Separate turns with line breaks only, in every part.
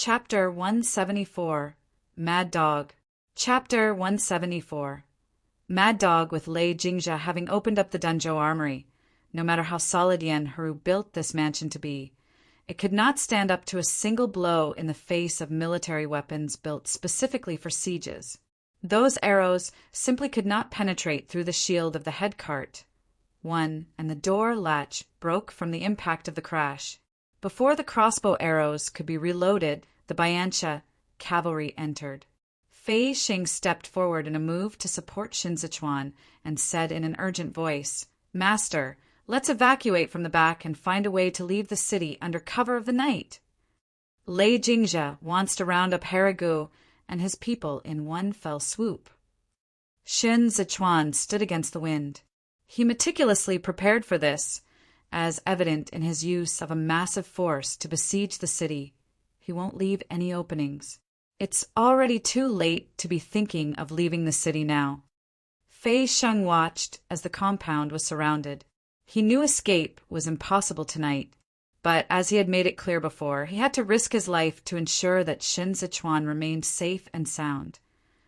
Chapter 174 Mad Dog. Chapter 174 Mad Dog, with Lei Jingzha having opened up the Danzhou armory. No matter how solid Yan Heru built this mansion to be, it could not stand up to a single blow in the face of military weapons built specifically for sieges. Those arrows simply could not penetrate through the shield of the head cart. And the door latch broke from the impact of the crash. Before the crossbow arrows could be reloaded, the Bayansha cavalry entered. Fei Xing stepped forward in a move to support Shin Zichuan and said in an urgent voice, "Master, let's evacuate from the back and find a way to leave the city under cover of the night." Lei Jingzha wants to round up Harigu and his people in one fell swoop. Shin Zichuan stood against the wind. He meticulously prepared for this, as evident in his use of a massive force to besiege the city. He won't leave any openings. It's already too late to be thinking of leaving the city now. Fei Sheng watched as the compound was surrounded. He knew escape was impossible tonight, but as he had made it clear before, he had to risk his life to ensure that Shin Zichuan remained safe and sound.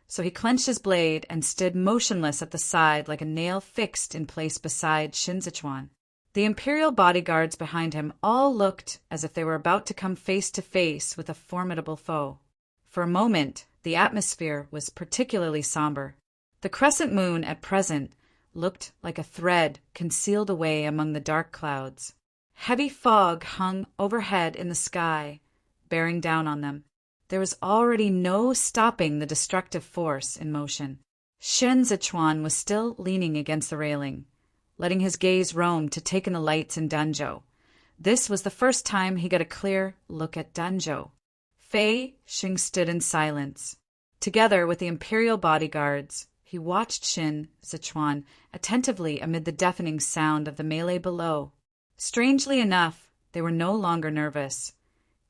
So he clenched his blade and stood motionless at the side like a nail fixed in place beside Shin Zichuan. The imperial bodyguards behind him all looked as if they were about to come face to face with a formidable foe. For a moment, the atmosphere was particularly somber. The crescent moon at present looked like a thread concealed away among the dark clouds. Heavy fog hung overhead in the sky, bearing down on them. There was already no stopping the destructive force in motion. Shin Zichuan was still leaning against the railing, letting his gaze roam to take in the lights in Danzhou. This was the first time he got a clear look at Danzhou. Fei Xing stood in silence. Together with the imperial bodyguards, he watched Shin Zichuan attentively amid the deafening sound of the melee below. Strangely enough, they were no longer nervous,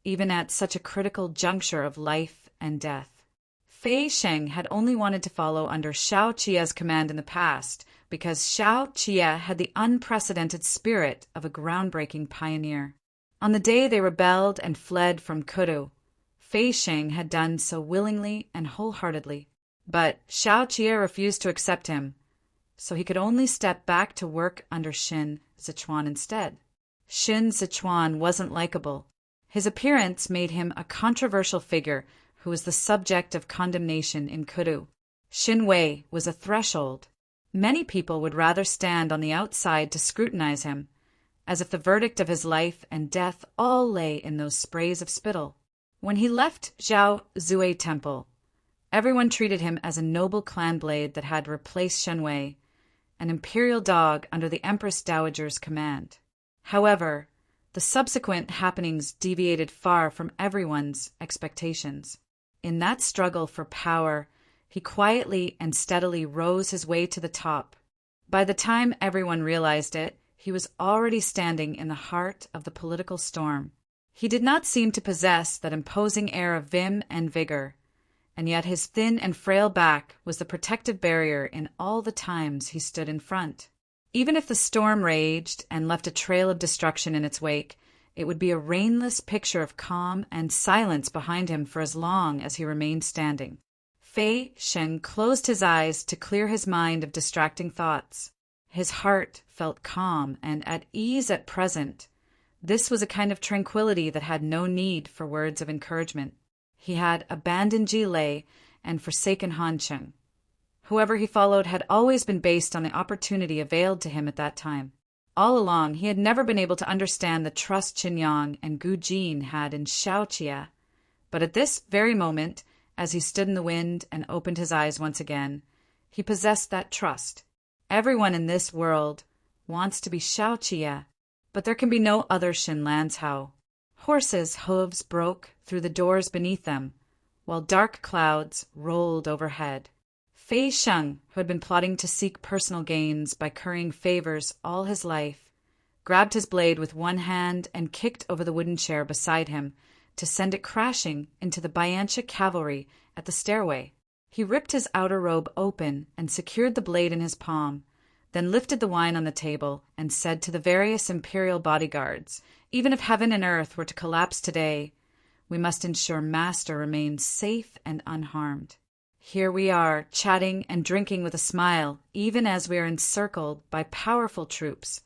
even at such a critical juncture of life and death. Fei Sheng had only wanted to follow under Shao Qia's command in the past, because Shao Qia had the unprecedented spirit of a groundbreaking pioneer. On the day they rebelled and fled from Kudu, Fei Sheng had done so willingly and wholeheartedly. But Shao Qia refused to accept him, so he could only step back to work under Shin Zichuan instead. Shin Zichuan wasn't likable. His appearance made him a controversial figure who was the subject of condemnation in Kudu. Xin Wei was a threshold. Many people would rather stand on the outside to scrutinize him, as if the verdict of his life and death all lay in those sprays of spittle. When he left Zhao Zui Temple, everyone treated him as a noble clan blade that had replaced Shen Wei, an imperial dog under the Empress Dowager's command. However, the subsequent happenings deviated far from everyone's expectations. In that struggle for power, he quietly and steadily rose his way to the top. By the time everyone realized it, he was already standing in the heart of the political storm. He did not seem to possess that imposing air of vim and vigor, and yet his thin and frail back was the protective barrier in all the times he stood in front. Even if the storm raged and left a trail of destruction in its wake, it would be a rainless picture of calm and silence behind him for as long as he remained standing. Fei Sheng closed his eyes to clear his mind of distracting thoughts. His heart felt calm and at ease at present. This was a kind of tranquility that had no need for words of encouragement. He had abandoned Ji Lei and forsaken Han Cheng. Whoever he followed had always been based on the opportunity availed to him at that time. All along, he had never been able to understand the trust Qin Yang and Gu Jin had in Shao Qia. But at this very moment, as he stood in the wind and opened his eyes once again, he possessed that trust. Everyone in this world wants to be Shao Qia, but there can be no other Shin Lanzhao. Horses' hooves broke through the doors beneath them, while dark clouds rolled overhead. Fei Sheng, who had been plotting to seek personal gains by currying favors all his life, grabbed his blade with one hand and kicked over the wooden chair beside him to send it crashing into the Bayansha cavalry at the stairway. He ripped his outer robe open and secured the blade in his palm, then lifted the wine on the table and said to the various imperial bodyguards, "Even if heaven and earth were to collapse today, We must ensure Master remains safe and unharmed. Here we are, chatting and drinking with a smile, even as we are encircled by powerful troops.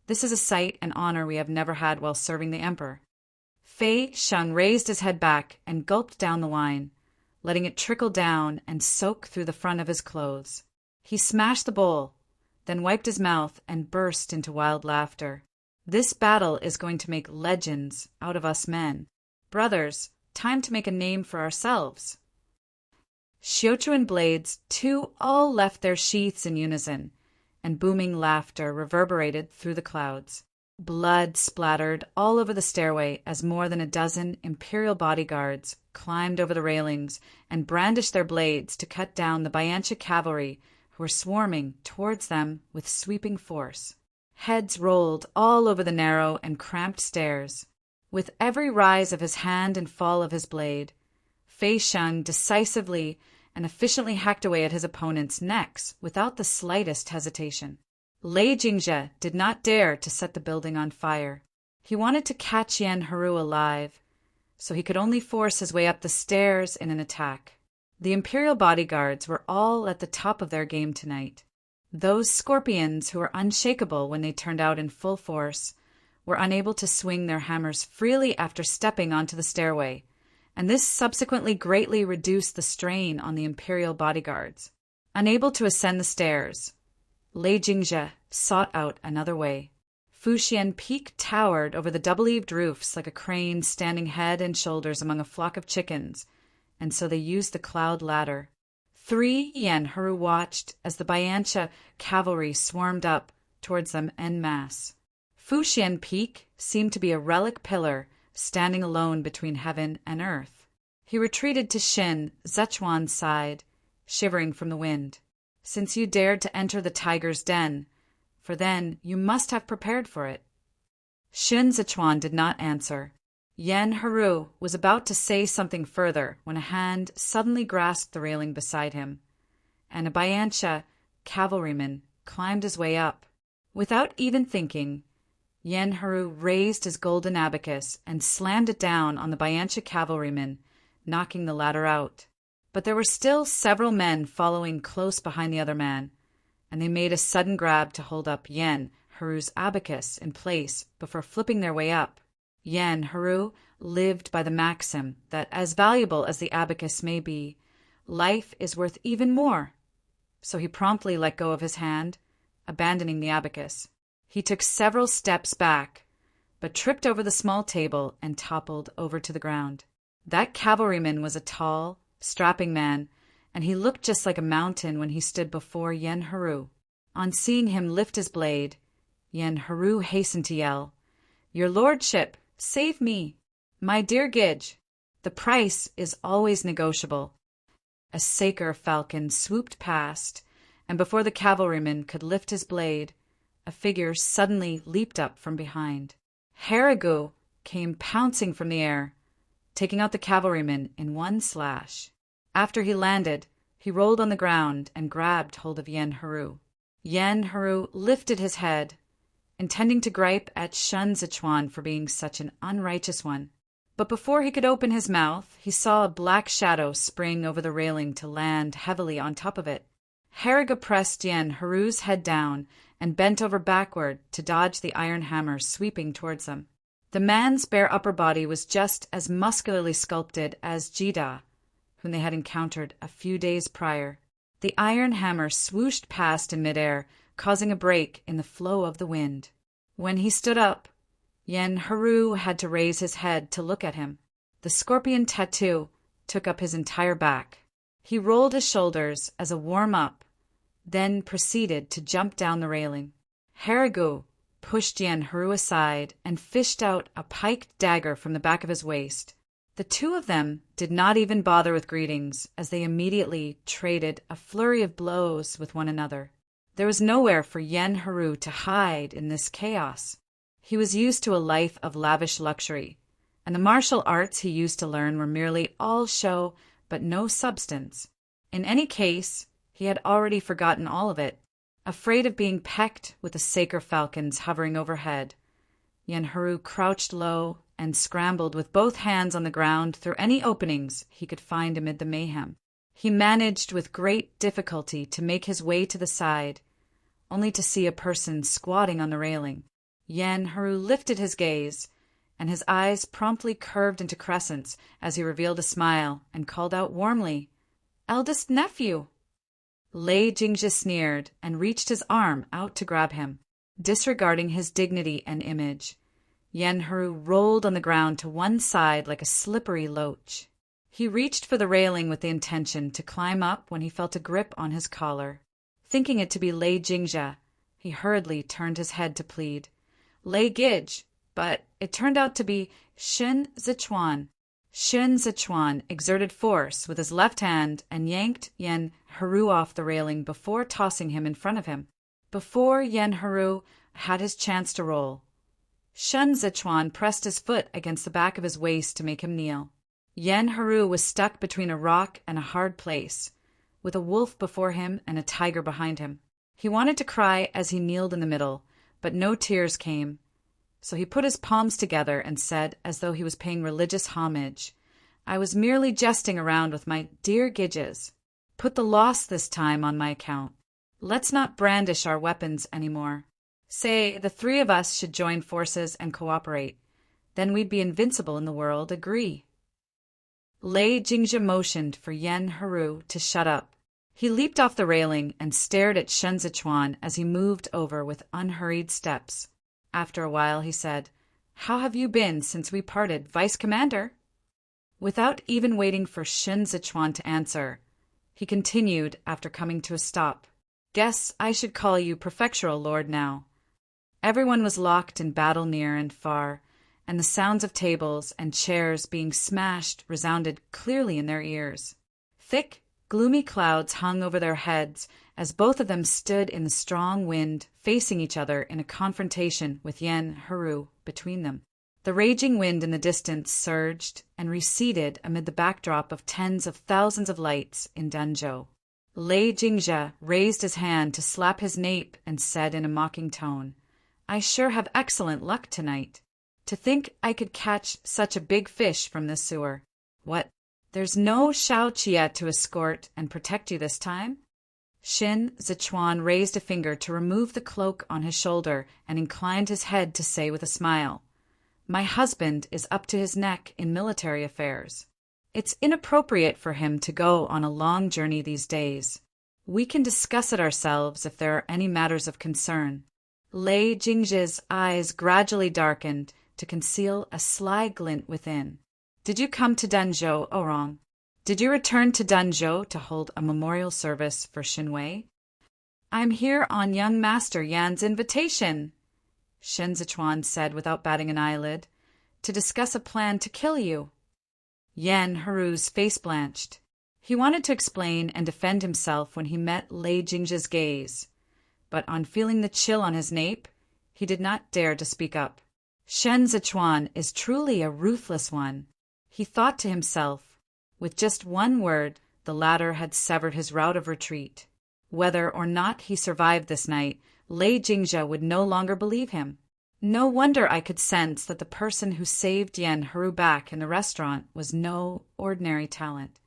This is a sight and honor we have never had while serving the Emperor." Fei Sheng raised his head back and gulped down the wine, letting it trickle down and soak through the front of his clothes. He smashed the bowl, then wiped his mouth and burst into wild laughter. "This battle is going to make legends out of us men. Brothers, time to make a name for ourselves." Xiuquan blades, too, all left their sheaths in unison, and booming laughter reverberated through the clouds. Blood splattered all over the stairway as more than a dozen imperial bodyguards climbed over the railings and brandished their blades to cut down the Bianchi cavalry who were swarming towards them with sweeping force. Heads rolled all over the narrow and cramped stairs. With every rise of his hand and fall of his blade, Fei Sheng decisively and efficiently hacked away at his opponents' necks without the slightest hesitation. Lei Jingzhe did not dare to set the building on fire. He wanted to catch Yan Heru alive, so he could only force his way up the stairs in an attack. The imperial bodyguards were all at the top of their game tonight. Those scorpions who were unshakable when they turned out in full force were unable to swing their hammers freely after stepping onto the stairway, and this subsequently greatly reduced the strain on the imperial bodyguards. Unable to ascend the stairs, Lei Jingzhe sought out another way. Fuxian Peak towered over the double-eaved roofs like a crane standing head and shoulders among a flock of chickens, and so they used the cloud ladder. 3 Yan Heru watched as the Bianchi cavalry swarmed up towards them en masse. Fuxian Peak seemed to be a relic pillar standing alone between heaven and earth. He retreated to Xin Zechuan's side, shivering from the wind. "Since you dared to enter the tiger's den, for then you must have prepared for it." Xin Zechuan did not answer. Yan Heru was about to say something further when a hand suddenly grasped the railing beside him, and a Bianchi cavalryman climbed his way up. Without even thinking, Yan Heru raised his golden abacus and slammed it down on the Bianchi cavalryman, knocking the latter out. But there were still several men following close behind the other man, and they made a sudden grab to hold up Yan Heru's abacus in place before flipping their way up. Yan Heru lived by the maxim that, as valuable as the abacus may be, life is worth even more. So he promptly let go of his hand, abandoning the abacus. He took several steps back, but tripped over the small table and toppled over to the ground. That cavalryman was a tall, strapping man, and he looked just like a mountain when he stood before Yan Heru. On seeing him lift his blade, Yan Heru hastened to yell, "Your lordship, save me! My dear Gidge, the price is always negotiable." A saker falcon swooped past, and before the cavalryman could lift his blade, a figure suddenly leaped up from behind. Harigu came pouncing from the air, taking out the cavalryman in one slash. After he landed, he rolled on the ground and grabbed hold of Yan Heru. Yan Heru lifted his head, intending to gripe at Shun Zichuan for being such an unrighteous one. But before he could open his mouth, he saw a black shadow spring over the railing to land heavily on top of it. Harigu pressed Yan Heru's head down and bent over backward to dodge the iron hammer sweeping towards them. The man's bare upper body was just as muscularly sculpted as Jida, whom they had encountered a few days prior. The iron hammer swooshed past in midair, causing a break in the flow of the wind. When he stood up, Yan Heru had to raise his head to look at him. The scorpion tattoo took up his entire back. He rolled his shoulders as a warm-up, then proceeded to jump down the railing. Harigu pushed Yan Heru aside and fished out a piked dagger from the back of his waist. The two of them did not even bother with greetings, as they immediately traded a flurry of blows with one another. There was nowhere for Yan Heru to hide in this chaos. He was used to a life of lavish luxury, and the martial arts he used to learn were merely all show but no substance. In any case, he had already forgotten all of it. Afraid of being pecked with the saker falcons hovering overhead, Yan Heru crouched low and scrambled with both hands on the ground through any openings he could find amid the mayhem. He managed with great difficulty to make his way to the side, only to see a person squatting on the railing. Yen-Haru lifted his gaze, and his eyes promptly curved into crescents as he revealed a smile and called out warmly, "Eldest nephew!" Lei Jingzhi sneered and reached his arm out to grab him. Disregarding his dignity and image, Yen-Haru rolled on the ground to one side like a slippery loach. He reached for the railing with the intention to climb up when he felt a grip on his collar. Thinking it to be Lei Jingzhi, he hurriedly turned his head to plead, "Lei Gij," but it turned out to be Shin Zichuan. Shin Zichuan exerted force with his left hand and yanked Yen-Haru off the railing before tossing him in front of him. Before Yen-Haru had his chance to roll, Shin Zichuan pressed his foot against the back of his waist to make him kneel. Yen-Haru was stuck between a rock and a hard place, with a wolf before him and a tiger behind him. He wanted to cry as he kneeled in the middle, but no tears came. So he put his palms together and said, as though he was paying religious homage, "I was merely jesting around with my dear Gidges. Put the loss this time on my account. Let's not brandish our weapons anymore. Say, the three of us should join forces and cooperate. Then we'd be invincible in the world, agree." Lei Jingzhi motioned for Yen-Haru to shut up. He leaped off the railing and stared at Shen Zichuan as he moved over with unhurried steps. After a while he said, "How have you been since we parted, Vice Commander?" Without even waiting for Shen Zichuan to answer, he continued after coming to a stop, "Guess I should call you Prefectural Lord now." Everyone was locked in battle near and far, and the sounds of tables and chairs being smashed resounded clearly in their ears. Thick, gloomy clouds hung over their heads as both of them stood in the strong wind facing each other in a confrontation with Yen-Haru between them. The raging wind in the distance surged and receded amid the backdrop of tens of thousands of lights in Danzhou. Lei Jingzhi raised his hand to slap his nape and said in a mocking tone, "I sure have excellent luck tonight. To think I could catch such a big fish from this sewer. What, there's no Shao Chia to escort and protect you this time?" Shin Zichuan raised a finger to remove the cloak on his shoulder and inclined his head to say with a smile, "My husband is up to his neck in military affairs. It's inappropriate for him to go on a long journey these days. We can discuss it ourselves if there are any matters of concern." Lei Jingzhi's eyes gradually darkened to conceal a sly glint within. "Did you come to Danzhou, Orang? Did you return to Danzhou to hold a memorial service for Xinwei?" "I'm here on young Master Yan's invitation," Shen Zichuan said without batting an eyelid, "to discuss a plan to kill you." Yen-Haru's face blanched. He wanted to explain and defend himself when he met Lei Jingzhi's gaze, but on feeling the chill on his nape, he did not dare to speak up. Shen Zichuan is truly a ruthless one, he thought to himself. With just one word, the latter had severed his route of retreat. Whether or not he survived this night, Lei Jingzhi would no longer believe him. No wonder I could sense that the person who saved Yen-Haru back in the restaurant was no ordinary talent.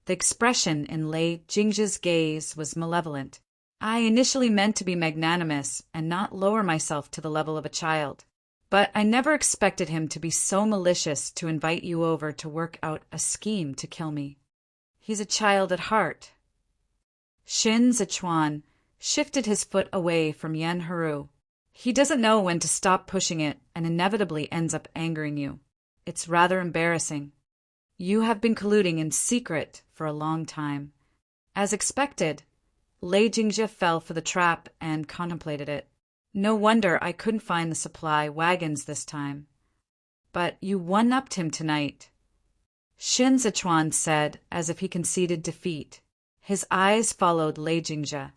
The expression in Lei Jingzhi's gaze was malevolent. I initially meant to be magnanimous and not lower myself to the level of a child. But I never expected him to be so malicious to invite you over to work out a scheme to kill me. He's a child at heart. Shin Zichuan shifted his foot away from Yen-Haru. He doesn't know when to stop pushing it and inevitably ends up angering you. It's rather embarrassing. You have been colluding in secret for a long time. As expected, Lei Jingzhi fell for the trap and contemplated it. No wonder I couldn't find the supply wagons this time. But you one-upped him tonight, Shin Zichuan said as if he conceded defeat. His eyes followed Lei Jingzhi.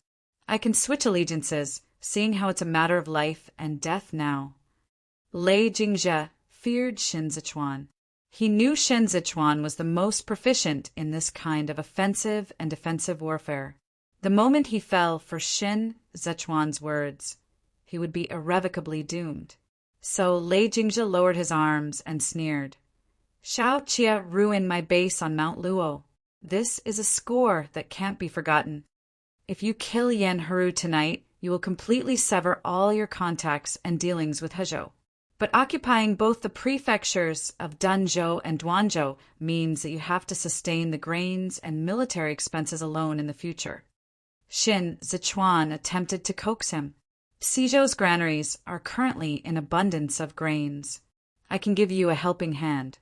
I can switch allegiances, seeing how it's a matter of life and death now. Lei Jingzhi feared Shin Zichuan. He knew Shin Zichuan was the most proficient in this kind of offensive and defensive warfare. The moment he fell for Shin Zichuan's words, he would be irrevocably doomed. So Lei Jingzhe lowered his arms and sneered. Shao Chia ruined my base on Mount Luo. This is a score that can't be forgotten. If you kill Yan Heru tonight, you will completely sever all your contacts and dealings with Hezhou. But occupying both the prefectures of Danzhou and Duanzhou means that you have to sustain the grains and military expenses alone in the future. Xin Zichuan attempted to coax him. Xizhou's granaries are currently in abundance of grains. I can give you a helping hand.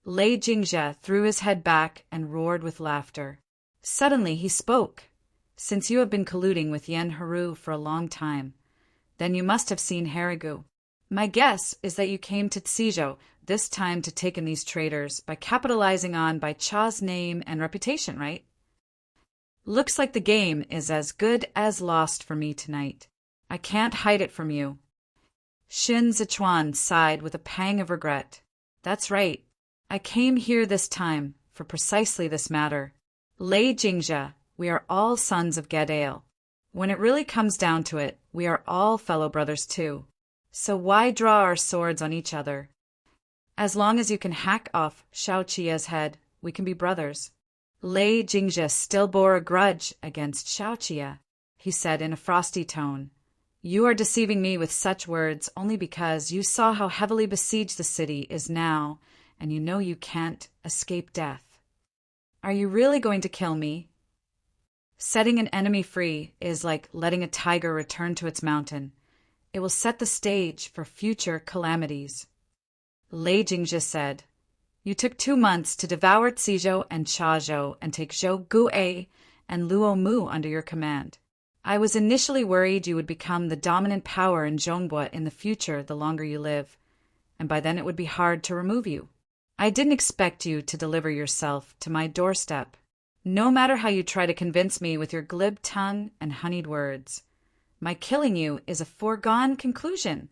Lei Jingzhe threw his head back and roared with laughter. Suddenly he spoke. Since you have been colluding with Yan Heru for a long time, then you must have seen Herigu. My guess is that you came to Xizhou this time to take in these traitors by capitalizing on Bai Cha's name and reputation, right? Looks like the game is as good as lost for me tonight. I can't hide it from you. Xin Zichuan sighed with a pang of regret. That's right. I came here this time for precisely this matter. Lei Jingzhe, we are all sons of Gadail. When it really comes down to it, we are all fellow brothers too. So why draw our swords on each other? As long as you can hack off Shao Chia's head, we can be brothers. Lei Jingzhe still bore a grudge against Shao Chia. He said in a frosty tone, You are deceiving me with such words only because you saw how heavily besieged the city is now, and you know you can't escape death. Are you really going to kill me? Setting an enemy free is like letting a tiger return to its mountain. It will set the stage for future calamities. Lei Jingzhe said, You took 2 months to devour Xizhou and Chazhou and take Zhou Gu'e and Luo Mu under your command. I was initially worried you would become the dominant power in Zhongbua in the future the longer you live, and by then it would be hard to remove you. I didn't expect you to deliver yourself to my doorstep, no matter how you try to convince me with your glib tongue and honeyed words. My killing you is a foregone conclusion.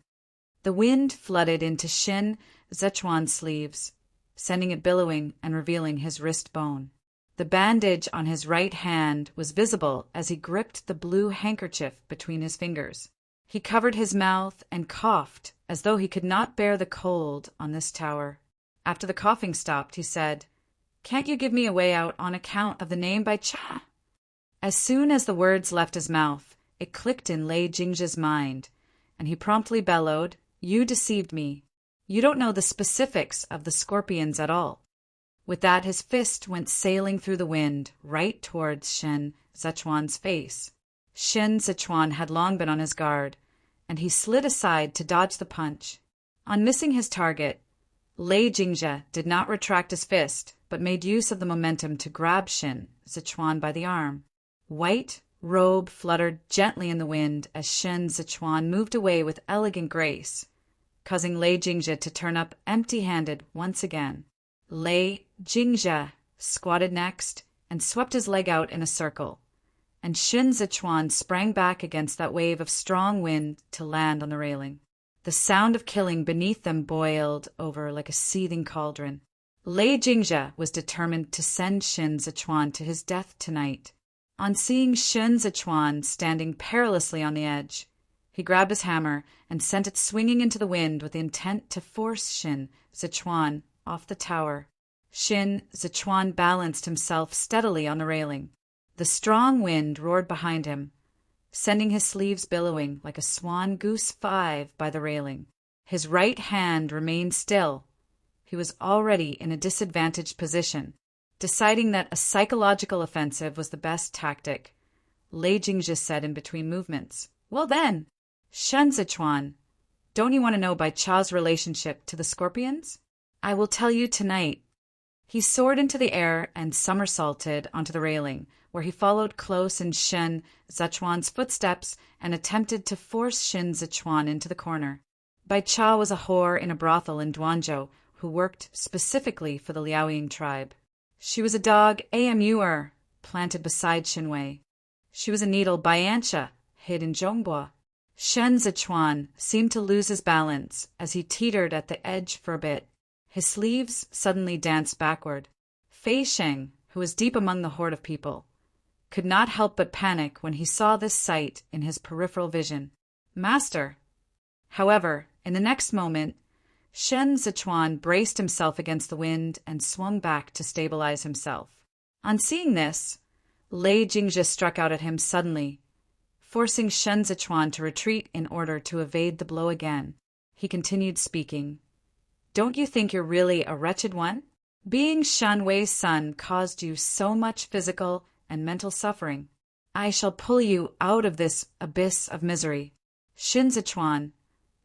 The wind flooded into Xin Zichuan's sleeves, sending it billowing and revealing his wrist bone. The bandage on his right hand was visible as he gripped the blue handkerchief between his fingers. He covered his mouth and coughed as though he could not bear the cold on this tower. After the coughing stopped, he said, Can't you give me a way out on account of the name Bai Cha? As soon as the words left his mouth, it clicked in Lei Jingzhe's mind, and he promptly bellowed, You deceived me. You don't know the specifics of the scorpions at all. With that, his fist went sailing through the wind, right towards Xin Zichuan's face. Xin Zichuan had long been on his guard, and he slid aside to dodge the punch. On missing his target, Lei Jingzhe did not retract his fist, but made use of the momentum to grab Xin Zichuan by the arm. White robe fluttered gently in the wind as Xin Zichuan moved away with elegant grace, causing Lei Jingzhe to turn up empty-handed once again. Lei Jingzhe squatted next and swept his leg out in a circle, and Xin Zichuan sprang back against that wave of strong wind to land on the railing. The sound of killing beneath them boiled over like a seething cauldron. Lei Jingzhe was determined to send Xin Zichuan to his death tonight. On seeing Xin Zichuan standing perilously on the edge, he grabbed his hammer and sent it swinging into the wind with the intent to force Xin Zichuan off the tower. Xin Zichuan balanced himself steadily on the railing. The strong wind roared behind him, sending his sleeves billowing like a swan goose 5 by the railing. His right hand remained still. He was already in a disadvantaged position. Deciding that a psychological offensive was the best tactic, Lei Jingzhe said in between movements, Well then, Xin Zichuan, don't you want to know Bai Cha's relationship to the scorpions? I will tell you tonight. He soared into the air and somersaulted onto the railing, where he followed close in Xin Zichuan's footsteps and attempted to force Xin Zichuan into the corner. Bai Cha was a whore in a brothel in Duanzhou who worked specifically for the Liaoying tribe. She was a dog AMUer planted beside Xinwei. She was a needle Baianxia hid in Zhongbua. Xin Zichuan seemed to lose his balance as he teetered at the edge for a bit. His sleeves suddenly danced backward. Fei Sheng, who was deep among the horde of people, could not help but panic when he saw this sight in his peripheral vision. Master, However, in the next moment, Shen Zichuan braced himself against the wind and swung back to stabilize himself. On seeing this, Lei Jingzhe struck out at him suddenly, forcing Shen Zichuan to retreat in order to evade the blow again. He continued speaking. "Don't you think you're really a wretched one? Being Shan Wei's son caused you so much physical and mental suffering. I shall pull you out of this abyss of misery. Shin Zichuan,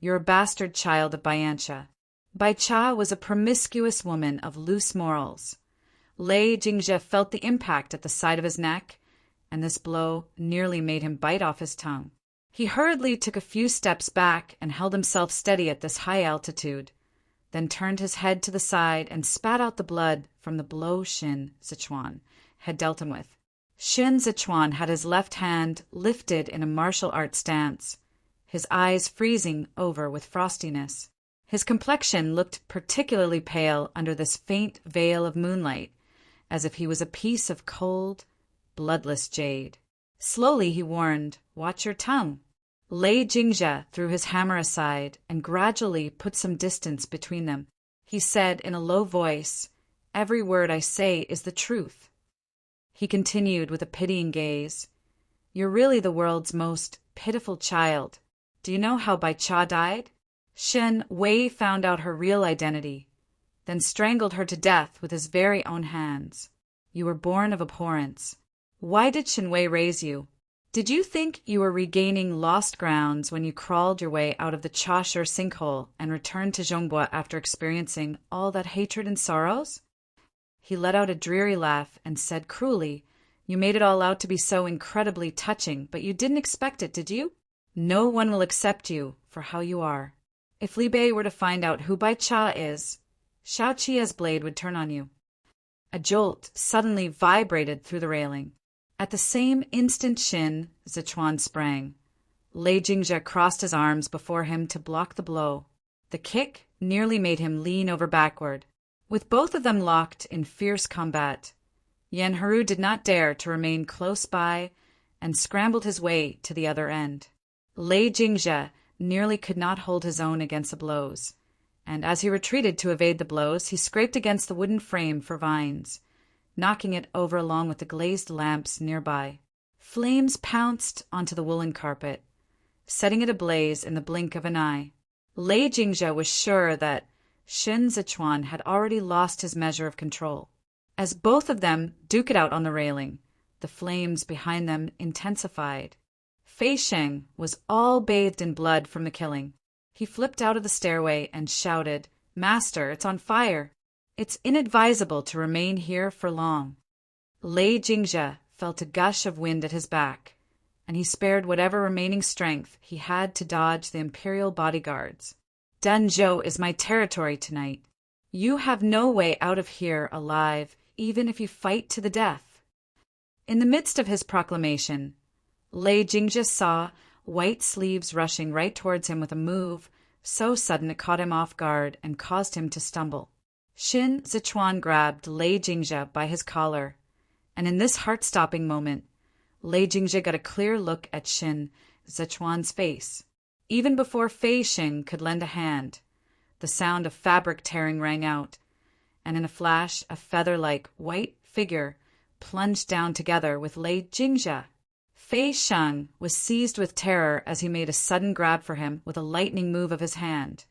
you're a bastard child of Baiyancha. Baicha was a promiscuous woman of loose morals." Lei Jingzhe felt the impact at the side of his neck, and this blow nearly made him bite off his tongue. He hurriedly took a few steps back and held himself steady at this high altitude, then turned his head to the side and spat out the blood from the blow Shin Zichuan had dealt him with. Shin Zichuan had his left hand lifted in a martial art stance, his eyes freezing over with frostiness. His complexion looked particularly pale under this faint veil of moonlight, as if he was a piece of cold, bloodless jade. Slowly he warned, "Watch your tongue." Lei Jingzhe threw his hammer aside and gradually put some distance between them. He said in a low voice, "Every word I say is the truth." He continued with a pitying gaze, "You're really the world's most pitiful child. Do you know how Baicha died? Shen Wei found out her real identity, then strangled her to death with his very own hands. You were born of abhorrence. Why did Shen Wei raise you? Did you think you were regaining lost grounds when you crawled your way out of the Chashur sinkhole and returned to Zhongbua after experiencing all that hatred and sorrows?" He let out a dreary laugh and said cruelly, "You made it all out to be so incredibly touching, but you didn't expect it, did you? No one will accept you for how you are. If Li Bei were to find out who Bai Cha is, Shao Qia's blade would turn on you." A jolt suddenly vibrated through the railing. At the same instant Shin Zichuan sprang. Lei Jingzhe crossed his arms before him to block the blow. The kick nearly made him lean over backward. With both of them locked in fierce combat, Yan Heru did not dare to remain close by and scrambled his way to the other end. Lei Jingzhe nearly could not hold his own against the blows, and as he retreated to evade the blows, he scraped against the wooden frame for vines, knocking it over along with the glazed lamps nearby. Flames pounced onto the woolen carpet, setting it ablaze in the blink of an eye. Lei Jingzhe was sure that Shin Zichuan had already lost his measure of control. As both of them duke it out on the railing, the flames behind them intensified. Fei Sheng was all bathed in blood from the killing. He flipped out of the stairway and shouted, "Master, it's on fire. It's inadvisable to remain here for long." Lei Jingzhe felt a gush of wind at his back, and he spared whatever remaining strength he had to dodge the imperial bodyguards. "Danzhou is my territory tonight. You have no way out of here alive, even if you fight to the death." In the midst of his proclamation, Lei Jingzhe saw white sleeves rushing right towards him with a move so sudden it caught him off guard and caused him to stumble. Shin Zichuan grabbed Lei Jingzhe by his collar, and in this heart-stopping moment, Lei Jingzhe got a clear look at Shin Zichuan's face. Even before Fei Sheng could lend a hand, the sound of fabric tearing rang out, and in a flash a feather-like white figure plunged down together with Lei Jingzhe. Fei Sheng was seized with terror as he made a sudden grab for him with a lightning move of his hand,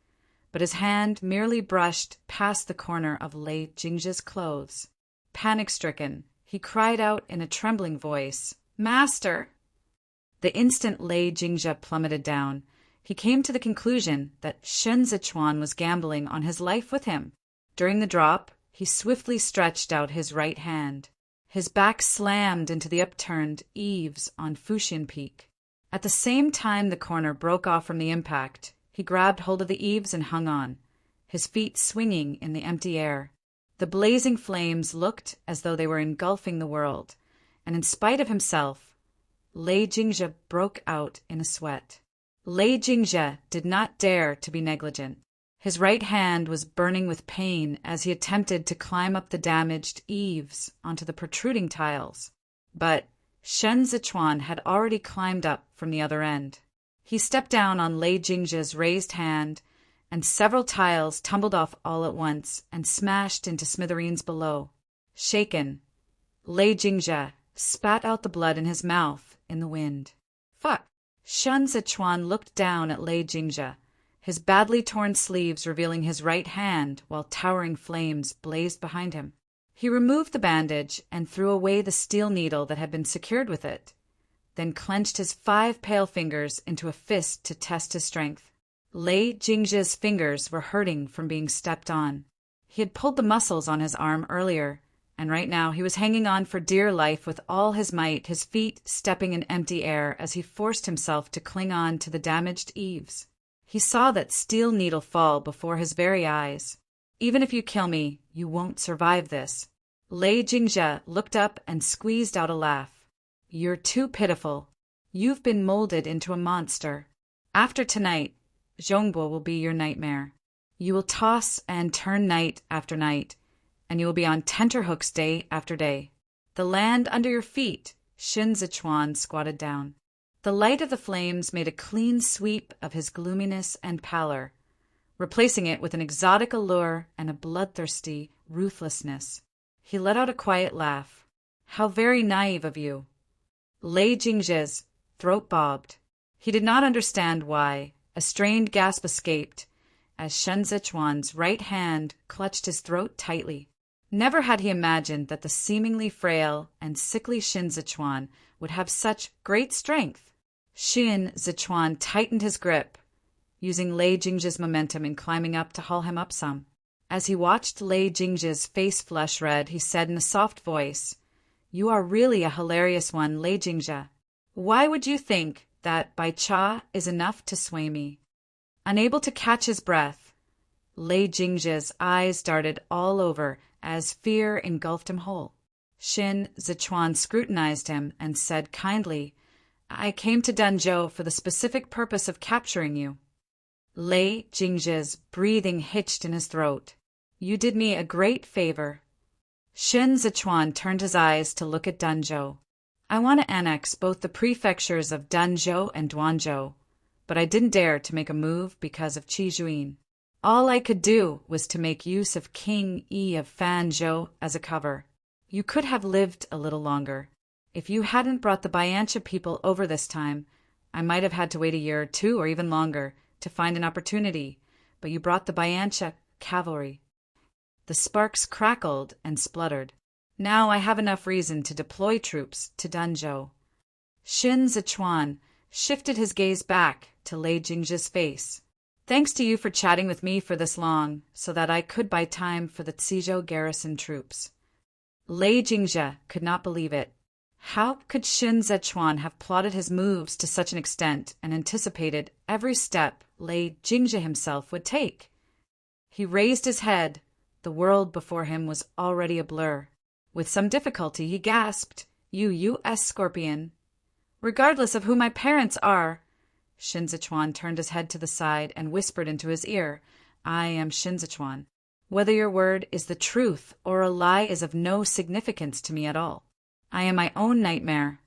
but his hand merely brushed past the corner of Lei Jingzhe's clothes. Panic-stricken, he cried out in a trembling voice, "Master!" The instant Lei Jingzhe plummeted down, he came to the conclusion that Shen Zichuan was gambling on his life with him. During the drop, he swiftly stretched out his right hand. His back slammed into the upturned eaves on Fuxian Peak. At the same time the corner broke off from the impact, he grabbed hold of the eaves and hung on, his feet swinging in the empty air. The blazing flames looked as though they were engulfing the world, and in spite of himself, Lei Jingzhe broke out in a sweat. Lei Jingzhe did not dare to be negligent. His right hand was burning with pain as he attempted to climb up the damaged eaves onto the protruding tiles. But Shen Zichuan had already climbed up from the other end. He stepped down on Lei Jingzhe's raised hand, and several tiles tumbled off all at once and smashed into smithereens below. Shaken, Lei Jingzhe spat out the blood in his mouth in the wind. Fuck! Shen Zichuan looked down at Lei Jingzhe, his badly torn sleeves revealing his right hand while towering flames blazed behind him. He removed the bandage and threw away the steel needle that had been secured with it, then clenched his 5 pale fingers into a fist to test his strength. Lei Jingzhe's fingers were hurting from being stepped on. He had pulled the muscles on his arm earlier, and right now he was hanging on for dear life with all his might, his feet stepping in empty air as he forced himself to cling on to the damaged eaves. He saw that steel needle fall before his very eyes. Even if you kill me, you won't survive this. Lei Jingzhe looked up and squeezed out a laugh. You're too pitiful. You've been molded into a monster. After tonight, Zhongbo will be your nightmare. You will toss and turn night after night, and you will be on tenterhooks day after day. The land under your feet, Shen Zichuan squatted down. The light of the flames made a clean sweep of his gloominess and pallor, replacing it with an exotic allure and a bloodthirsty ruthlessness. He let out a quiet laugh. How very naive of you. Lei Jingzhe's throat bobbed. He did not understand why. A strained gasp escaped as Shen Zichuan's right hand clutched his throat tightly. Never had he imagined that the seemingly frail and sickly Shen Zichuan would have such great strength. Shen Zichuan tightened his grip, using Lei Jingzhe's momentum in climbing up to haul him up some. As he watched Lei Jingzhe's face flush red, he said in a soft voice, "You are really a hilarious one, Lei Jingzhe. Why would you think that Bai Cha is enough to sway me?" Unable to catch his breath, Lei Jingzhe's eyes darted all over as fear engulfed him whole. Shen Zichuan scrutinized him and said kindly, "I came to Danzhou for the specific purpose of capturing you." Lei Jingzhe's breathing hitched in his throat. "You did me a great favor." Shen Zichuan turned his eyes to look at Danzhou. "I want to annex both the prefectures of Danzhou and Duanzhou, but I didn't dare to make a move because of Qi Juin. All I could do was to make use of King Yi of Fanzhou as a cover. You could have lived a little longer. If you hadn't brought the Biancha people over this time, I might have had to wait a year or 2 or even longer to find an opportunity, but you brought the Biancha cavalry." The sparks crackled and spluttered. "Now I have enough reason to deploy troops to Danzhou." Shen Zichuan shifted his gaze back to Lei Jingzhe's face. "Thanks to you for chatting with me for this long, so that I could buy time for the Cizhou garrison troops." Lei Jingzhe could not believe it. How could Shen Zichuan have plotted his moves to such an extent and anticipated every step Lei Jingzhe himself would take? He raised his head. The world before him was already a blur. With some difficulty he gasped, "You U.S. Scorpion." "Regardless of who my parents are," Shen Zichuan turned his head to the side and whispered into his ear, "I am Shen Zichuan. Whether your word is the truth or a lie is of no significance to me at all. I am my own nightmare."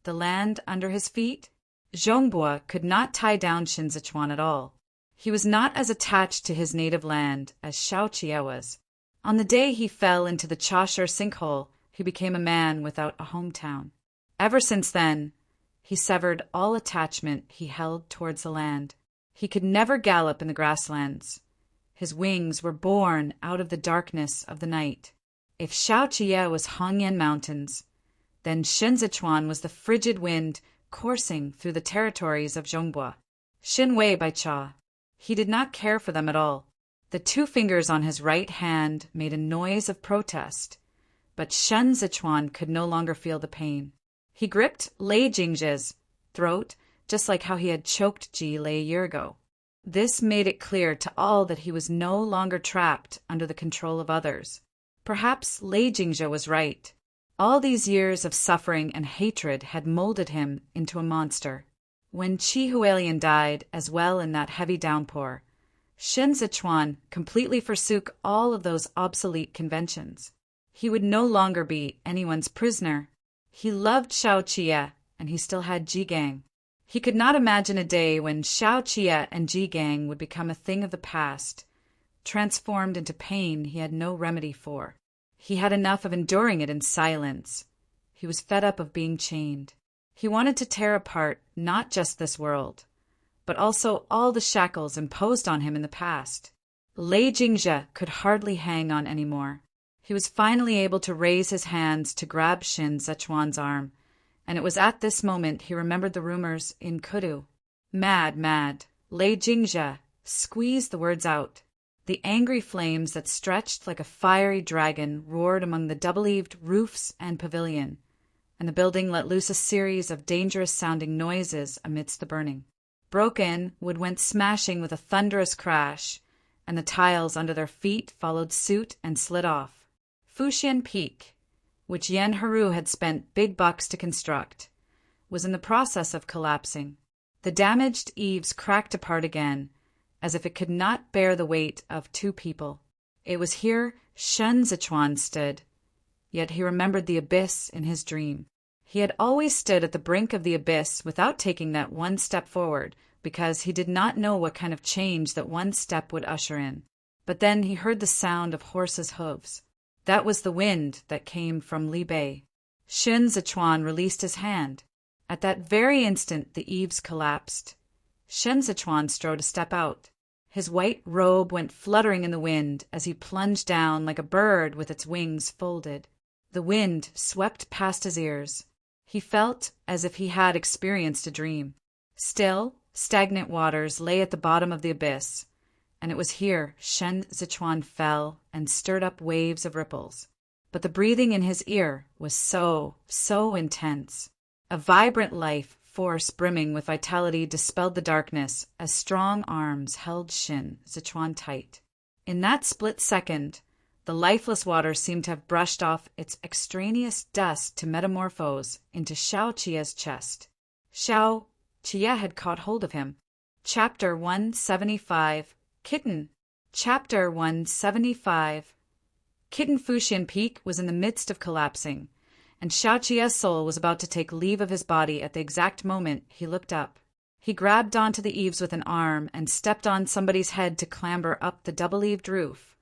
The land under his feet? Zhongbo could not tie down Shen Zichuan at all. He was not as attached to his native land as Xiao Qie was. On the day he fell into the Chashire sinkhole, he became a man without a hometown. Ever since then, he severed all attachment he held towards the land. He could never gallop in the grasslands. His wings were born out of the darkness of the night. If Xiao Qie was Hongyan Mountains, then Shen Zichuan was the frigid wind coursing through the territories of Zhongbo. Xin Wei Bai Cha. He did not care for them at all. The 2 fingers on his right hand made a noise of protest, but Shen Zichuan could no longer feel the pain. He gripped Lei Jingzhe's throat just like how he had choked Ji Lei a year ago. This made it clear to all that he was no longer trapped under the control of others. Perhaps Lei Jingzhe was right. All these years of suffering and hatred had molded him into a monster. When Qi Hualien died as well in that heavy downpour, Shen Zichuan completely forsook all of those obsolete conventions. He would no longer be anyone's prisoner. He loved Xiao Qie, and he still had Ji Gang. He could not imagine a day when Xiao Qie and Ji Gang would become a thing of the past, transformed into pain he had no remedy for. He had enough of enduring it in silence. He was fed up of being chained. He wanted to tear apart not just this world, but also all the shackles imposed on him in the past. Lei Jingzhe could hardly hang on anymore. He was finally able to raise his hands to grab Shin Zichuan's arm, and it was at this moment he remembered the rumors in Kudu. Mad. Lei Jingzhe squeezed the words out. The angry flames that stretched like a fiery dragon roared among the double-eaved roofs and pavilion, and the building let loose a series of dangerous-sounding noises amidst the burning. Broken wood went smashing with a thunderous crash, and the tiles under their feet followed suit and slid off. Fuxian Peak, which Yan Heru had spent big bucks to construct, was in the process of collapsing. The damaged eaves cracked apart again, as if it could not bear the weight of two people. It was here Shen Zichuan stood, yet he remembered the abyss in his dream. He had always stood at the brink of the abyss without taking that one step forward, because he did not know what kind of change that one step would usher in. But then he heard the sound of horses' hooves. That was the wind that came from Li Bei. Shen Zichuan released his hand. At that very instant the eaves collapsed. Shen Zichuan strode a step out. His white robe went fluttering in the wind as he plunged down like a bird with its wings folded. The wind swept past his ears. He felt as if he had experienced a dream. Still, stagnant waters lay at the bottom of the abyss, and it was here Shen Zichuan fell and stirred up waves of ripples. But the breathing in his ear was so intense. A vibrant life force brimming with vitality dispelled the darkness as strong arms held Shen Zichuan tight. In that split second, the lifeless water seemed to have brushed off its extraneous dust to metamorphose into Xiao Qie's chest. Xiao Qie had caught hold of him. Chapter 175 Kitten. Chapter 175 Kitten Fuxian Peak was in the midst of collapsing, and Xiao Qie's soul was about to take leave of his body at the exact moment he looked up. He grabbed onto the eaves with an arm and stepped on somebody's head to clamber up the double-eaved roof,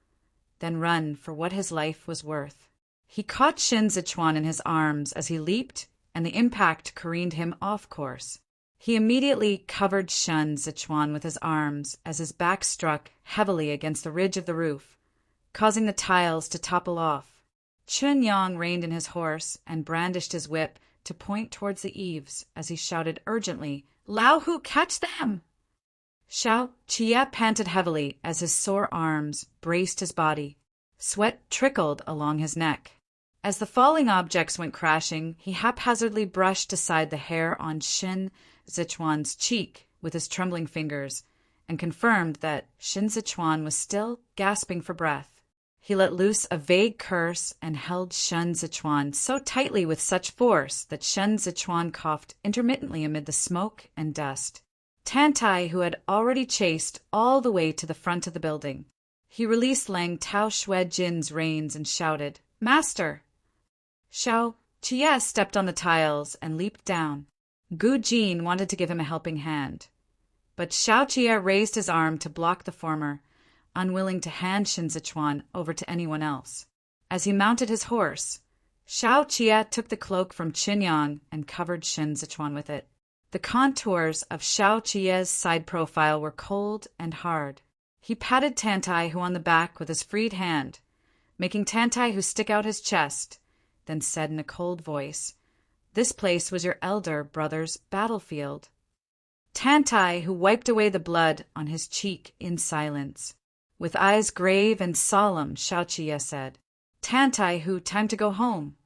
then run for what his life was worth. He caught Shen Zichuan in his arms as he leaped, and the impact careened him off course. He immediately covered Shen Zichuan with his arms as his back struck heavily against the ridge of the roof, causing the tiles to topple off. Chun Yang reined in his horse and brandished his whip to point towards the eaves as he shouted urgently, "Lao Hu, catch them!" Xiao Qie panted heavily as his sore arms braced his body. Sweat trickled along his neck. As the falling objects went crashing, he haphazardly brushed aside the hair on Shen Zichuan's cheek with his trembling fingers and confirmed that Shen Zichuan was still gasping for breath. He let loose a vague curse and held Shen Zichuan so tightly with such force that Shen Zichuan coughed intermittently amid the smoke and dust. Tantai, who had already chased all the way to the front of the building. He released Lang Tao Shui Jin's reins and shouted, "Master!" Xiao Qie stepped on the tiles and leaped down. Gu Jin wanted to give him a helping hand, but Xiao Qie raised his arm to block the former, unwilling to hand Shen Zichuan over to anyone else. As he mounted his horse, Xiao Qie took the cloak from Qin Yang and covered Shen Zichuan with it. The contours of Xiao Qie's side profile were cold and hard. He patted Tantai Hu on the back with his freed hand, making Tantai Hu stick out his chest, then said in a cold voice, "This place was your elder brother's battlefield." Tantai Hu wiped away the blood on his cheek in silence. With eyes grave and solemn, Xiao Qie said, "Tantai Hu, time to go home."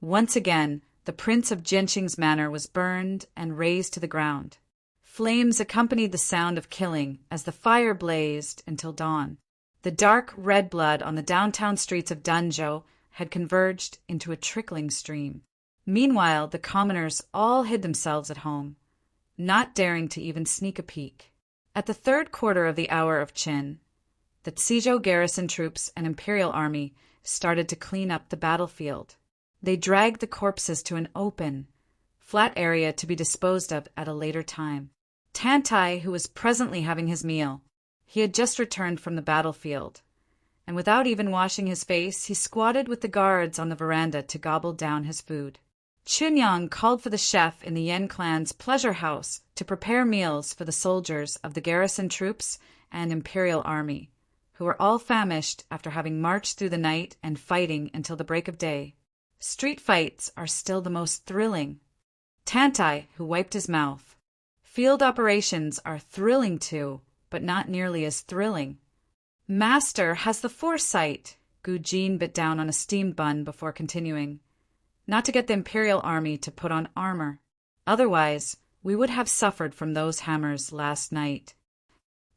Once again, the prince of Jianqing's manor was burned and razed to the ground. Flames accompanied the sound of killing as the fire blazed until dawn. The dark red blood on the downtown streets of Danzhou had converged into a trickling stream. Meanwhile, the commoners all hid themselves at home, not daring to even sneak a peek. At the third quarter of the hour of Qin, the Zizhou garrison troops and imperial army started to clean up the battlefield. They dragged the corpses to an open, flat area to be disposed of at a later time. Tantai, who was presently having his meal, he had just returned from the battlefield, and without even washing his face, he squatted with the guards on the veranda to gobble down his food. Chunyang called for the chef in the Yen clan's pleasure house to prepare meals for the soldiers of the garrison troops and imperial army, who were all famished after having marched through the night and fighting until the break of day. Street fights are still the most thrilling. Tantai, who wiped his mouth. Field operations are thrilling too, but not nearly as thrilling. Master has the foresight, Gujin bit down on a steamed bun before continuing, not to get the imperial army to put on armor. Otherwise, we would have suffered from those hammers last night.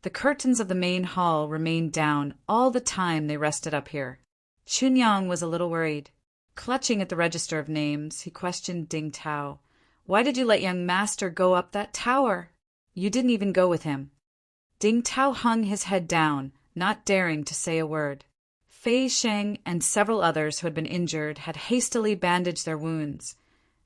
The curtains of the main hall remained down all the time they rested up here. Chunyang was a little worried. Clutching at the register of names, he questioned Ding Tao. Why did you let young master go up that tower? You didn't even go with him. Ding Tao hung his head down, not daring to say a word. Fei Sheng and several others who had been injured had hastily bandaged their wounds,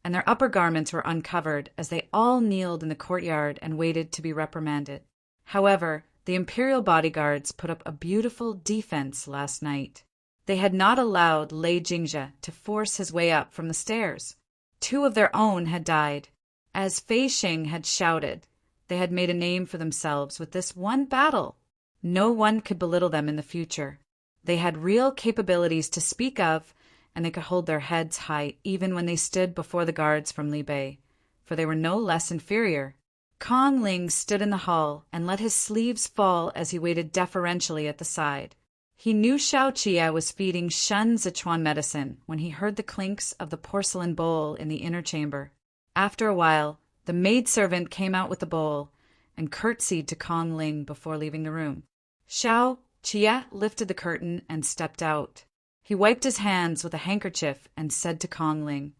and their upper garments were uncovered as they all kneeled in the courtyard and waited to be reprimanded. However, the imperial bodyguards put up a beautiful defense last night. They had not allowed Lei Jingzhe to force his way up from the stairs. 2 of their own had died. As Fei Sheng had shouted, they had made a name for themselves with this one battle. No one could belittle them in the future. They had real capabilities to speak of, and they could hold their heads high even when they stood before the guards from Libei, for they were no less inferior. Kong Ling stood in the hall and let his sleeves fall as he waited deferentially at the side. He knew Xiao Qia was feeding Shun Sichuan medicine when he heard the clinks of the porcelain bowl in the inner chamber. After a while, the maidservant came out with the bowl and curtsied to Kong Ling before leaving the room. Xiao Qia lifted the curtain and stepped out. He wiped his hands with a handkerchief and said to Kong Ling,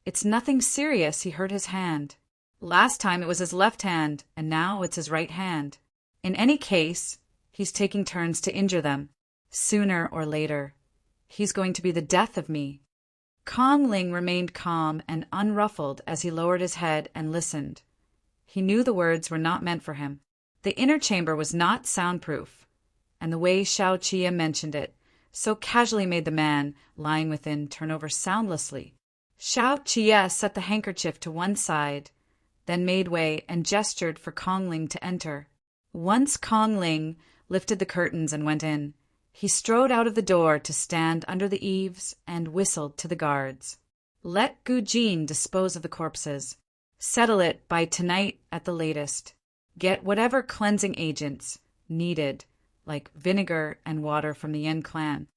"It's nothing serious, he hurt his hand. Last time it was his left hand, and now it's his right hand. In any case, he's taking turns to injure them. Sooner or later, he's going to be the death of me." Kong Ling remained calm and unruffled as he lowered his head and listened. He knew the words were not meant for him. The inner chamber was not soundproof, and the way Xiao Qia mentioned it so casually made the man lying within turn over soundlessly. Xiao Qia set the handkerchief to one side, then made way and gestured for Kong Ling to enter. Once Kong Ling lifted the curtains and went in, he strode out of the door to stand under the eaves and whistled to the guards. "Let Gujin dispose of the corpses. Settle it by tonight at the latest. Get whatever cleansing agents needed, like vinegar and water from the Yen clan."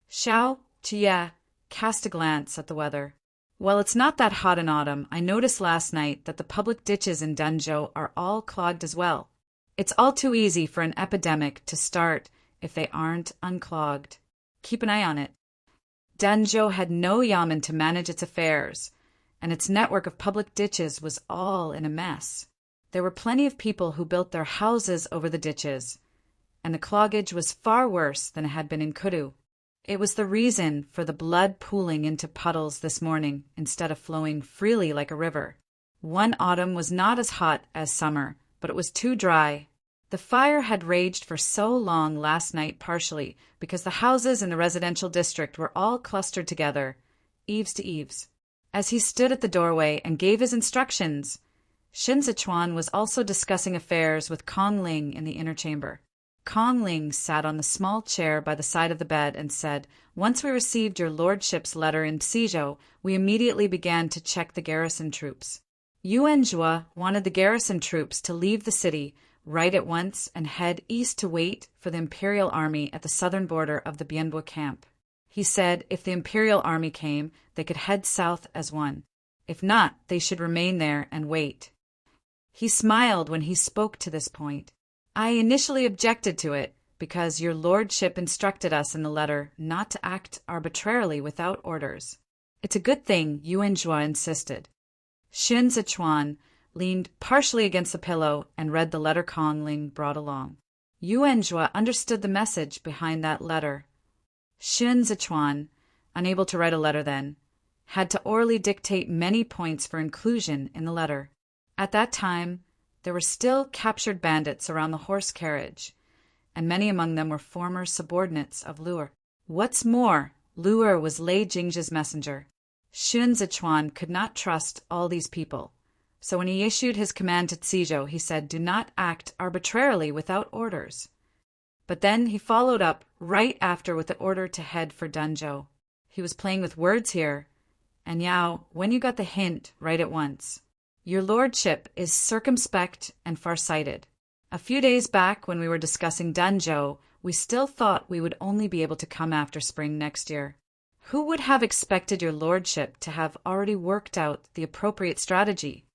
Xiao Qia cast a glance at the weather. "Well, it's not that hot in autumn. I noticed last night that the public ditches in Denzhou are all clogged as well. It's all too easy for an epidemic to start if they aren't unclogged. Keep an eye on it." Denzhou had no yamen to manage its affairs, and its network of public ditches was all in a mess. There were plenty of people who built their houses over the ditches, and the cloggage was far worse than it had been in Kudu. It was the reason for the blood pooling into puddles this morning instead of flowing freely like a river. One autumn was not as hot as summer, but it was too dry. The fire had raged for so long last night partially because the houses in the residential district were all clustered together, eaves to eaves. As he stood at the doorway and gave his instructions, Shin Sichuan was also discussing affairs with Kong Ling in the inner chamber. Kong Ling sat on the small chair by the side of the bed and said, "Once we received your lordship's letter in Psizhou, we immediately began to check the garrison troops. Yuan Zhua wanted the garrison troops to leave the city right at once and head east to wait for the imperial army at the southern border of the Bianbo camp. He said if the imperial army came, they could head south as one. If not, they should remain there and wait." He smiled when he spoke to this point. "I initially objected to it because your lordship instructed us in the letter not to act arbitrarily without orders. It's a good thing Yuan Zhua insisted." Shin Sichuan leaned partially against the pillow and read the letter Kong Ling brought along. Yuan Zhua understood the message behind that letter. Shin Sichuan, unable to write a letter then, had to orally dictate many points for inclusion in the letter. At that time, there were still captured bandits around the horse carriage, and many among them were former subordinates of Lu'er. What's more, Lu'er was Lei Jingzha's messenger. Xun Zichuan could not trust all these people, so when he issued his command to Cizhou, he said, "Do not act arbitrarily without orders." But then he followed up right after with the order to head for Danzhou. He was playing with words here, and Yao, when you got the hint, right at once. Your lordship is circumspect and farsighted. A few days back, when we were discussing Danzhou, we still thought we would only be able to come after spring next year. Who would have expected your lordship to have already worked out the appropriate strategy?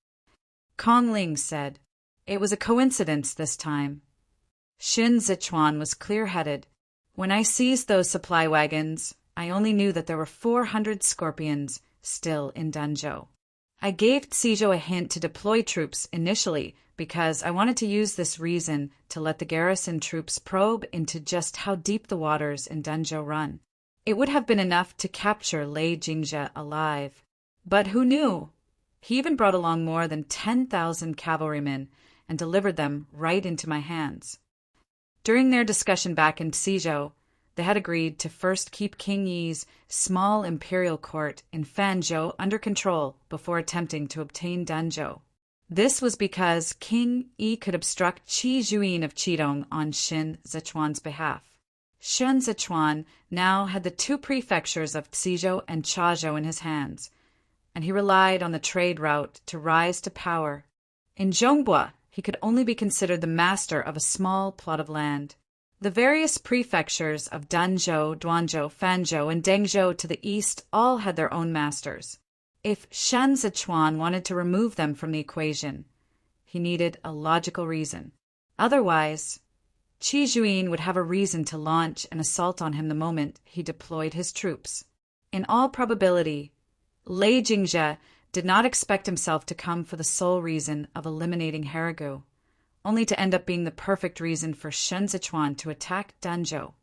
Kong Ling said. It was a coincidence this time. Xun Zichuan was clear-headed. When I seized those supply wagons, I only knew that there were 400 scorpions still in Danzhou. I gave Cizhou a hint to deploy troops initially because I wanted to use this reason to let the garrison troops probe into just how deep the waters in Danzhou run. It would have been enough to capture Lei Jingzha alive. But who knew? He even brought along more than 10,000 cavalrymen and delivered them right into my hands. During their discussion back in Cizhou, they had agreed to first keep King Yi's small imperial court in Fanzhou under control before attempting to obtain Danzhou. This was because King Yi could obstruct Qi Zhuyin of Qidong on Xun Zichuan's behalf. Xun Zichuan now had the two prefectures of Cizhou and Chazhou in his hands, and he relied on the trade route to rise to power. In Zhongbua, he could only be considered the master of a small plot of land. The various prefectures of Danzhou, Duanzhou, Fanzhou, and Dengzhou to the east all had their own masters. If Xun Zichuan wanted to remove them from the equation, he needed a logical reason. Otherwise, Qi Zhuyin would have a reason to launch an assault on him the moment he deployed his troops. In all probability, Lei Jingzha did not expect himself to come for the sole reason of eliminating Harigu, only to end up being the perfect reason for Xun Zichuan to attack Danzhou.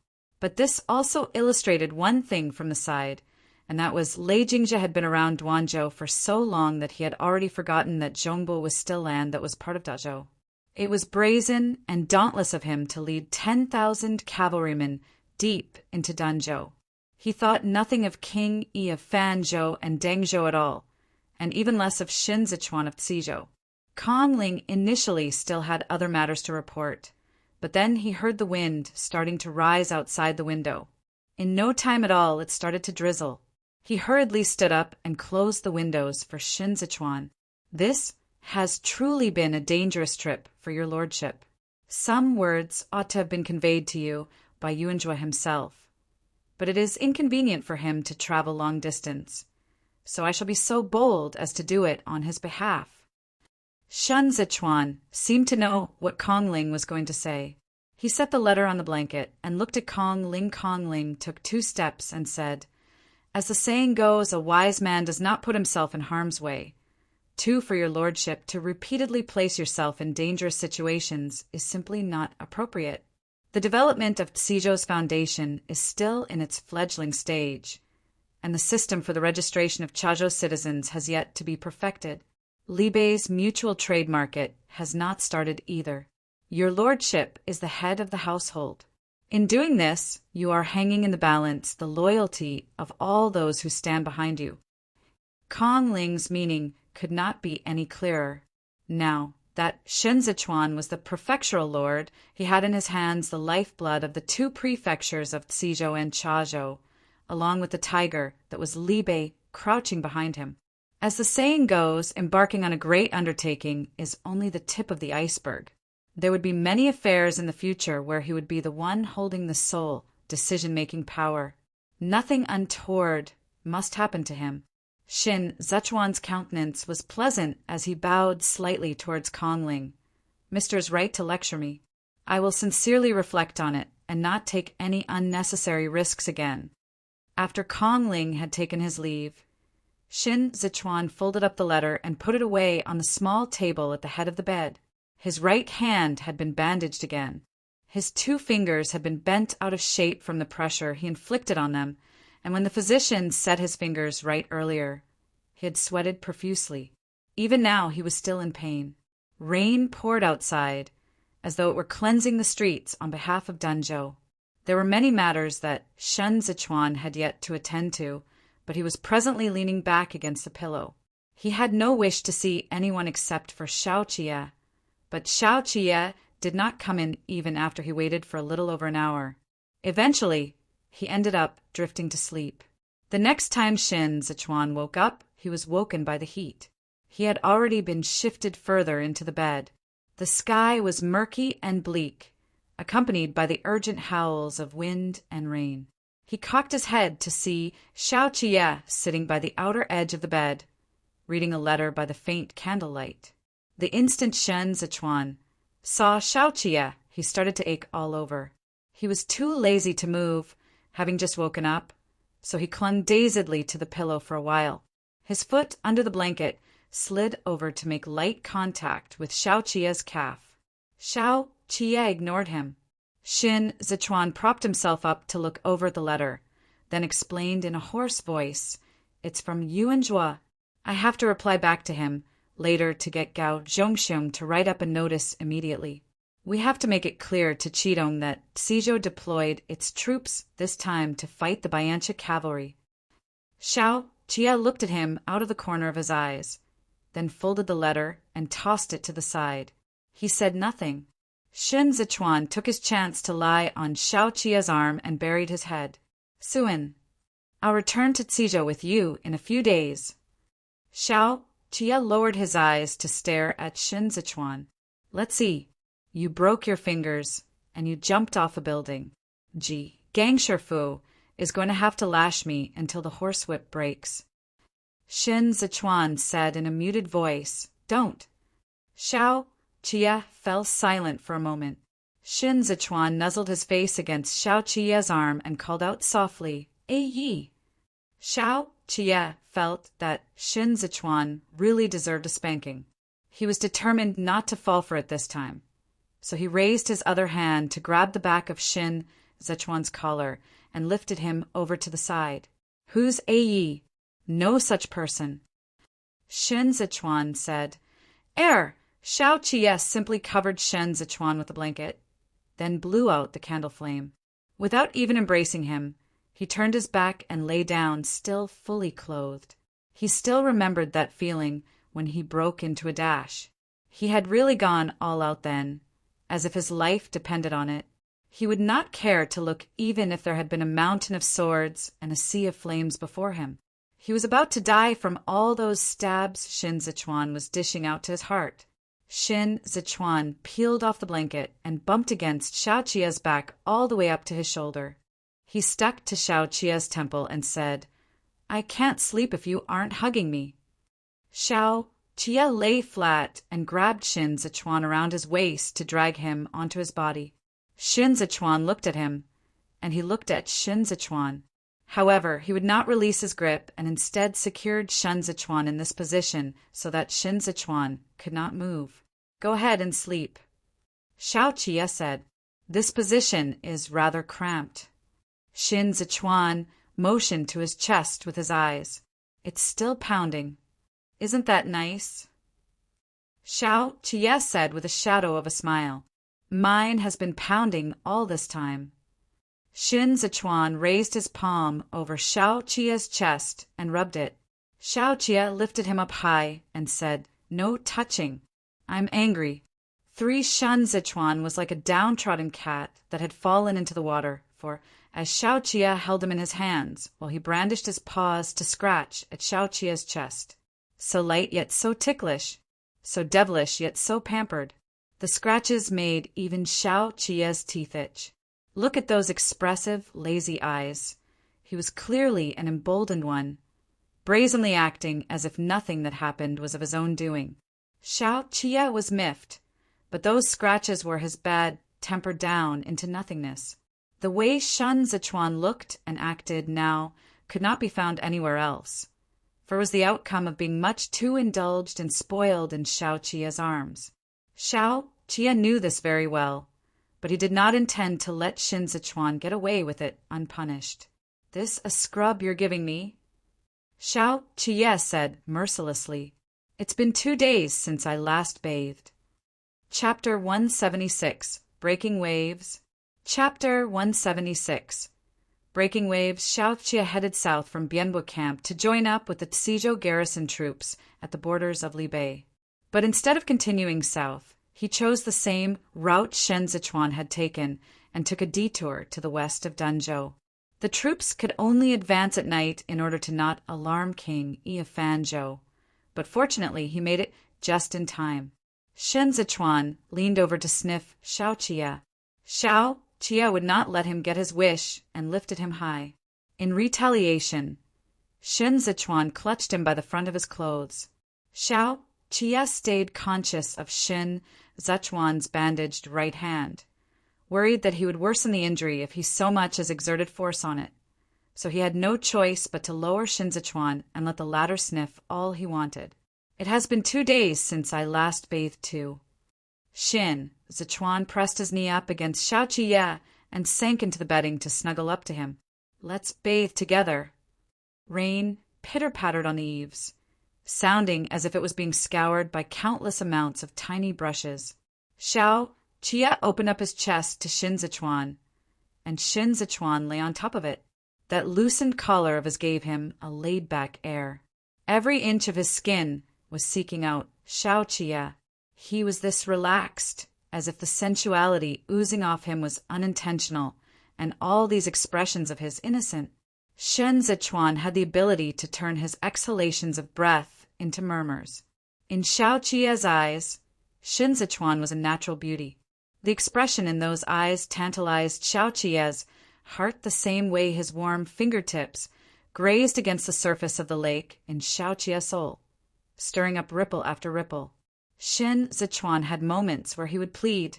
But this also illustrated one thing from the side, and that was Lei Jingzha had been around Duanzhou for so long that he had already forgotten that Zhongbo was still land that was part of Dazhou. It was brazen and dauntless of him to lead 10,000 cavalrymen deep into Danzhou. He thought nothing of King Yi of Fanzhou and Dengzhou at all, and even less of Xun Zichuan of Cizhou. Kong Ling initially still had other matters to report, but then he heard the wind starting to rise outside the window. In no time at all, it started to drizzle. He hurriedly stood up and closed the windows for Xun Zichuan. This has truly been a dangerous trip for your lordship. Some words ought to have been conveyed to you by Yuanzhua himself, but it is inconvenient for him to travel long distance, so I shall be so bold as to do it on his behalf. Xun Zichuan seemed to know what Kong Ling was going to say. He set the letter on the blanket and looked at Kong Ling. Kong Ling took 2 steps and said, "As the saying goes, a wise man does not put himself in harm's way. 2, for your lordship, to repeatedly place yourself in dangerous situations is simply not appropriate. The development of Cizhou's foundation is still in its fledgling stage, and the system for the registration of Chazhou citizens has yet to be perfected. Libei's mutual trade market has not started either. Your lordship is the head of the household. In doing this, you are hanging in the balance the loyalty of all those who stand behind you." Kong Ling's meaning could not be any clearer. Now that Xun Zichuan was the prefectural lord, he had in his hands the lifeblood of the 2 prefectures of Cizhou and Chazhou, along with the tiger that was Libei crouching behind him. As the saying goes, embarking on a great undertaking is only the tip of the iceberg. There would be many affairs in the future where he would be the one holding the sole decision-making power. Nothing untoward must happen to him. Xun Zichuan's countenance was pleasant as he bowed slightly towards Kong Ling. "Mister's right to lecture me. I will sincerely reflect on it and not take any unnecessary risks again." After Kong Ling had taken his leave, Xun Zichuan folded up the letter and put it away on the small table at the head of the bed. His right hand had been bandaged again. His 2 fingers had been bent out of shape from the pressure he inflicted on them, and when the physician set his fingers right earlier, he had sweated profusely. Even now he was still in pain. Rain poured outside, as though it were cleansing the streets on behalf of Danzhou. There were many matters that Shen Zichuan had yet to attend to, but he was presently leaning back against the pillow. He had no wish to see anyone except for Xiao Qie, but Xiao Qie did not come in even after he waited for a little over an hour. Eventually, he ended up drifting to sleep. The next time Shen Zichuan woke up, he was woken by the heat. He had already been shifted further into the bed. The sky was murky and bleak, accompanied by the urgent howls of wind and rain. He cocked his head to see Xiao Qie sitting by the outer edge of the bed, reading a letter by the faint candlelight. The instant Shen Zichuan saw Xiao Qie, he started to ache all over. He was too lazy to move, having just woken up, so he clung dazedly to the pillow for a while. His foot under the blanket slid over to make light contact with Xiao Qie's calf. Xiao Qie ignored him. Shen Zichuan propped himself up to look over the letter, then explained in a hoarse voice, "It's from Yuan Zhuo. I have to reply back to him later to get Gao Zhongxiong to write up a notice immediately. We have to make it clear to Qidong that Xizhou deployed its troops this time to fight the Bianchi cavalry." Xiao Qie looked at him out of the corner of his eyes, then folded the letter and tossed it to the side. He said nothing. Shen Zichuan took his chance to lie on Xiao Qie's arm and buried his head. "Suan, I'll return to Xizhou with you in a few days." Xiao Qie lowered his eyes to stare at Shen Zichuan. "Let's see. You broke your fingers, and you jumped off a building. Gee, Gang Shifu is going to have to lash me until the horsewhip breaks." Shen Zichuan said in a muted voice, "Don't." Xiao Qie fell silent for a moment. Shen Zichuan nuzzled his face against Xiao Qie's arm and called out softly, "Yi." Xiao Qie felt that Shen Zichuan really deserved a spanking. He was determined not to fall for it this time, so he raised his other hand to grab the back of Shen Zichuan's collar and lifted him over to the side. "Who's Yi? No such person." Shen Zichuan said, "Air." Xiao Qie simply covered Shen Zichuan with a blanket, then blew out the candle flame. Without even embracing him, he turned his back and lay down, still fully clothed. He still remembered that feeling when he broke into a dash. He had really gone all out then, as if his life depended on it. He would not care to look even if there had been a mountain of swords and a sea of flames before him. He was about to die from all those stabs Shen Zichuan was dishing out to his heart. Shen Zichuan peeled off the blanket and bumped against Xiao Qie's back all the way up to his shoulder. He stuck to Xiao Qie's temple and said, "I can't sleep if you aren't hugging me." Xiao Qie lay flat and grabbed Shen Zichuan around his waist to drag him onto his body. Shen Zichuan looked at him, and he looked at Shen Zichuan. However, he would not release his grip and instead secured Shen Zichuan in this position so that Shen Zichuan could not move. "Go ahead and sleep," Xiao Qie said. "This position is rather cramped." Shen Zichuan motioned to his chest with his eyes. "It's still pounding. Isn't that nice?" Xiao Qie said with a shadow of a smile. "Mine has been pounding all this time." Shen Zichuan raised his palm over Xiao Qie's chest and rubbed it. Xiao Qie lifted him up high and said, "No touching. I'm angry." Shen Zichuan was like a downtrodden cat that had fallen into the water, for as Xiao Qie held him in his hands, while he brandished his paws to scratch at Xiao Qie's chest. So light yet so ticklish, so devilish yet so pampered. The scratches made even Xiao Qie's teeth itch. Look at those expressive, lazy eyes. He was clearly an emboldened one, brazenly acting as if nothing that happened was of his own doing. Xiao Qie was miffed, but those scratches were his bad tempered down into nothingness. The way Shen Zichuan looked and acted now could not be found anywhere else, for it was the outcome of being much too indulged and spoiled in Xiao Qie's arms. Xiao Qie knew this very well, but he did not intend to let Shen Zichuan get away with it unpunished. This a scrub you're giving me? Xiao Qiye said mercilessly. It's been 2 days since I last bathed. Chapter 176. Breaking Waves. Chapter 176. Breaking waves, Xiao Qiye headed south from Bianbo camp to join up with the Tzizhou garrison troops at the borders of Libei. But instead of continuing south, he chose the same route Shen Zichuan had taken and took a detour to the west of Danzhou. The troops could only advance at night in order to not alarm King Fanzhou, but fortunately he made it just in time. Shen Zichuan leaned over to sniff Xiao Qiye. Xiao Qiye would not let him get his wish and lifted him high. In retaliation, Shen Zichuan clutched him by the front of his clothes. Xiao Qiye stayed conscious of Shen Zichuan's bandaged right hand, worried that he would worsen the injury if he so much as exerted force on it. So he had no choice but to lower Shen Zichuan and let the latter sniff all he wanted. It has been 2 days since I last bathed too. Shen Zichuan pressed his knee up against Xiao Qiye and sank into the bedding to snuggle up to him. Let's bathe together. Rain pitter-pattered on the eaves, sounding as if it was being scoured by countless amounts of tiny brushes. Xiao Qiye opened up his chest to Shen Zichuan, and Shen Zichuan lay on top of it. That loosened collar of his gave him a laid-back air. Every inch of his skin was seeking out Xiao Qiye. He was this relaxed, as if the sensuality oozing off him was unintentional, and all these expressions of his innocent. Shen Zichuan had the ability to turn his exhalations of breath into murmurs. In Xiao Qiye's eyes, Shen Zichuan was a natural beauty. The expression in those eyes tantalized Xiao Qiye's heart the same way his warm fingertips grazed against the surface of the lake in Xiao Qiye's soul, stirring up ripple after ripple. Shen Zichuan had moments where he would plead.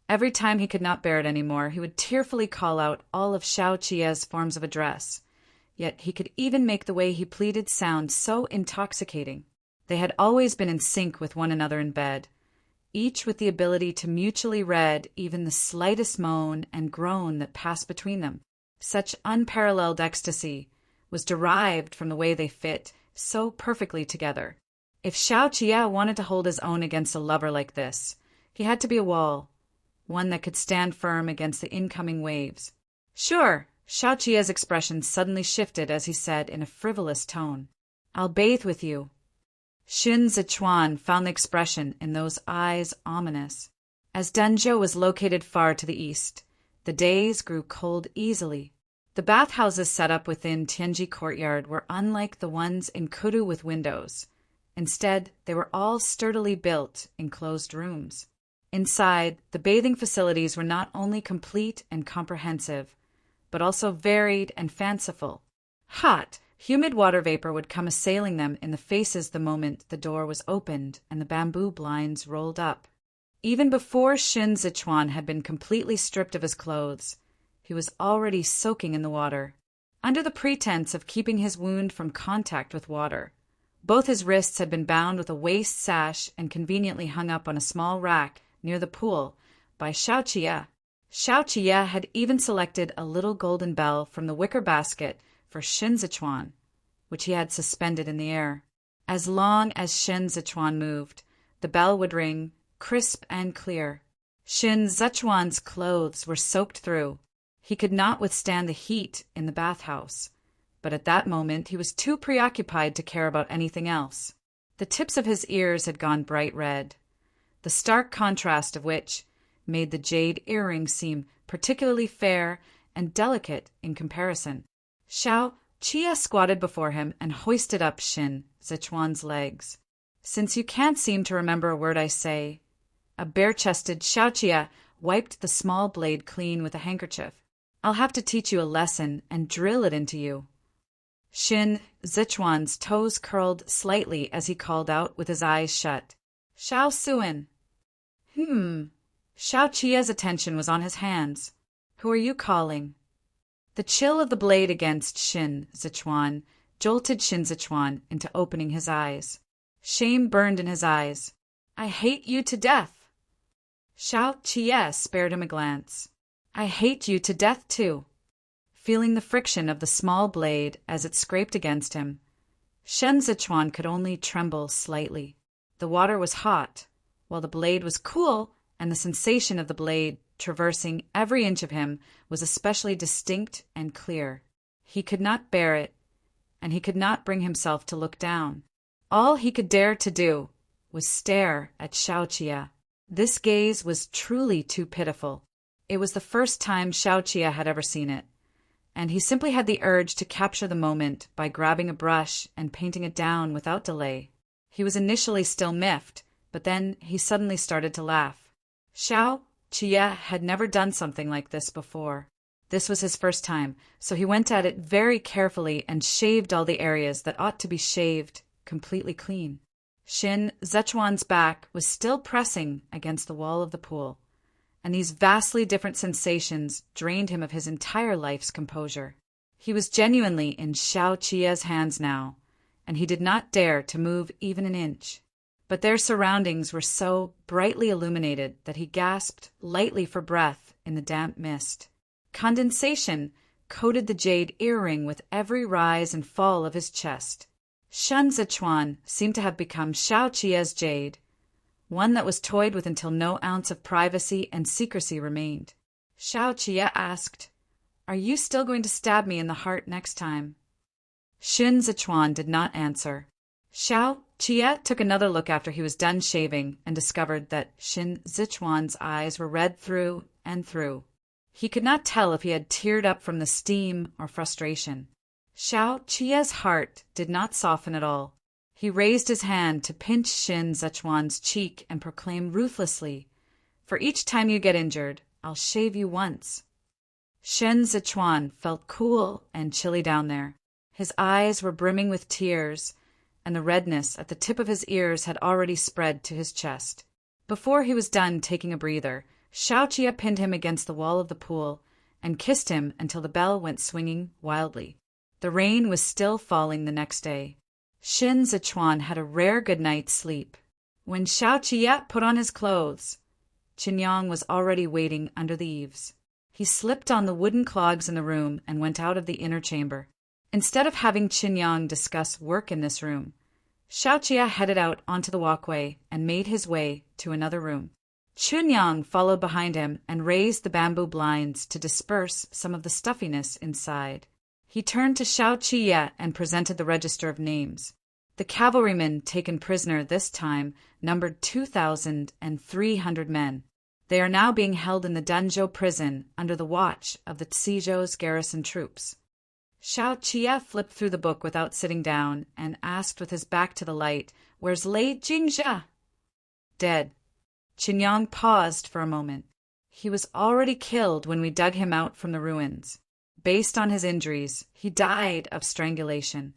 Every time he could not bear it anymore, he would tearfully call out all of Xiao Qiye's forms of address. Yet he could even make the way he pleaded sound so intoxicating. They had always been in sync with one another in bed, each with the ability to mutually read even the slightest moan and groan that passed between them. Such unparalleled ecstasy was derived from the way they fit so perfectly together. If Xiao Qiye wanted to hold his own against a lover like this, he had to be a wall, one that could stand firm against the incoming waves. Sure, Xiao Qiye's expression suddenly shifted as he said in a frivolous tone, I'll bathe with you. Shen Zichuan found the expression in those eyes ominous. As Danzhou was located far to the east, the days grew cold easily. The bathhouses set up within Tianji Courtyard were unlike the ones in Kudu with windows. Instead, they were all sturdily built, enclosed rooms. Inside, the bathing facilities were not only complete and comprehensive, but also varied and fanciful. Hot, humid water vapor would come assailing them in the faces the moment the door was opened and the bamboo blinds rolled up. Even before Shen Zichuan had been completely stripped of his clothes, he was already soaking in the water. Under the pretense of keeping his wound from contact with water, both his wrists had been bound with a waist sash and conveniently hung up on a small rack near the pool by Xiao Qiye. Xiao Qiye had even selected a little golden bell from the wicker basket for Shen Zichuan, which he had suspended in the air. As long as Shen Zichuan moved, the bell would ring, crisp and clear. Shen Zichuan's clothes were soaked through. He could not withstand the heat in the bathhouse, but at that moment he was too preoccupied to care about anything else. The tips of his ears had gone bright red, the stark contrast of which made the jade earring seem particularly fair and delicate in comparison. Xiao Qiye squatted before him and hoisted up Shen Zichuan's legs. Since you can't seem to remember a word I say, a bare-chested Xiao Qiye wiped the small blade clean with a handkerchief. I'll have to teach you a lesson and drill it into you. Shen Zichuan's toes curled slightly as he called out with his eyes shut. Xiao Suan. Xiao Qiye's attention was on his hands. Who are you calling? The chill of the blade against Shen Zichuan jolted Shen Zichuan into opening his eyes. Shame burned in his eyes. I hate you to death. Xiao Qiye spared him a glance. I hate you to death too. feeling the friction of the small blade as it scraped against him. Shen Zichuan could only tremble slightly. The water was hot, while the blade was cool, and the sensation of the blade traversing every inch of him was especially distinct and clear. He could not bear it, and he could not bring himself to look down. All he could dare to do was stare at Xiao Qie. This gaze was truly too pitiful. It was the first time Xiao Qie had ever seen it, and he simply had the urge to capture the moment by grabbing a brush and painting it down without delay. He was initially still miffed, but then he suddenly started to laugh. Xiao Qie had never done something like this before. This was his first time, so he went at it very carefully and shaved all the areas that ought to be shaved completely clean. Shin Zichuan's back was still pressing against the wall of the pool, and these vastly different sensations drained him of his entire life's composure. He was genuinely in Xiao Qie's hands now, and he did not dare to move even an inch. But their surroundings were so brightly illuminated that he gasped lightly for breath in the damp mist. Condensation coated the jade earring with every rise and fall of his chest. Shen Zichuan seemed to have become Xiao Qie's jade, one that was toyed with until no ounce of privacy and secrecy remained. Xiao Qie asked, "Are you still going to stab me in the heart next time?" Shin Zichuan did not answer. Xiao Qie took another look after he was done shaving and discovered that Shin Zichuan's eyes were red through and through. He could not tell if he had teared up from the steam or frustration. Xiao Qie's heart did not soften at all. He raised his hand to pinch Shin Zichuan's cheek and proclaim ruthlessly, "For each time you get injured, I'll shave you once." Shin Zichuan felt cool and chilly down there. His eyes were brimming with tears, and the redness at the tip of his ears had already spread to his chest. Before he was done taking a breather, Xiao Qie pinned him against the wall of the pool and kissed him until the bell went swinging wildly. The rain was still falling the next day. Shin Zichuan had a rare good night's sleep. When Xiao Qie put on his clothes, Qinyang was already waiting under the eaves. He slipped on the wooden clogs in the room and went out of the inner chamber. Instead of having Qinyang discuss work in this room, Xiao Qie headed out onto the walkway and made his way to another room. Qinyang followed behind him and raised the bamboo blinds to disperse some of the stuffiness inside. He turned to Xiao Qie and presented the register of names. The cavalrymen taken prisoner this time numbered 2,300 men. They are now being held in the Danzhou prison under the watch of the Cizhou's garrison troops. Xiao Qie flipped through the book without sitting down and asked with his back to the light, "Where's Lei Jingzhe?" "Dead." Qinyang paused for a moment. "He was already killed when we dug him out from the ruins. Based on his injuries, he died of strangulation."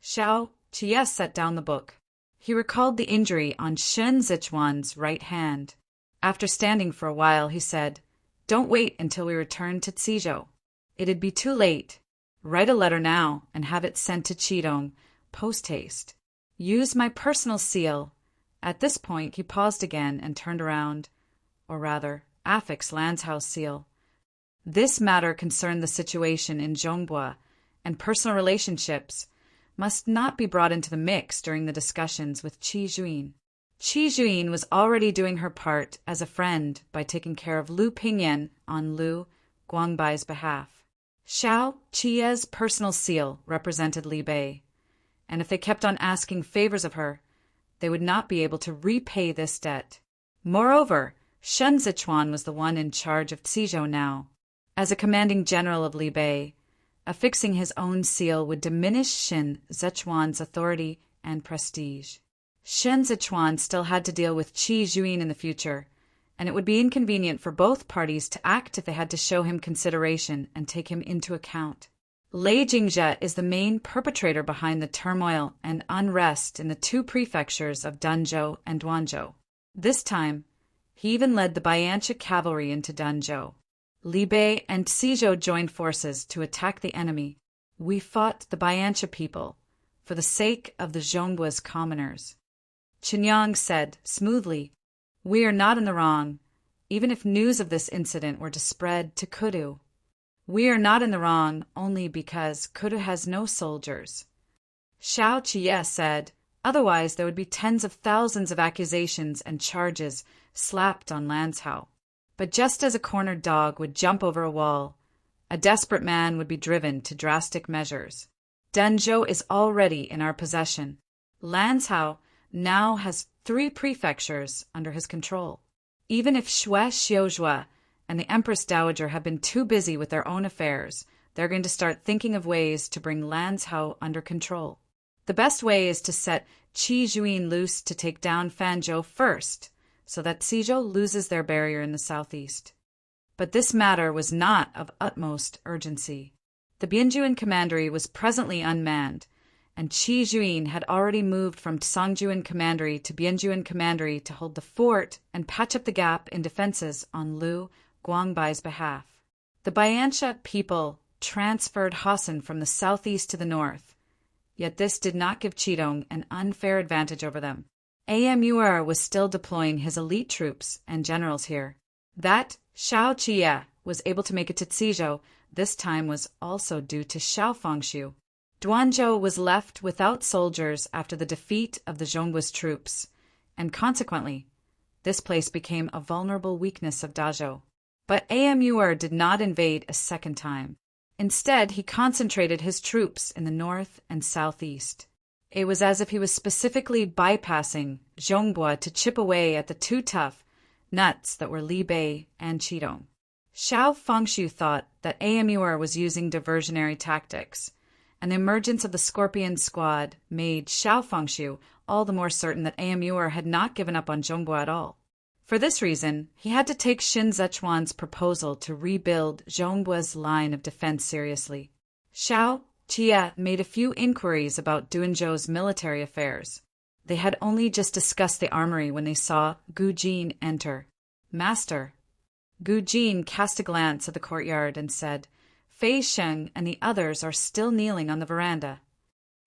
Xiao Qie set down the book. He recalled the injury on Shen Zichuan's right hand. After standing for a while, he said, "Don't wait until we return to Cizhou. It'd be too late. Write a letter now and have it sent to Qidong, post-haste. Use my personal seal." At this point, he paused again and turned around, or rather, Afik's Landshouse seal. This matter concerned the situation in Zhongbua, and personal relationships must not be brought into the mix during the discussions with Qi Juin. Qi Juin was already doing her part as a friend by taking care of Lu Pingyan on Lu Guangbai's behalf. Xiao Qie's personal seal represented Li Bei, and if they kept on asking favors of her, they would not be able to repay this debt. Moreover, Shen Zichuan was the one in charge of Cizhou now. As a commanding general of Li Bei, affixing his own seal would diminish Shen Zichuan's authority and prestige. Shen Zichuan still had to deal with Qi Juin in the future, and it would be inconvenient for both parties to act if they had to show him consideration and take him into account. Lei Jingzhe is the main perpetrator behind the turmoil and unrest in the two prefectures of Danzhou and Duanzhou. This time, he even led the Baiancha cavalry into Danzhou. Li Bei and Cizhou joined forces to attack the enemy. We fought the Baiancha people for the sake of the Zhongbua's commoners. Qinyang said smoothly, "We are not in the wrong, even if news of this incident were to spread to Kudu. We are not in the wrong only because Kudu has no soldiers. Shao Qiye said, otherwise there would be tens of thousands of accusations and charges slapped on Lanzhou. But just as a cornered dog would jump over a wall, a desperate man would be driven to drastic measures. Denzhou is already in our possession. Lanzhou now has 3 prefectures under his control. Even if Shui Xiuzhua and the Empress Dowager have been too busy with their own affairs, they're going to start thinking of ways to bring Lanzhou under control. The best way is to set Qi Juyin loose to take down Fanzhou first, so that Xizhou loses their barrier in the southeast. But this matter was not of utmost urgency. The Bianjuan commandery was presently unmanned, and Qi Juyin had already moved from Songjuan commandery to Bianjuan commandery to hold the fort and patch up the gap in defenses on Liu Guangbai's behalf. The Bianxia people transferred Hassan from the southeast to the north, yet this did not give Qidong an unfair advantage over them. Amur was still deploying his elite troops and generals here. That Shao Qiye was able to make it to Xizhou this time was also due to Shao Fengshu. Duanzhou was left without soldiers after the defeat of the Zhongguo's troops, and consequently, this place became a vulnerable weakness of Dazhou. But Amur did not invade a second time. Instead, he concentrated his troops in the north and southeast. It was as if he was specifically bypassing Zhongbua to chip away at the 2 tough nuts that were Li Bei and Qidong. Shao Fengshu thought that Amur was using diversionary tactics, and the emergence of the Scorpion squad made Shao Fengshu all the more certain that Amur had not given up on Zhongbua at all. For this reason, he had to take Xin Zechuan's proposal to rebuild Zhonggua's line of defense seriously. Shao Qiye made a few inquiries about Duanzhou's military affairs. They had only just discussed the armory when they saw Gu Jin enter. Master. Gu Jin cast a glance at the courtyard and said, Fei Sheng and the others are still kneeling on the veranda.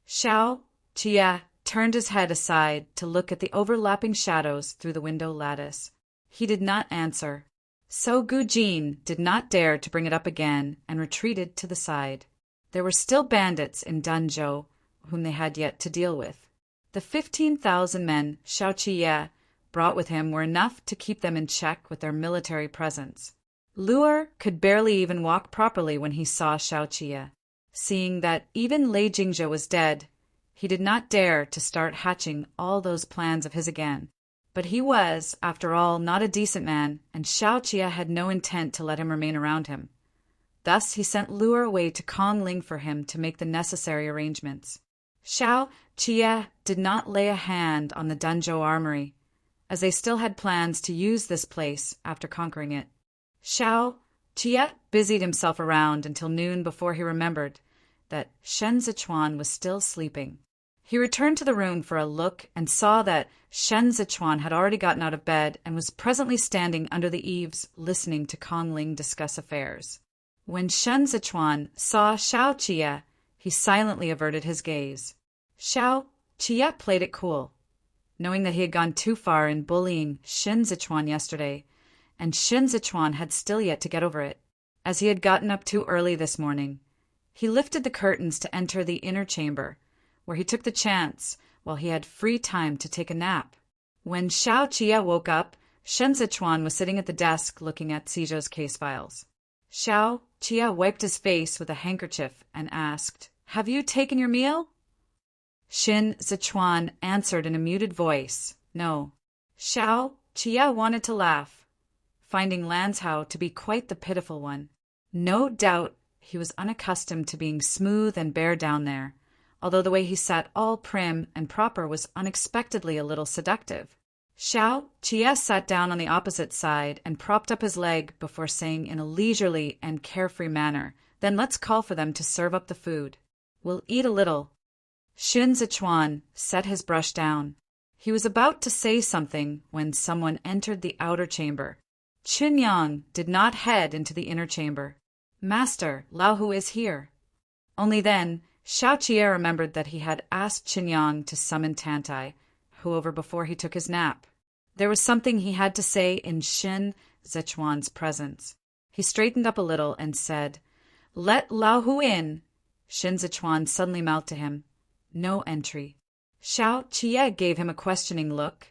Shao Qiye turned his head aside to look at the overlapping shadows through the window lattice. He did not answer. So Gu Jin did not dare to bring it up again and retreated to the side. There were still bandits in Denzhou whom they had yet to deal with. The 15,000 men Shao Qiye brought with him were enough to keep them in check with their military presence. Luer could barely even walk properly when he saw Shao Qiye. Seeing that even Lei Jingzhe was dead, he did not dare to start hatching all those plans of his again. But he was, after all, not a decent man, and Shao Qiye had no intent to let him remain around him. Thus he sent Luer away to Kongling for him to make the necessary arrangements. Shao Qiye did not lay a hand on the Denzhou armory, as they still had plans to use this place after conquering it. Shao Qiye busied himself around until noon before he remembered that Shen Zichuan was still sleeping. He returned to the room for a look and saw that Shen Zichuan had already gotten out of bed and was presently standing under the eaves listening to Kongling discuss affairs. When Shen Zichuan saw Shao Qiye, he silently averted his gaze. Shao Qiye played it cool, knowing that he had gone too far in bullying Shen Zichuan yesterday, and Shen Zichuan had still yet to get over it. As he had gotten up too early this morning, he lifted the curtains to enter the inner chamber, where he took the chance while he had free time to take a nap. When Shao Qiye woke up, Shen Zichuan was sitting at the desk looking at Xizhou's case files. Shao Qiye wiped his face with a handkerchief and asked, "Have you taken your meal?" Shen Zichuan answered in a muted voice, "No." Shao Qiye wanted to laugh, finding Lanzhou to be quite the pitiful one. No doubt he was unaccustomed to being smooth and bare down there, although the way he sat all prim and proper was unexpectedly a little seductive. Shao Qiye sat down on the opposite side and propped up his leg before saying in a leisurely and carefree manner, "Then let's call for them to serve up the food. We'll eat a little." Shen Zichuan set his brush down. He was about to say something when someone entered the outer chamber. Qinyang did not head into the inner chamber. "Master, Laohu is here." Only then Shao Qiye remembered that he had asked Qinyang to summon Tantai, however, before he took his nap. There was something he had to say in Shen Zichuan's presence. He straightened up a little and said, Let Lao Hu in, Shin Zichuan suddenly mouthed to him. No entry. Xiao Qiye gave him a questioning look,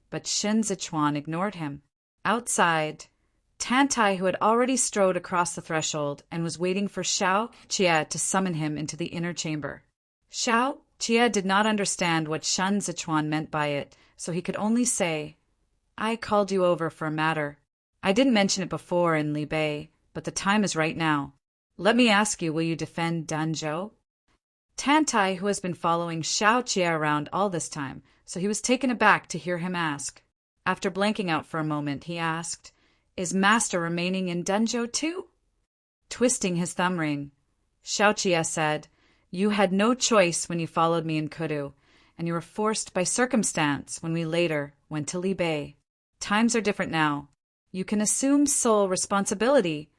but Shin Zichuan ignored him. Outside, Tantai, who had already strode across the threshold and was waiting for Xiao Qiye to summon him into the inner chamber. Xiao Qiye did not understand what Shin Zichuan meant by it, so he could only say, I called you over for a matter. I didn't mention it before in Li Bei, but the time is right now. Let me ask you, will you defend Danzhou? Tantai, who has been following Xiao Qiye around all this time, so he was taken aback to hear him ask. After blanking out for a moment, he asked, Is Master remaining in Danzhou too? Twisting his thumb ring, Xiao Qiye said, You had no choice when you followed me in Kudu, and you were forced by circumstance when we later went to Li Bei. Times are different now. You can assume sole responsibility.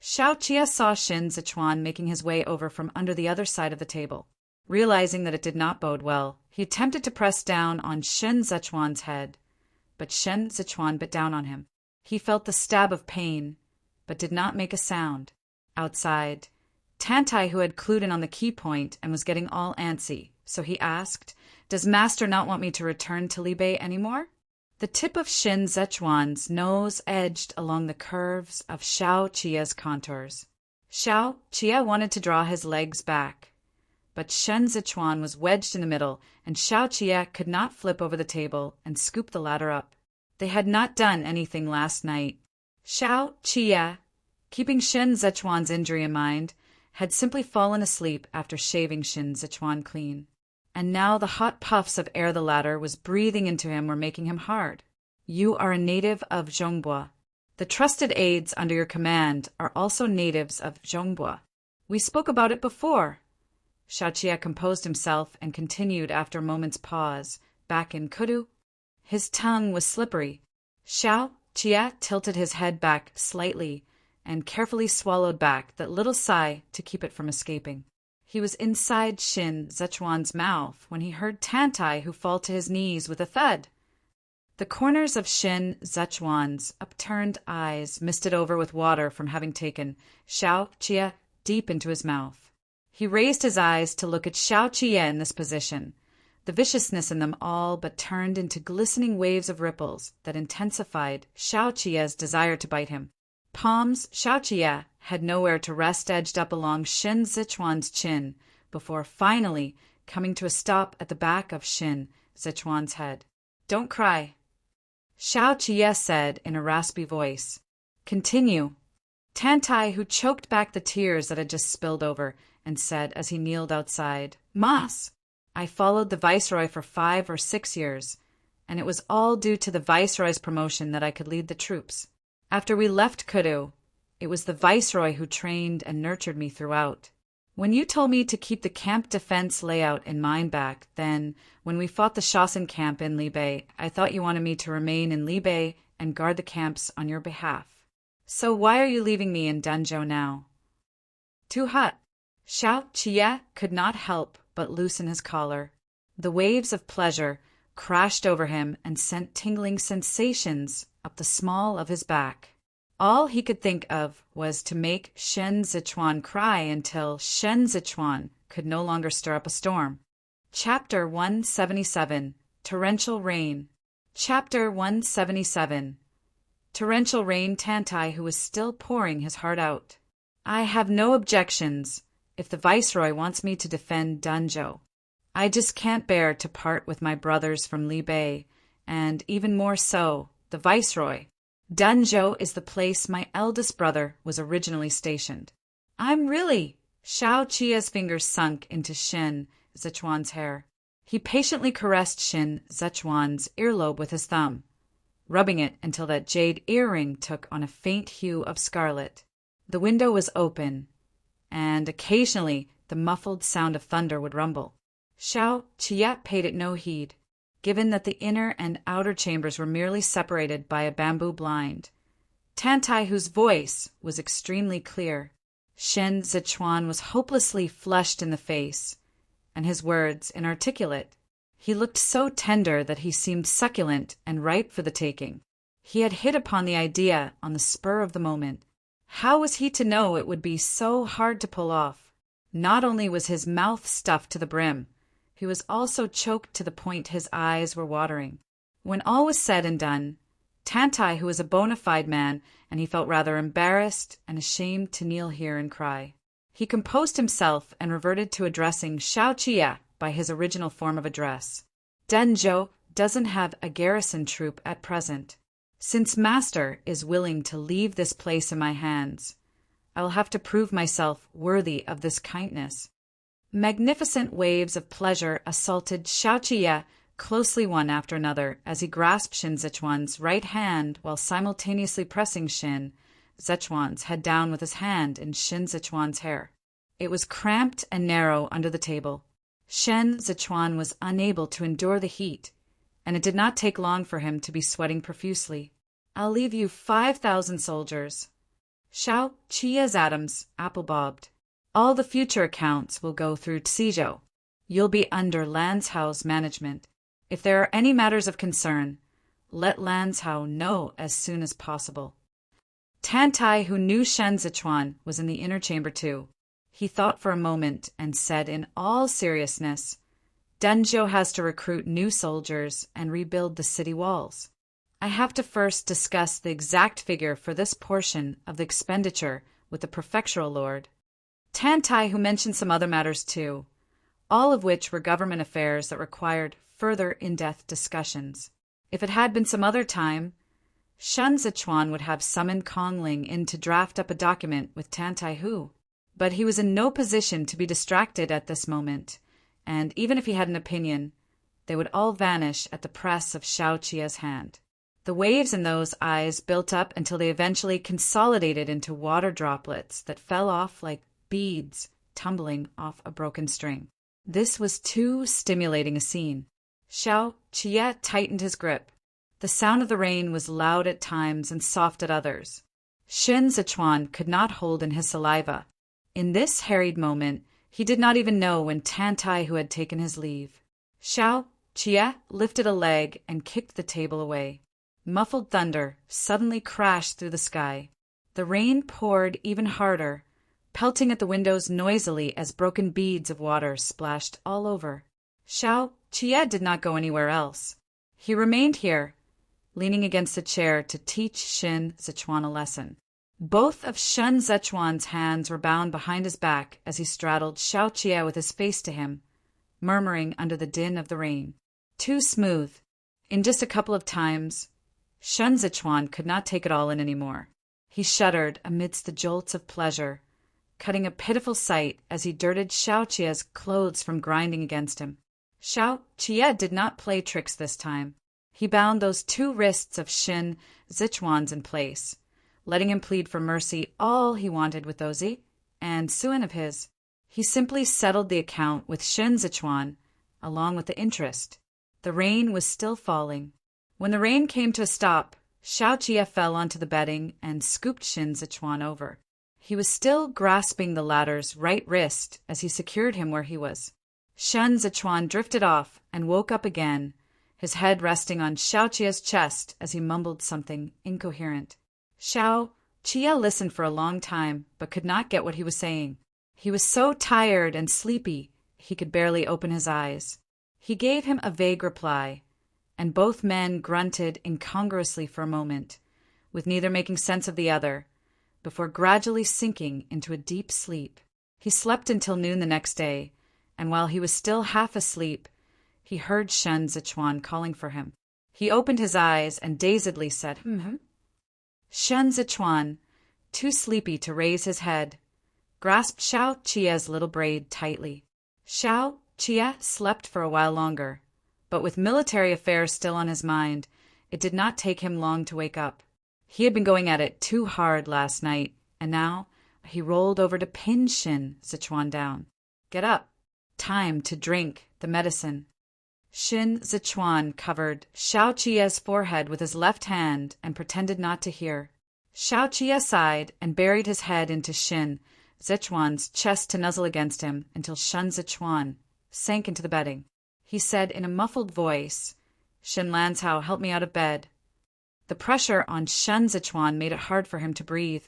Xiao Qiye saw Shin Zichuan making his way over from under the other side of the table. Realizing that it did not bode well, he attempted to press down on Shin Zichuan's head, but Shin Zichuan bit down on him. He felt the stab of pain, but did not make a sound. Outside, Tantai, who had clued in on the key point and was getting all antsy, so he asked, Does Master not want me to return to Li Bei anymore? The tip of Shin Zichuan's nose edged along the curves of Xiao Qiye's contours. Xiao Qiye wanted to draw his legs back, but Shin Zichuan was wedged in the middle, and Xiao Qiye could not flip over the table and scoop the ladder up. They had not done anything last night. Xiao Qiye, keeping Shin Zichuan's injury in mind, had simply fallen asleep after shaving Shin Zichuan clean. And now the hot puffs of air the latter was breathing into him were making him hard. You are a native of Zhongbua. The trusted aides under your command are also natives of Zhongbua. We spoke about it before. Xiao Qiye composed himself and continued after a moment's pause, back in Kudu. His tongue was slippery. Xiao Qiye tilted his head back slightly and carefully swallowed back that little sigh to keep it from escaping. He was inside Shin Zichuan's mouth when he heard Tantai, who fell to his knees with a thud. The corners of Shin Zichuan's upturned eyes misted over with water from having taken Xiao Qiye deep into his mouth. He raised his eyes to look at Xiao Qiye in this position. The viciousness in them all but turned into glistening waves of ripples that intensified Xiao Qiye's desire to bite him. Palms Xiao Qiye had nowhere to rest edged up along Shin Zichuan's chin before finally coming to a stop at the back of Shin Zichuan's head. Don't cry, Xiao Qiye said in a raspy voice. Continue. Tantai, who choked back the tears that had just spilled over, and said as he kneeled outside, Mas, I followed the Viceroy for 5 or 6 years, and it was all due to the Viceroy's promotion that I could lead the troops. After we left Kudu, it was the Viceroy who trained and nurtured me throughout. When you told me to keep the camp defense layout in mind back then, when we fought the Shaosin camp in Li Bei, I thought you wanted me to remain in Li Bei and guard the camps on your behalf. So why are you leaving me in Danzhou now? Too hot. Xiao Qiye could not help but loosen his collar. The waves of pleasure crashed over him and sent tingling sensations up the small of his back. All he could think of was to make Shin Zichuan cry until Shin Zichuan could no longer stir up a storm. Chapter 177, Torrential Rain. Chapter 177. Torrential rain. Tantai, who was still pouring his heart out. I have no objections if the Viceroy wants me to defend Danzhou. I just can't bear to part with my brothers from Li Bei, and even more so, the Viceroy. Danzhou is the place my eldest brother was originally stationed. I'm really... Xiao Qiye's fingers sunk into Shin Zichuan's hair. He patiently caressed Shin Zichuan's earlobe with his thumb, rubbing it until that jade earring took on a faint hue of scarlet. The window was open, and occasionally the muffled sound of thunder would rumble. Xiao Qiye paid it no heed, given that the inner and outer chambers were merely separated by a bamboo blind. Tantai, whose voice was extremely clear. Shin Zichuan was hopelessly flushed in the face, and his words inarticulate. He looked so tender that he seemed succulent and ripe for the taking. He had hit upon the idea on the spur of the moment. How was he to know it would be so hard to pull off? Not only was his mouth stuffed to the brim, he was also choked to the point his eyes were watering. When all was said and done, Tantai, who was a bona fide man, and he felt rather embarrassed and ashamed to kneel here and cry. He composed himself and reverted to addressing Xiao Qie by his original form of address. Denzhou doesn't have a garrison troop at present. Since Master is willing to leave this place in my hands, I will have to prove myself worthy of this kindness. Magnificent waves of pleasure assaulted Xiao Qie closely one after another as he grasped Shin Zichuan's right hand while simultaneously pressing Shin Zichuan's head down with his hand in Shin Zichuan's hair. It was cramped and narrow under the table. Shin Zichuan was unable to endure the heat, and it did not take long for him to be sweating profusely. I'll leave you 5,000 soldiers. Xiao Qie's atoms apple-bobbed. All the future accounts will go through Tizhou. You'll be under Lanzhao's management. If there are any matters of concern, let Lanzhao know as soon as possible. Tantai, who knew Shen Zichuan, was in the inner chamber too. He thought for a moment and said in all seriousness, Denzhou has to recruit new soldiers and rebuild the city walls. I have to first discuss the exact figure for this portion of the expenditure with the prefectural lord. Tantai, who mentioned some other matters too, all of which were government affairs that required further in-depth discussions. If it had been some other time, Shen Zichuan would have summoned Kongling in to draft up a document with Tantai Hu. But he was in no position to be distracted at this moment, and even if he had an opinion, they would all vanish at the press of Xiao Qie's hand. The waves in those eyes built up until they eventually consolidated into water droplets that fell off like beads tumbling off a broken string. This was too stimulating a scene. Xiao Qie tightened his grip. The sound of the rain was loud at times and soft at others. Shin Zichuan could not hold in his saliva. In this harried moment, he did not even know when Tantai who had taken his leave. Xiao Qie lifted a leg and kicked the table away. Muffled thunder suddenly crashed through the sky. The rain poured even harder, pelting at the windows noisily as broken beads of water splashed all over. Xiao Qie did not go anywhere else. He remained here, leaning against a chair to teach Shin Zichuan a lesson. Both of Shen Zichuan's hands were bound behind his back as he straddled Xiao Qie with his face to him, murmuring under the din of the rain. Too smooth. In just a couple of times, Shen Zichuan could not take it all in anymore. He shuddered amidst the jolts of pleasure, cutting a pitiful sight as he dirted Xiao Qie's clothes from grinding against him. Xiao Qie did not play tricks this time. He bound those two wrists of Shin Zichuan's in place, letting him plead for mercy all he wanted with Ozi and Suan of his. He simply settled the account with Shin Zichuan, along with the interest. The rain was still falling. When the rain came to a stop, Xiao Qie fell onto the bedding and scooped Shin Zichuan over. He was still grasping the latter's right wrist as he secured him where he was. Shen Zichuan drifted off and woke up again, his head resting on Xiao Qie's chest as he mumbled something incoherent. Xiao Qie listened for a long time, but could not get what he was saying. He was so tired and sleepy, he could barely open his eyes. He gave him a vague reply, and both men grunted incongruously for a moment, with neither making sense of the other, before gradually sinking into a deep sleep. He slept until noon the next day, and while he was still half asleep, he heard Shen Zichuan calling for him. He opened his eyes and dazedly said, Shen Zichuan, too sleepy to raise his head, grasped Xiao Qie's little braid tightly. Xiao Qie slept for a while longer, but with military affairs still on his mind, it did not take him long to wake up. He had been going at it too hard last night, and now he rolled over to pin Shin Zichuan down. Get up. Time to drink the medicine. Shin Zichuan covered Xiao Qie's forehead with his left hand and pretended not to hear. Xiao Qie sighed and buried his head into Shin Zichuan's chest to nuzzle against him until Shen Zichuan sank into the bedding. He said in a muffled voice, Shin Lanzhao, help me out of bed. The pressure on Shen Zichuan made it hard for him to breathe,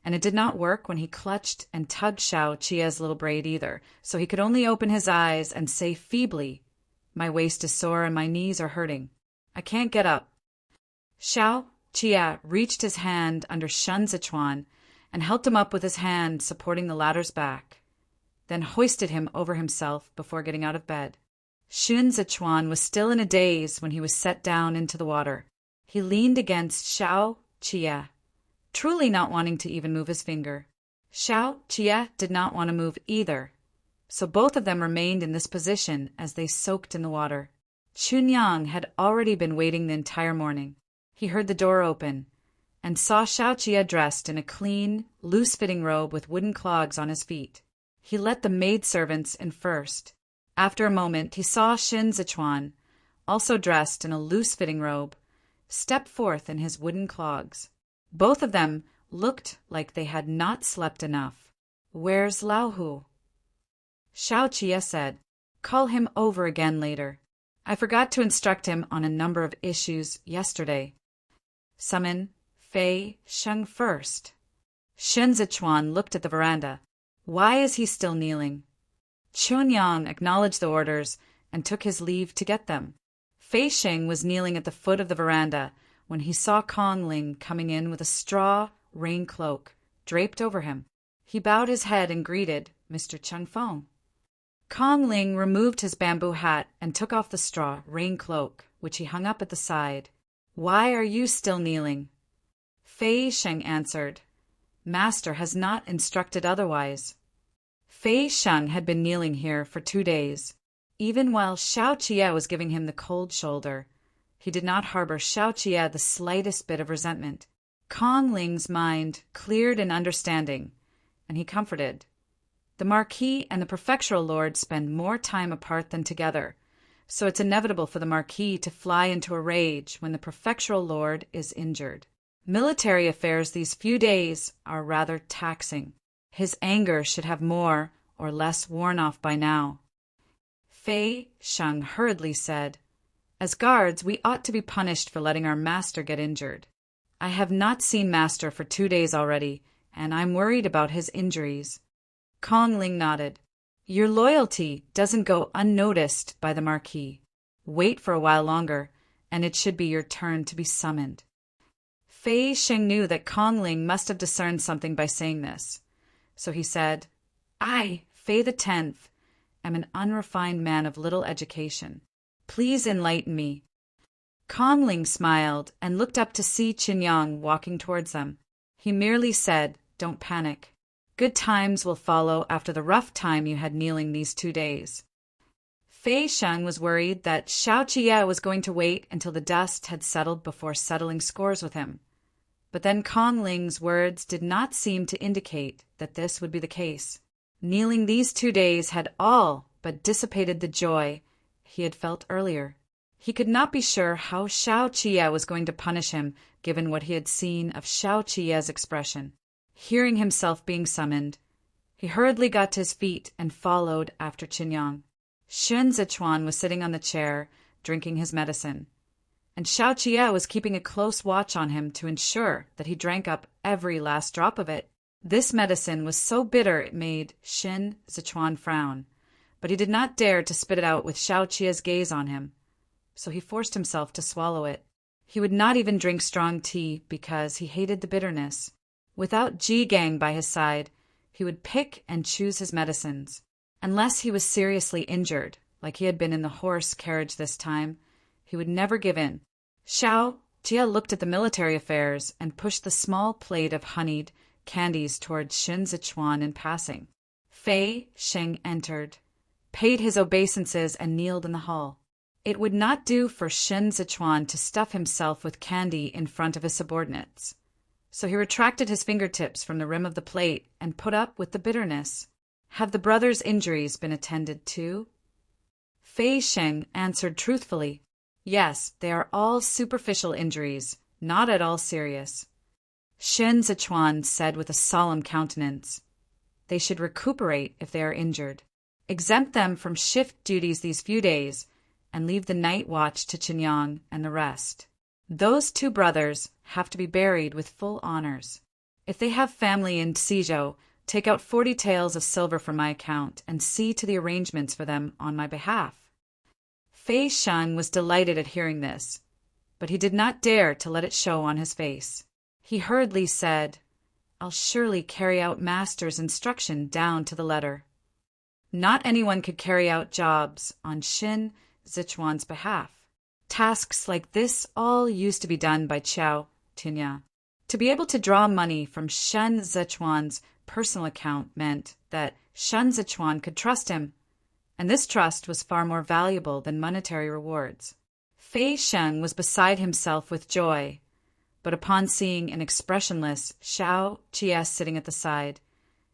and it did not work when he clutched and tugged Xiao Qia's little braid either, so he could only open his eyes and say feebly, "My waist is sore and my knees are hurting. I can't get up." Xiao Qia reached his hand under Shun Zichuan and helped him up with his hand supporting the latter's back, then hoisted him over himself before getting out of bed. Shun Zichuan was still in a daze when he was set down into the water. He leaned against Xiao Qia, truly not wanting to even move his finger. Xiao Qia did not want to move either, so both of them remained in this position as they soaked in the water. Chunyang had already been waiting the entire morning. He heard the door open and saw Xiao Qia dressed in a clean, loose-fitting robe with wooden clogs on his feet. He let the maidservants in first. After a moment, he saw Shun Zichuan, also dressed in a loose-fitting robe, step forth in his wooden clogs. Both of them looked like they had not slept enough. "Where's Laohu?" Xiao Qia said, "Call him over again later. I forgot to instruct him on a number of issues yesterday. Summon Fei Sheng first." Shun Zichuan looked at the veranda. Why is he still kneeling? Chunyang acknowledged the orders and took his leave to get them. Fei Sheng was kneeling at the foot of the veranda when he saw Kong Ling coming in with a straw rain cloak draped over him. He bowed his head and greeted Mr. Cheng Feng. Kong Ling removed his bamboo hat and took off the straw rain cloak, which he hung up at the side. "Why are you still kneeling?" Fei Sheng answered, "Master has not instructed otherwise." Fei Sheng had been kneeling here for 2 days. Even while Xiao Qia was giving him the cold shoulder, he did not harbor Xiao Qia the slightest bit of resentment. Kong Ling's mind cleared in understanding, and he comforted. The Marquis and the prefectural lord spend more time apart than together, so it's inevitable for the Marquis to fly into a rage when the prefectural lord is injured. Military affairs these few days are rather taxing. His anger should have more or less worn off by now. Fei Sheng hurriedly said, "As guards, we ought to be punished for letting our master get injured. I have not seen master for 2 days already, and I'm worried about his injuries." Kong Ling nodded. "Your loyalty doesn't go unnoticed by the Marquis. Wait for a while longer, and it should be your turn to be summoned." Fei Sheng knew that Kong Ling must have discerned something by saying this, so he said, "I, Fei the 10th, am an unrefined man of little education. Please enlighten me." Kong Ling smiled and looked up to see Chunyang walking towards them. He merely said, "Don't panic. Good times will follow after the rough time you had kneeling these 2 days." Fei Sheng was worried that Xiao Qia was going to wait until the dust had settled before settling scores with him. But then Kong Ling's words did not seem to indicate that this would be the case. Kneeling these 2 days had all but dissipated the joy he had felt earlier. He could not be sure how Xiao Qia was going to punish him given what he had seen of Xiao Qia's expression. Hearing himself being summoned, he hurriedly got to his feet and followed after Chunyang. Shun Zichuan was sitting on the chair, drinking his medicine, and Xiao Qia was keeping a close watch on him to ensure that he drank up every last drop of it. This medicine was so bitter it made Shun Zichuan frown, but he did not dare to spit it out with Xiao Qia's gaze on him, so he forced himself to swallow it. He would not even drink strong tea because he hated the bitterness. Without Ji Gang by his side, he would pick and choose his medicines. Unless he was seriously injured, like he had been in the horse carriage this time, he would never give in. Xiao Jia looked at the military affairs and pushed the small plate of honeyed candies towards Shun Zichuan in passing. Fei Sheng entered, paid his obeisances, and kneeled in the hall. It would not do for Shun Zichuan to stuff himself with candy in front of his subordinates, so he retracted his fingertips from the rim of the plate and put up with the bitterness. Have the brothers' injuries been attended to? Fei Sheng answered truthfully, "Yes, they are all superficial injuries, not at all serious." Shun Zichuan said with a solemn countenance, "They should recuperate if they are injured. Exempt them from shift duties these few days, and leave the night watch to Chunyang and the rest. Those 2 brothers have to be buried with full honors." If they have family in Suzhou, take out 40 taels of silver from my account and see to the arrangements for them on my behalf." Fei Shun was delighted at hearing this, but he did not dare to let it show on his face. He hurriedly said, "I'll surely carry out master's instruction down to the letter." Not anyone could carry out jobs on Shin Zichuan's behalf. Tasks like this all used to be done by Qiao Tinya. To be able to draw money from Shen Zichuan's personal account meant that Shen Zichuan could trust him, and this trust was far more valuable than monetary rewards. Fei Sheng was beside himself with joy, but upon seeing an expressionless Xiao Qies sitting at the side,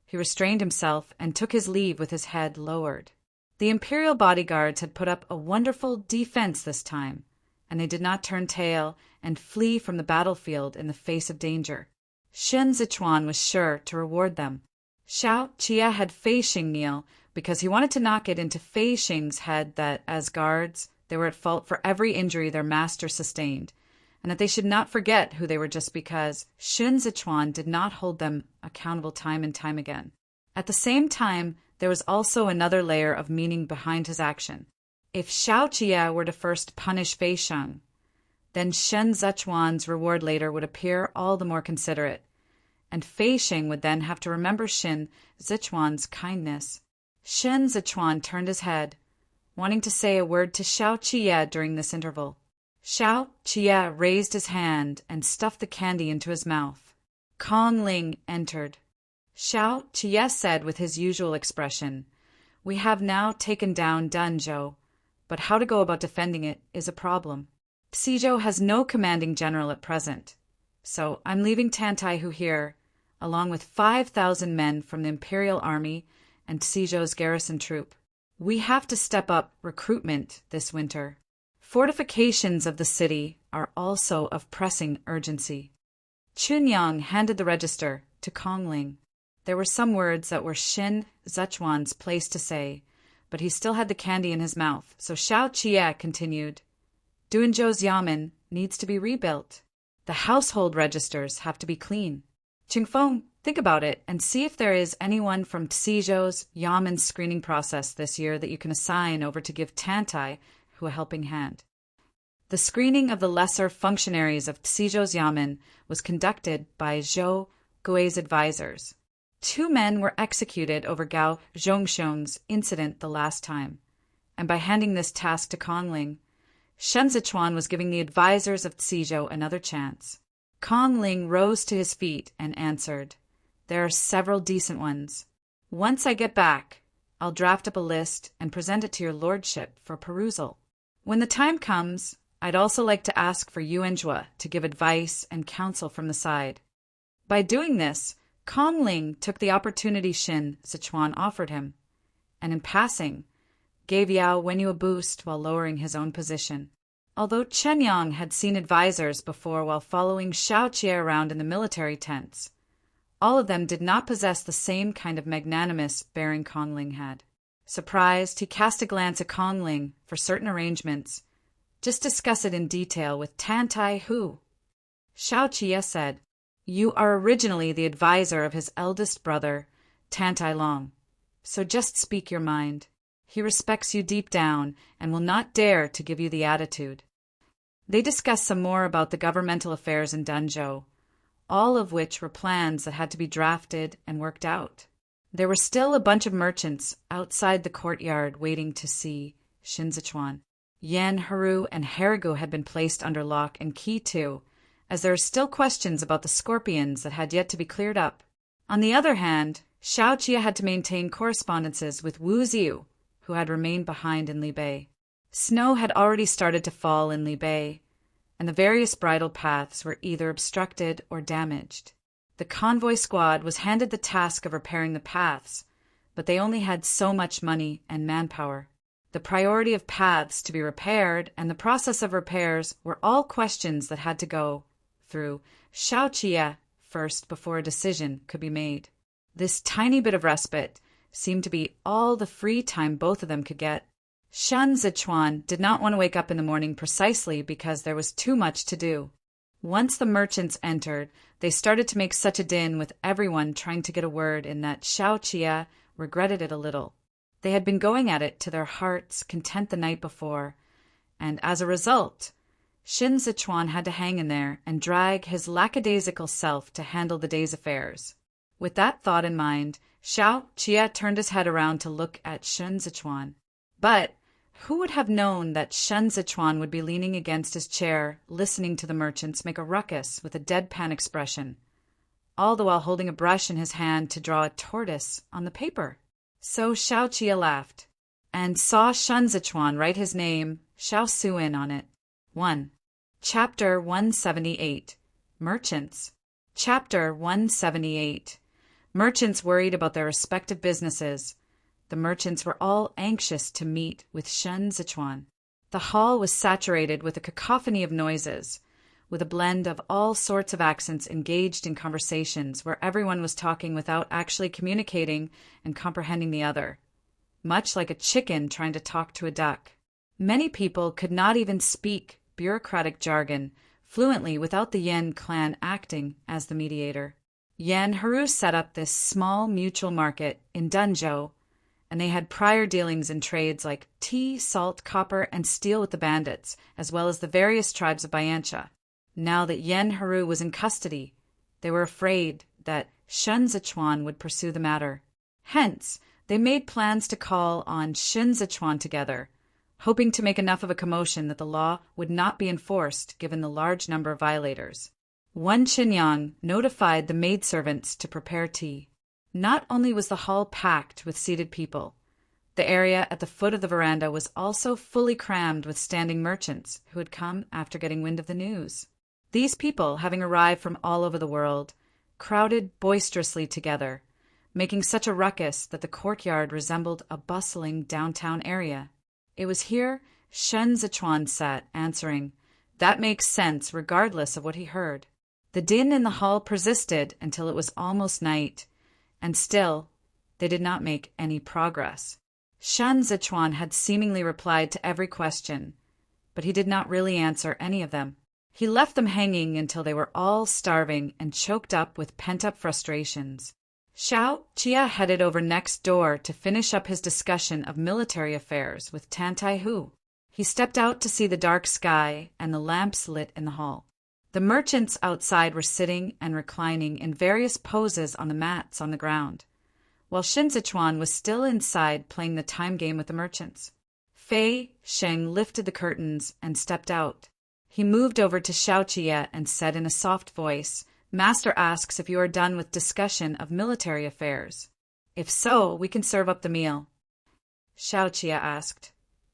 he restrained himself and took his leave with his head lowered. The imperial bodyguards had put up a wonderful defense this time, and they did not turn tail and flee from the battlefield in the face of danger. Shen Zichuan was sure to reward them. Xiao Qie had Fei Xing kneel because he wanted to knock it into Fei Xing's head that, as guards, they were at fault for every injury their master sustained, and that they should not forget who they were just because Shen Zichuan did not hold them accountable time and time again. At the same time, there was also another layer of meaning behind his action. If Xiao Qie were to first punish Fei Sheng, then Shen Zichuan's reward later would appear all the more considerate, and Fei Xing would then have to remember Shen Zichuan's kindness. Shen Zichuan turned his head, wanting to say a word to Xiao Qie during this interval. Xiao Qie raised his hand and stuffed the candy into his mouth. Kong Ling entered. Xiao Qie said with his usual expression, "We have now taken down Danzhou, but how to go about defending it is a problem. Suzhou has no commanding general at present, so I'm leaving Tantaihu here, along with 5,000 men from the Imperial Army and Suzhou's garrison troop. We have to step up recruitment this winter. Fortifications of the city are also of pressing urgency." Chunyang handed the register to Kongling. There were some words that were Shen Zichuan's place to say, but he still had the candy in his mouth, so Xiao Qie continued, "Duanzhou's yamen needs to be rebuilt. The household registers have to be clean. Qingfeng, think about it and see if there is anyone from Suzhou's yamen screening process this year that you can assign over to give Tantai a helping hand." The screening of the lesser functionaries of Suzhou's yamen was conducted by Zhou Gui's advisors. 2 men were executed over Gao Zhongxiong's incident the last time, and by handing this task to Kongling, Shen Zichuan was giving the advisors of Suzhou another chance. Kongling rose to his feet and answered, "There are several decent ones. Once I get back, I'll draft up a list and present it to your lordship for perusal. When the time comes, I'd also like to ask for Yuanzhua to give advice and counsel from the side." By doing this, Kongling took the opportunity Shen Zichuan offered him, and in passing, gave Yao Wenyu a boost while lowering his own position. Although Chen Yang had seen advisors before while following Xiao Qie around in the military tents, all of them did not possess the same kind of magnanimous bearing Kongling had. Surprised, he cast a glance at Kongling for certain arrangements. "Just discuss it in detail with Tantaihu." Xiao Qie said, "You are originally the advisor of his eldest brother, Tantai Long, so just speak your mind. He respects you deep down and will not dare to give you the attitude." They discussed some more about the governmental affairs in Danzhou, all of which were plans that had to be drafted and worked out. There were still a bunch of merchants outside the courtyard waiting to see Shen Zichuan. Yan, Haru, and Harigu had been placed under lock and key too, as there are still questions about the scorpions that had yet to be cleared up. On the other hand, Xiao Qie had to maintain correspondences with Wu Ziyu, who had remained behind in Libei. Snow had already started to fall in Libei, and the various bridle paths were either obstructed or damaged. The convoy squad was handed the task of repairing the paths, but they only had so much money and manpower. The priority of paths to be repaired and the process of repairs were all questions that had to go through Xiao Qie first before a decision could be made. This tiny bit of respite seemed to be all the free time both of them could get. Shen Zichuan did not want to wake up in the morning precisely because there was too much to do. Once the merchants entered, they started to make such a din with everyone trying to get a word in that Xiao Qia regretted it a little. They had been going at it to their heart's content the night before, and as a result, Shin Zichuan had to hang in there and drag his lackadaisical self to handle the day's affairs. With that thought in mind, Xiao Qia turned his head around to look at Shin Zichuan. But who would have known that Shen Zichuan would be leaning against his chair, listening to the merchants make a ruckus with a deadpan expression, all the while holding a brush in his hand to draw a tortoise on the paper? So Xiao Qia laughed, and saw Shen Zichuan write his name, Xiao Suin, on it. 1. Chapter 178. Merchants. Chapter 178. Merchants worried about their respective businesses. The merchants were all anxious to meet with Shen Zichuan. The hall was saturated with a cacophony of noises, with a blend of all sorts of accents engaged in conversations where everyone was talking without actually communicating and comprehending the other, much like a chicken trying to talk to a duck. Many people could not even speak bureaucratic jargon fluently without the Yan clan acting as the mediator. Yan Haru set up this small mutual market in Dunzhou, and they had prior dealings in trades like tea, salt, copper, and steel with the bandits, as well as the various tribes of Bayancha. Now that Yan Haru was in custody, they were afraid that Shen Zichuan would pursue the matter. Hence, they made plans to call on Shen Zichuan together, hoping to make enough of a commotion that the law would not be enforced given the large number of violators. Wen Qinyang notified the maidservants to prepare tea. Not only was the hall packed with seated people, the area at the foot of the veranda was also fully crammed with standing merchants who had come after getting wind of the news. These people, having arrived from all over the world, crowded boisterously together, making such a ruckus that the courtyard resembled a bustling downtown area. It was here Shen Zichuan sat, answering, "That makes sense, regardless of what he heard." The din in the hall persisted until it was almost night, and still they did not make any progress. Shen Zichuan had seemingly replied to every question, but he did not really answer any of them. He left them hanging until they were all starving and choked up with pent-up frustrations. Xiao Qia headed over next door to finish up his discussion of military affairs with Tan Tai Hu. He stepped out to see the dark sky and the lamps lit in the hall. The merchants outside were sitting and reclining in various poses on the mats on the ground, while Shin Zichuan was still inside playing the time game with the merchants. Fei Sheng lifted the curtains and stepped out. He moved over to Xiao Qia and said in a soft voice, "Master asks if you are done with discussion of military affairs. If so, we can serve up the meal." Xiao Qia asked,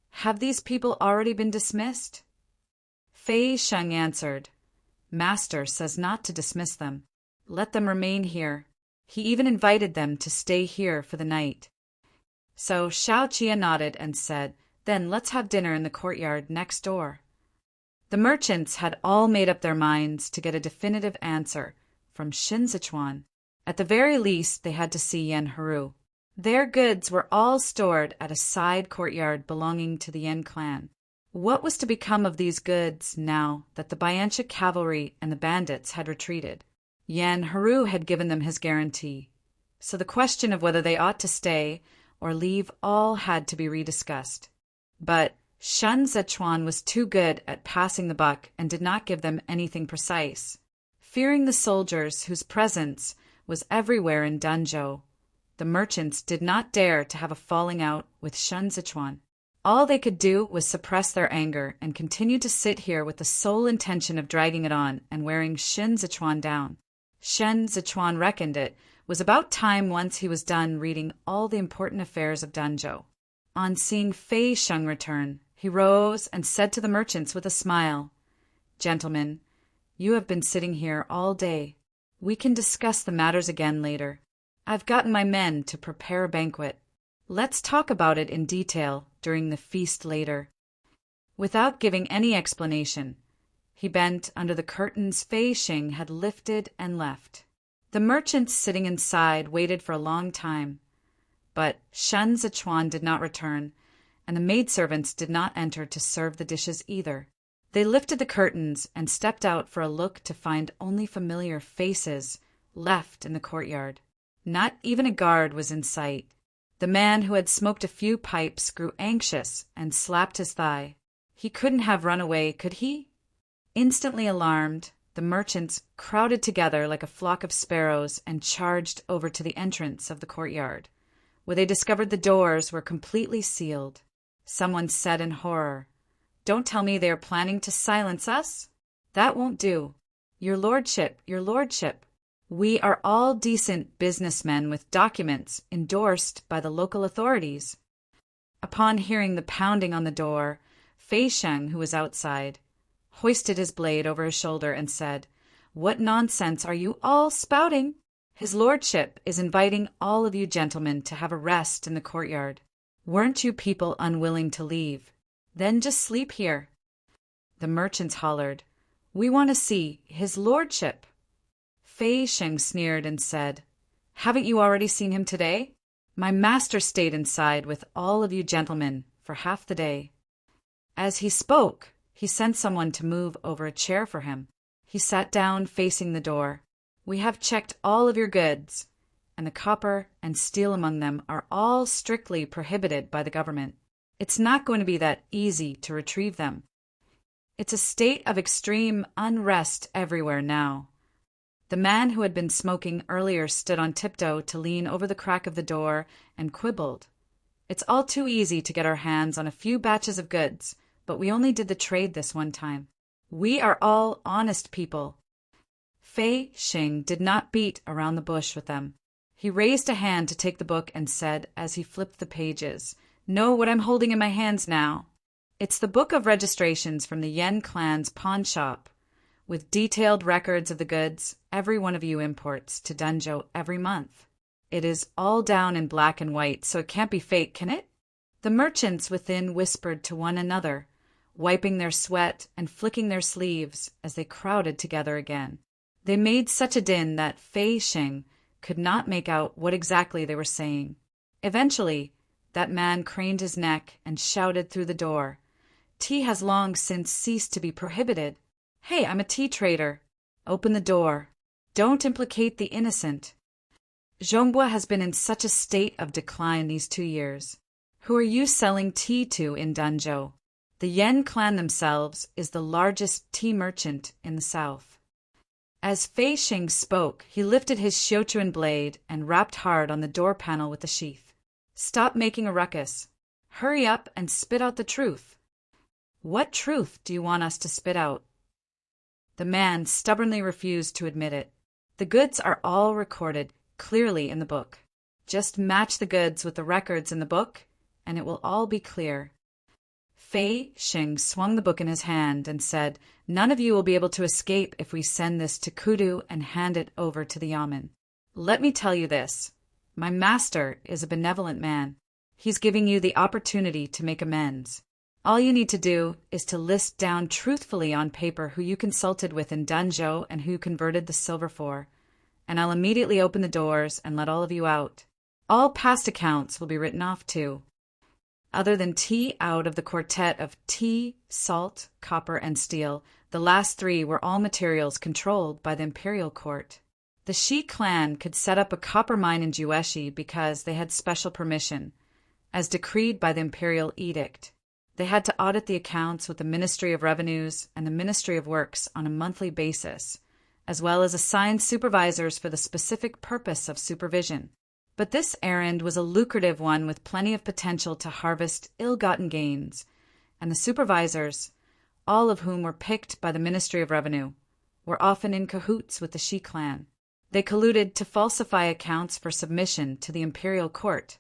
"Have these people already been dismissed?" Fei Sheng answered, "Master says not to dismiss them. Let them remain here. He even invited them to stay here for the night." So Xiao Qia nodded and said, "Then let's have dinner in the courtyard next door." The merchants had all made up their minds to get a definitive answer from Shin Zichuan. At the very least, they had to see Yan Haru. Their goods were all stored at a side courtyard belonging to the Yan clan. What was to become of these goods now that the Bayancha cavalry and the bandits had retreated? Yan Haru had given them his guarantee, so the question of whether they ought to stay or leave all had to be rediscussed. But Shen Zichuan was too good at passing the buck and did not give them anything precise. Fearing the soldiers whose presence was everywhere in Dunzhou, the merchants did not dare to have a falling out with Shen Zichuan. All they could do was suppress their anger and continue to sit here with the sole intention of dragging it on and wearing Shen Zichuan down. Shen Zichuan reckoned it was about time once he was done reading all the important affairs of Dunzhou. On seeing Fei Sheng return, he rose and said to the merchants with a smile, "Gentlemen, you have been sitting here all day. We can discuss the matters again later. I've gotten my men to prepare a banquet. Let's talk about it in detail during the feast later." Without giving any explanation, he bent under the curtains Fei Sheng had lifted and left. The merchants sitting inside waited for a long time, but Shen Zichuan did not return, and the maidservants did not enter to serve the dishes either. They lifted the curtains and stepped out for a look to find only familiar faces left in the courtyard. Not even a guard was in sight. The man who had smoked a few pipes grew anxious and slapped his thigh. He couldn't have run away, could he? Instantly alarmed, the merchants crowded together like a flock of sparrows and charged over to the entrance of the courtyard, where they discovered the doors were completely sealed. Someone said in horror, "Don't tell me they are planning to silence us? That won't do. Your lordship, we are all decent businessmen with documents endorsed by the local authorities." Upon hearing the pounding on the door, Fei Sheng, who was outside, hoisted his blade over his shoulder and said, "What nonsense are you all spouting? His lordship is inviting all of you gentlemen to have a rest in the courtyard. Weren't you people unwilling to leave? Then just sleep here." The merchants hollered, "We want to see his lordship." Fei Sheng sneered and said, "Haven't you already seen him today? My master stayed inside with all of you gentlemen for half the day." As he spoke, he sent someone to move over a chair for him. He sat down facing the door. "We have checked all of your goods, and the copper and steel among them are all strictly prohibited by the government. It's not going to be that easy to retrieve them. It's a state of extreme unrest everywhere now." The man who had been smoking earlier stood on tiptoe to lean over the crack of the door and quibbled. "It's all too easy to get our hands on a few batches of goods, but we only did the trade this one time. We are all honest people." Fei Sheng did not beat around the bush with them. He raised a hand to take the book and said, as he flipped the pages, "Know what I'm holding in my hands now? It's the book of registrations from the Yen clan's pawn shop, with detailed records of the goods every one of you imports to Danzhou every month. It is all down in black and white, so it can't be fake, can it?" The merchants within whispered to one another, wiping their sweat and flicking their sleeves as they crowded together again. They made such a din that Fei Sheng could not make out what exactly they were saying. Eventually, that man craned his neck and shouted through the door, "Tea has long since ceased to be prohibited. Hey, I'm a tea trader. Open the door. Don't implicate the innocent. Zhongbua has been in such a state of decline these 2 years. Who are you selling tea to in Danzhou? The Yen clan themselves is the largest tea merchant in the south." As Fei Sheng spoke, he lifted his Xiuquan blade and rapped hard on the door panel with the sheath. "Stop making a ruckus. Hurry up and spit out the truth." "What truth do you want us to spit out?" The man stubbornly refused to admit it. "The goods are all recorded clearly in the book. Just match the goods with the records in the book, and it will all be clear." Fei Sheng swung the book in his hand and said, "None of you will be able to escape if we send this to Kudu and hand it over to the yamen. Let me tell you this. My master is a benevolent man. He's giving you the opportunity to make amends. All you need to do is to list down truthfully on paper who you consulted with in Danzhou and who you converted the silver for, and I'll immediately open the doors and let all of you out. All past accounts will be written off too. Other than tea out of the quartet of tea, salt, copper, and steel, the last 3 were all materials controlled by the imperial court. The Shi clan could set up a copper mine in Jueshi because they had special permission, as decreed by the imperial edict. They had to audit the accounts with the Ministry of Revenues and the Ministry of Works on a monthly basis, as well as assign supervisors for the specific purpose of supervision. But this errand was a lucrative one with plenty of potential to harvest ill-gotten gains, and the supervisors, all of whom were picked by the Ministry of Revenue, were often in cahoots with the Shi clan. They colluded to falsify accounts for submission to the imperial court,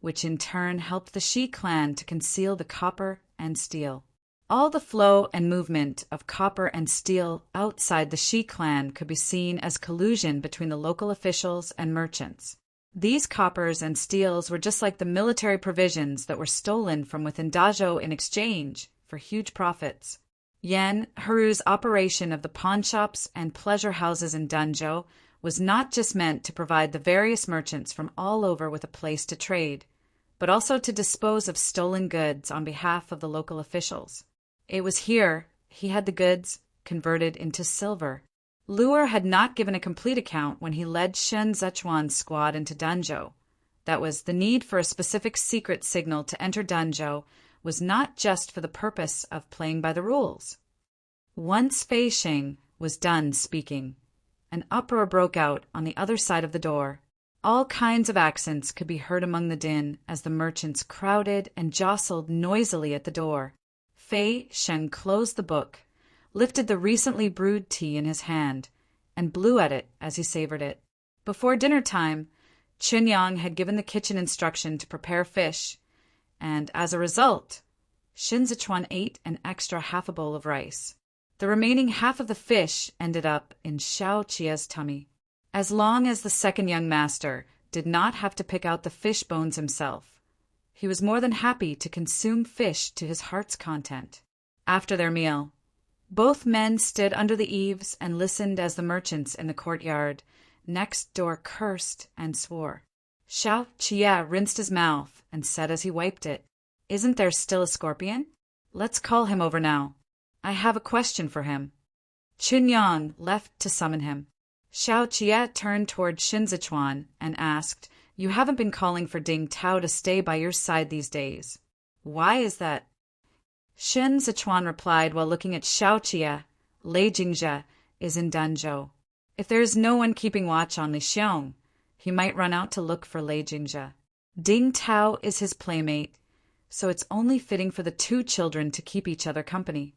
which in turn helped the Shi clan to conceal the copper and steel. All the flow and movement of copper and steel outside the Shi clan could be seen as collusion between the local officials and merchants. These coppers and steels were just like the military provisions that were stolen from within Dazhou in exchange for huge profits. Yan Heru's operation of the pawnshops and pleasure houses in Danzhou was not just meant to provide the various merchants from all over with a place to trade, but also to dispose of stolen goods on behalf of the local officials. It was here he had the goods converted into silver. Luer had not given a complete account when he led Shen Zechuan's squad into Danzhou. That was, the need for a specific secret signal to enter Danzhou was not just for the purpose of playing by the rules. Once Fei Xing was done speaking, an uproar broke out on the other side of the door. All kinds of accents could be heard among the din as the merchants crowded and jostled noisily at the door. Fei Xing closed the book, lifted the recently brewed tea in his hand, and blew at it as he savored it. Before dinner time, Qin Yang had given the kitchen instruction to prepare fish, and as a result, Shin Zichuan ate an extra half a bowl of rice. The remaining half of the fish ended up in Xiao Qia's tummy. As long as the second young master did not have to pick out the fish bones himself, he was more than happy to consume fish to his heart's content. After their meal, both men stood under the eaves and listened as the merchants in the courtyard next door cursed and swore. Xiao Qia rinsed his mouth and said as he wiped it, "Isn't there still a scorpion? Let's call him over now. I have a question for him." Qin Yang left to summon him. Xiao Qia turned toward Shin Zichuan and asked, "You haven't been calling for Ding Tao to stay by your side these days. Why is that?" Shin Zichuan replied while looking at Xiao Qia, "Lei Jingzhe is in Danzhou. If there is no one keeping watch on Li Xiong, he might run out to look for Lei Jingzhe. Ding Tao is his playmate, so it's only fitting for the two children to keep each other company."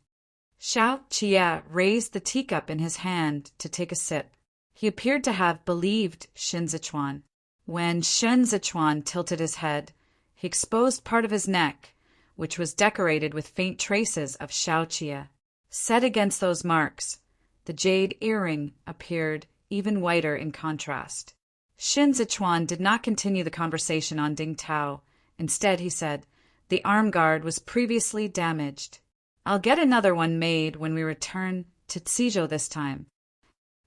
Xiao Qia raised the teacup in his hand to take a sip. He appeared to have believed Shin Zichuan. When Shin Zichuan tilted his head, he exposed part of his neck, which was decorated with faint traces of Xiao Qia. Set against those marks, the jade earring appeared even whiter in contrast. Shin Zichuan did not continue the conversation on Ding Tao. Instead, he said, "The arm guard was previously damaged. I'll get another one made when we return to Tizhou this time."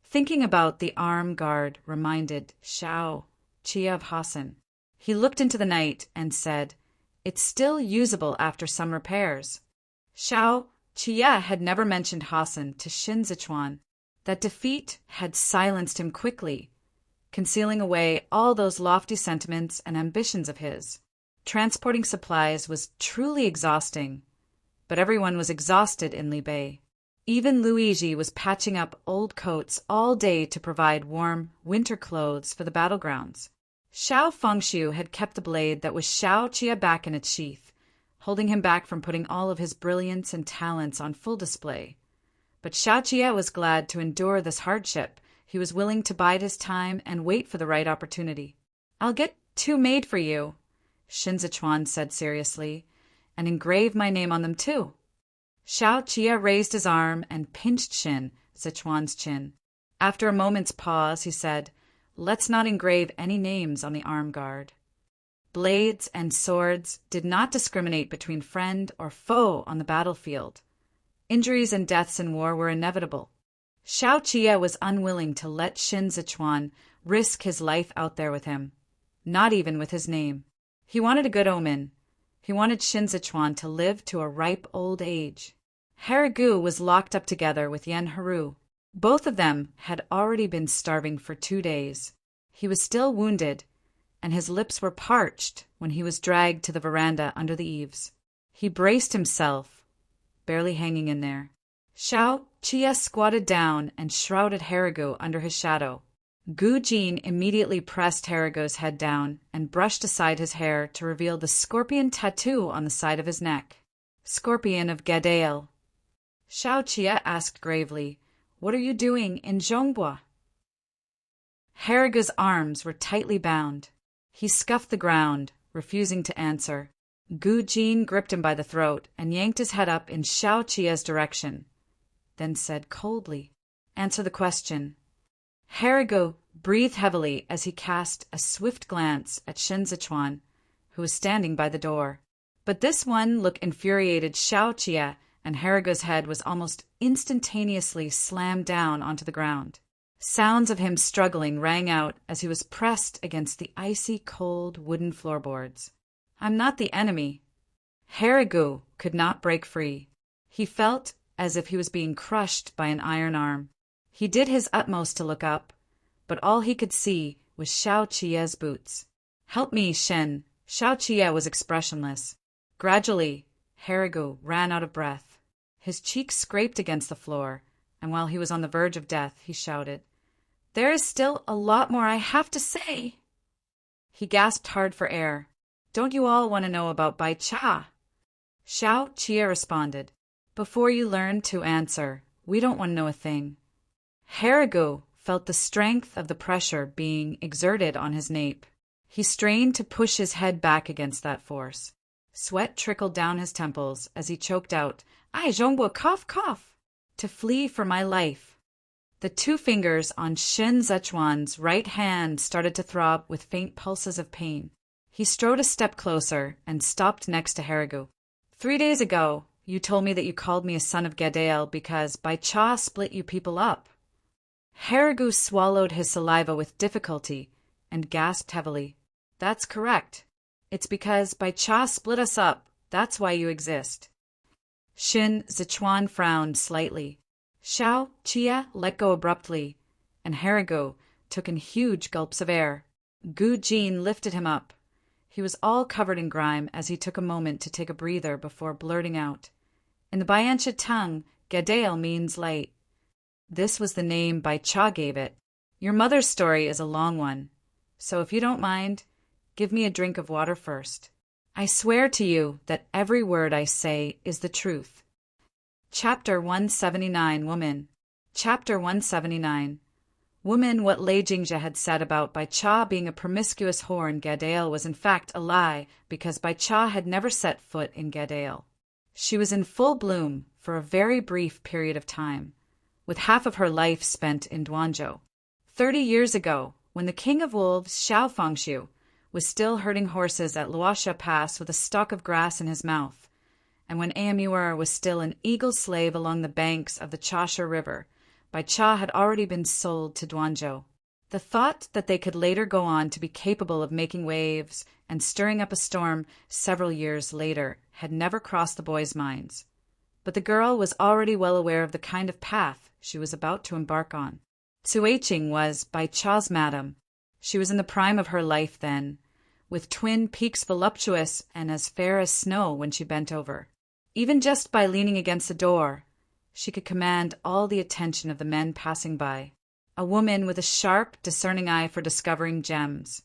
Thinking about the arm guard reminded Xiao Qia of Hassan. He looked into the night and said, "It's still usable after some repairs." Xiao Qia had never mentioned Hassan to Shin Zichuan. That defeat had silenced him quickly, concealing away all those lofty sentiments and ambitions of his. Transporting supplies was truly exhausting, but everyone was exhausted in Libei. Even Luigi was patching up old coats all day to provide warm winter clothes for the battlegrounds. Xiao Fengshu had kept the blade that was Xiao Qia back in its sheath, holding him back from putting all of his brilliance and talents on full display. But Xiao Qia was glad to endure this hardship. He was willing to bide his time and wait for the right opportunity. "I'll get two made for you," Shin Zichuan said seriously, "and engrave my name on them too." Xiao Qia raised his arm and pinched Shin Zichuan's chin. After a moment's pause, he said, "Let's not engrave any names on the arm guard." Blades and swords did not discriminate between friend or foe on the battlefield. Injuries and deaths in war were inevitable. Xiao Qia was unwilling to let Shin Zichuan risk his life out there with him, not even with his name. He wanted a good omen. He wanted Shin Zichuan to live to a ripe old age. Harigu was locked up together with Yen Haru. Both of them had already been starving for 2 days. He was still wounded, and his lips were parched when he was dragged to the veranda under the eaves. He braced himself, barely hanging in there. Xiao Qia squatted down and shrouded Harigu under his shadow. Gu Jin immediately pressed Harigu's head down and brushed aside his hair to reveal the scorpion tattoo on the side of his neck. "Scorpion of Gadael." Xiao Qia asked gravely, "What are you doing in Zhongbua?" Harigu's arms were tightly bound. He scuffed the ground, refusing to answer. Gu Jin gripped him by the throat and yanked his head up in Xiao Qia's direction, then said coldly, "Answer the question." Harigu breathed heavily as he cast a swift glance at Shin Zichuan, who was standing by the door. But this one look infuriated Xiao Qia, and Harigu's head was almost instantaneously slammed down onto the ground. Sounds of him struggling rang out as he was pressed against the icy cold wooden floorboards. "I'm not the enemy." Harigu could not break free. He felt as if he was being crushed by an iron arm. He did his utmost to look up, but all he could see was Xiao Qiye's boots. "Help me, Shen." Xiao Qiye was expressionless. Gradually, Harigu ran out of breath. His cheeks scraped against the floor, and while he was on the verge of death, he shouted, "There is still a lot more I have to say." He gasped hard for air. "Don't you all want to know about Bai Cha?" Xiao Qiye responded, "Before you learn to answer, we don't want to know a thing." Harigu felt the strength of the pressure being exerted on his nape. He strained to push his head back against that force. Sweat trickled down his temples as he choked out, "Ai zhongbo, cough, cough," to flee for my life. The 2 fingers on Shen Zechuan's right hand started to throb with faint pulses of pain. He strode a step closer and stopped next to Harigu. "3 days ago, you told me that you called me a son of Gadael because Bai Cha split you people up." Harigu swallowed his saliva with difficulty and gasped heavily. "That's correct. It's because Bai Cha split us up. That's why you exist." Shin Zichuan frowned slightly. Xiao Qiye let go abruptly, and Harigu took in huge gulps of air. Gu Jin lifted him up. He was all covered in grime as he took a moment to take a breather before blurting out, "In the Bayansha tongue, Gadael means light." This was the name Bai Cha gave it. "Your mother's story is a long one, so if you don't mind, give me a drink of water first. I swear to you that every word I say is the truth." Chapter 179 Woman. Chapter 179 Woman. What Lei Jingzhe had said about Bai Cha being a promiscuous whore in Gadael was in fact a lie, because Bai Cha had never set foot in Gadael. She was in full bloom for a very brief period of time, with half of her life spent in Duanzhou. 30 years ago, when the king of wolves, Xiao Fengshu, was still herding horses at Luosha Pass with a stalk of grass in his mouth, and when Amur was still an eagle slave along the banks of the Chasha River, Bai Cha had already been sold to Duanzhou. The thought that they could later go on to be capable of making waves and stirring up a storm several years later had never crossed the boys' minds. But the girl was already well aware of the kind of path she was about to embark on. Cuiqing was Bai Cha's madam. She was in the prime of her life then, with twin peaks voluptuous and as fair as snow when she bent over. Even just by leaning against the door, she could command all the attention of the men passing by. A woman with a sharp, discerning eye for discovering gems.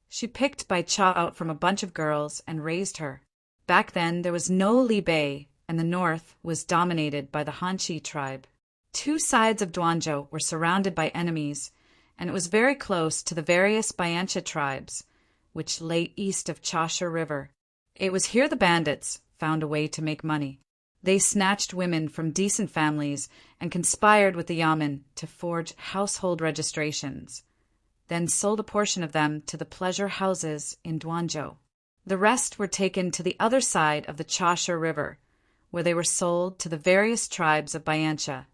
She picked Bai Cha out from a bunch of girls and raised her. Back then, there was no Li Bei, and the north was dominated by the Hanshi tribe. 2 sides of Duanzhou were surrounded by enemies, and it was very close to the various Bayansha tribes, which lay east of Chasha River. It was here the bandits found a way to make money. They snatched women from decent families and conspired with the Yamen to forge household registrations, then sold a portion of them to the pleasure houses in Duanzhou. The rest were taken to the other side of the Chasha River, where they were sold to the various tribes of Bayansha.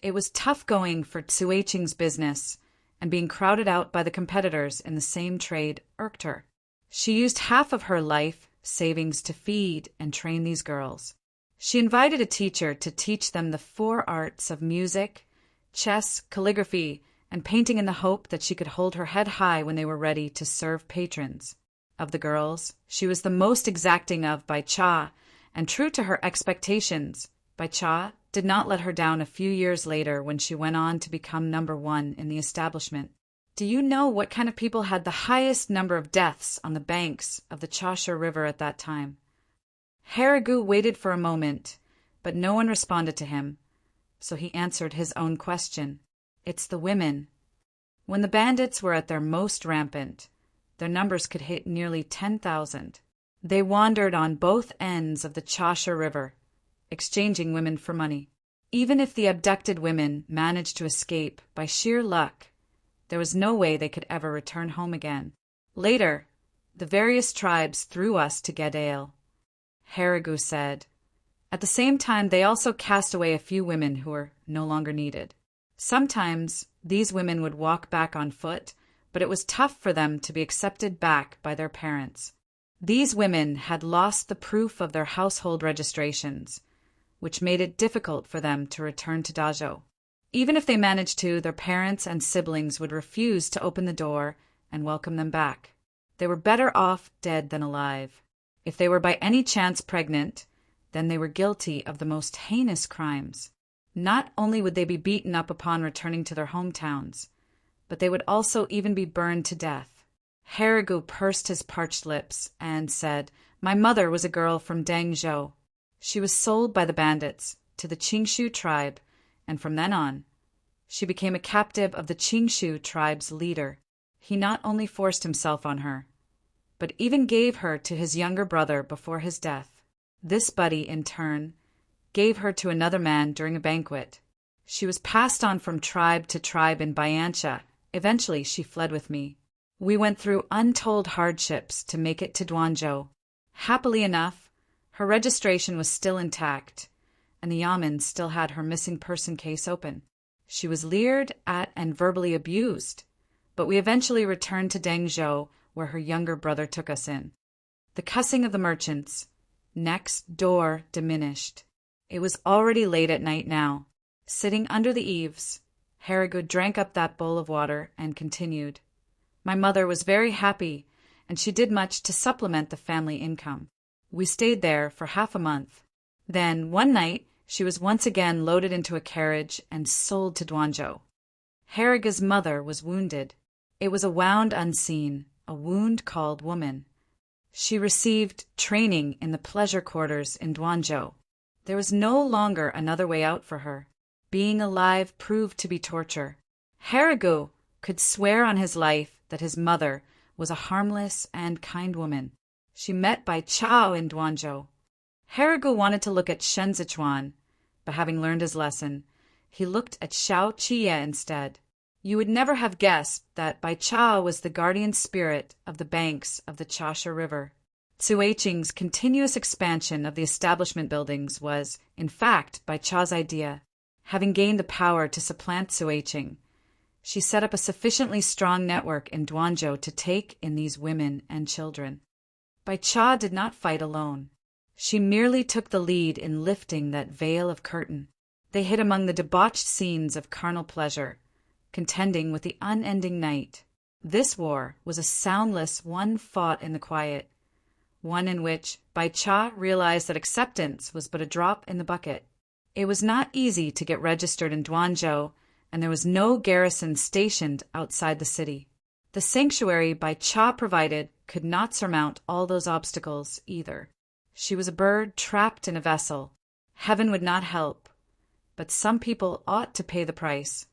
It was tough going for Cuiqing's business, and being crowded out by the competitors in the same trade irked her. She used half of her life savings to feed and train these girls. She invited a teacher to teach them the 4 arts of music, chess, calligraphy, and painting in the hope that she could hold her head high when they were ready to serve patrons. Of the girls, she was the most exacting of Bai Cha, and true to her expectations, Bai Cha did not let her down a few years later when she went on to become number 1 in the establishment. Do you know what kind of people had the highest number of deaths on the banks of the Chasha River at that time? Harigu waited for a moment, but no one responded to him, so he answered his own question. It's the women. When the bandits were at their most rampant, their numbers could hit nearly 10,000. They wandered on both ends of the Chasha River, exchanging women for money. Even if the abducted women managed to escape by sheer luck, there was no way they could ever return home again. Later, the various tribes threw us to Gadael, Harigu said. At the same time, they also cast away a few women who were no longer needed. Sometimes these women would walk back on foot, but it was tough for them to be accepted back by their parents. These women had lost the proof of their household registrations, which made it difficult for them to return to Dajo. Even if they managed to, their parents and siblings would refuse to open the door and welcome them back. They were better off dead than alive. If they were by any chance pregnant, then they were guilty of the most heinous crimes. Not only would they be beaten up upon returning to their hometowns, but they would also even be burned to death. Harigu pursed his parched lips and said, "My mother was a girl from Dangzhou. She was sold by the bandits to the Qingshu tribe, and from then on, she became a captive of the Qingshu tribe's leader. He not only forced himself on her, but even gave her to his younger brother before his death. This buddy, in turn, gave her to another man during a banquet. She was passed on from tribe to tribe in Bayansha. Eventually, she fled with me. We went through untold hardships to make it to Duanzhou. Happily enough, her registration was still intact, and the yamen still had her missing person case open. She was leered at and verbally abused, but we eventually returned to Dangzhou, where her younger brother took us in. The cussing of the merchants next door diminished. It was already late at night now. Sitting under the eaves, Harigu drank up that bowl of water and continued. My mother was very happy, and she did much to supplement the family income. We stayed there for half a month. Then, one night, she was once again loaded into a carriage and sold to Duanzhou. Harigu's mother was wounded. It was a wound unseen, a wound called woman. She received training in the pleasure quarters in Duanzhou. There was no longer another way out for her. Being alive proved to be torture. Harigu could swear on his life that his mother was a harmless and kind woman. She met Bai Chao in Duanzhou. Harigu wanted to look at Shen Zichuan, but having learned his lesson, he looked at Xiao Qiye instead. You would never have guessed that Bai Chao was the guardian spirit of the banks of the Chaosha River. Cuiqing's continuous expansion of the establishment buildings was, in fact, Bai Chao's idea. Having gained the power to supplant Cuiqing, she set up a sufficiently strong network in Duanzhou to take in these women and children. Bai Chao did not fight alone. She merely took the lead in lifting that veil of curtain. They hid among the debauched scenes of carnal pleasure, contending with the unending night. This war was a soundless one fought in the quiet, one in which Bai Chao realized that acceptance was but a drop in the bucket. It was not easy to get registered in Duanzhou, and there was no garrison stationed outside the city. The sanctuary Bai Chao provided could not surmount all those obstacles either. She was a bird trapped in a vessel. Heaven would not help, but some people ought to pay the price.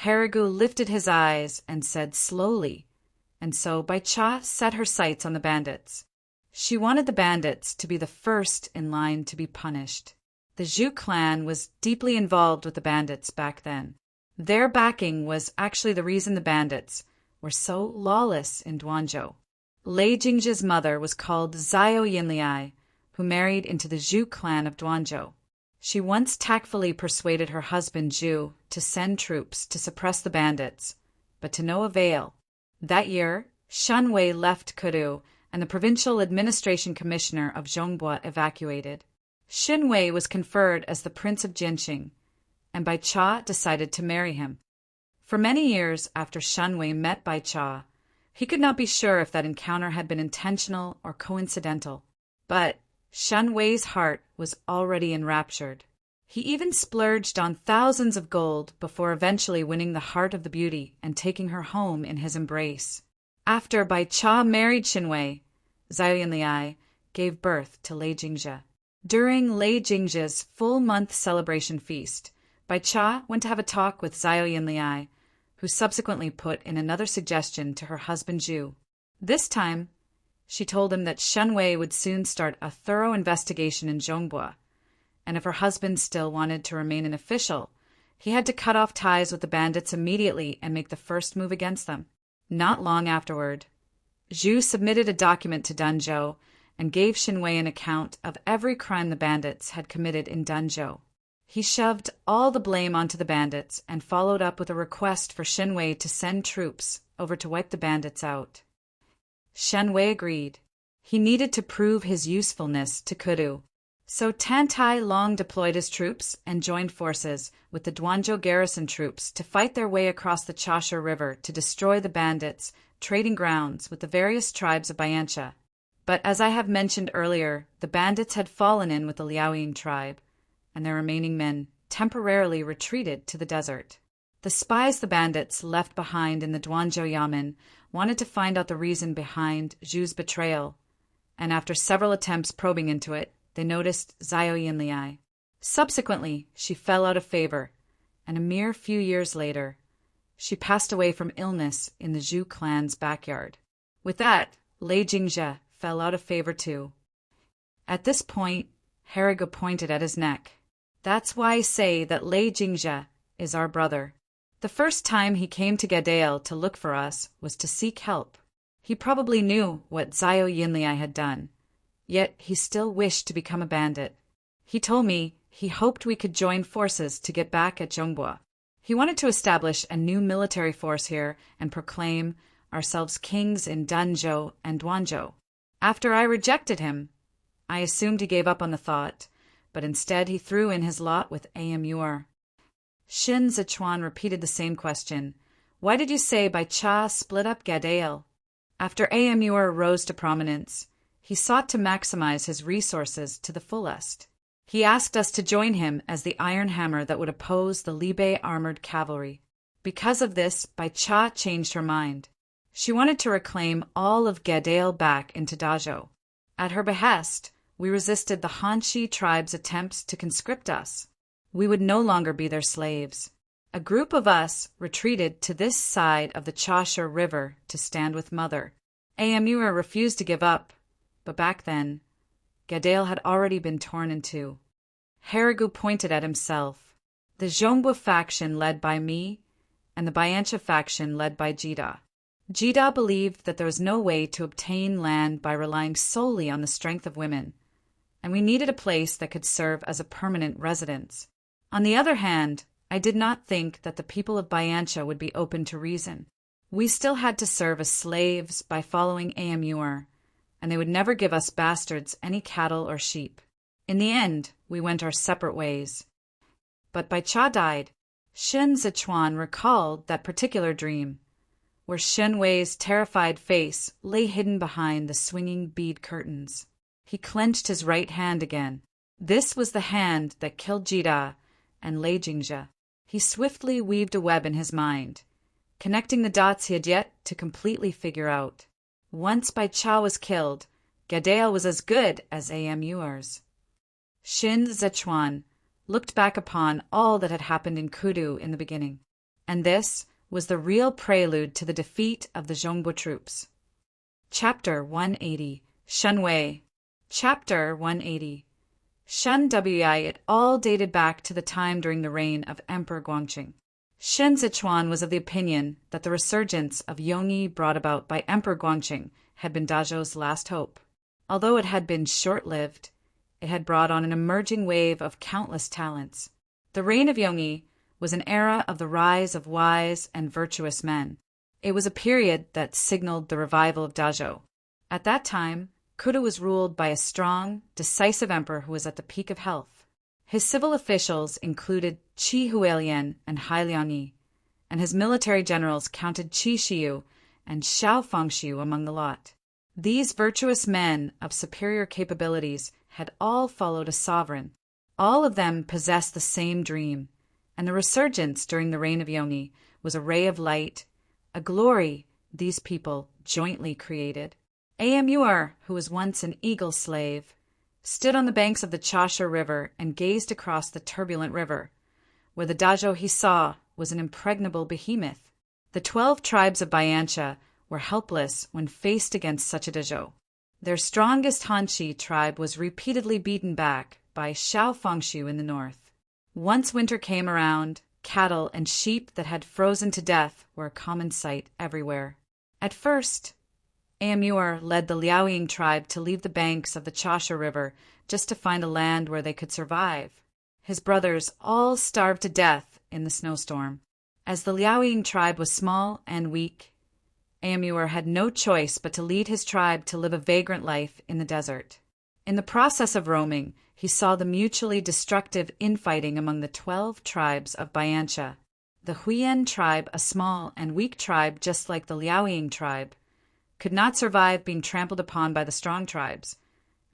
Harigu lifted his eyes and said slowly, and so Bai Chao set her sights on the bandits. She wanted the bandits to be the first in line to be punished. The Zhu clan was deeply involved with the bandits back then. Their backing was actually the reason the bandits were so lawless in Duanzhou. Lei Jingzhi's mother was called Zhao Yinliai, who married into the Zhu clan of Duanzhou. She once tactfully persuaded her husband Zhu to send troops to suppress the bandits, but to no avail. That year, Shen Wei left Kudu, and the provincial administration commissioner of Zhongbua evacuated. Shen Wei was conferred as the Prince of Jinxing, and Bai Chao decided to marry him. For many years after Shen Wei met Bai Chao, he could not be sure if that encounter had been intentional or coincidental. But Shen Wei's heart was already enraptured. He even splurged on thousands of gold before eventually winning the heart of the beauty and taking her home in his embrace. After Bai Chao married Shen Wei, Zhao Yinliai gave birth to Lei Jingzhi. During Lei Jingzhi's full-month celebration feast, Bai Chao went to have a talk with Zhao Yinliai, who subsequently put in another suggestion to her husband Zhu. This time, she told him that Shen Wei would soon start a thorough investigation in Zhongbua, and if her husband still wanted to remain an official, he had to cut off ties with the bandits immediately and make the first move against them. Not long afterward, Zhu submitted a document to Danzhou and gave Shen Wei an account of every crime the bandits had committed in Danzhou. He shoved all the blame onto the bandits and followed up with a request for Shen Wei to send troops over to wipe the bandits out. Shen Wei agreed. He needed to prove his usefulness to Kudu. So Tantai Long deployed his troops and joined forces with the Duanzhou garrison troops to fight their way across the Chasha River to destroy the bandits' trading grounds with the various tribes of Bayancha. But as I have mentioned earlier, the bandits had fallen in with the Liaoying tribe, and their remaining men temporarily retreated to the desert. The spies the bandits left behind in the Duanzhou Yamen wanted to find out the reason behind Zhu's betrayal, and after several attempts probing into it, they noticed Zhao Yinliai. Subsequently, she fell out of favor, and a mere few years later, she passed away from illness in the Zhu clan's backyard. With that, Lei Jingzhe fell out of favor too. At this point, Heriga pointed at his neck. That's why I say that Lei Jingzhe is our brother. The first time he came to Gadail to look for us was to seek help. He probably knew what Zhao Yinliai had done, yet he still wished to become a bandit. He told me he hoped we could join forces to get back at Zhongbua. He wanted to establish a new military force here and proclaim ourselves kings in Danzhou and Duanzhou. After I rejected him, I assumed he gave up on the thought, but instead he threw in his lot with Amur. Xin Zichuan repeated the same question. Why did you say Bai Cha split up Gadail? After Amur rose to prominence, he sought to maximize his resources to the fullest. He asked us to join him as the iron hammer that would oppose the Libe armored cavalry. Because of this, Bai Cha changed her mind. She wanted to reclaim all of Gadail back into Dazhou. At her behest, we resisted the Hanshi tribe's attempts to conscript us. We would no longer be their slaves. A group of us retreated to this side of the Chasha River to stand with Mother. Amur refused to give up, but back then, Gadail had already been torn in two. Herigu pointed at himself. The Zhongbua faction led by me, and the Bayancha faction led by Jida. Jida believed that there was no way to obtain land by relying solely on the strength of women, and we needed a place that could serve as a permanent residence. On the other hand, I did not think that the people of Bayancha would be open to reason. We still had to serve as slaves by following Amur, and they would never give us bastards any cattle or sheep. In the end, we went our separate ways. But Bai Cha died. Xin Zichuan recalled that particular dream, where Shen Wei's terrified face lay hidden behind the swinging bead curtains. He clenched his right hand again. This was the hand that killed Jida and Lei Jingzhe. He swiftly weaved a web in his mind, connecting the dots he had yet to completely figure out. Once Bai Cha was killed, Gadail was as good as Amur's. Xin Zichuan looked back upon all that had happened in Kudu in the beginning, and this was the real prelude to the defeat of the Zhongbua troops. Chapter 180. Shen Wei. Chapter 180. Shen Wei. It all dated back to the time during the reign of Emperor Guangqing. Xin Zichuan was of the opinion that the resurgence of Yongyi brought about by Emperor Guangqing had been Dazhou's last hope. Although it had been short-lived, it had brought on an emerging wave of countless talents. The reign of Yongyi was an era of the rise of wise and virtuous men. It was a period that signaled the revival of Dazhou. At that time, Kudu was ruled by a strong, decisive emperor who was at the peak of health. His civil officials included Qi Huailian and Hai Liangyi, and his military generals counted Qi Shiyu and Xiao Fengshu among the lot. These virtuous men of superior capabilities had all followed a sovereign. All of them possessed the same dream, and the resurgence during the reign of Yongyi was a ray of light, a glory these people jointly created. Amur, who was once an eagle slave, stood on the banks of the Chasha River and gazed across the turbulent river, where the Dazhou he saw was an impregnable behemoth. The 12 tribes of Bayancha were helpless when faced against such a Dazhou. Their strongest Hanshi tribe was repeatedly beaten back by Xiao Fengshu in the north. Once winter came around, cattle and sheep that had frozen to death were a common sight everywhere. At first, Amur led the Liaoying tribe to leave the banks of the Chasha River just to find a land where they could survive. His brothers all starved to death in the snowstorm. As the Liaoying tribe was small and weak, Amur had no choice but to lead his tribe to live a vagrant life in the desert. In the process of roaming, he he saw the mutually destructive infighting among the 12 tribes of Biantia. The Huiyan tribe, a small and weak tribe just like the Liaoying tribe, could not survive being trampled upon by the strong tribes,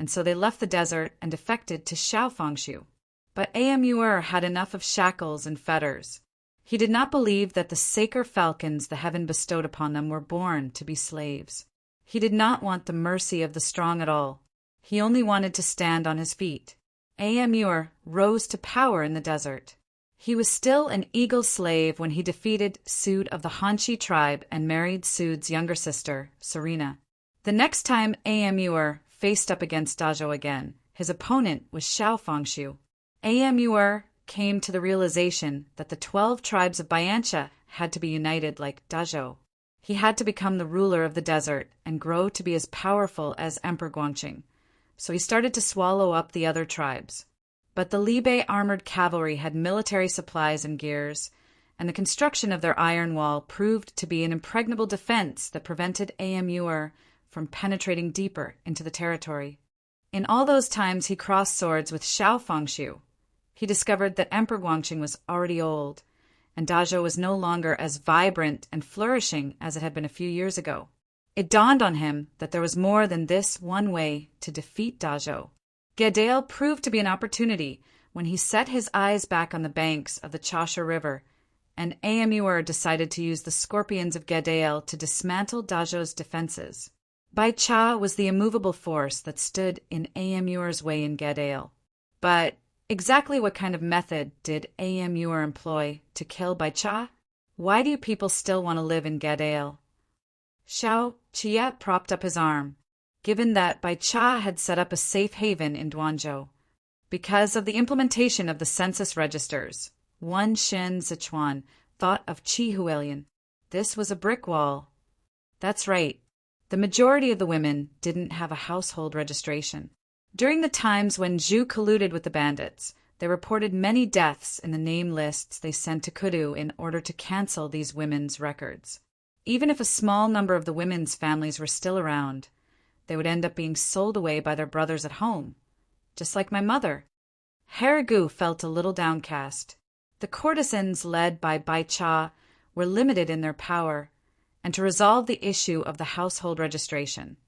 and so they left the desert and defected to Xiaofangshu. But Amur had enough of shackles and fetters. He did not believe that the saker falcons the heaven bestowed upon them were born to be slaves. He did not want the mercy of the strong at all. He only wanted to stand on his feet. Amur rose to power in the desert. He was still an eagle slave when he defeated Sud of the Hanshi tribe and married Sud's younger sister, Serena. The next time Amur faced up against Dazhou again, his opponent was Xiaofangshu. Amur came to the realization that the 12 tribes of Biantia had to be united like Dazhou. He had to become the ruler of the desert and grow to be as powerful as Emperor Guangqing, so he started to swallow up the other tribes. But the Libe armored cavalry had military supplies and gears, and the construction of their iron wall proved to be an impregnable defense that prevented Amur from penetrating deeper into the territory. In all those times he crossed swords with Xiaofangshu. He discovered that Emperor Guangqing was already old, and Dazhou was no longer as vibrant and flourishing as it had been a few years ago. It dawned on him that there was more than this one way to defeat Dazhou. Gedale proved to be an opportunity when he set his eyes back on the banks of the Chasha River, and Amur decided to use the scorpions of Gedale to dismantle Dazhou's defenses. Bai Cha was the immovable force that stood in Amur's way in Gedale. But exactly what kind of method did Amur employ to kill Bai Cha? Why do you people still want to live in Gedale? Xiao Chia propped up his arm, given that Bai Cha had set up a safe haven in Duanzhou. Because of the implementation of the census registers, one Shen Zichuan thought of Qi Huilian. This was a brick wall. That's right. The majority of the women didn't have a household registration. During the times when Zhu colluded with the bandits, they reported many deaths in the name lists they sent to Kudu in order to cancel these women's records. Even if a small number of the women's families were still around, they would end up being sold away by their brothers at home, just like my mother. Harigu felt a little downcast. The courtesans led by Bai Cha were limited in their power, and to resolve the issue of the household registration,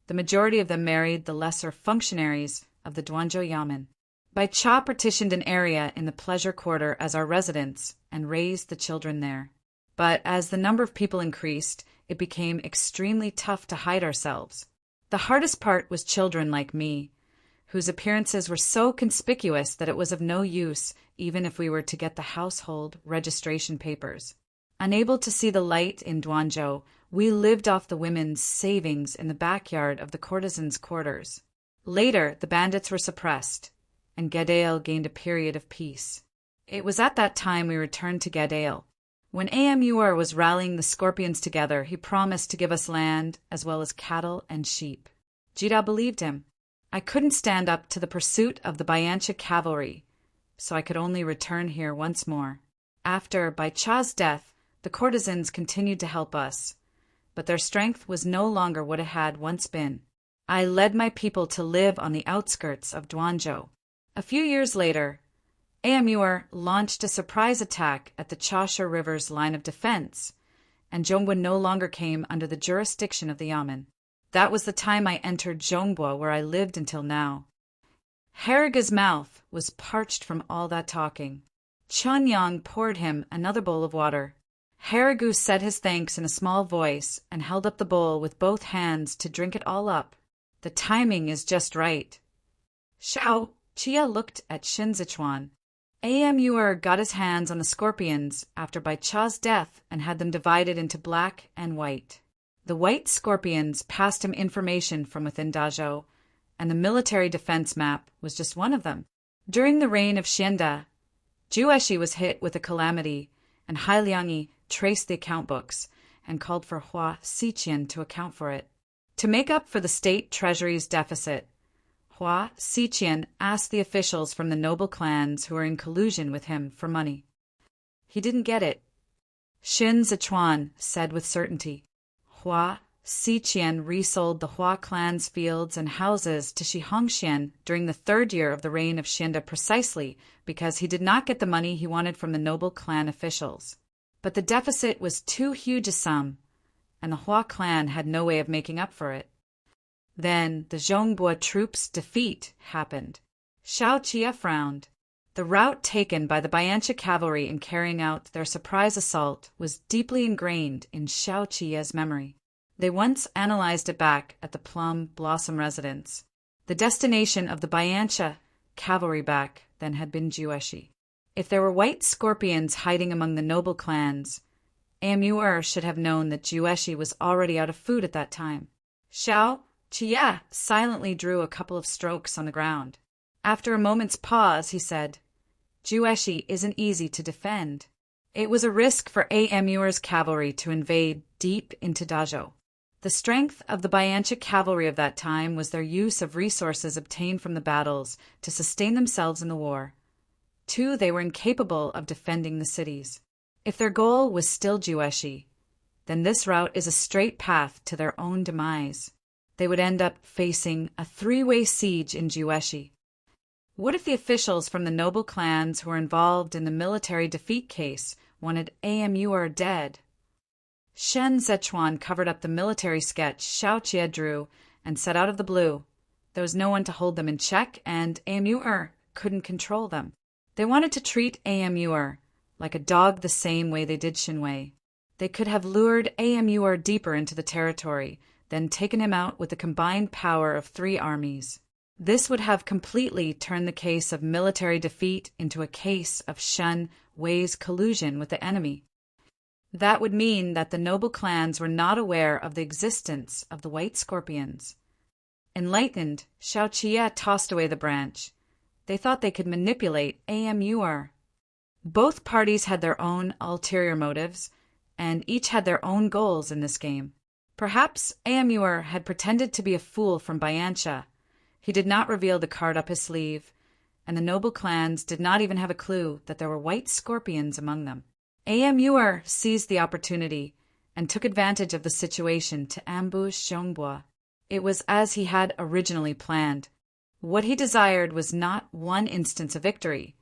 the majority of them married the lesser functionaries of the Duanzhou Yamen. Bai Cha partitioned an area in the pleasure quarter as our residence and raised the children there. But as the number of people increased, it became extremely tough to hide ourselves. The hardest part was children like me, whose appearances were so conspicuous that it was of no use even if we were to get the household registration papers. Unable to see the light in Duanzhou, we lived off the women's savings in the backyard of the courtesans' quarters. Later, the bandits were suppressed, and Gedale gained a period of peace. It was at that time we returned to Gedale. When Amur was rallying the scorpions together, he promised to give us land as well as cattle and sheep. Jida believed him. I couldn't stand up to the pursuit of the Biantia cavalry, so I could only return here once more. After Bai Cha's death, the courtesans continued to help us, but their strength was no longer what it had once been. I led my people to live on the outskirts of Duanzhou. A few years later, Amur launched a surprise attack at the Chasha River's line of defense, and Zhongbua no longer came under the jurisdiction of the Yamen. That was the time I entered Zhongbua, where I lived until now. Harigu's mouth was parched from all that talking. Chunyang poured him another bowl of water. Harigu said his thanks in a small voice and held up the bowl with both hands to drink it all up. The timing is just right. Xiao Chia looked at Shin Zichuan. Amur got his hands on the scorpions after Bai Cha's death and had them divided into black and white. The white scorpions passed him information from within Dazhou, and the military defense map was just one of them. During the reign of Xianda, Jueshi was hit with a calamity, and Hailiangi traced the account books and called for Hua Xiqian to account for it. To make up for the state treasury's deficit, Hua Xiqian asked the officials from the noble clans who were in collusion with him for money. He didn't get it. Shin Zichuan said with certainty, Hua Siqian resold the Hua clan's fields and houses to Shi Hongxian during the third year of the reign of Xinda precisely because he did not get the money he wanted from the noble clan officials. But the deficit was too huge a sum, and the Hua clan had no way of making up for it. Then the Zhongbua troops' defeat happened. Xiao Qie frowned. The route taken by the Bianchi cavalry in carrying out their surprise assault was deeply ingrained in Xiao Qie's memory. They once analyzed it back at the Plum Blossom residence. The destination of the Bianchi cavalry back then had been Jueshi. If there were white scorpions hiding among the noble clans, Amur should have known that Jueshi was already out of food at that time. Xiao Qie silently drew a couple of strokes on the ground. After a moment's pause, he said, Jueshi isn't easy to defend. It was a risk for Amur's cavalry to invade deep into Dazhou. The strength of the Bianchi cavalry of that time was their use of resources obtained from the battles to sustain themselves in the war. Two, they were incapable of defending the cities. If their goal was still Jueshi, then this route is a straight path to their own demise. They would end up facing a three-way siege in Jueshi. What if the officials from the noble clans who were involved in the military defeat case wanted Amur dead? Shen Zhechuan covered up the military sketch Xiao Qie drew and said out of the blue, there was no one to hold them in check and Amur couldn't control them. They wanted to treat Amur like a dog the same way they did Xinwei. They could have lured Amur deeper into the territory, then taken him out with the combined power of 3 armies. This would have completely turned the case of military defeat into a case of Shen Wei's collusion with the enemy. That would mean that the noble clans were not aware of the existence of the white scorpions. Enlightened, Xiao Qie tossed away the branch. They thought they could manipulate Amur. Both parties had their own ulterior motives, and each had their own goals in this game. Perhaps Amur had pretended to be a fool from Bianchi. He did not reveal the card up his sleeve, and the noble clans did not even have a clue that there were white scorpions among them. Amur seized the opportunity and took advantage of the situation to ambush Zhongbua. It was as he had originally planned. What he desired was not one instance of victory,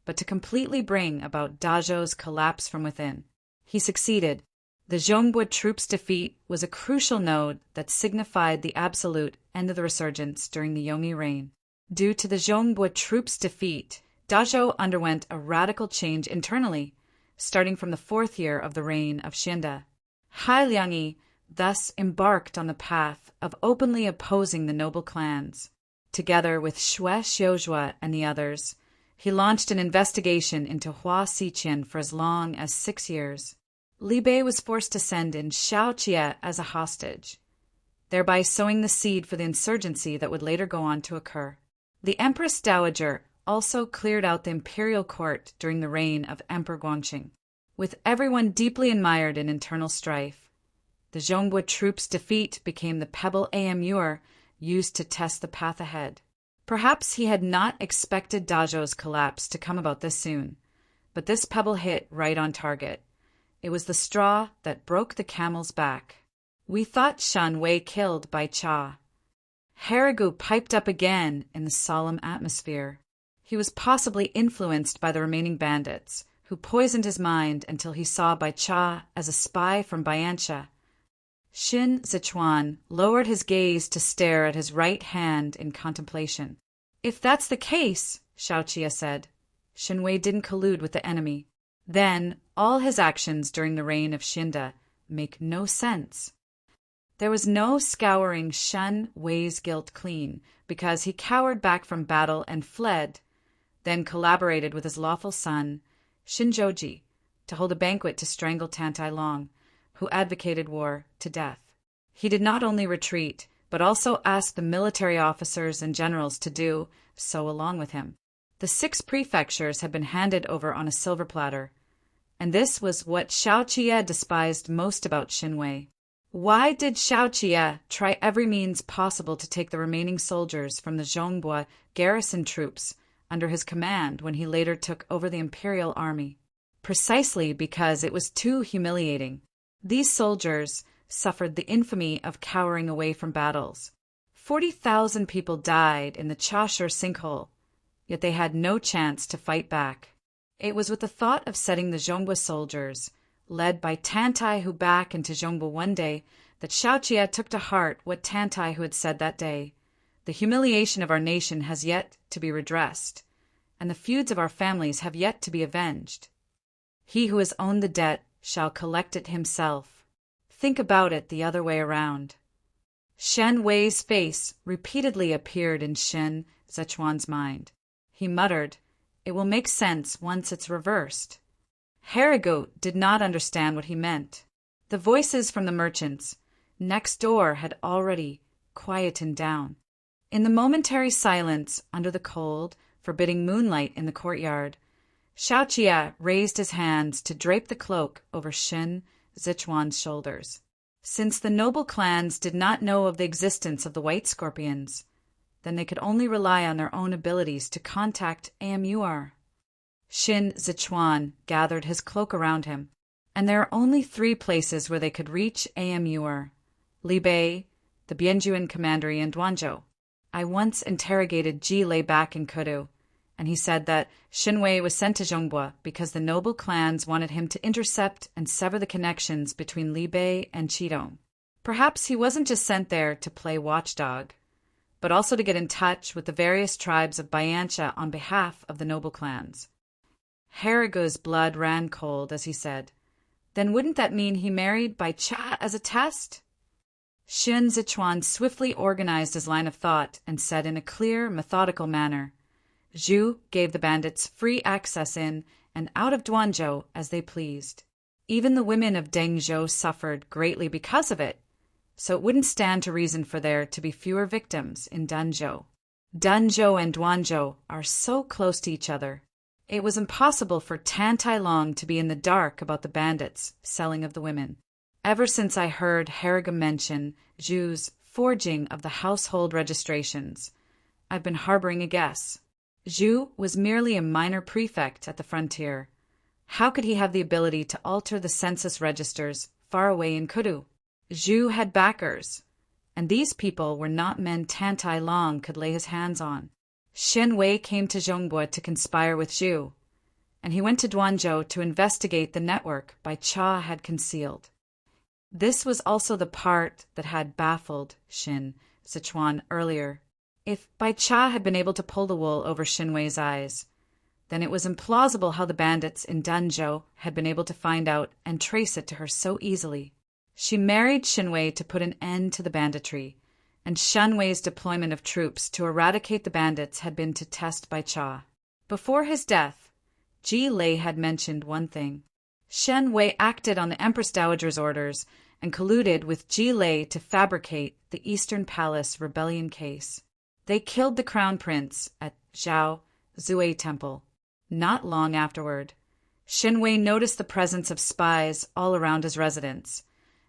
but to completely bring about Dazhou's collapse from within. He succeeded. The Zhongbua troops' defeat was a crucial node that signified the absolute end of the resurgence during the Yongyi reign. Due to the Zhongbua troops' defeat, Dazhou underwent a radical change internally, starting from the 4th year of the reign of Xinda. Hai Liangyi thus embarked on the path of openly opposing the noble clans. Together with Xue Xiuzhua and the others, he launched an investigation into Hua Siqian for as long as 6 years. Li Bei was forced to send in Xiao Qie as a hostage, thereby sowing the seed for the insurgency that would later go on to occur. The Empress Dowager also cleared out the imperial court during the reign of Emperor Guangxing. With everyone deeply mired in internal strife, the Zhongbua troops' defeat became the pebble Amur used to test the path ahead. Perhaps he had not expected Dazhou's collapse to come about this soon, but this pebble hit right on target. It was the straw that broke the camel's back. We thought Shen Wei killed by Cha. Harigu piped up again in the solemn atmosphere. He was possibly influenced by the remaining bandits, who poisoned his mind until he saw Bai Cha as a spy from Bianchi. Shen Zhechuan lowered his gaze to stare at his right hand in contemplation. If that's the case, Xiao Qie said, Shen Wei didn't collude with the enemy. Then all his actions during the reign of Xinda make no sense. There was no scouring Shen Wei's guilt clean because he cowered back from battle and fled, then collaborated with his lawful son, Shinjoji, to hold a banquet to strangle Tantai Long, who advocated war to death. He did not only retreat, but also asked the military officers and generals to do so along with him. The 6 prefectures had been handed over on a silver platter, and this was what Xiao Qie despised most about Shen Wei. Why did Xiao Qie try every means possible to take the remaining soldiers from the Zhongbua garrison troops under his command when he later took over the imperial army? Precisely because it was too humiliating. These soldiers, suffered the infamy of cowering away from battles. 40,000 people died in the Chashur sinkhole, yet they had no chance to fight back. It was with the thought of setting the Zhongba soldiers, led by Tantai Hubak into Zhongba one day, that Xiaoqie took to heart what Tantai Hu had said that day. The humiliation of our nation has yet to be redressed, and the feuds of our families have yet to be avenged. He who has owned the debt shall collect it himself. Think about it the other way around. Shen Wei's face repeatedly appeared in Shen Zichuan's mind. He muttered, "It will make sense once it's reversed." Harigoat did not understand what he meant. The voices from the merchants next door had already quietened down. In the momentary silence under the cold, forbidding moonlight in the courtyard, Xiaoqie raised his hands to drape the cloak over Shen Zichuan's shoulders. Since the noble clans did not know of the existence of the white scorpions, then they could only rely on their own abilities to contact Amur. Shen Zichuan gathered his cloak around him, and there are only 3 places where they could reach Amur: Libei, the Bianjuan commandery, and Duanzhou. I once interrogated Ji Lei back in Kudu, and he said that Shen Wei was sent to Zhongbua because the noble clans wanted him to intercept and sever the connections between Libei and Qidong. Perhaps he wasn't just sent there to play watchdog, but also to get in touch with the various tribes of Bayancha on behalf of the noble clans. Harigo's blood ran cold as he said, "Then wouldn't that mean he married Bai Cha as a test?" Shen Zichuan swiftly organized his line of thought and said in a clear, methodical manner, "Zhu gave the bandits free access in and out of Duanzhou as they pleased. Even the women of Dengzhou suffered greatly because of it, so it wouldn't stand to reason for there to be fewer victims in Danzhou. Danzhou and Duanzhou are so close to each other. It was impossible for Tan Tai Long to be in the dark about the bandits' selling of the women. Ever since I heard Hariga mention Zhu's forging of the household registrations, I've been harboring a guess. Zhu was merely a minor prefect at the frontier. How could he have the ability to alter the census registers far away in Kudu? Zhu had backers, and these people were not men Tan Tai Long could lay his hands on. Shen Wei came to Zhongbua to conspire with Zhu, and he went to Duanzhou to investigate the network Bai Cha had concealed. This was also the part that had baffled Shen Zichuan earlier. If Bai Cha had been able to pull the wool over Shen Wei's eyes, then it was implausible how the bandits in Danzhou had been able to find out and trace it to her so easily. She married Shen Wei to put an end to the banditry, and Shen Wei's deployment of troops to eradicate the bandits had been to test Bai Cha. Before his death, Ji Lei had mentioned one thing. Shen Wei acted on the Empress Dowager's orders and colluded with Ji Lei to fabricate the Eastern Palace rebellion case. They killed the crown prince at Zhao Zui Temple. Not long afterward, Shen Wei noticed the presence of spies all around his residence,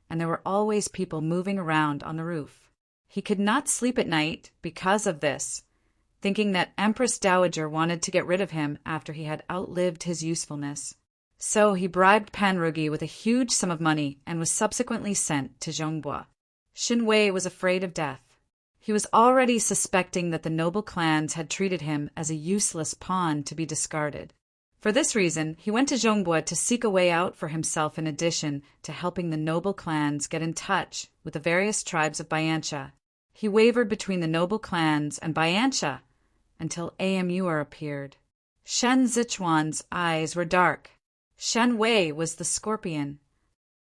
and there were always people moving around on the roof. He could not sleep at night because of this, thinking that Empress Dowager wanted to get rid of him after he had outlived his usefulness. So he bribed Panrugi with a huge sum of money and was subsequently sent to Zhongbua. Shen Wei was afraid of death. He was already suspecting that the noble clans had treated him as a useless pawn to be discarded. For this reason, he went to Zhongbua to seek a way out for himself in addition to helping the noble clans get in touch with the various tribes of Bayancha. He wavered between the noble clans and Bayancha until Amur appeared. Shen Zichuan's eyes were dark. Shen Wei was the scorpion.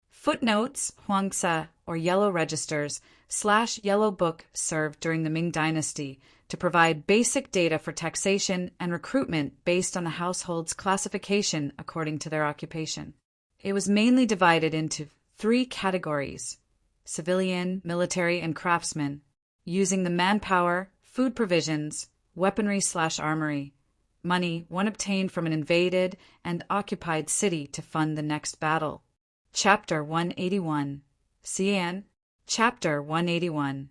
Footnotes, Huangsa, or yellow registers, /yellow book served during the Ming Dynasty to provide basic data for taxation and recruitment based on the household's classification according to their occupation. It was mainly divided into 3 categories: civilian, military, and craftsmen, using the manpower, food provisions, weaponry/armory, money one obtained from an invaded and occupied city to fund the next battle. Chapter 181. Xian. Chapter 181.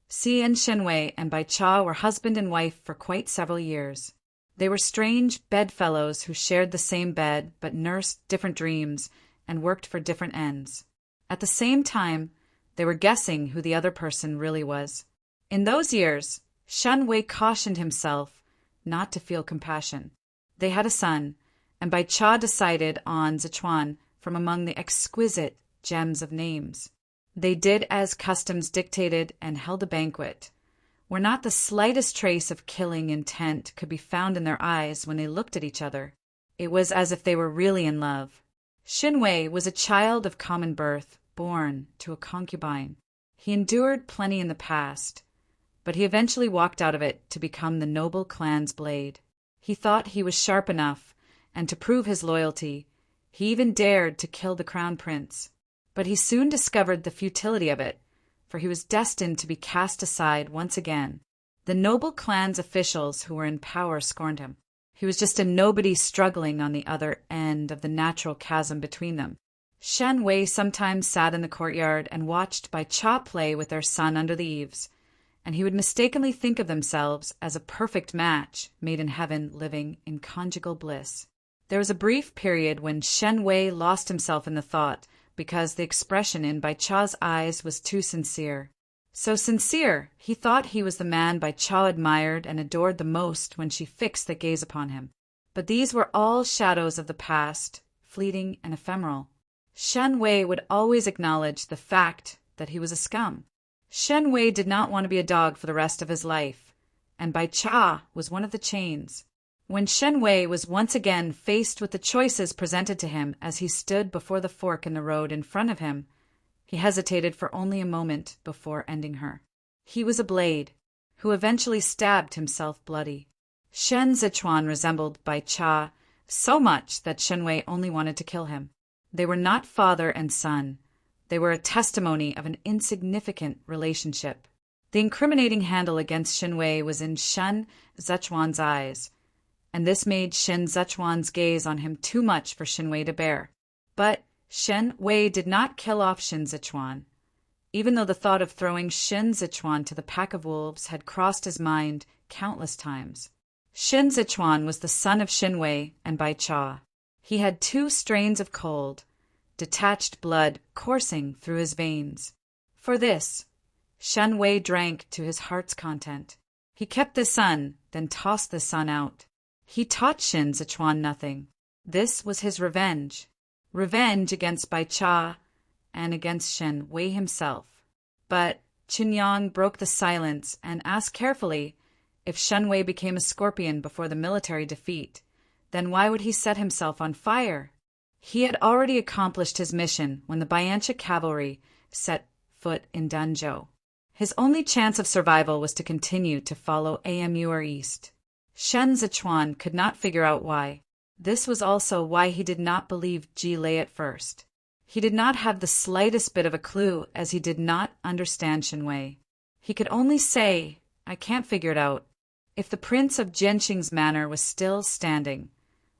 Xian Shenwei and Bai Cha were husband and wife for quite several years. They were strange bedfellows who shared the same bed but nursed different dreams and worked for different ends. At the same time, they were guessing who the other person really was. In those years, Shen Wei cautioned himself not to feel compassion. They had a son, and Bai Cha decided on Sichuan from among the exquisite gems of names. They did as customs dictated and held a banquet, where not the slightest trace of killing intent could be found in their eyes when they looked at each other. It was as if they were really in love. Shen Wei was a child of common birth, born to a concubine. He endured plenty in the past, but he eventually walked out of it to become the noble clan's blade. He thought he was sharp enough, and to prove his loyalty, he even dared to kill the crown prince. But he soon discovered the futility of it, for he was destined to be cast aside once again. The noble clan's officials who were in power scorned him. He was just a nobody struggling on the other end of the natural chasm between them. Shen Wei sometimes sat in the courtyard and watched Bai Cha play with their son under the eaves, and he would mistakenly think of themselves as a perfect match made in heaven living in conjugal bliss. There was a brief period when Shen Wei lost himself in the thought because the expression in Bai Cha's eyes was too sincere. So sincere, he thought he was the man Bai Cha admired and adored the most when she fixed that gaze upon him. But these were all shadows of the past, fleeting and ephemeral. Shen Wei would always acknowledge the fact that he was a scum. Shen Wei did not want to be a dog for the rest of his life, and Bai Cha was one of the chains. When Shen Wei was once again faced with the choices presented to him as he stood before the fork in the road in front of him, he hesitated for only a moment before ending her. He was a blade, who eventually stabbed himself bloody. Shen Sichuan resembled Bai Cha so much that Shen Wei only wanted to kill him. They were not father and son. They were a testimony of an insignificant relationship. The incriminating handle against Shen Wei was in Shen Sichuan's eyes, and this made Shen Sichuan's gaze on him too much for Shen Wei to bear. But Shen Wei did not kill off Shen Sichuan, even though the thought of throwing Shen Sichuan to the pack of wolves had crossed his mind countless times. Shen Sichuan was the son of Shen Wei and Bai Cha. He had 2 strains of cold, detached blood coursing through his veins. For this, Shen Wei drank to his heart's content. He kept the son, then tossed the son out. He taught Shen Sichuan nothing. This was his revenge. Revenge against Bai Cha and against Shen Wei himself. But Qin Yang broke the silence and asked carefully, if Shen Wei became a scorpion before the military defeat, then why would he set himself on fire? He had already accomplished his mission when the Biancha cavalry set foot in Danzhou. His only chance of survival was to continue to follow AMU or east. Shen Sichuan could not figure out why. This was also why he did not believe Ji Lei at first. He did not have the slightest bit of a clue, as he did not understand Shen Wei. He could only say, I can't figure it out. If the prince of Jianqing's manor was still standing,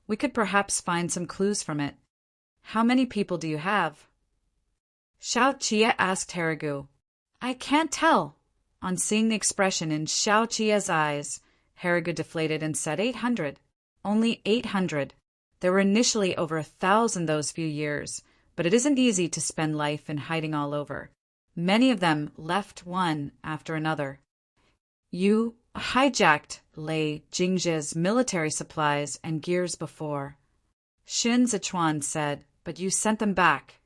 we could perhaps find some clues from it. How many people do you have? Xiao Qie asked Harigu. I can't tell. On seeing the expression in Xiao Qie's eyes, Harigu deflated and said 800. Only 800. There were initially over 1,000 those few years, but it isn't easy to spend life in hiding all over. Many of them left one after another. You hijacked Lei Jingzhe's military supplies and gears before. Shen Sichuan said, but you sent them back.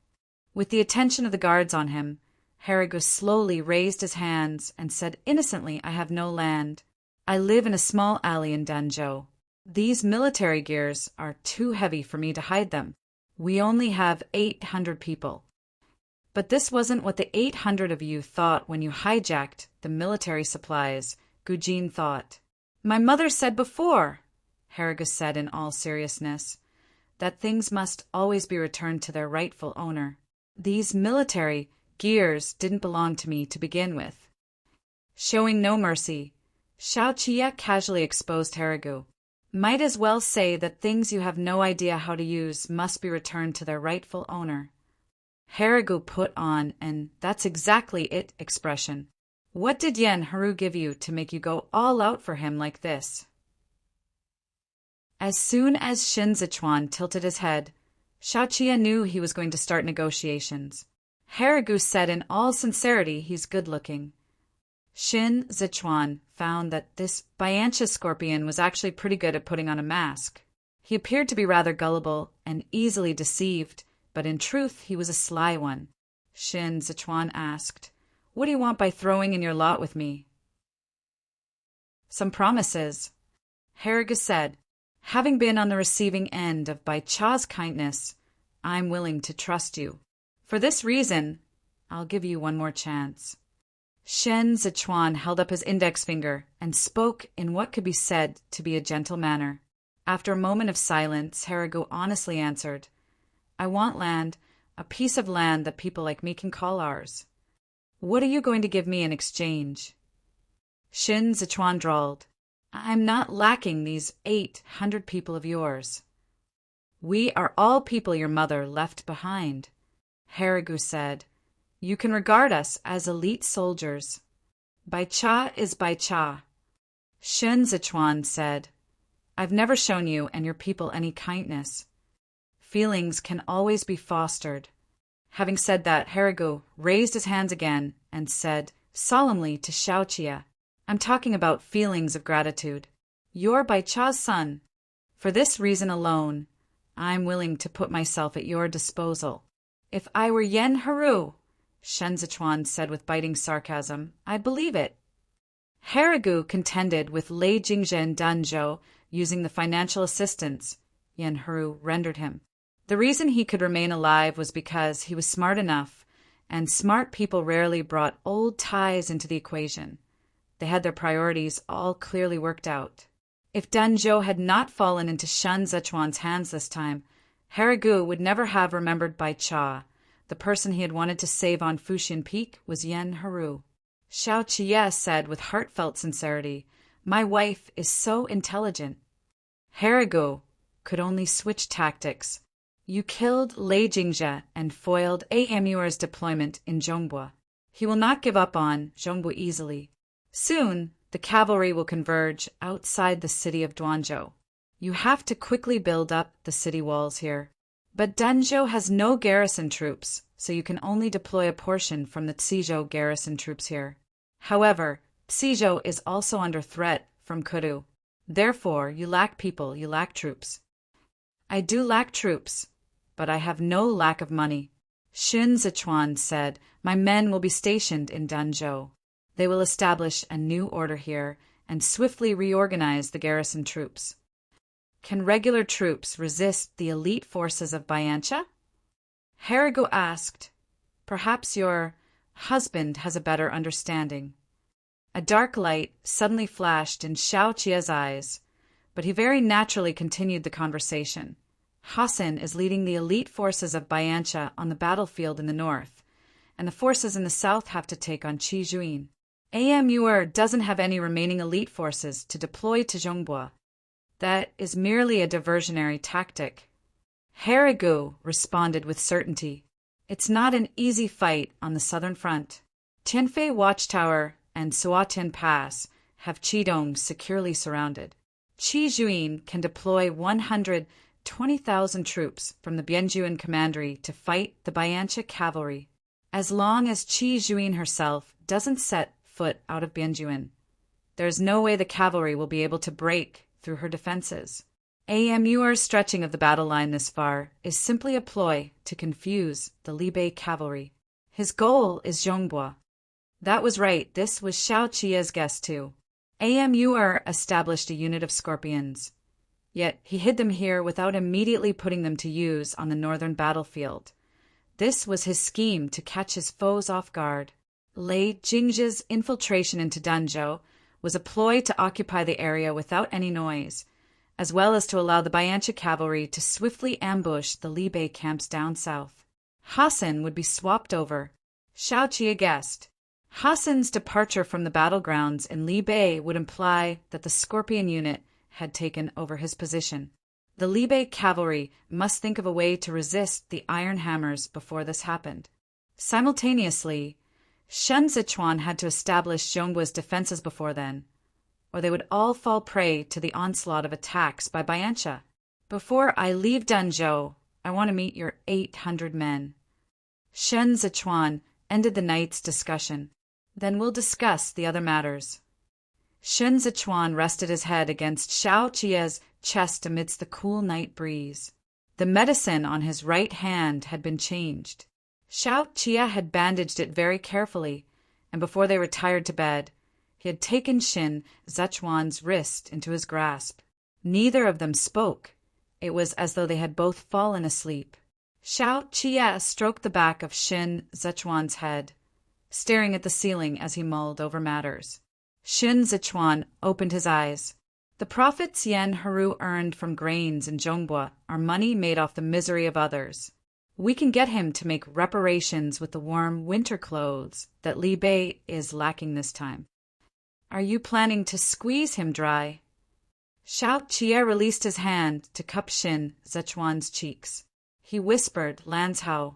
With the attention of the guards on him, Harigu slowly raised his hands and said innocently, I have no land. I live in a small alley in Danzhou. These military gears are too heavy for me to hide them. We only have 800 people. But this wasn't what the 800 of you thought when you hijacked the military supplies, Gujin thought. My mother said before, Harigu said in all seriousness, that things must always be returned to their rightful owner. These military gears didn't belong to me to begin with. Showing no mercy, Xiao Qie casually exposed Harigu. Might as well say that things you have no idea how to use must be returned to their rightful owner. Harigu put on an that's exactly it expression. What did Yen Haru give you to make you go all out for him like this? As soon as Shen Sichuan tilted his head, Xiao Qie knew he was going to start negotiations. Harigu said in all sincerity he's good-looking. Shin Zichuan found that this Biantia scorpion was actually pretty good at putting on a mask. He appeared to be rather gullible and easily deceived, but in truth he was a sly one. Shin Zichuan asked, "What do you want by throwing in your lot with me?" "Some promises." Harigu said, "Having been on the receiving end of Bai Cha's kindness, I'm willing to trust you. For this reason, I'll give you one more chance." Shen Zichuan held up his index finger and spoke in what could be said to be a gentle manner. After a moment of silence, Harigu honestly answered, "I want land, a piece of land that people like me can call ours. What are you going to give me in exchange?" Shin Zichuan drawled, "I'm not lacking these 800 people of yours." "We are all people your mother left behind." Harigu said, "You can regard us as elite soldiers. Bai Cha is Bai Cha." Shin Zichuan said, "I've never shown you and your people any kindness. Feelings can always be fostered." Having said that, Harigu raised his hands again and said solemnly to Xiaoqia, "I'm talking about feelings of gratitude. You're Bai Cha's son. For this reason alone, I'm willing to put myself at your disposal. If I were Yen Haru," Shen Zichuan said with biting sarcasm, "I'd believe it." Harigu contended with Lei Jingzhen Danzhou using the financial assistance Yen Haru rendered him. The reason he could remain alive was because he was smart enough, and smart people rarely brought old ties into the equation. They had their priorities all clearly worked out. If Danzhou had not fallen into Shen Zichuan's hands this time, Harigu would never have remembered Bai Cha. The person he had wanted to save on Fuxian Peak was Yen Haru. Xiaoqia said with heartfelt sincerity, "My wife is so intelligent." Harigu could only switch tactics. "You killed Lei Jingzhe and foiled Amuer's deployment in Zhongbua. He will not give up on Zhongbua easily. Soon, the cavalry will converge outside the city of Duanzhou. You have to quickly build up the city walls here. But Danzhou has no garrison troops, so you can only deploy a portion from the Cizhou garrison troops here. However, Cizhou is also under threat from Kudu. Therefore, you lack people, you lack troops." "I do lack troops, but I have no lack of money." Shin Zichuan said, "My men will be stationed in Danzhou. They will establish a new order here and swiftly reorganize the garrison troops." "Can regular troops resist the elite forces of Biantia?" Harigu asked. "Perhaps your husband has a better understanding." A dark light suddenly flashed in Xiaoqia's eyes, but he very naturally continued the conversation. "Hassan is leading the elite forces of Biantia on the battlefield in the north, and the forces in the south have to take on Qizhuin. Amuer doesn't have any remaining elite forces to deploy to Zhongbua. That is merely a diversionary tactic." Harigu responded with certainty. "It's not an easy fight on the southern front. Tianfei Watchtower and Suatian Pass have Qidong securely surrounded. Qizhuin can deploy 120,000 troops from the Bianjuan commandery to fight the Biantia cavalry. As long as Qizhuin herself doesn't set foot out of Bianjuan, there's no way the cavalry will be able to break through her defenses. Amuer's stretching of the battle line this far is simply a ploy to confuse the Libei cavalry. His goal is Zhongbua." That was right, this was Xiaoqia's guess too. Amuer established a unit of scorpions, yet he hid them here without immediately putting them to use on the northern battlefield. This was his scheme to catch his foes off guard. Lei Jingzhe's infiltration into Danzhou was a ploy to occupy the area without any noise, as well as to allow the Biantia cavalry to swiftly ambush the Libei camps down south. Hassan would be swapped over. Xiaoqia guessed. Hassan's departure from the battlegrounds in Libei would imply that the Scorpion unit had taken over his position. The Libei cavalry must think of a way to resist the iron hammers before this happened. Simultaneously, Shen Zichuan had to establish Zhonggua's defenses before then, or they would all fall prey to the onslaught of attacks by Biantia. "Before I leave Danzhou, I want to meet your 800 men." Shen Zichuan ended the night's discussion. Then we'll discuss the other matters. Shen Zichuan rested his head against Xiao Qia's chest amidst the cool night breeze. The medicine on his right hand had been changed. Xiao Qia had bandaged it very carefully, and before they retired to bed, he had taken Shen Zichuan's wrist into his grasp. Neither of them spoke. It was as though they had both fallen asleep. Xiao Qia stroked the back of Shen Zichuan's head, staring at the ceiling as he mulled over matters. Shen Zichuan opened his eyes. The profits Yan Heru earned from grains in Zhongbua are money made off the misery of others. We can get him to make reparations with the warm winter clothes that Li Bei is lacking this time. Are you planning to squeeze him dry? Xiao Qia released his hand to cup Shen Zichuan's cheeks. He whispered, Lanzhao.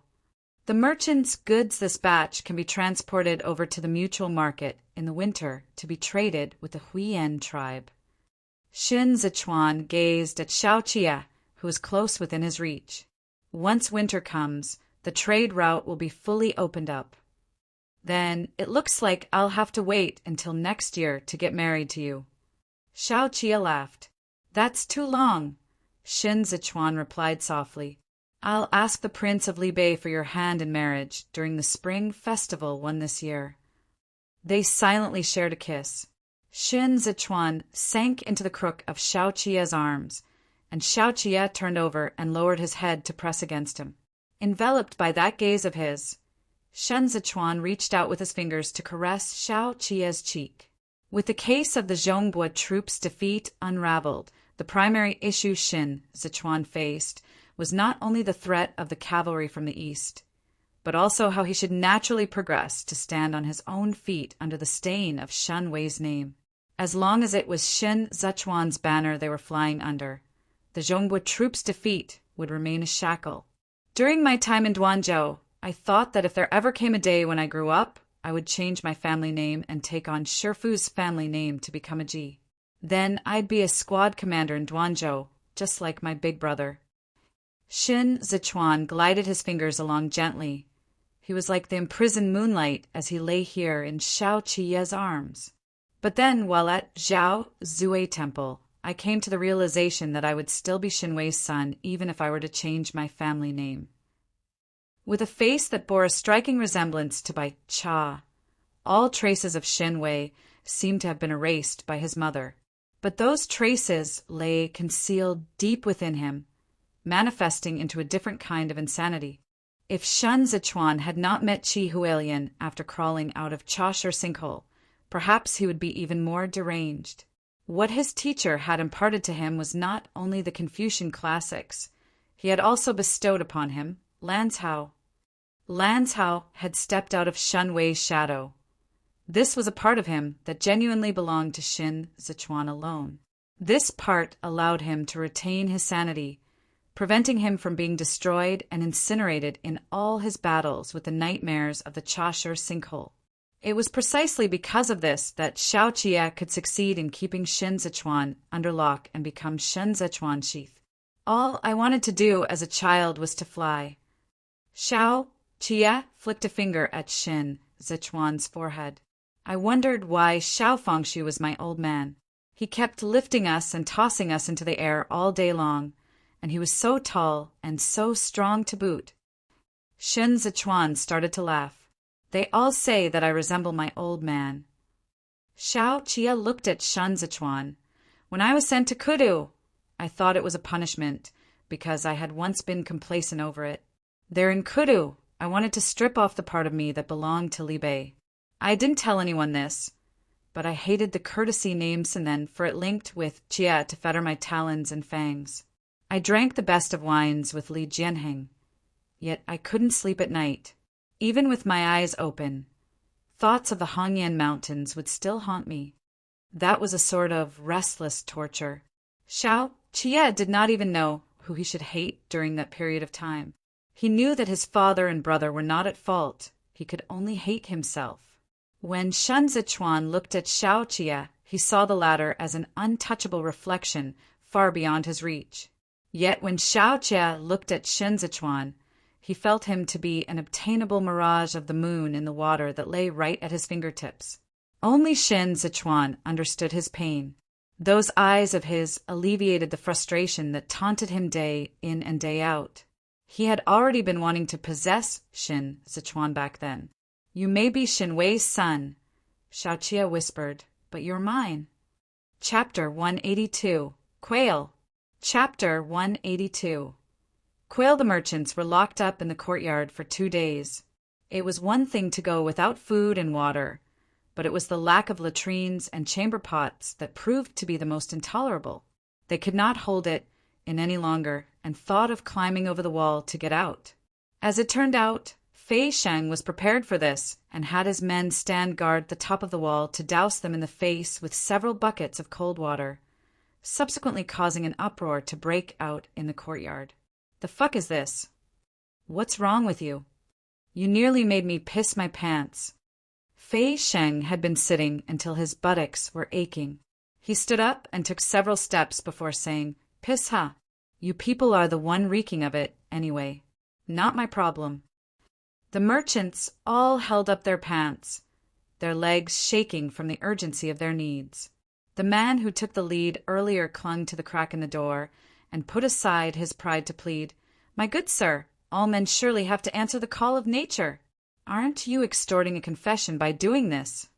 The merchant's goods this batch can be transported over to the mutual market in the winter to be traded with the Huiyan tribe. Shen Zichuan gazed at Xiao Qia, who was close within his reach. Once winter comes, the trade route will be fully opened up. Then it looks like I'll have to wait until next year to get married to you. Xiao Qia laughed. That's too long. Shen Zichuan replied softly. I'll ask the Prince of Li Bei for your hand in marriage during the spring festival one this year. They silently shared a kiss. Shen Zichuan sank into the crook of Xiao Qia's arms, and Xiao Qia turned over and lowered his head to press against him. Enveloped by that gaze of his, Shen Zichuan reached out with his fingers to caress Xiao Qia's cheek. With the case of the Zhongbua troops' defeat unraveled, the primary issue Shen Zichuan faced was not only the threat of the cavalry from the east, but also how he should naturally progress to stand on his own feet under the stain of Shen Wei's name. As long as it was Shen Zichuan's banner they were flying under, the Zhongbua troops' defeat would remain a shackle. During my time in Duanzhou, I thought that if there ever came a day when I grew up, I would change my family name and take on Shifu's family name to become a Ji. Then I'd be a squad commander in Duanzhou, just like my big brother. Shen Zichuan glided his fingers along gently. He was like the imprisoned moonlight as he lay here in Xiao Qia's arms. But then, while at Zhao Zui Temple, I came to the realization that I would still be Shen Wei's son even if I were to change my family name. With a face that bore a striking resemblance to Bai Cha, all traces of Shen Wei seemed to have been erased by his mother. But those traces lay concealed deep within him, manifesting into a different kind of insanity. If Shen Zichuan had not met Qi Hualien after crawling out of Chashur sinkhole, perhaps he would be even more deranged. What his teacher had imparted to him was not only the Confucian classics, he had also bestowed upon him Lanzhao. Lanzhao had stepped out of Shen Wei's shadow. This was a part of him that genuinely belonged to Shen Zichuan alone. This part allowed him to retain his sanity, preventing him from being destroyed and incinerated in all his battles with the nightmares of the Chashur sinkhole. It was precisely because of this that Xiao Qia could succeed in keeping Shen Zichuan under lock and become Shen Zichuan sheath. All I wanted to do as a child was to fly. Xiao Qia flicked a finger at Shen Zichuan's forehead. I wondered why Xiao Fengshu was my old man. He kept lifting us and tossing us into the air all day long, and he was so tall and so strong to boot. Shen Zichuan started to laugh. They all say that I resemble my old man. Xiao Qia looked at Shen Zichuan. When I was sent to Kudu, I thought it was a punishment, because I had once been complacent over it. There in Kudu, I wanted to strip off the part of me that belonged to Li Bei. I didn't tell anyone this, but I hated the courtesy name Senen, for it linked with Jia to fetter my talons and fangs. I drank the best of wines with Li Jianheng, yet I couldn't sleep at night. Even with my eyes open, thoughts of the Hongyan Mountains would still haunt me. That was a sort of restless torture. Xiao Qia did not even know who he should hate during that period of time. He knew that his father and brother were not at fault. He could only hate himself. When Shen Zichuan looked at Xiao Qia, he saw the latter as an untouchable reflection far beyond his reach. Yet when Xiao Qia looked at Shen Zichuan, He felt him to be an obtainable mirage of the moon in the water that lay right at his fingertips. Only Shin Zichuan understood his pain. Those eyes of his alleviated the frustration that taunted him day in and day out. He had already been wanting to possess Shin Zichuan back then. "You may be Shin Wei's son," Xiaoqia whispered, "but you're mine." Chapter 182. Quail. Chapter 182. Quail the merchants were locked up in the courtyard for 2 days. It was one thing to go without food and water, but it was the lack of latrines and chamber pots that proved to be the most intolerable. They could not hold it in any longer and thought of climbing over the wall to get out. As it turned out, Fei Sheng was prepared for this and had his men stand guard at the top of the wall to douse them in the face with several buckets of cold water, subsequently causing an uproar to break out in the courtyard. "The fuck is this? What's wrong with you? You nearly made me piss my pants." Fei Sheng had been sitting until his buttocks were aching. He stood up and took several steps before saying, "Piss ha. You people are the one reeking of it, anyway. Not my problem." The merchants all held up their pants, their legs shaking from the urgency of their needs. The man who took the lead earlier clung to the crack in the door and put aside his pride to plead, "My good sir, all men surely have to answer the call of nature. Aren't you extorting a confession by doing this?"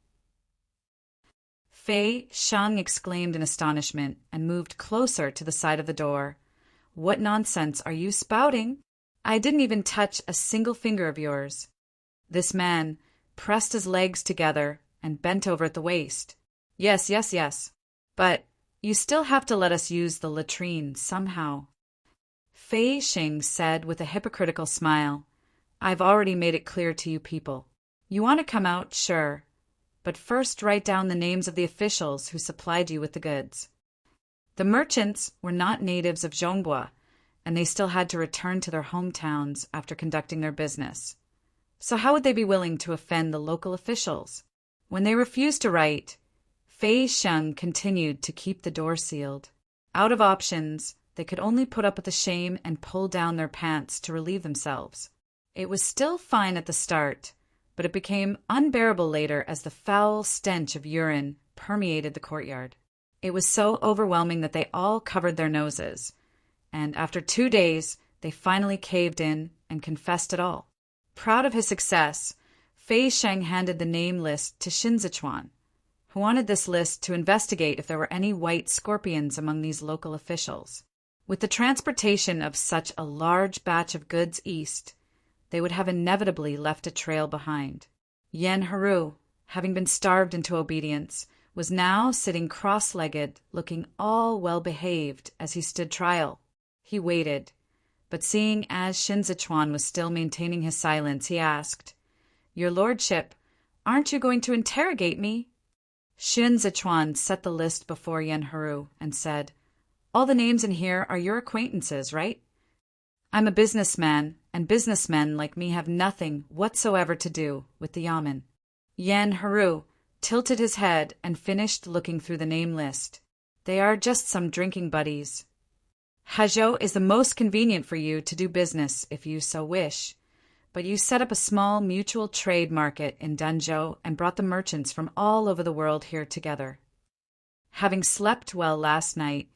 Fei Sheng exclaimed in astonishment and moved closer to the side of the door. "What nonsense are you spouting? I didn't even touch a single finger of yours." This man pressed his legs together and bent over at the waist. Yes. But you still have to let us use the latrine somehow." Fei Sheng said with a hypocritical smile, "I've already made it clear to you people. You want to come out, sure, but first write down the names of the officials who supplied you with the goods." The merchants were not natives of Zhongbua, and they still had to return to their hometowns after conducting their business. So how would they be willing to offend the local officials? When they refused to write, Fei Sheng continued to keep the door sealed. Out of options, they could only put up with the shame and pull down their pants to relieve themselves. It was still fine at the start, but it became unbearable later as the foul stench of urine permeated the courtyard. It was so overwhelming that they all covered their noses, and after 2 days, they finally caved in and confessed it all. Proud of his success, Fei Sheng handed the name list to Shin Zichuan, who wanted this list to investigate if there were any white scorpions among these local officials. With the transportation of such a large batch of goods east, they would have inevitably left a trail behind. Yen Haru, having been starved into obedience, was now sitting cross-legged, looking all well-behaved as he stood trial. He waited, but seeing as Shin Zichuan was still maintaining his silence, he asked, "Your lordship, aren't you going to interrogate me?" Shin Zichuan set the list before Yen Haru and said, "All the names in here are your acquaintances, right? I'm a businessman, and businessmen like me have nothing whatsoever to do with the yamen." Yen Haru tilted his head and finished looking through the name list. "They are just some drinking buddies. Hazhou is the most convenient for you to do business if you so wish, but you set up a small mutual trade market in Danzhou and brought the merchants from all over the world here together." Having slept well last night,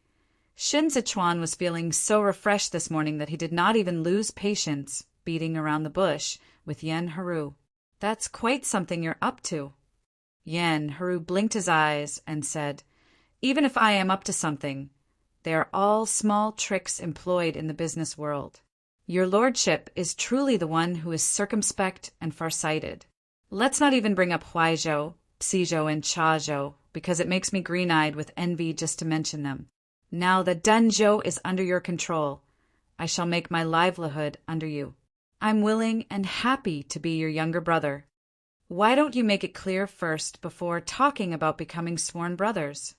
Shin Zichuan was feeling so refreshed this morning that he did not even lose patience beating around the bush with Yen Haru. "That's quite something you're up to." Yen Haru blinked his eyes and said, "Even if I am up to something, they are all small tricks employed in the business world. Your lordship is truly the one who is circumspect and farsighted. Let's not even bring up Huaizhou, Psizhou, and Chazhou, because it makes me green-eyed with envy just to mention them. Now that Danzhou is under your control, I shall make my livelihood under you. I'm willing and happy to be your younger brother. Why don't you make it clear first before talking about becoming sworn brothers?"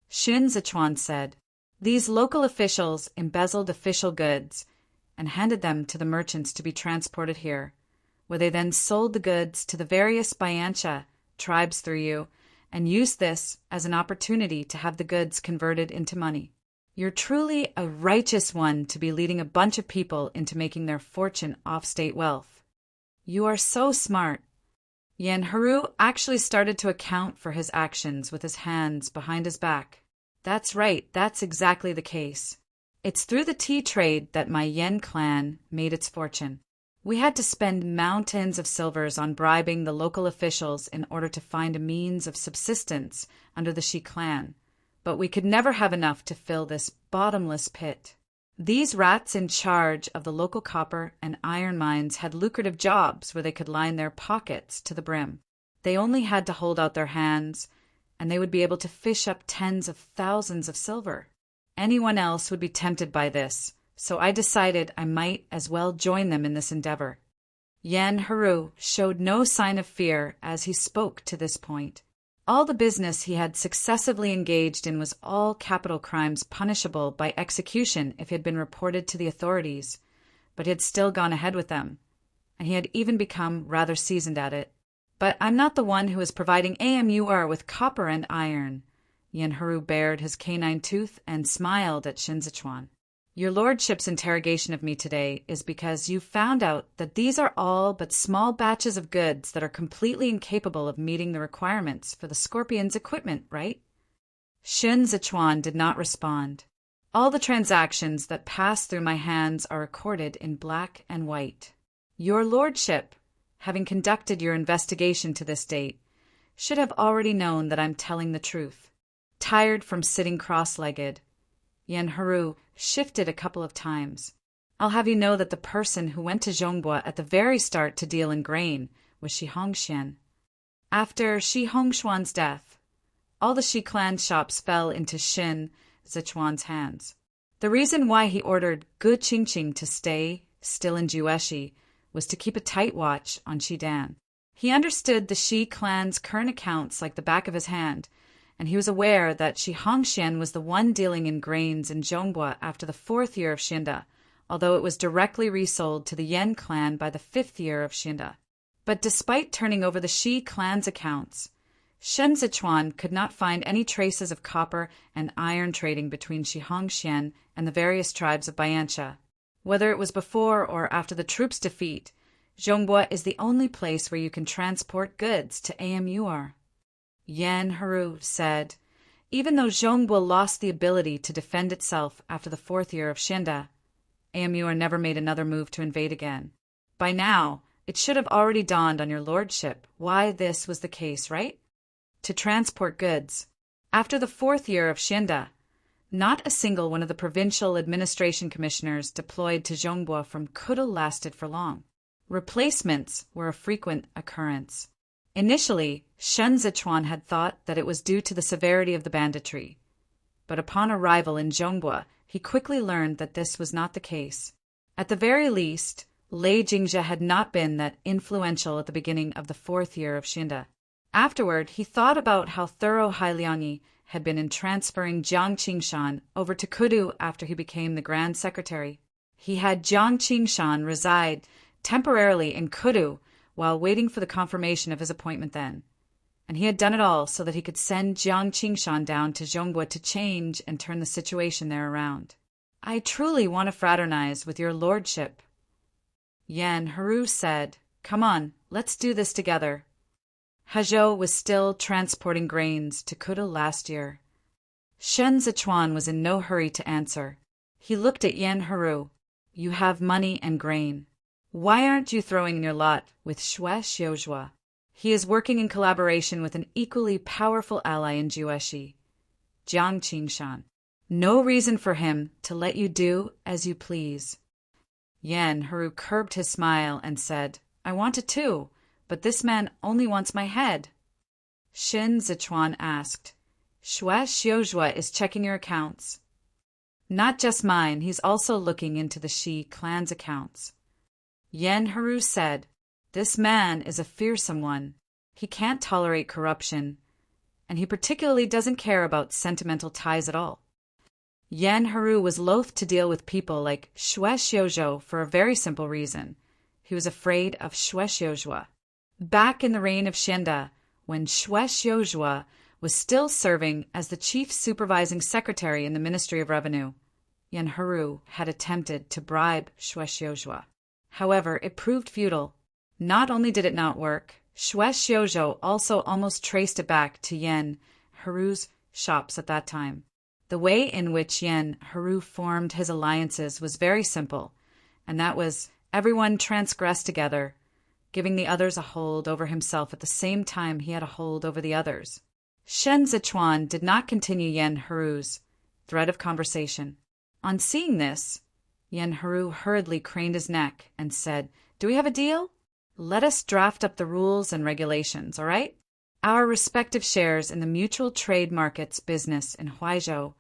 Shin Zichuan said, "These local officials embezzled official goods and handed them to the merchants to be transported here, where they then sold the goods to the various Bayancha tribes through you and used this as an opportunity to have the goods converted into money. You're truly a righteous one to be leading a bunch of people into making their fortune off state wealth. You are so smart. Yen-Haru actually started to account for his actions with his hands behind his back. That's right, that's exactly the case. It's through the tea trade that my Yen clan made its fortune. We had to spend mountains of silvers on bribing the local officials in order to find a means of subsistence under the Shi clan, but we could never have enough to fill this bottomless pit. These rats in charge of the local copper and iron mines had lucrative jobs where they could line their pockets to the brim. They only had to hold out their hands, and they would be able to fish up tens of thousands of silver. Anyone else would be tempted by this, so I decided I might as well join them in this endeavor. Yen-Haru showed no sign of fear as he spoke to this point. All the business he had successively engaged in was all capital crimes punishable by execution if he had been reported to the authorities, but he had still gone ahead with them, and he had even become rather seasoned at it. But I'm not the one who is providing AMUR with copper and iron. Yen-Haru bared his canine tooth and smiled at Shinzichuan. Your lordship's interrogation of me today is because you found out that these are all but small batches of goods that are completely incapable of meeting the requirements for the Scorpion's equipment, right? Shinzichuan did not respond. All the transactions that pass through my hands are recorded in black and white. Your lordship, having conducted your investigation to this date, should have already known that I'm telling the truth. Tired from sitting cross-legged, Yen-Haru shifted a couple of times. I'll have you know that the person who went to Zhongbua at the very start to deal in grain was Shi Hongxian. After Shi Hongshuan's death, all the Shi clan shops fell into Shin Zichuan's hands. The reason why he ordered Gu Qingqing to stay still in Jueshi was to keep a tight watch on Shidan. He understood the Shi clan's current accounts like the back of his hand, and he was aware that Shi Hongxian was the one dealing in grains in Zhongbua after the 4th year of Xinda, although it was directly resold to the Yen clan by the 5th year of Xinda. But despite turning over the Shi clan's accounts, Shen Zichuan could not find any traces of copper and iron trading between Shi Hongxian and the various tribes of Bayansha. Whether it was before or after the troops' defeat, Zhongbua is the only place where you can transport goods to AMUR. Yen-Haru said, even though Zhongbua lost the ability to defend itself after the 4th year of Xinda, AMUR never made another move to invade again. By now, it should have already dawned on your lordship why this was the case, right? To transport goods. After the 4th year of Xinda, not a single one of the provincial administration commissioners deployed to Zhongbua from Kudu lasted for long. Replacements were a frequent occurrence. Initially, Shen Zichuan had thought that it was due to the severity of the banditry, but upon arrival in Zhongbua, he quickly learned that this was not the case. At the very least, Lei Jingzhe had not been that influential at the beginning of the 4th year of Xinda. Afterward, he thought about how thorough Hailiangi had been in transferring Jiang Qingshan over to Kudu after he became the Grand Secretary. He had Jiang Qingshan reside temporarily in Kudu while waiting for the confirmation of his appointment then. And he had done it all so that he could send Jiang Qingshan down to Zhongbua to change and turn the situation there around. I truly want to fraternize with your lordship. Yen-Haru said, come on, let's do this together. Hezhou was still transporting grains to Kudu last year. Shen Zichuan was in no hurry to answer. He looked at Yen-Haru. You have money and grain. Why aren't you throwing in your lot with Xue Xiuzhua? He is working in collaboration with an equally powerful ally in Jueshi, Jiang Qingshan. No reason for him to let you do as you please. Yen-Haru curbed his smile and said, I want it too, but this man only wants my head. Shin Zichuan asked, Xue Xiuzhua is checking your accounts. Not just mine, he's also looking into the Shi clan's accounts. Yen-Haru said, this man is a fearsome one. He can't tolerate corruption, and he particularly doesn't care about sentimental ties at all. Yen-Haru was loath to deal with people like Xue Xiuzhou for a very simple reason. He was afraid of Xue Xiuzhua. Back in the reign of Xinda, when Xue Xiuzhua was still serving as the chief supervising secretary in the Ministry of Revenue. Yen Haru had attempted to bribe Shuexiuzhou. However, it proved futile. Not only did it not work, Shuexiuzhou also almost traced it back to Yen Haru's shops at that time. The way in which Yen Haru formed his alliances was very simple, and that was everyone transgressed together, giving the others a hold over himself at the same time he had a hold over the others. Shen Zichuan did not continue Yen Haru's thread of conversation. On seeing this, Yen Haru hurriedly craned his neck and said, "Do we have a deal? Let us draft up the rules and regulations, all right? Our respective shares in the mutual trade markets business in Huaizhou,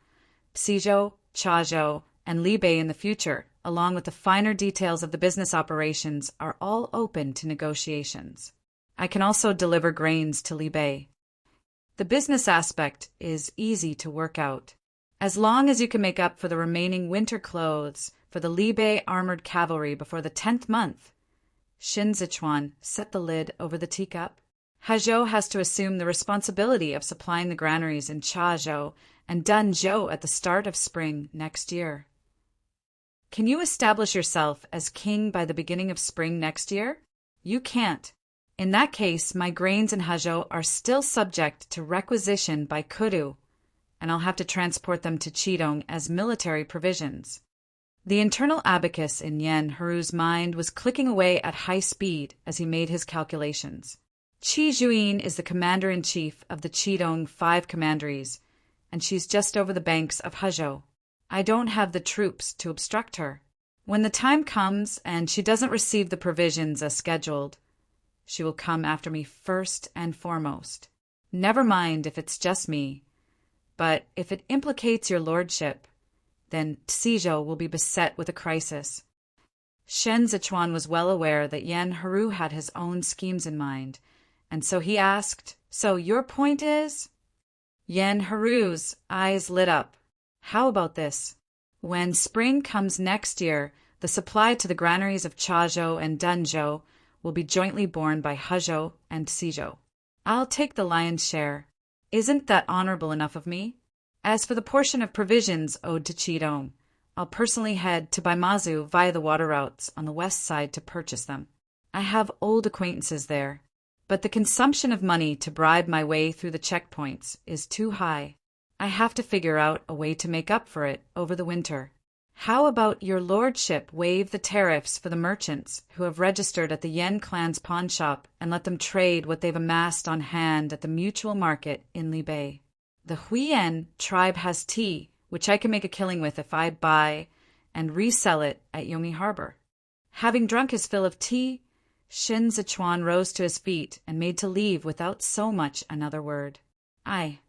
Pizhou, Chazhou, and Libei in the future, along with the finer details of the business operations, are all open to negotiations. I can also deliver grains to Libei. The business aspect is easy to work out. As long as you can make up for the remaining winter clothes for the Libei armored cavalry before the 10th month." Shin Zichuan set the lid over the teacup. "Hezhou has to assume the responsibility of supplying the granaries in Chazhou and Danzhou at the start of spring next year. Can you establish yourself as king by the beginning of spring next year? You can't. In that case, my grains in Hezhou are still subject to requisition by Kudu, and I'll have to transport them to Qidong as military provisions." The internal abacus in Yen Haru's mind was clicking away at high speed as he made his calculations. Qi Juyin is the commander-in-chief of the Qidong 5 commanderies, and she's just over the banks of Hezhou. I don't have the troops to obstruct her. When the time comes and she doesn't receive the provisions as scheduled, she will come after me first and foremost. Never mind if it's just me, but if it implicates your lordship, then Pizhou will be beset with a crisis. Shen Zichuan was well aware that Yen Haru had his own schemes in mind, and so he asked, "So your point is?" Yen Haru's eyes lit up. "How about this? When spring comes next year, the supply to the granaries of Chazhou and Danzhou will be jointly borne by Hezhou and Pizhou. I'll take the lion's share. Isn't that honorable enough of me? As for the portion of provisions owed to Qidong, I'll personally head to Baimazu via the water routes on the west side to purchase them. I have old acquaintances there, but the consumption of money to bribe my way through the checkpoints is too high. I have to figure out a way to make up for it over the winter. How about your lordship waive the tariffs for the merchants who have registered at the Yen clan's pawn shop and let them trade what they've amassed on hand at the mutual market in Libei? The Huiyan tribe has tea, which I can make a killing with if I buy and resell it at Yomi Harbor." Having drunk his fill of tea, Shin Zichuan rose to his feet and made to leave without so much another word. "Aye."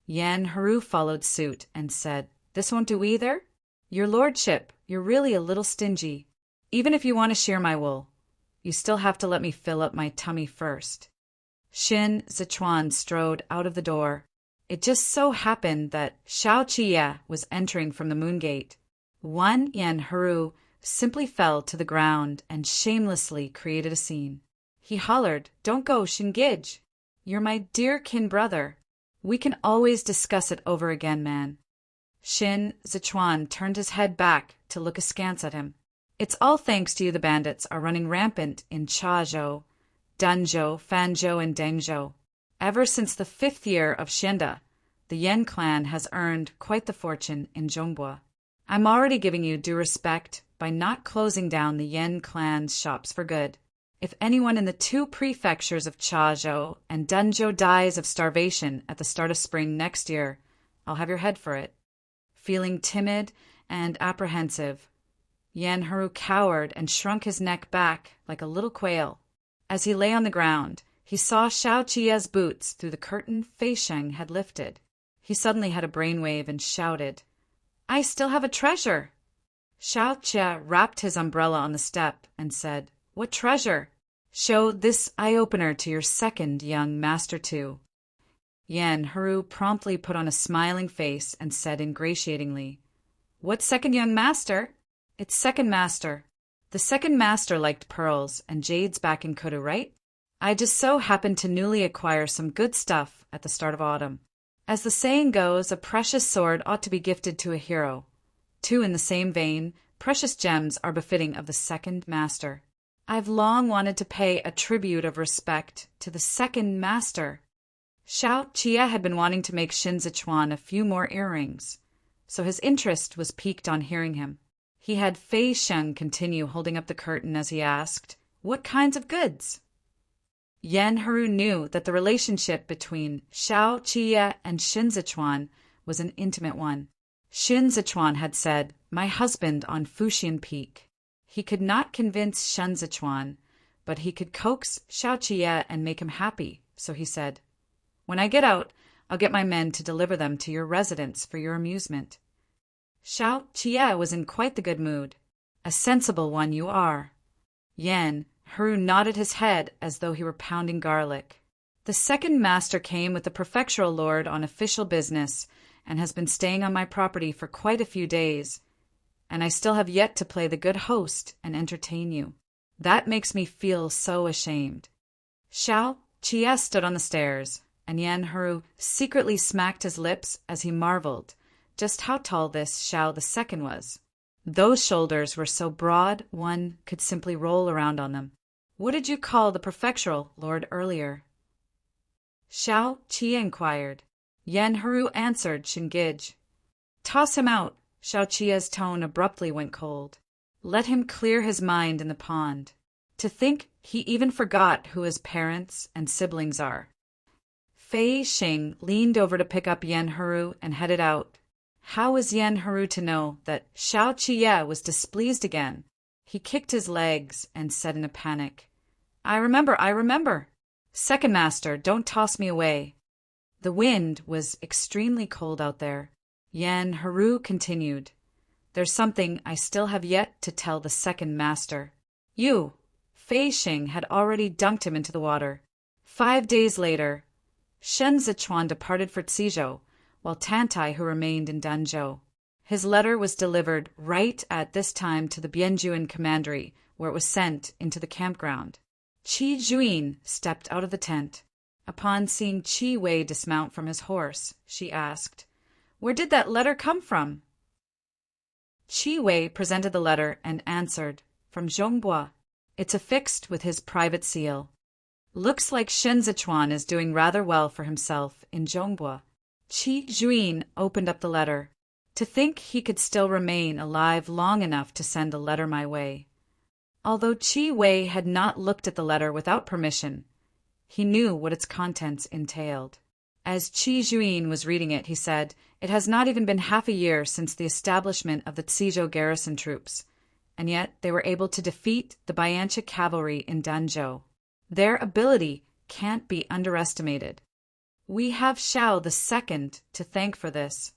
Yen Haru followed suit and said, "This won't do either? Your lordship, you're really a little stingy. Even if you want to shear my wool, you still have to let me fill up my tummy first." Shin Zichuan strode out of the door. It just so happened that Xiao Qiye was entering from the moon gate. One Yen Haru simply fell to the ground and shamelessly created a scene. He hollered, "Don't go, Shingij. You're my dear kin brother. We can always discuss it over again, man." Shin Zichuan turned his head back to look askance at him. "It's all thanks to you the bandits are running rampant in Chazhou, Danzhou, Fanzhou, and Dengzhou. Ever since the 5th year of Xianda, the Yen clan has earned quite the fortune in Zhongbua. I'm already giving you due respect by not closing down the Yen clan's shops for good. If anyone in the 2 prefectures of Chazhou and Danzhou dies of starvation at the start of spring next year, I'll have your head for it." Feeling timid and apprehensive, Yen Haru cowered and shrunk his neck back like a little quail. As he lay on the ground, he saw Xiao Qiye's boots through the curtain Fei Sheng had lifted. He suddenly had a brainwave and shouted, "I still have a treasure!" Xiao Qiye rapped his umbrella on the step and said, "What treasure? Show this eye-opener to your second young master too." Yen Haru promptly put on a smiling face and said ingratiatingly, "What second young master?" "It's second master. The second master liked pearls and jades back in Kudu, right? I just so happened to newly acquire some good stuff at the start of autumn. As the saying goes, a precious sword ought to be gifted to a hero. Too, in the same vein, precious gems are befitting of the second master. I've long wanted to pay a tribute of respect to the second master. Xiao Qie had been wanting to make Xin Zichuan a few more earrings, so his interest was piqued on hearing him. He had Fei Sheng continue holding up the curtain as he asked, "What kinds of goods?" Yan Heru knew that the relationship between Xiao Qie and Xin Zichuan was an intimate one. Xin Zichuan had said, "My husband on Fuxian Peak." He could not convince Xin Zichuan, but he could coax Xiao Qie and make him happy, so he said, "When I get out, I'll get my men to deliver them to your residence for your amusement." Xiao Qie was in quite the good mood. "A sensible one you are." Yan Heru nodded his head as though he were pounding garlic. "The second master came with the prefectural lord on official business and has been staying on my property for quite a few days, and I still have yet to play the good host and entertain you. That makes me feel so ashamed." Xiao Qie stood on the stairs, and Yan Heru secretly smacked his lips as he marveled just how tall this Xiao the second was. Those shoulders were so broad one could simply roll around on them. "What did you call the prefectural lord earlier?" Xiao Qie inquired. Yan Heru answered Shingij. "Toss him out." Xiao Qie's tone abruptly went cold. "Let him clear his mind in the pond. To think he even forgot who his parents and siblings are." Fei Xing leaned over to pick up Yan Heru and headed out. How was Yan Heru to know that Xiao Qie was displeased again? He kicked his legs and said in a panic, I remember. Second master, don't toss me away." The wind was extremely cold out there. Yan Heru continued, "There's something I still have yet to tell the second master." You, Fei Xing had already dunked him into the water. 5 days later, Shen Zichuan departed for Cizhou, while Tantai, who remained in Danzhou. His letter was delivered right at this time to the Bianjuan commandery, where it was sent into the campground. Qi Juin stepped out of the tent. Upon seeing Qi Wei dismount from his horse, she asked, "Where did that letter come from?" Qi Wei presented the letter and answered, "From Zhongbua. It's affixed with his private seal. Looks like Shen Zichuan is doing rather well for himself in Zhongbua." Qi Juin opened up the letter. To think he could still remain alive long enough to send a letter my way. Although Qi Wei had not looked at the letter without permission, he knew what its contents entailed. As Qi Juin was reading it, he said, "It has not even been half a year since the establishment of the Cizhou garrison troops, and yet they were able to defeat the Bianchi cavalry in Danzhou. Their ability can't be underestimated. We have Xiao the Second to thank for this."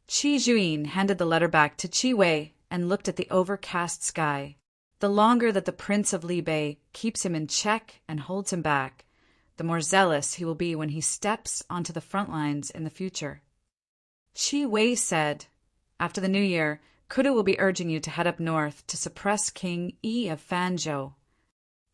Qi Juin handed the letter back to Qi Wei and looked at the overcast sky. The longer that the Prince of Libei keeps him in check and holds him back, the more zealous he will be when he steps onto the front lines in the future. Qi Wei said, "After the new year, Kudu will be urging you to head up north to suppress King Yi of Fanzhou."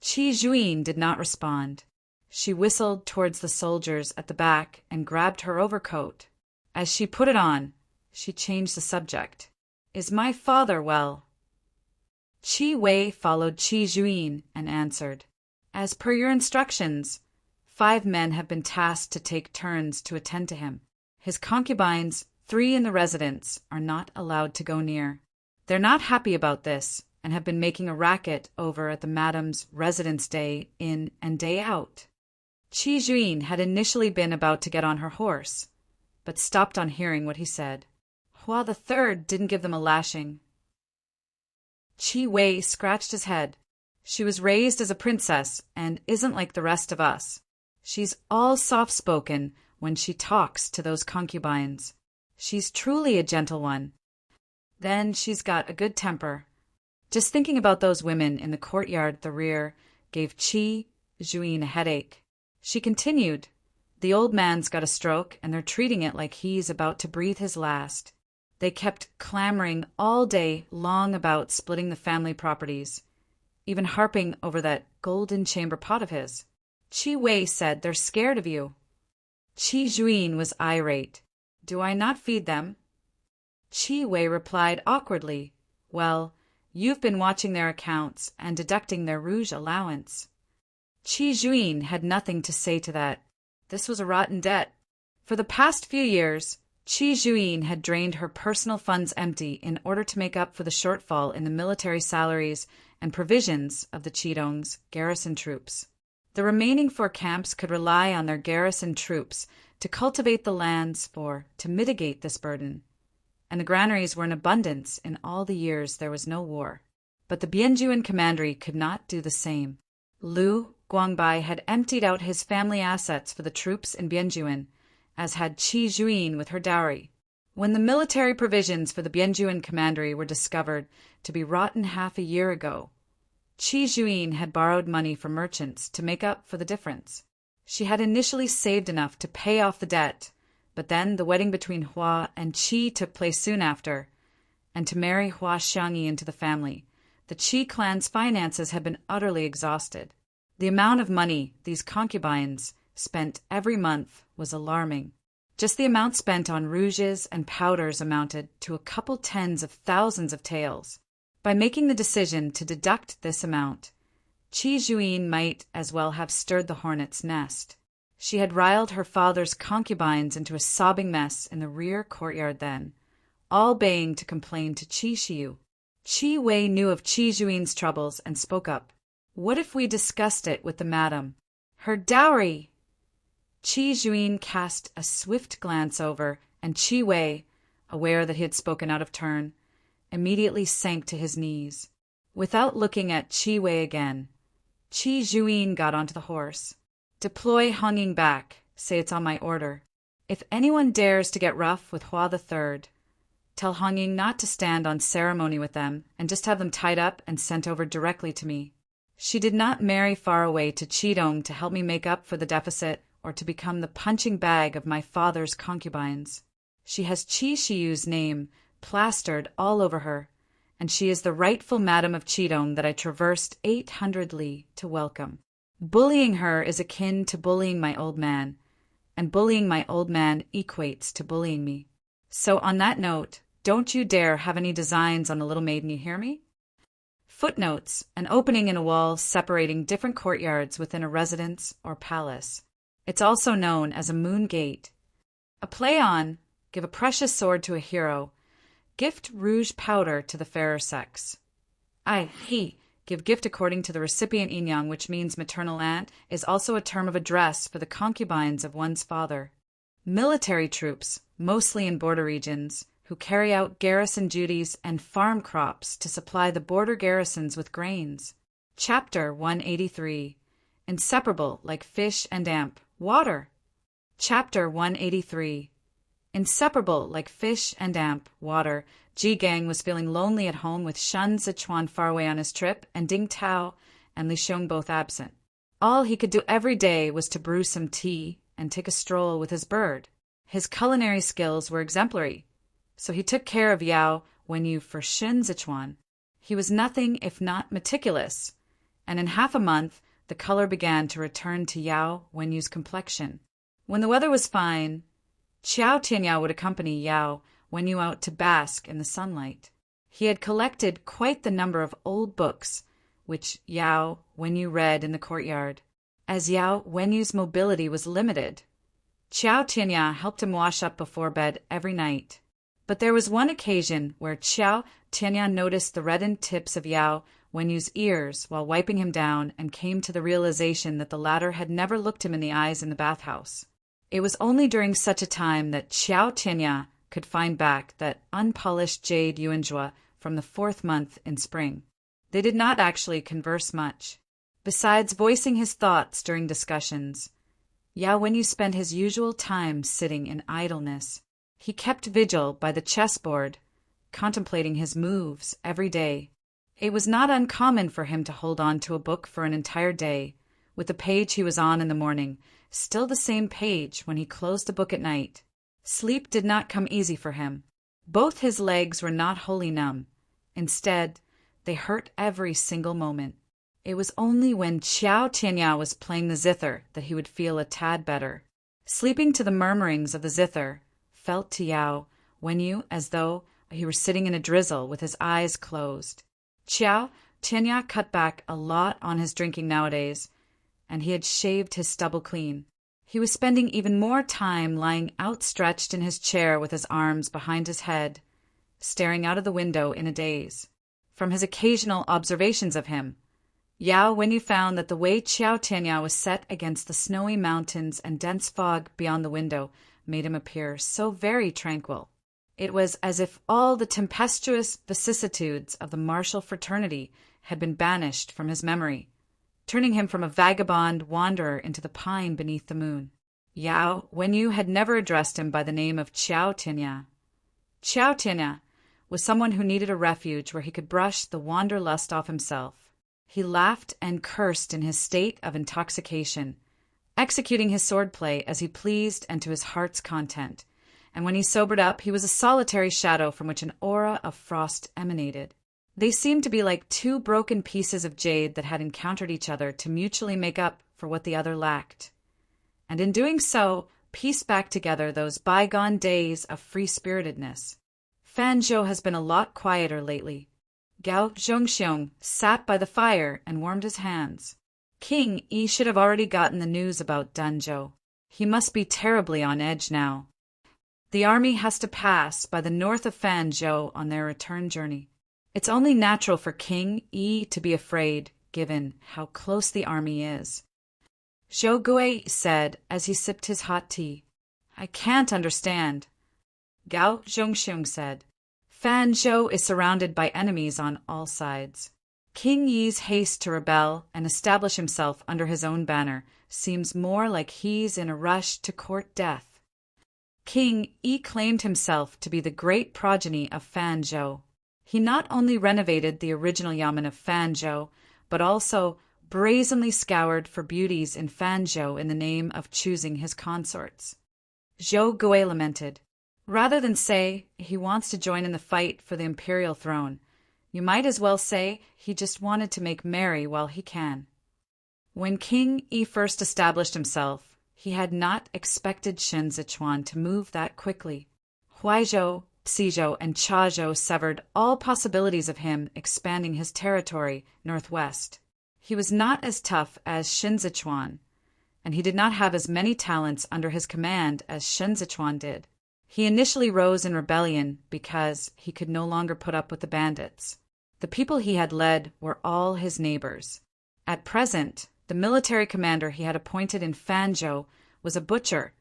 Qi Juin did not respond. She whistled towards the soldiers at the back and grabbed her overcoat. As she put it on, she changed the subject. "Is my father well?" Qi Wei followed Qi Juin and answered, "As per your instructions, 5 men have been tasked to take turns to attend to him. His concubines, 3 in the residence, are not allowed to go near. They're not happy about this and have been making a racket over at the madam's residence day in and day out." Qi Juin had initially been about to get on her horse, but stopped on hearing what he said. Hua the Third didn't give them a lashing. Qi Wei scratched his head. "She was raised as a princess and isn't like the rest of us. She's all soft-spoken when she talks to those concubines. She's truly a gentle one. Then she's got a good temper." Just thinking about those women in the courtyard at the rear gave Qi Juin a headache. She continued, "The old man's got a stroke and they're treating it like he's about to breathe his last. They kept clamoring all day long about splitting the family properties, even harping over that golden chamber pot of his. Qi Wei said they're scared of you." Qi Juin was irate. "Do I not feed them?" Qi Wei replied awkwardly, "Well, you've been watching their accounts and deducting their rouge allowance." Qi Juin had nothing to say to that. This was a rotten debt. For the past few years, Qi Juin had drained her personal funds empty in order to make up for the shortfall in the military salaries and provisions of the Qidong's garrison troops. The remaining 4 camps could rely on their garrison troops to cultivate the lands to mitigate this burden, and the granaries were in abundance in all the years there was no war. But the Bianjuan commandery could not do the same. Liu Guangbai had emptied out his family assets for the troops in Bianjuan, as had Qi Juin with her dowry. When the military provisions for the Bianjuan commandery were discovered to be rotten half a year ago, Qi Juin had borrowed money from merchants to make up for the difference. She had initially saved enough to pay off the debt, but then the wedding between Hua and Qi took place soon after, and to marry Hua Xiangyi into the family, the Qi clan's finances had been utterly exhausted. The amount of money these concubines spent every month was alarming. Just the amount spent on rouges and powders amounted to a couple tens of thousands of taels. By making the decision to deduct this amount, Qi Juin might as well have stirred the hornet's nest. She had riled her father's concubines into a sobbing mess in the rear courtyard then, all baying to complain to Qi Xiu. Qi Wei knew of Qi Juin's troubles and spoke up. "What if we discussed it with the madam? Her dowry!" Qi Juin cast a swift glance over, and Qi Wei, aware that he had spoken out of turn, immediately sank to his knees. Without looking at Qi Wei again, Qi Juin got onto the horse. "Deploy Hong Ying back. Say it's on my order. If anyone dares to get rough with Hua III, tell Hong Ying not to stand on ceremony with them and just have them tied up and sent over directly to me. She did not marry far away to Qidong to help me make up for the deficit or to become the punching bag of my father's concubines. She has Qi Xiu's name plastered all over her, and she is the rightful madam of Qidong that I traversed 800 li to welcome. Bullying her is akin to bullying my old man, and bullying my old man equates to bullying me. So on that note, don't you dare have any designs on the little maiden, you hear me?" Footnotes: an opening in a wall separating different courtyards within a residence or palace. It's also known as a moon gate. A play on, give a precious sword to a hero, gift rouge powder to the fairer sex. Give gift according to the recipient inyang, which means maternal aunt, is also a term of address for the concubines of one's father. Military troops, mostly in border regions, who carry out garrison duties and farm crops to supply the border garrisons with grains. Chapter 183. Inseparable like fish and damp water. Chapter 183. Inseparable like fish and damp water, Ji Gang was feeling lonely at home with Shen Zichuan far away on his trip and Ding Tao and Li Xiong both absent. All he could do every day was to brew some tea and take a stroll with his bird. His culinary skills were exemplary, so he took care of Yao Wenyu for Shen Zichuan. He was nothing if not meticulous, and in half a month the color began to return to Yao Wenyu's complexion. When the weather was fine, Qiao Tianyao would accompany Yao Wenyu out to bask in the sunlight. He had collected quite the number of old books, which Yao Wenyu read in the courtyard. As Yao Wenyu's mobility was limited, Qiao Tianyao helped him wash up before bed every night. But there was one occasion where Qiao Tianyao noticed the reddened tips of Yao Wenyu's ears while wiping him down and came to the realization that the latter had never looked him in the eyes in the bathhouse. It was only during such a time that Qiao Tianyao could find back that unpolished jade Yuanjua from the 4th month in spring. They did not actually converse much. Besides voicing his thoughts during discussions, Yao Wenyu spent his usual time sitting in idleness. He kept vigil by the chessboard, contemplating his moves every day. It was not uncommon for him to hold on to a book for an entire day, with the page he was on in the morning still the same page when he closed the book at night. Sleep did not come easy for him. Both his legs were not wholly numb. Instead, they hurt every single moment. It was only when Qiao Tianyao was playing the zither that he would feel a tad better. Sleeping to the murmurings of the zither, felt Tiao Wenyu as though he were sitting in a drizzle with his eyes closed. Xiao Tianya cut back a lot on his drinking nowadays, and he had shaved his stubble clean. He was spending even more time lying outstretched in his chair with his arms behind his head, staring out of the window in a daze. From his occasional observations of him, Yao Wenyu found that the way Xiao Tianya was set against the snowy mountains and dense fog beyond the window made him appear so very tranquil. It was as if all the tempestuous vicissitudes of the martial fraternity had been banished from his memory, turning him from a vagabond wanderer into the pine beneath the moon. Yao Wenyu had never addressed him by the name of Xiao Tianya. Xiao Tianya was someone who needed a refuge where he could brush the wanderlust off himself. He laughed and cursed in his state of intoxication, executing his swordplay as he pleased and to his heart's content, and when he sobered up he was a solitary shadow from which an aura of frost emanated. They seemed to be like two broken pieces of jade that had encountered each other to mutually make up for what the other lacked, and in doing so piece back together those bygone days of free-spiritedness. Fanzhou has been a lot quieter lately. Gao Zhongxiong sat by the fire and warmed his hands. King Yi should have already gotten the news about Danzhou. He must be terribly on edge now. The army has to pass by the north of Fanzhou on their return journey. It's only natural for King Yi to be afraid, given how close the army is. Zhou Gui said as he sipped his hot tea. I can't understand. Gao Zhongxiong said. Fanzhou is surrounded by enemies on all sides. King Yi's haste to rebel and establish himself under his own banner seems more like he's in a rush to court death. King Yi claimed himself to be the great progeny of Fanzhou. He not only renovated the original yamen of Fanzhou, but also brazenly scoured for beauties in Fanzhou in the name of choosing his consorts. Zhou Gui lamented. Rather than say he wants to join in the fight for the imperial throne, you might as well say he just wanted to make merry while he can. When King Yi first established himself, he had not expected Shen Zichuan to move that quickly. Huaizhou, Xizhou, and Chazhou severed all possibilities of him expanding his territory northwest. He was not as tough as Shen Zichuan, and he did not have as many talents under his command as Shen Zichuan did. He initially rose in rebellion because he could no longer put up with the bandits. The people he had led were all his neighbors. At present, the military commander he had appointed in Fanzhou was a butcher,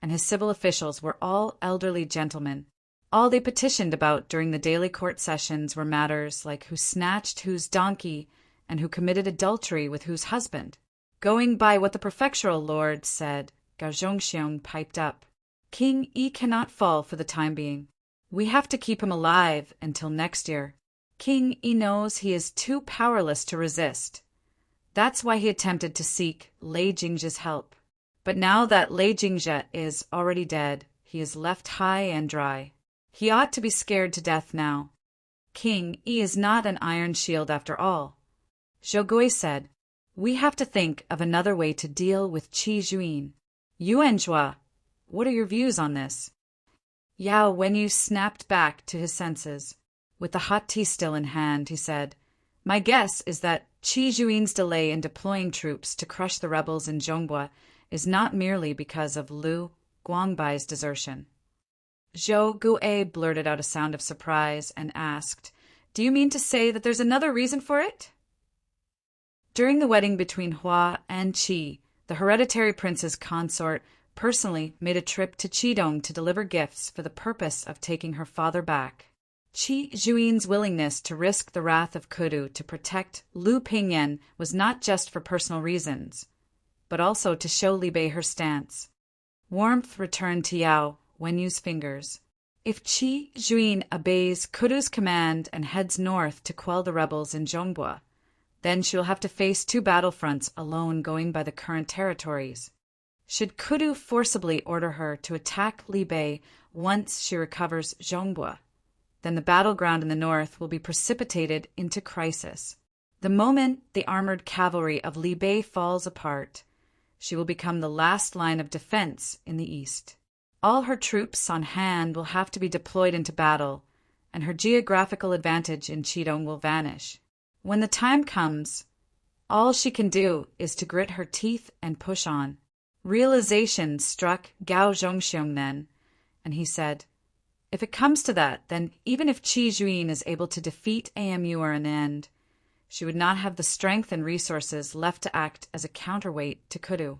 and his civil officials were all elderly gentlemen. All they petitioned about during the daily court sessions were matters like who snatched whose donkey and who committed adultery with whose husband. Going by what the prefectural lord said, Gao Zhongxiong piped up. King Yi cannot fall for the time being. We have to keep him alive until next year. King Yi knows he is too powerless to resist. That's why he attempted to seek Lei Jingzhe's help. But now that Lei Jingzhe is already dead, he is left high and dry. He ought to be scared to death now. King Yi is not an iron shield after all. Zhou Gui said, we have to think of another way to deal with Qi Juin. Yuanzhua, what are your views on this? Yao Wenyu snapped back to his senses. With the hot tea still in hand, he said, my guess is that Qi Juin's delay in deploying troops to crush the rebels in Zhongbua is not merely because of Lu Guangbai's desertion. Zhou Gui blurted out a sound of surprise and asked, do you mean to say that there's another reason for it? During the wedding between Hua and Qi, the hereditary prince's consort personally made a trip to Qidong to deliver gifts for the purpose of taking her father back. Qi Juin's willingness to risk the wrath of Kudu to protect Lu Pingyan was not just for personal reasons, but also to show Li Bei her stance. Warmth returned to Yao Wenyu's fingers. If Qi Juin obeys Kudu's command and heads north to quell the rebels in Zhongbua, then she will have to face two battlefronts alone going by the current territories. Should Kudu forcibly order her to attack Li Bei once she recovers Zhongbua, then the battleground in the north will be precipitated into crisis. The moment the armored cavalry of Li Bei falls apart, She will become the last line of defense in the east. All her troops on hand will have to be deployed into battle, and her geographical advantage in Chidong will vanish. When the time comes, all she can do is to grit her teeth and push on. Realization struck Gao Zhongxiong then, and he said, if it comes to that, then even if Qi Juyin is able to defeat AMU or an end, she would not have the strength and resources left to act as a counterweight to Kudu.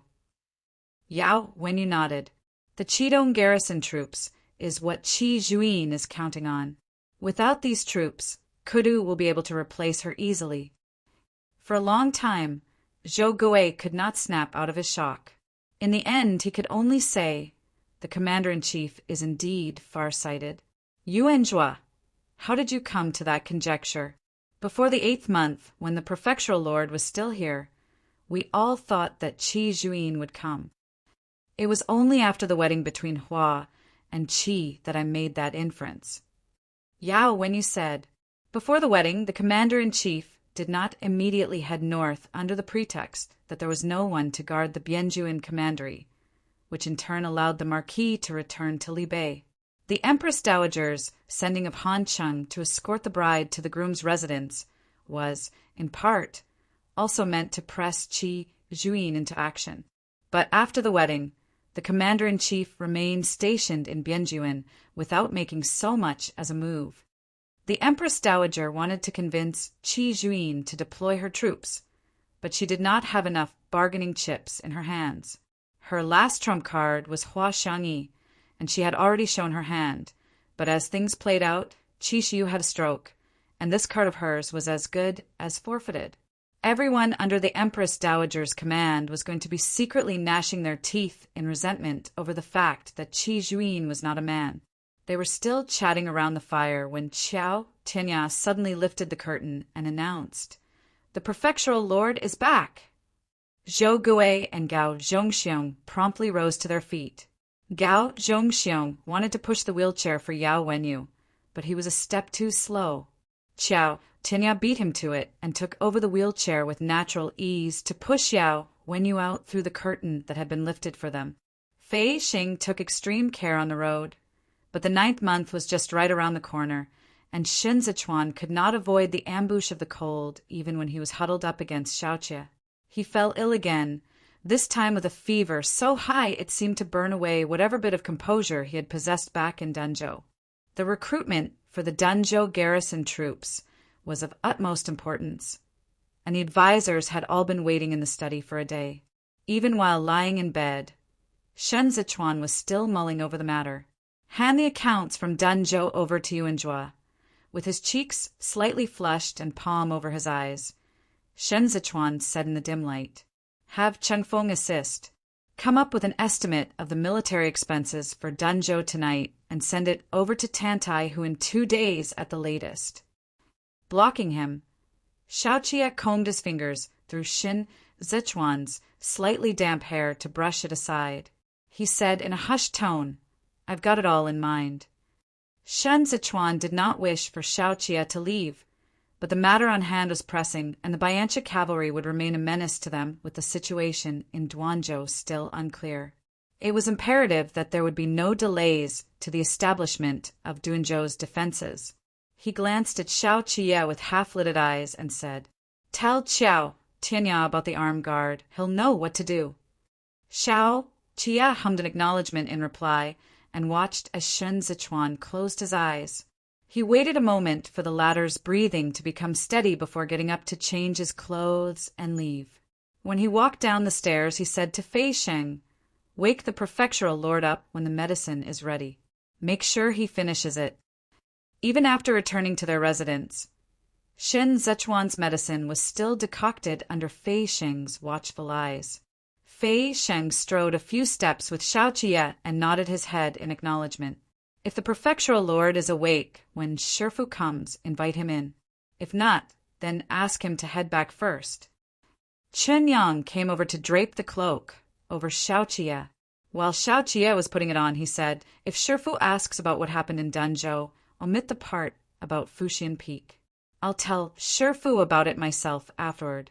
Yao Wenyu nodded. The Chidong garrison troops is what Qi Juyin is counting on. Without these troops, Kudu will be able to replace her easily. For a long time, Zhou Gui could not snap out of his shock. In the end, he could only say, the commander-in-chief is indeed far-sighted. Yuanjua, how did you come to that conjecture? Before the 8th month, when the prefectural lord was still here, we all thought that Qi Juyin would come. It was only after the wedding between Hua and Qi that I made that inference. Yao, when you said, before the wedding, the commander-in-chief did not immediately head north under the pretext that there was no one to guard the Bianjuan commandery, which in turn allowed the marquis to return to Libei. The Empress Dowager's sending of Han Chung to escort the bride to the groom's residence was, in part, also meant to press Qi Juyin into action. But after the wedding, the commander-in-chief remained stationed in Bianjuan without making so much as a move. The Empress Dowager wanted to convince Qi Juyin to deploy her troops, but she did not have enough bargaining chips in her hands. Her last trump card was Hua Xiangyi, and she had already shown her hand, but as things played out, Qi Shiu had a stroke, and this card of hers was as good as forfeited. Everyone under the Empress Dowager's command was going to be secretly gnashing their teeth in resentment over the fact that Qi Juyin was not a man. They were still chatting around the fire when Qiao Tianya suddenly lifted the curtain and announced, "The prefectural lord is back!" Zhou Gui and Gao Zhongxiong promptly rose to their feet. Gao Zhongxiong wanted to push the wheelchair for Yao Wenyu, but he was a step too slow. Qiao Tianya beat him to it and took over the wheelchair with natural ease to push Yao Wenyu out through the curtain that had been lifted for them. Fei Xing took extreme care on the road, but the 9th month was just right around the corner, and Shen Zichuan could not avoid the ambush of the cold even when he was huddled up against Xiaoqie. He fell ill again, this time with a fever so high it seemed to burn away whatever bit of composure he had possessed back in Danzhou. The recruitment for the Danzhou garrison troops was of utmost importance, and the advisors had all been waiting in the study for a day. Even while lying in bed, Shen Zichuan was still mulling over the matter. "Hand the accounts from Danzhou over to Yuanjua." With his cheeks slightly flushed and palm over his eyes, Shen Zichuan said in the dim light, "Have Chengfeng assist. Come up with an estimate of the military expenses for Danzhou tonight and send it over to Tantai, who in 2 days at the latest." Blocking him, Xiaoqie combed his fingers through Shen Zichuan's slightly damp hair to brush it aside. He said in a hushed tone, "I've got it all in mind." Shen Zichuan did not wish for Xiaoqie to leave, but the matter on hand was pressing, and the Bianchi cavalry would remain a menace to them with the situation in Duanzhou still unclear. It was imperative that there would be no delays to the establishment of Duanzhou's defenses. He glanced at Xiaoqie with half-lidded eyes and said, "Tell Qiao Tianya about the armed guard. He'll know what to do." Xiaoqie hummed an acknowledgement in reply and watched as Shen Zichuan closed his eyes. He waited a moment for the latter's breathing to become steady before getting up to change his clothes and leave. When he walked down the stairs, he said to Fei Sheng, "Wake the prefectural lord up when the medicine is ready. Make sure he finishes it." Even after returning to their residence, Shen Zichuan's medicine was still decocted under Fei Sheng's watchful eyes. Fei Sheng strode a few steps with Xiaoqie and nodded his head in acknowledgement. "If the prefectural lord is awake when Shifu comes, invite him in. If not, then ask him to head back first." Chen Yang came over to drape the cloak over Xiaoqie. While Xiaoqie was putting it on, he said, "If Shifu asks about what happened in Danzhou, omit the part about Fuxian Peak. I'll tell Shifu about it myself afterward."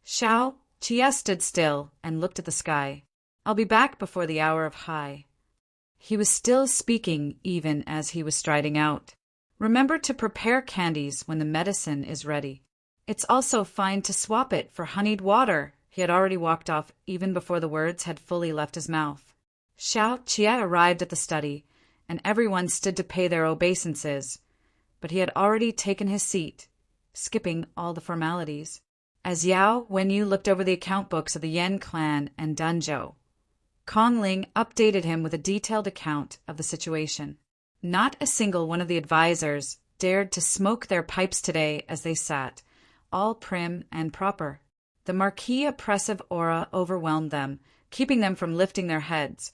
Xiao Chia stood still and looked at the sky. I'll be back before the hour of high. He was still speaking even as he was striding out. Remember to prepare candies when the medicine is ready. It's also fine to swap it for honeyed water. He had already walked off even before the words had fully left his mouth. Xiao Chia arrived at the study, and everyone stood to pay their obeisances, but he had already taken his seat, skipping all the formalities. As Yao Wenyu looked over the account books of the Yan clan and Danzhou, Kong Ling updated him with a detailed account of the situation. Not a single one of the advisors dared to smoke their pipes today as they sat, all prim and proper. The Marquis' oppressive aura overwhelmed them, keeping them from lifting their heads,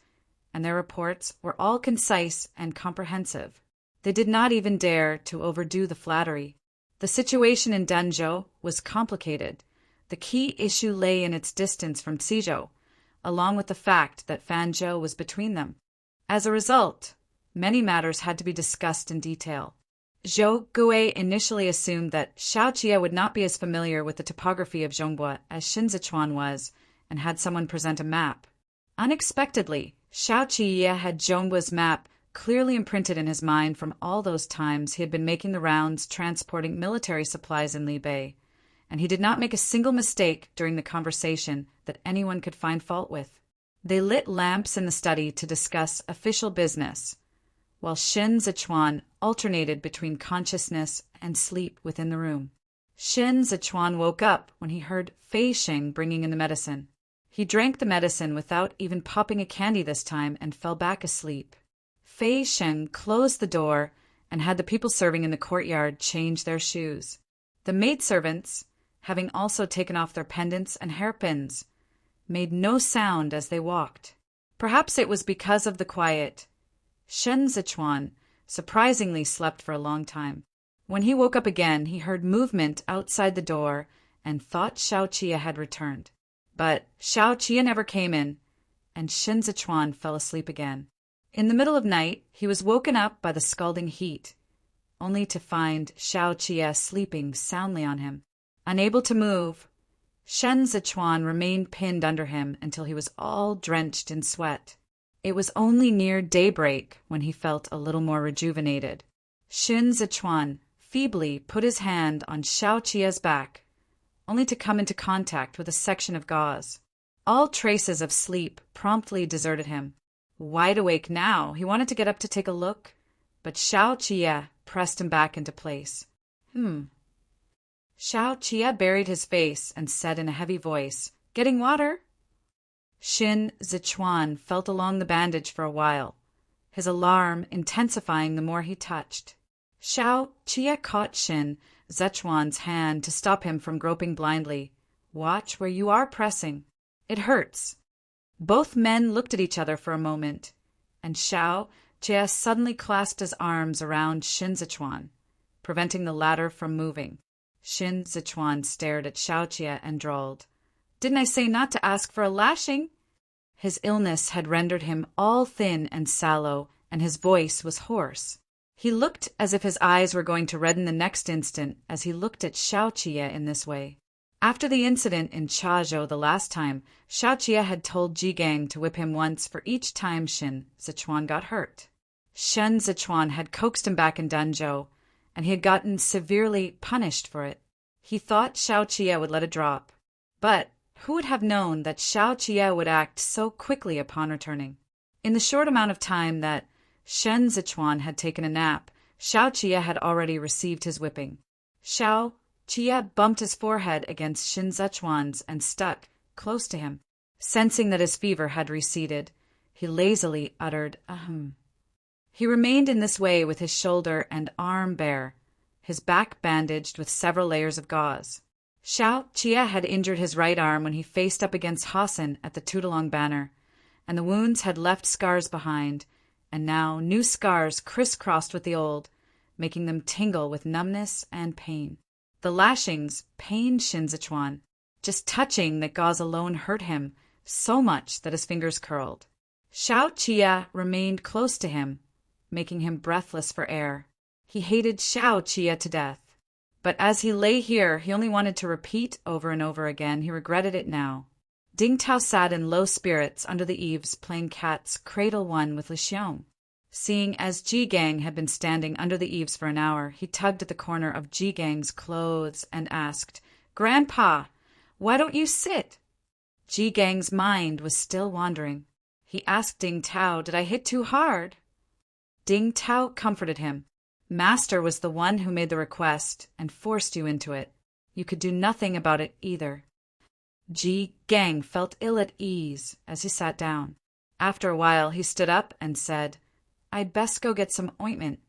and their reports were all concise and comprehensive. They did not even dare to overdo the flattery. The situation in Danzhou was complicated. The key issue lay in its distance from Cizhou, along with the fact that Fanzhou was between them. As a result, many matters had to be discussed in detail. Zhou Gui initially assumed that Xiao Jie would not be as familiar with the topography of Zhongbua as Xin Zichuan was, and had someone present a map. Unexpectedly, Xiao Jie had Zhongbua's map clearly imprinted in his mind from all those times he had been making the rounds transporting military supplies in Libei, and he did not make a single mistake during the conversation that anyone could find fault with. They lit lamps in the study to discuss official business, while Xin Zichuan alternated between consciousness and sleep within the room. Xin Zichuan woke up when he heard Fei Xing bringing in the medicine. He drank the medicine without even popping a candy this time and fell back asleep. Fei Xing closed the door and had the people serving in the courtyard change their shoes. The maidservants, having also taken off their pendants and hairpins, made no sound as they walked. Perhaps it was because of the quiet. Shen Zichuan surprisingly slept for a long time. When he woke up again, he heard movement outside the door and thought Xiao Qia had returned. But Xiao Qia never came in, and Shen Zichuan fell asleep again. In the middle of night, he was woken up by the scalding heat, only to find Xiao Qia sleeping soundly on him. Unable to move, Shen Zichuan remained pinned under him until he was all drenched in sweat. It was only near daybreak when he felt a little more rejuvenated. Shen Zichuan feebly put his hand on Xiao Qia's back, only to come into contact with a section of gauze. All traces of sleep promptly deserted him. Wide awake now, he wanted to get up to take a look, but Xiao Qia pressed him back into place. Xiao Qia buried his face and said in a heavy voice, "Getting water?" Shin Zichuan felt along the bandage for a while, his alarm intensifying the more he touched. Xiao Qia caught Shin Zichuan's hand to stop him from groping blindly. "Watch where you are pressing. It hurts." Both men looked at each other for a moment, and Xiao Qia suddenly clasped his arms around Shin Zichuan, preventing the latter from moving. Shin Zichuan stared at Xiao Qia and drawled, "Didn't I say not to ask for a lashing?" His illness had rendered him all thin and sallow, and his voice was hoarse. He looked as if his eyes were going to redden the next instant as he looked at Xiao Qia in this way. After the incident in Chazhou the last time, Xiao Qia had told Ji Gang to whip him once for each time Shin Zichuan got hurt. Shen Zichuan had coaxed him back in Danzhou, and he had gotten severely punished for it. He thought Xiao Qia would let it drop. But who would have known that Xiao Qia would act so quickly upon returning? In the short amount of time that Shen Zichuan had taken a nap, Xiao Qia had already received his whipping. Xiao Qia bumped his forehead against Shin Zichuan's and stuck close to him. Sensing that his fever had receded, he lazily uttered ahem. He remained in this way with his shoulder and arm bare, his back bandaged with several layers of gauze. Xiao Qia had injured his right arm when he faced up against Hassan at the Tudalong banner, and the wounds had left scars behind, and now new scars crisscrossed with the old, making them tingle with numbness and pain. The lashings pained Shin Zichuan. Just touching that gauze alone hurt him so much that his fingers curled. Xiao Qia remained close to him, making him breathless for air. He hated Xiao Qia to death. But as he lay here, he only wanted to repeat over and over again. He regretted it now. Ding Tao sat in low spirits under the eaves playing cat's cradle one with Li Xiong. Seeing as Ji Gang had been standing under the eaves for an hour, he tugged at the corner of Ji Gang's clothes and asked, "Grandpa, why don't you sit?" Ji Gang's mind was still wandering. He asked Ding Tao, "Did I hit too hard?" Ding Tao comforted him. "Master was the one who made the request and forced you into it. You could do nothing about it either." Ji Gang felt ill at ease as he sat down. After a while, he stood up and said, "I'd best go get some ointment."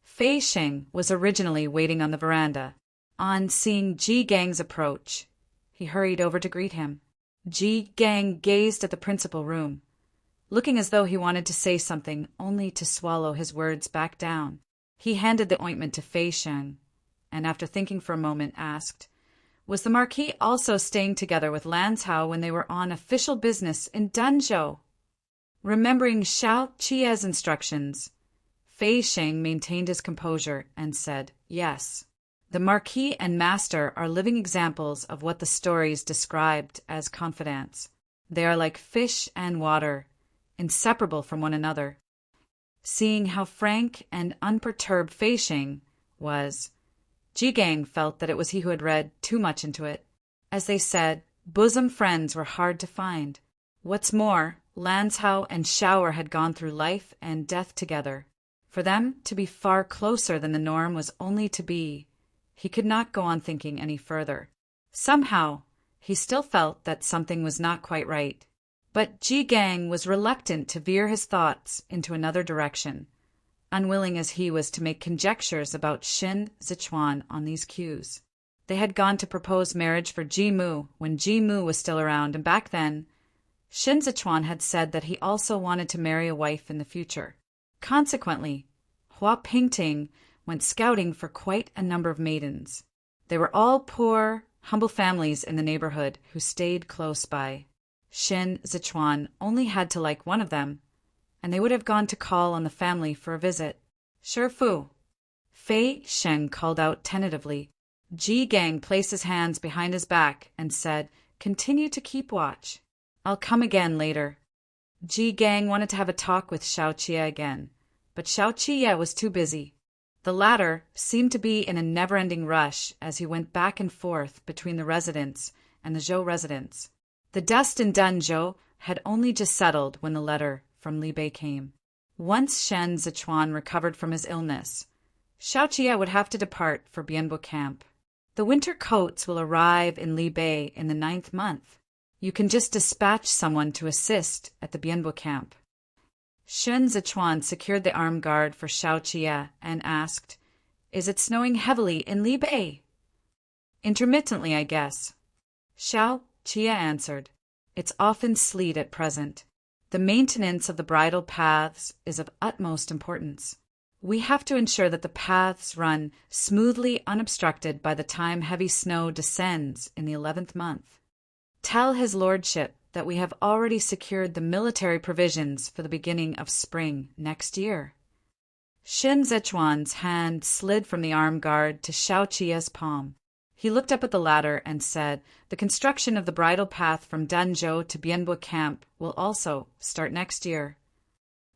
Fei Sheng was originally waiting on the veranda. On seeing Ji Gang's approach, he hurried over to greet him. Ji Gang gazed at the principal room, looking as though he wanted to say something only to swallow his words back down. He handed the ointment to Fei Sheng, and after thinking for a moment, asked, "Was the Marquis also staying together with Lan Cao when they were on official business in Danzhou?" Remembering Xiao Qie's instructions, Fei Sheng maintained his composure and said, "Yes. The Marquis and Master are living examples of what the stories described as confidants. They are like fish and water, inseparable from one another." Seeing how frank and unperturbed Fei Sheng was, Ji Gang felt that it was he who had read too much into it. As they said, bosom friends were hard to find. What's more, Lan Cao and Xiao had gone through life and death together. For them to be far closer than the norm was only to be. He could not go on thinking any further. Somehow, he still felt that something was not quite right. But Ji Gang was reluctant to veer his thoughts into another direction, unwilling as he was to make conjectures about Xin Zichuan on these cues. They had gone to propose marriage for Ji Mu when Ji Mu was still around, and back then, Xin Zichuan had said that he also wanted to marry a wife in the future. Consequently, Hua Pingting went scouting for quite a number of maidens. They were all poor, humble families in the neighborhood who stayed close by. Xin Zichuan only had to like one of them, and they would have gone to call on the family for a visit. "Shifu," Fei Sheng called out tentatively. Ji Gang placed his hands behind his back and said, "Continue to keep watch. I'll come again later." Ji Gang wanted to have a talk with Xiao Qie again, but Xiao Qie was too busy. The latter seemed to be in a never-ending rush as he went back and forth between the residence and the Zhou residence. The dust in Danzhou had only just settled when the letter from Li Bei came. Once Shen Zichuan recovered from his illness, Xiao Qie would have to depart for Bianbo camp. "The winter coats will arrive in Li Bei in the 9th month. You can just dispatch someone to assist at the Bianbo camp." Shen Zichuan secured the armed guard for Xiao Qie and asked, "Is it snowing heavily in Li Bei?" "Intermittently, I guess." Xiao Qie answered, "It's often sleet at present. The maintenance of the bridle paths is of utmost importance. We have to ensure that the paths run smoothly unobstructed by the time heavy snow descends in the 11th month. Tell his lordship that we have already secured the military provisions for the beginning of spring next year." Xin Zichuan's hand slid from the armed guard to Xiao Qie's palm. He looked up at the latter and said, "The construction of the bridle path from Danzhou to Bianbo camp will also start next year."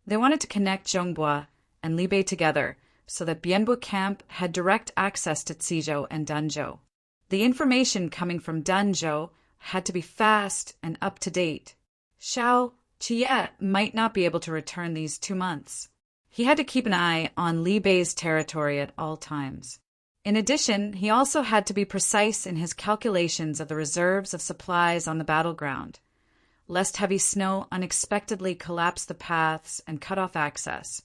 They wanted to connect Zhongbua and Li Bei together so that Bianbo camp had direct access to Cizhou and Danzhou. The information coming from Danzhou had to be fast and up to date. Xiao Qie might not be able to return these 2 months. He had to keep an eye on Li Bei's territory at all times. In addition, he also had to be precise in his calculations of the reserves of supplies on the battleground, lest heavy snow unexpectedly collapse the paths and cut off access,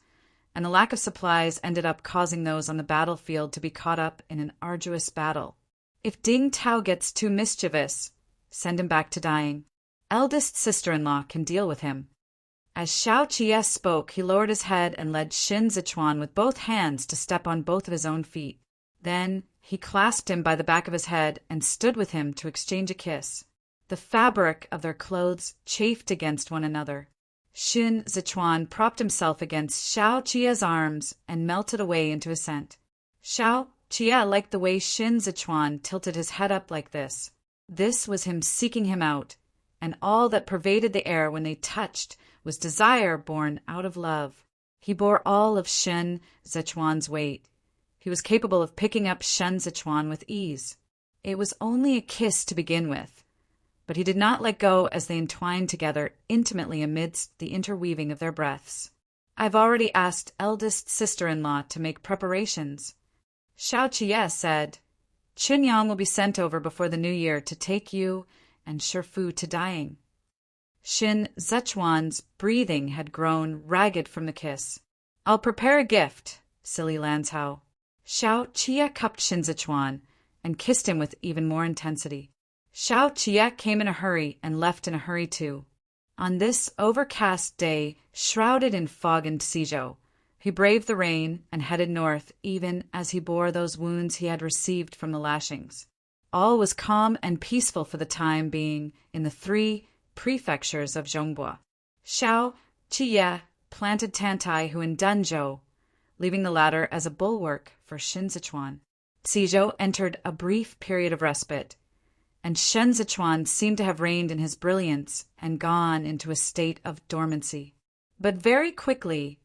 and the lack of supplies ended up causing those on the battlefield to be caught up in an arduous battle. If Ding Tao gets too mischievous, send him back to dying. Eldest sister-in-law can deal with him. As Xiao Qie spoke, he lowered his head and led Xin Zichuan with both hands to step on both of his own feet. Then he clasped him by the back of his head and stood with him to exchange a kiss. The fabric of their clothes chafed against one another. Xin Zichuan propped himself against Xiao Qie's arms and melted away into a scent. Xiao Chia liked the way Shin Zichuan tilted his head up like this. This was him seeking him out, and all that pervaded the air when they touched was desire born out of love. He bore all of Shin Zichuan's weight. He was capable of picking up Shin Zichuan with ease. It was only a kiss to begin with, but he did not let go as they entwined together intimately amidst the interweaving of their breaths. "I've already asked eldest sister-in-law to make preparations." Xiao Chie said, "Qin Yang will be sent over before the new year to take you and Shifu to dying." Shin Zichuan's breathing had grown ragged from the kiss. "I'll prepare a gift, silly Lanzhao." Xiao Chie cupped Shin Zichuan and kissed him with even more intensity. Xiao Chie came in a hurry and left in a hurry too. On this overcast day, shrouded in fog and Sizhou, he braved the rain and headed north even as he bore those wounds he had received from the lashings. All was calm and peaceful for the time being in the 3 prefectures of Zhongbua. Xiao Chie planted Tantaihu in Denzhou, leaving the latter as a bulwark for Shin Zichuan. Sizhou entered a brief period of respite, and Shin Zichuan seemed to have reigned in his brilliance and gone into a state of dormancy. But very quickly,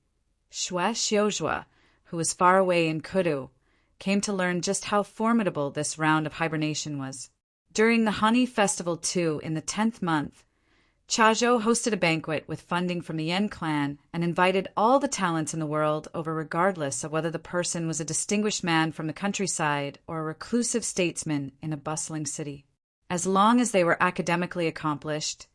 Xue Xiuzhua, who was far away in Kudu, came to learn just how formidable this round of hibernation was. During the Honey Festival too, in the 10th month, Chazhou hosted a banquet with funding from the Yan clan and invited all the talents in the world over regardless of whether the person was a distinguished man from the countryside or a reclusive statesman in a bustling city. As long as they were academically accomplished,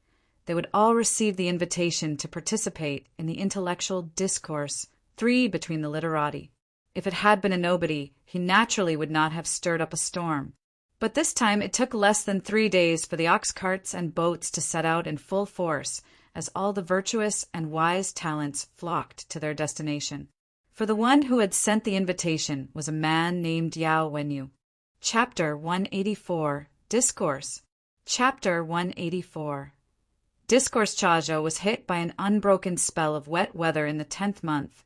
they would all receive the invitation to participate in the intellectual discourse between the literati. If it had been a nobody, he naturally would not have stirred up a storm. But this time it took less than 3 days for the ox carts and boats to set out in full force, as all the virtuous and wise talents flocked to their destination. For the one who had sent the invitation was a man named Yao Wenyu. Chapter 184. Discourse. Chapter 184. Discourse Chazhou was hit by an unbroken spell of wet weather in the 10th month,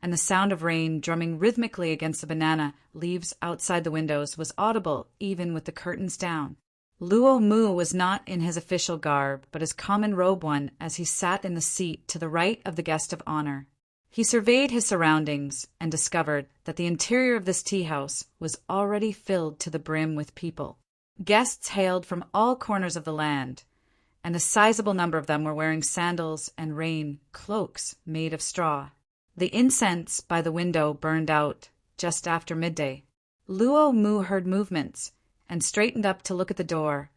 and the sound of rain drumming rhythmically against the banana leaves outside the windows was audible even with the curtains down. Luo Mu was not in his official garb, but his common robe one as he sat in the seat to the right of the guest of honor. He surveyed his surroundings and discovered that the interior of this tea-house was already filled to the brim with people. Guests hailed from all corners of the land, and a sizable number of them were wearing sandals and rain cloaks made of straw. The incense by the window burned out just after midday. Luo Mu heard movements and straightened up to look at the door,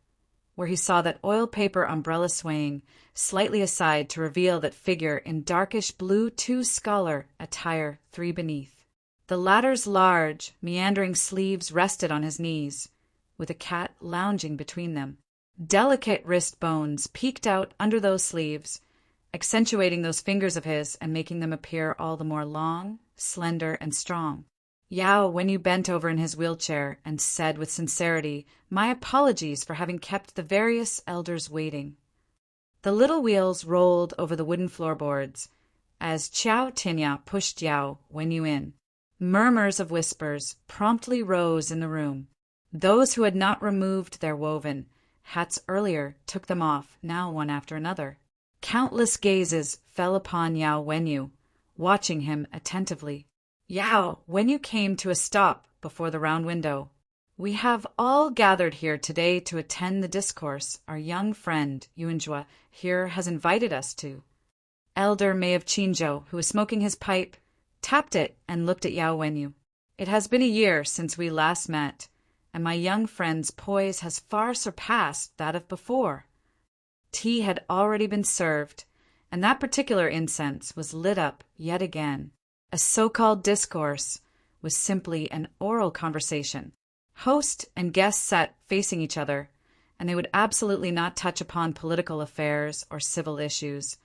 where he saw that oil paper umbrella swaying slightly aside to reveal that figure in darkish blue two-scholar attire 3 beneath. The latter's large, meandering sleeves rested on his knees, with a cat lounging between them. Delicate wrist bones peeked out under those sleeves, accentuating those fingers of his and making them appear all the more long, slender, and strong. Yao Wenyu bent over in his wheelchair and said with sincerity, "My apologies for having kept the various elders waiting." The little wheels rolled over the wooden floorboards as Qiao Tinya pushed Yao Wenyu in. Murmurs of whispers promptly rose in the room. Those who had not removed their woven hats earlier took them off, now one after another. Countless gazes fell upon Yao Wenyu, watching him attentively. Yao Wenyu came to a stop before the round window. "We have all gathered here today to attend the discourse our young friend Yuanjua here has invited us to." Elder Mei of Qinzhou, who was smoking his pipe, tapped it and looked at Yao Wenyu. "It has been a year since we last met, and my young friend's poise has far surpassed that of before." Tea had already been served, and that particular incense was lit up yet again. A so-called discourse was simply an oral conversation. Host and guest sat facing each other, and they would absolutely not touch upon political affairs or civil issues,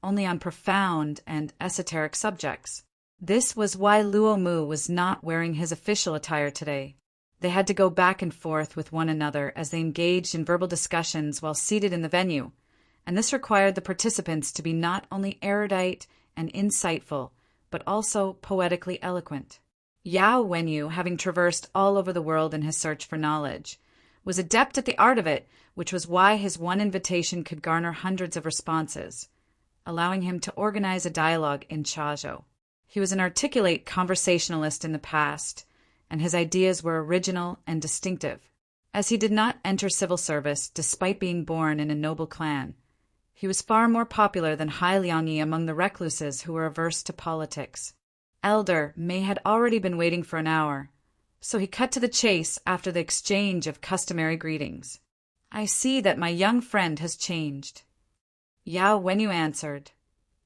only on profound and esoteric subjects. This was why Luo Mu was not wearing his official attire today. They had to go back and forth with one another as they engaged in verbal discussions while seated in the venue, and this required the participants to be not only erudite and insightful, but also poetically eloquent. Yao Wenyu, having traversed all over the world in his search for knowledge, was adept at the art of it, which was why his one invitation could garner hundreds of responses, allowing him to organize a dialogue in Chaozhou. He was an articulate conversationalist in the past, and his ideas were original and distinctive. As he did not enter civil service despite being born in a noble clan, he was far more popular than Hai Liangyi among the recluses who were averse to politics. Elder Mei had already been waiting for an hour, so he cut to the chase after the exchange of customary greetings. "I see that my young friend has changed." Yao Wenyu answered,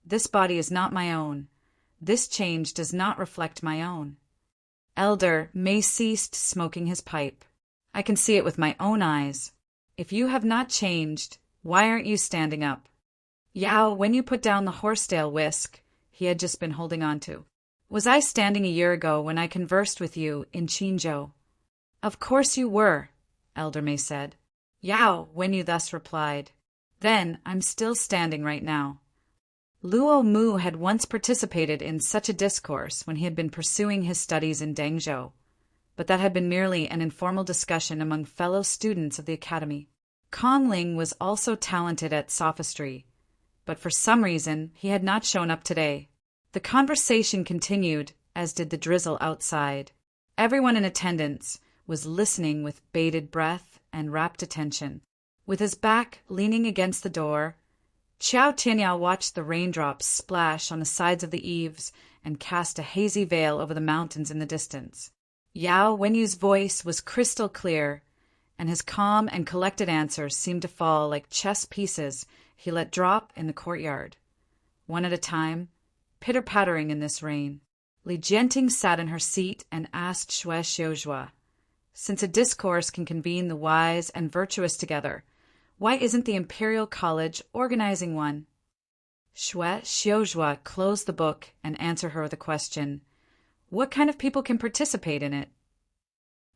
"This body is not my own. This change does not reflect my own." Elder Mei ceased smoking his pipe. "I can see it with my own eyes. If you have not changed, why aren't you standing up?" Yao Wenyu put down the horsetail whisk he had just been holding on to. "Was I standing a year ago when I conversed with you in Qinzhou?" "Of course you were," Elder Mei said. Yao Wenyu thus replied, "Then I'm still standing right now." Luo Mu had once participated in such a discourse when he had been pursuing his studies in Dengzhou, but that had been merely an informal discussion among fellow students of the academy. Kong Ling was also talented at sophistry, but for some reason he had not shown up today. The conversation continued, as did the drizzle outside. Everyone in attendance was listening with bated breath and rapt attention. With his back leaning against the door, Qiao Tianyao watched the raindrops splash on the sides of the eaves and cast a hazy veil over the mountains in the distance. Yao Wenyu's voice was crystal clear, and his calm and collected answers seemed to fall like chess pieces he let drop in the courtyard, one at a time, pitter-pattering in this rain. Li Jianting sat in her seat and asked Xue Xiuzhua, "Since a discourse can convene the wise and virtuous together, why isn't the Imperial College organizing one?" Xue Xiuzhua closed the book and answered her with a question, "What kind of people can participate in it?"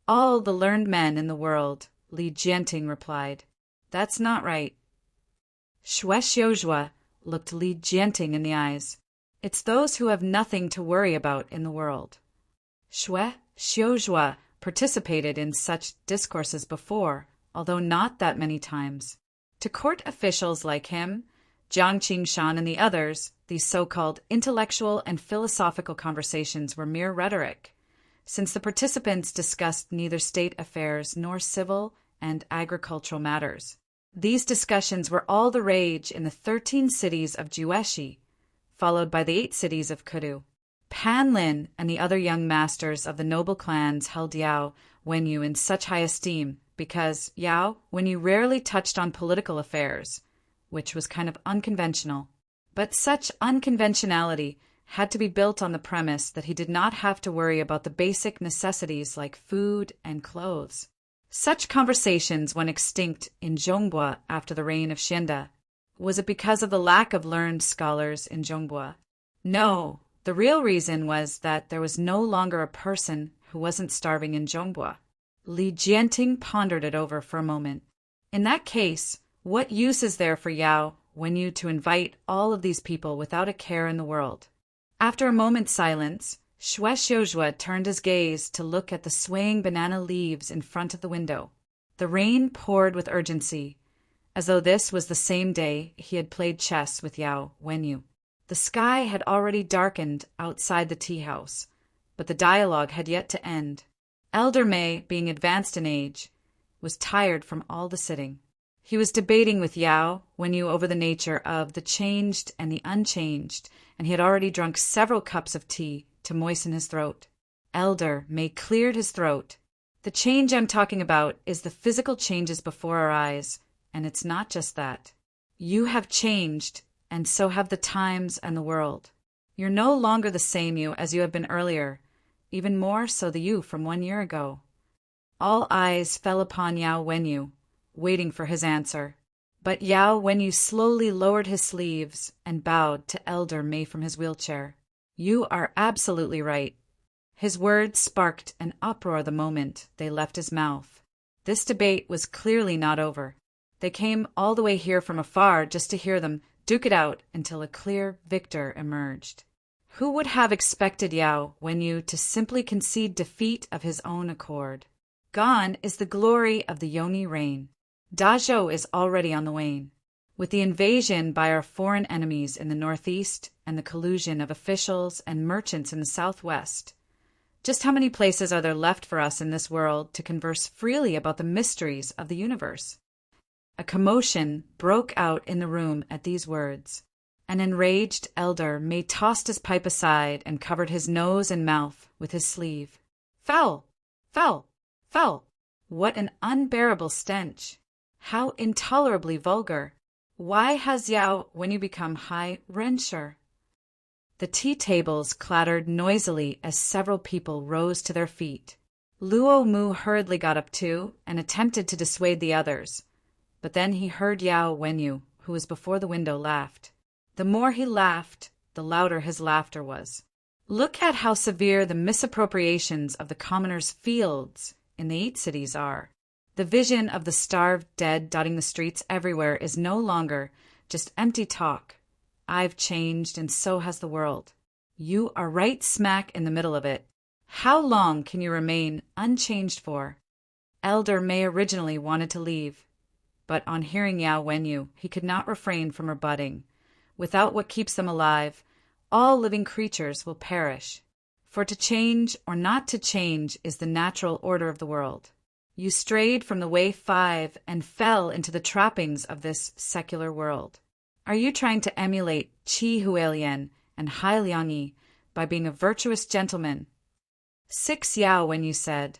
"All the learned men in the world," Li Jianting replied. "That's not right." Xue Xiuzhua looked Li Jianting in the eyes. "It's those who have nothing to worry about in the world." Xue Xiuzhua participated in such discourses before, although not that many times. To court officials like him, Jiang Qingshan and the others, these so-called intellectual and philosophical conversations were mere rhetoric, since the participants discussed neither state affairs nor civil and agricultural matters. These discussions were all the rage in the 13 cities of Jueshi, followed by the 8 cities of Kudu. Pan Lin and the other young masters of the noble clans held Yao Wenyu in such high esteem because Yao Wenyu rarely touched on political affairs, which was kind of unconventional. But such unconventionality had to be built on the premise that he did not have to worry about the basic necessities like food and clothes. Such conversations went extinct in Zhongbua after the reign of Xianda. Was it because of the lack of learned scholars in Zhongbua? No, the real reason was that there was no longer a person who wasn't starving in Zhongbua. Li Jianting pondered it over for a moment. In that case, what use is there for Yao Wenyu to invite all of these people without a care in the world? After a moment's silence, Xue Xiuzhua turned his gaze to look at the swaying banana leaves in front of the window. The rain poured with urgency, as though this was the same day he had played chess with Yao Wenyu. The sky had already darkened outside the tea-house, but the dialogue had yet to end. Elder Mei, being advanced in age, was tired from all the sitting. He was debating with Yao Wenyu over the nature of the changed and the unchanged, and he had already drunk several cups of tea to moisten his throat. Elder Mei cleared his throat. "The change I'm talking about is the physical changes before our eyes, and it's not just that. You have changed, and so have the times and the world. You're no longer the same you as you have been earlier, even more so the you from 1 year ago." All eyes fell upon Yao Wenyu, waiting for his answer. But Yao Wenyu slowly lowered his sleeves and bowed to Elder Mei from his wheelchair. "You are absolutely right." His words sparked an uproar the moment they left his mouth. This debate was clearly not over. They came all the way here from afar just to hear them duke it out until a clear victor emerged. Who would have expected Yao Wenyu to simply concede defeat of his own accord? Gone is the glory of the Yoni reign. Dazhou is already on the wane. With the invasion by our foreign enemies in the northeast and the collusion of officials and merchants in the southwest, just how many places are there left for us in this world to converse freely about the mysteries of the universe? A commotion broke out in the room at these words. An enraged elder May tossed his pipe aside and covered his nose and mouth with his sleeve. Foul! Foul! Foul! What an unbearable stench! How intolerably vulgar! Why has Yao Wenyu become high Rensher? The tea tables clattered noisily as several people rose to their feet. Luo Mu hurriedly got up too and attempted to dissuade the others. But then he heard Yao Wenyu, who was before the window, laughed. The more he laughed, the louder his laughter was. Look at how severe the misappropriations of the commoners' fields in the 8 cities are. The vision of the starved dead dotting the streets everywhere is no longer just empty talk. I've changed, and so has the world. You are right smack in the middle of it. How long can you remain unchanged for? Elder May originally wanted to leave, but on hearing Yao Wenyu, he could not refrain from rebutting. Without what keeps them alive, all living creatures will perish. For to change or not to change is the natural order of the world. You strayed from the way 5 and fell into the trappings of this secular world. Are you trying to emulate Qi Hualien and Hai Liangyi by being a virtuous gentleman? 6 Yao Wenyu said,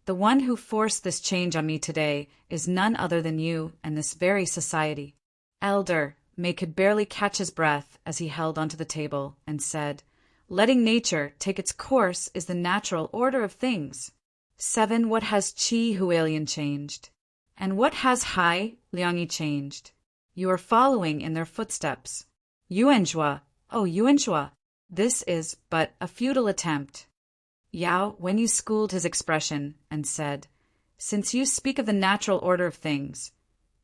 the one who forced this change on me today is none other than you and this very society. Elder May could barely catch his breath as he held onto the table and said, letting nature take its course is the natural order of things. 7 What has Qi Hualien changed? And what has Hai Liangyi changed? You are following in their footsteps. Yuanzhua, oh Yuanzhua, this is but a futile attempt. Yao Wenyu schooled his expression and said, since you speak of the natural order of things,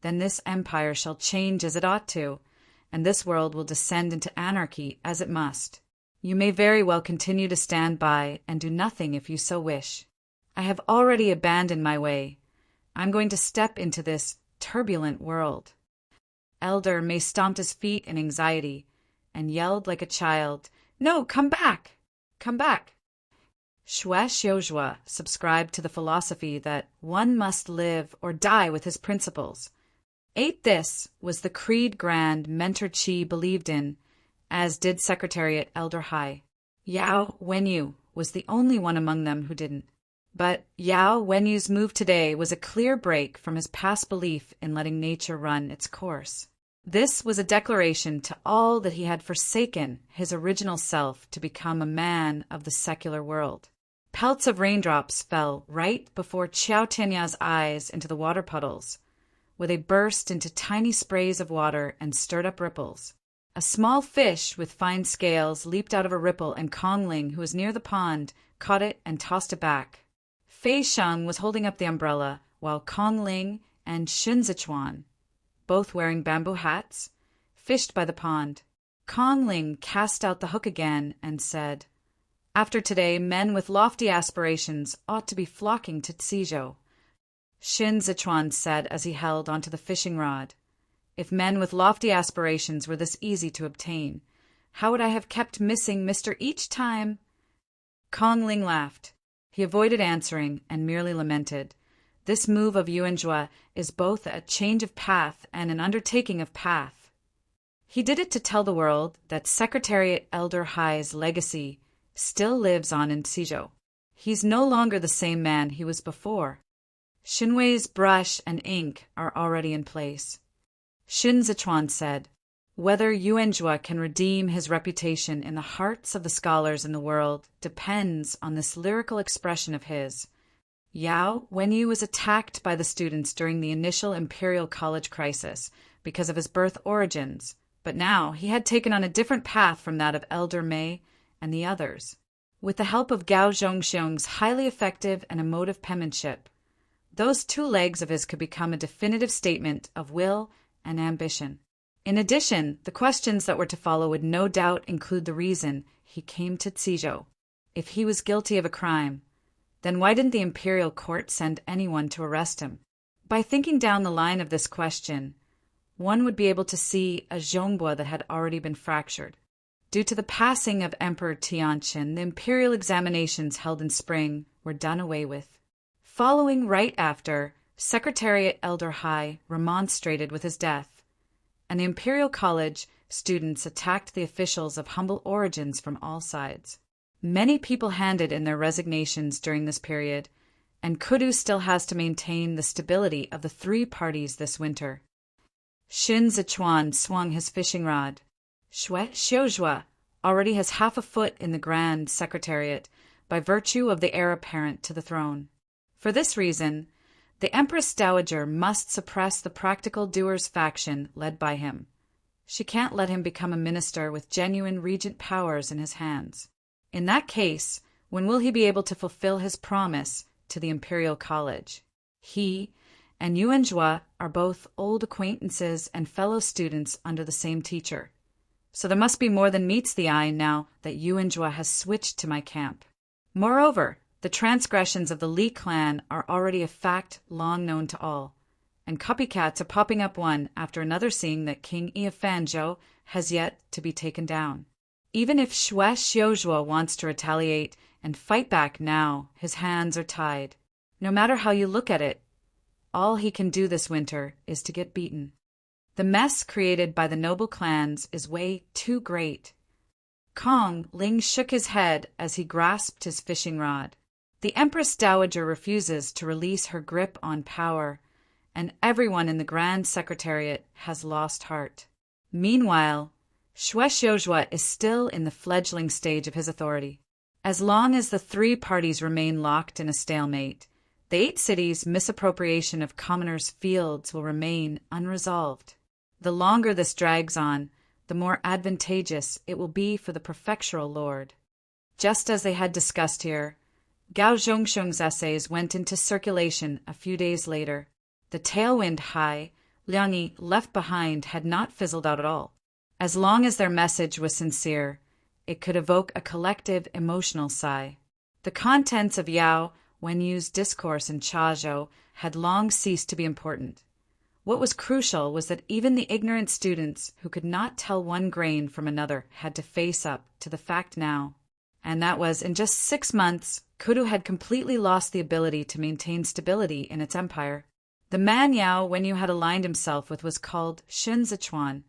then this empire shall change as it ought to, and this world will descend into anarchy as it must. You may very well continue to stand by and do nothing if you so wish. I have already abandoned my way. I'm going to step into this turbulent world. Elder May stomped his feet in anxiety and yelled like a child, no, come back! Come back! Xue Xiuzhua subscribed to the philosophy that one must live or die with his principles. This was the creed grand Mentor Qi believed in, as did Secretariat Elder Hai. Yao Wenyu was the only one among them who didn't. But Yao Wenyu's move today was a clear break from his past belief in letting nature run its course. This was a declaration to all that he had forsaken his original self to become a man of the secular world. Pelts of raindrops fell right before Qiao Tianya's eyes into the water puddles, where they burst into tiny sprays of water and stirred up ripples. A small fish with fine scales leaped out of a ripple, and Kong Ling, who was near the pond, caught it and tossed it back. Fei Sheng was holding up the umbrella, while Kong Ling and Xun Zichuan, both wearing bamboo hats, fished by the pond. Kong Ling cast out the hook again and said, after today, men with lofty aspirations ought to be flocking to Tizhou. Xun Zichuan said as he held onto the fishing rod, if men with lofty aspirations were this easy to obtain, how would I have kept missing Mr. each time? Kong Ling laughed. He avoided answering and merely lamented. This move of Yuanzhua is both a change of path and an undertaking of path. He did it to tell the world that Secretariat Elder Hai's legacy still lives on in Tizhou. He's no longer the same man he was before. Xinwei's brush and ink are already in place. Xun Zichuan said, whether Yuanzhua can redeem his reputation in the hearts of the scholars in the world depends on this lyrical expression of his. Yao Wenyu was attacked by the students during the initial Imperial College crisis because of his birth origins, but now he had taken on a different path from that of Elder May and the others. With the help of Gao Zhongxiong's highly effective and emotive penmanship, those 2 legs of his could become a definitive statement of will and ambition. In addition, the questions that were to follow would no doubt include the reason he came to Tizhou. If he was guilty of a crime, then why didn't the imperial court send anyone to arrest him? By thinking down the line of this question, one would be able to see a zhongbua that had already been fractured. Due to the passing of Emperor Tianqin, the imperial examinations held in spring were done away with. Following right after, Secretariat Elder Hai remonstrated with his death, and the Imperial College students attacked the officials of humble origins from all sides. Many people handed in their resignations during this period, and Kudu still has to maintain the stability of the three parties this winter. Xin Zichuan swung his fishing rod. Xue Xiuzhua already has half a foot in the Grand Secretariat by virtue of the heir apparent to the throne. For this reason, the Empress Dowager must suppress the practical doers faction led by him. She can't let him become a minister with genuine regent powers in his hands. In that case, when will he be able to fulfill his promise to the Imperial College? He and Yuan Zhua are both old acquaintances and fellow students under the same teacher. So there must be more than meets the eye now that Yuan Zhua has switched to my camp. Moreover, the transgressions of the Li clan are already a fact long known to all, and copycats are popping up one after another, seeing that King Ifanzhou has yet to be taken down. Even if Xue Xiuzhua wants to retaliate and fight back now, his hands are tied. No matter how you look at it, all he can do this winter is to get beaten. The mess created by the noble clans is way too great. Kong Ling shook his head as he grasped his fishing rod. The Empress Dowager refuses to release her grip on power, and everyone in the Grand Secretariat has lost heart. Meanwhile, Xue Xiuzhua is still in the fledgling stage of his authority. As long as the three parties remain locked in a stalemate, the 8 cities' misappropriation of commoners' fields will remain unresolved. The longer this drags on, the more advantageous it will be for the prefectural lord. Just as they had discussed here, Gao Zhongsheng's essays went into circulation a few days later. The tailwind Hai Liang Yi left behind had not fizzled out at all. As long as their message was sincere, it could evoke a collective emotional sigh. The contents of Yao Wenyu's discourse in Chazhou had long ceased to be important. What was crucial was that even the ignorant students who could not tell one grain from another had to face up to the fact now. And that was, in just 6 months, Kudu had completely lost the ability to maintain stability in its empire. The man Yao Wenyu had aligned himself with was called Xin Zichuan,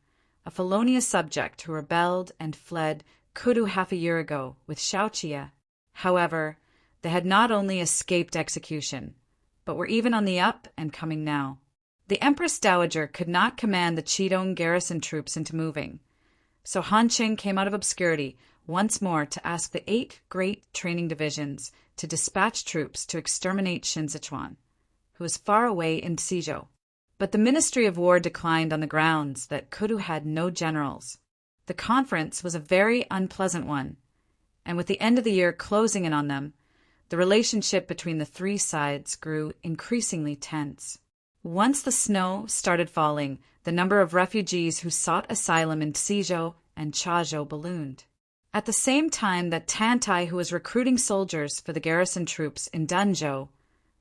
a felonious subject who rebelled and fled Kudu half a year ago with Xiaoqia. However, they had not only escaped execution, but were even on the up and coming now. The Empress Dowager could not command the Qidong garrison troops into moving, so Han Qing came out of obscurity once more to ask the 8 great training divisions to dispatch troops to exterminate Xin Zichuan, who was far away in Tizhou. But the Ministry of War declined on the grounds that Kudu had no generals. The conference was a very unpleasant one, and with the end of the year closing in on them, the relationship between the 3 sides grew increasingly tense. Once the snow started falling, the number of refugees who sought asylum in Tizhou and Chazhou ballooned. At the same time that Tantai, who was recruiting soldiers for the garrison troops in Danzhou,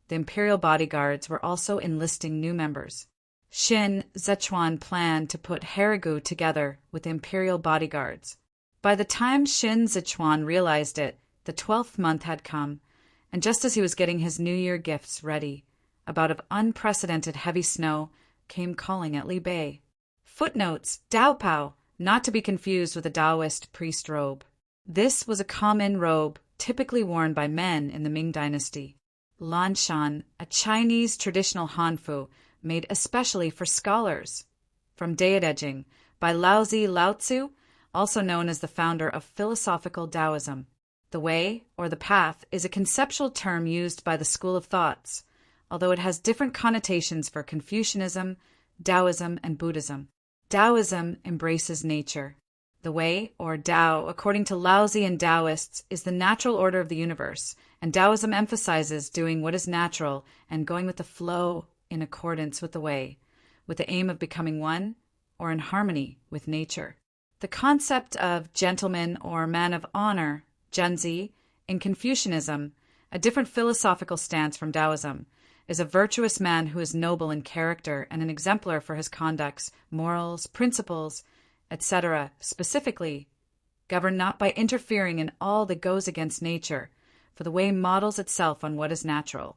the imperial bodyguards were also enlisting new members. Xin Zichuan planned to put Harigu together with the imperial bodyguards. By the time Xin Zichuan realized it, the 12th month had come, and just as he was getting his New Year gifts ready, a bout of unprecedented heavy snow came calling at Li Bei. Footnotes: Dao Pao, not to be confused with a Taoist priest robe. This was a common robe typically worn by men in the Ming Dynasty. Lanshan, a Chinese traditional hanfu made especially for scholars. From Daedejing, by Laozi Laotzu, also known as the founder of philosophical Taoism. The way, or the path, is a conceptual term used by the school of thoughts, although it has different connotations for Confucianism, Taoism, and Buddhism. Taoism embraces nature. The way, or Tao, according to Laozi and Taoists, is the natural order of the universe, and Taoism emphasizes doing what is natural and going with the flow in accordance with the way, with the aim of becoming one or in harmony with nature. The concept of gentleman or man of honor, Zhenzi, in Confucianism, a different philosophical stance from Taoism, is a virtuous man who is noble in character and an exemplar for his conducts, morals, principles, etc., specifically, governed not by interfering in all that goes against nature, for the way models itself on what is natural.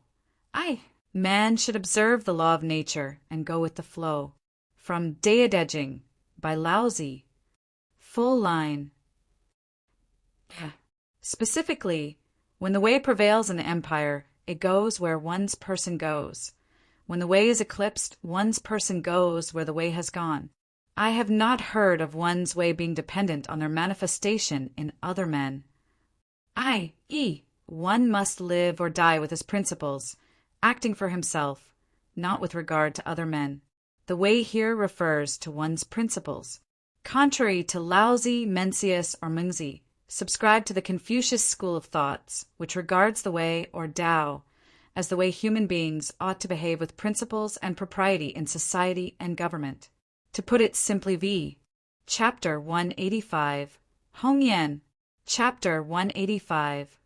Man should observe the law of nature and go with the flow. From Deidejing by Laozi. Full line. Specifically, when the way prevails in the empire, it goes where one's person goes. When the way is eclipsed, one's person goes where the way has gone. I have not heard of one's way being dependent on their manifestation in other men. One must live or die with his principles, acting for himself, not with regard to other men. The way here refers to one's principles. Contrary to Laozi, Mencius, or Mengzi, subscribe to the Confucius school of thoughts, which regards the way, or Tao, as the way human beings ought to behave with principles and propriety in society and government. To put it simply v. Chapter 185, Hongyan. Chapter 185.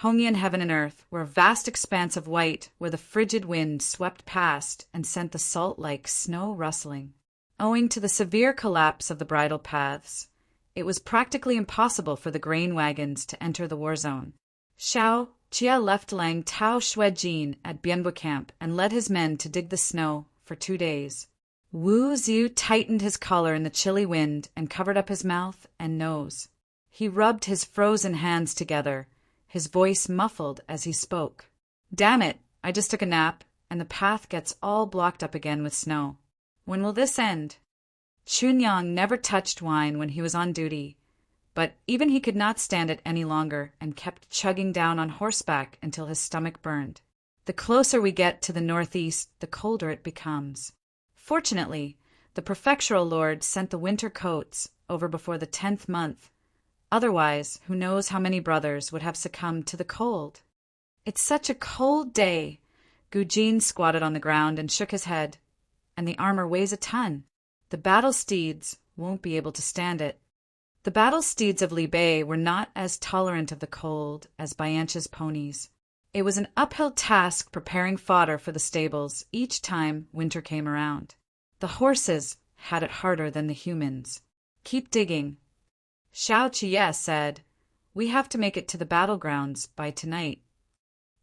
Hongyan heaven and earth were a vast expanse of white where the frigid wind swept past and sent the salt like snow rustling. Owing to the severe collapse of the bridle paths, it was practically impossible for the grain wagons to enter the war zone. Xiao Jia left Lang Tao Shuijin at Bianbo camp and led his men to dig the snow for 2 days. Wu Xiu tightened his collar in the chilly wind and covered up his mouth and nose. He rubbed his frozen hands together, his voice muffled as he spoke. "Damn it, I just took a nap, and the path gets all blocked up again with snow. When will this end?" Chunyang never touched wine when he was on duty, but even he could not stand it any longer and kept chugging down on horseback until his stomach burned. The closer we get to the northeast, the colder it becomes. Fortunately, the prefectural lord sent the winter coats over before the 10th month. Otherwise, who knows how many brothers would have succumbed to the cold. "It's such a cold day." Gujin squatted on the ground and shook his head. "And the armor weighs a ton. The battle steeds won't be able to stand it." The battle steeds of Li Bei were not as tolerant of the cold as Bianche's ponies. It was an uphill task preparing fodder for the stables each time winter came around. The horses had it harder than the humans. "Keep digging." Xiao Qiye said, "We have to make it to the battlegrounds by tonight."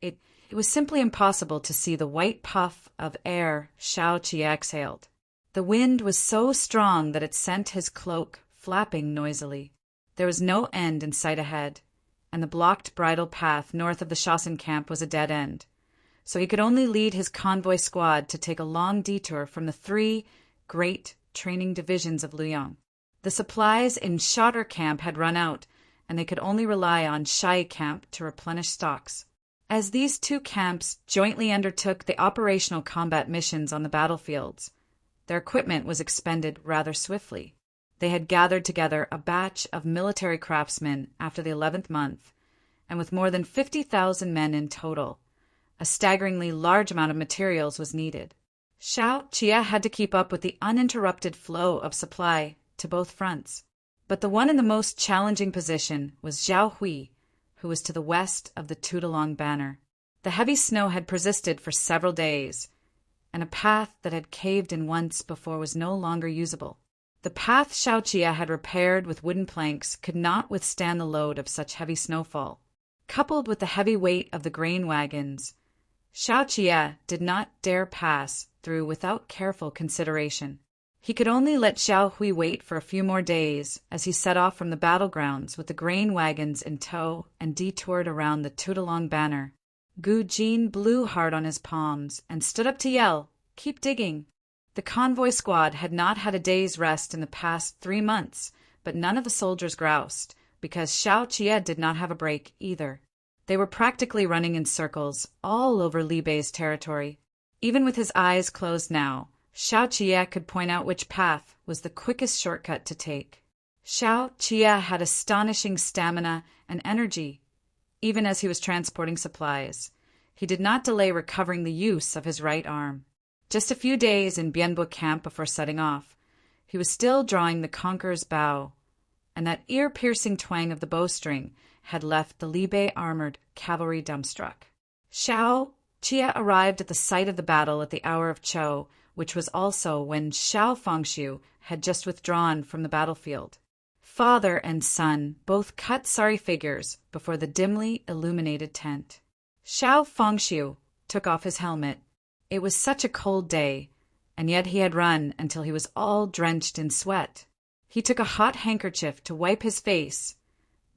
It was simply impossible to see the white puff of air Xiao Qiye exhaled. The wind was so strong that it sent his cloak flapping noisily. There was no end in sight ahead, and the blocked bridle path north of the Shaoxin camp was a dead end, so he could only lead his convoy squad to take a long detour from the 3 great training divisions of Luoyang. The supplies in Shotter camp had run out, and they could only rely on Shai camp to replenish stocks. As these 2 camps jointly undertook the operational combat missions on the battlefields, their equipment was expended rather swiftly. They had gathered together a batch of military craftsmen after the 11th month, and with more than 50,000 men in total, a staggeringly large amount of materials was needed. Xiao Qiye had to keep up with the uninterrupted flow of supply to both fronts. But the one in the most challenging position was Zhao Hui, who was to the west of the Tudalong banner. The heavy snow had persisted for several days, and a path that had caved in once before was no longer usable. The path Xiao Qiye had repaired with wooden planks could not withstand the load of such heavy snowfall. Coupled with the heavy weight of the grain wagons, Xiao Qiye did not dare pass through without careful consideration. He could only let Zhao Hui wait for a few more days as he set off from the battlegrounds with the grain wagons in tow and detoured around the Tudalong banner. Gu Jin blew hard on his palms and stood up to yell, "Keep digging." The convoy squad had not had a day's rest in the past 3 months, but none of the soldiers groused, because Xiao Qiye did not have a break either. They were practically running in circles all over Li Bei's territory. Even with his eyes closed now, Xiao Qiye could point out which path was the quickest shortcut to take. Xiao Qiye had astonishing stamina and energy. Even as he was transporting supplies, he did not delay recovering the use of his right arm. Just a few days in Bianbo camp before setting off, he was still drawing the conqueror's bow and that ear-piercing twang of the bowstring had left the Libe armored cavalry dumbstruck. Xiao Jie arrived at the site of the battle at the hour of Chou, which was also when Xiao Fangxiu had just withdrawn from the battlefield. Father and son both cut sorry figures before the dimly illuminated tent. Xiao Fangxiu took off his helmet. It was such a cold day, and yet he had run until he was all drenched in sweat. He took a hot handkerchief to wipe his face,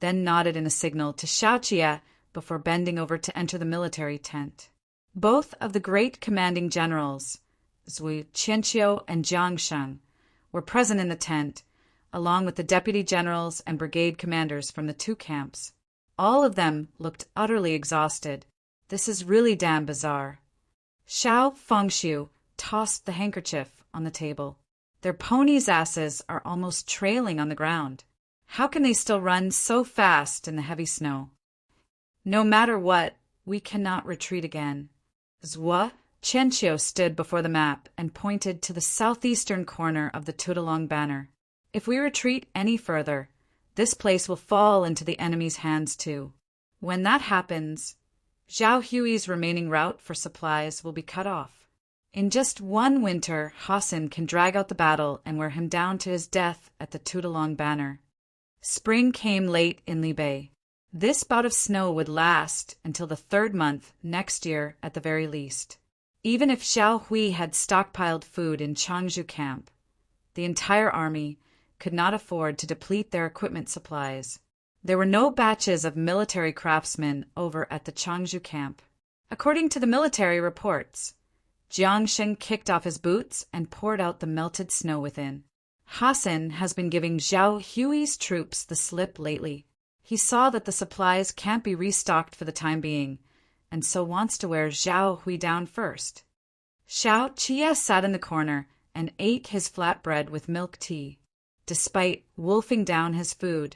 then nodded in a signal to Xiao Jie before bending over to enter the military tent. Both of the great commanding generals, Zhu Qianqiu and Jiang Sheng, were present in the tent, along with the deputy generals and brigade commanders from the two camps. All of them looked utterly exhausted. This is really damn bizarre. Xiao Fangxiu tossed the handkerchief on the table. Their ponies' asses are almost trailing on the ground. How can they still run so fast in the heavy snow? No matter what, we cannot retreat again. Zhu Qianqiu stood before the map and pointed to the southeastern corner of the Tudalong banner. If we retreat any further, this place will fall into the enemy's hands too. When that happens, Zhao Hui's remaining route for supplies will be cut off. In just one winter, Hassan can drag out the battle and wear him down to his death at the Tudalong banner. Spring came late in Libe. This bout of snow would last until the third month next year at the very least. Even if Zhao Hui had stockpiled food in Changzhou camp, the entire army could not afford to deplete their equipment supplies. There were no batches of military craftsmen over at the Changzhou camp. According to the military reports, Jiang Sheng kicked off his boots and poured out the melted snow within. Hassan has been giving Zhao Hui's troops the slip lately. He saw that the supplies can't be restocked for the time being, and so wants to wear Zhao Hui down first. Xiao Jie sat in the corner and ate his flatbread with milk tea. Despite wolfing down his food,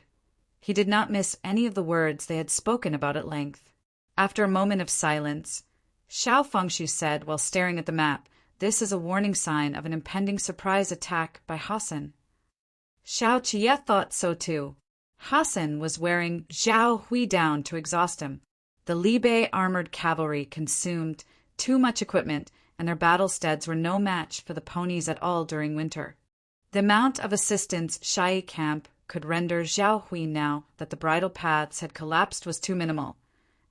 he did not miss any of the words they had spoken about at length. After a moment of silence, Xiao Fangxiu said while staring at the map, "This is a warning sign of an impending surprise attack by Hassan." Xiao Jie thought so too. Hassan was wearing Zhao Hui down to exhaust him. The Libe armored cavalry consumed too much equipment, and their battle steads were no match for the ponies at all during winter. The amount of assistance Shai camp could render Zhao Hui now that the bridle paths had collapsed was too minimal,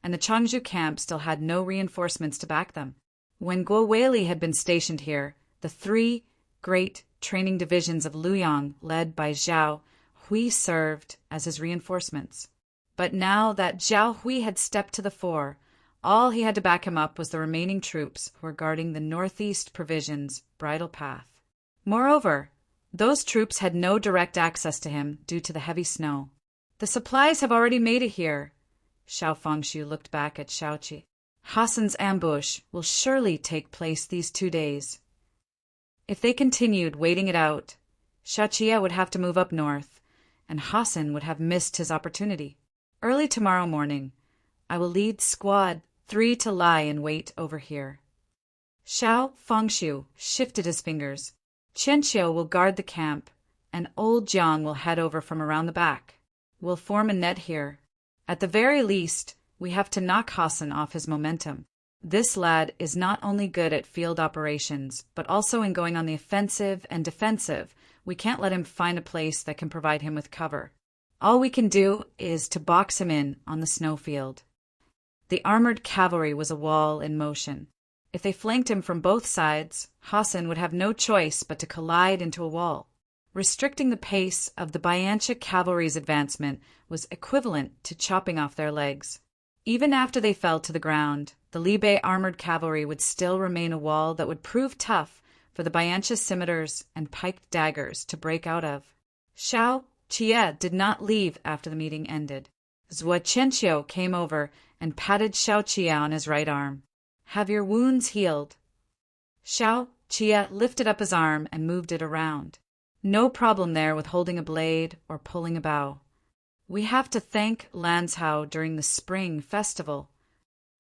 and the Changzhou camp still had no reinforcements to back them. When Guo Weili had been stationed here, the three great training divisions of Luoyang, led by Zhao Hui, served as his reinforcements. But now that Zhao Hui had stepped to the fore, all he had to back him up was the remaining troops who were guarding the northeast provisions bridle path. Moreover, those troops had no direct access to him due to the heavy snow. "The supplies have already made it here." Xiao Fangxiu looked back at Xiao Qi. "Hassan's ambush will surely take place these 2 days." If they continued waiting it out, Xiao Qi would have to move up north, and Hassan would have missed his opportunity. "Early tomorrow morning, I will lead Squad 3 to lie in wait over here." Xiao Fangxiu shifted his fingers. "Qianqiu will guard the camp, and old Jiang will head over from around the back. We'll form a net here. At the very least, we have to knock Hassan off his momentum. This lad is not only good at field operations, but also in going on the offensive and defensive. We can't let him find a place that can provide him with cover. All we can do is to box him in on the snowfield." The armored cavalry was a wall in motion. If they flanked him from both sides, Hassan would have no choice but to collide into a wall. Restricting the pace of the Bayancha cavalry's advancement was equivalent to chopping off their legs. Even after they fell to the ground, the Libe armored cavalry would still remain a wall that would prove tough for the Bayancha scimitars and piked daggers to break out of. Xiao Jie did not leave after the meeting ended. Zhu Qianqiu came over and patted Xiao Jie on his right arm. "Have your wounds healed?" Xiao Jie lifted up his arm and moved it around. "No problem there with holding a blade or pulling a bow. We have to thank Lanzhou during the spring festival,"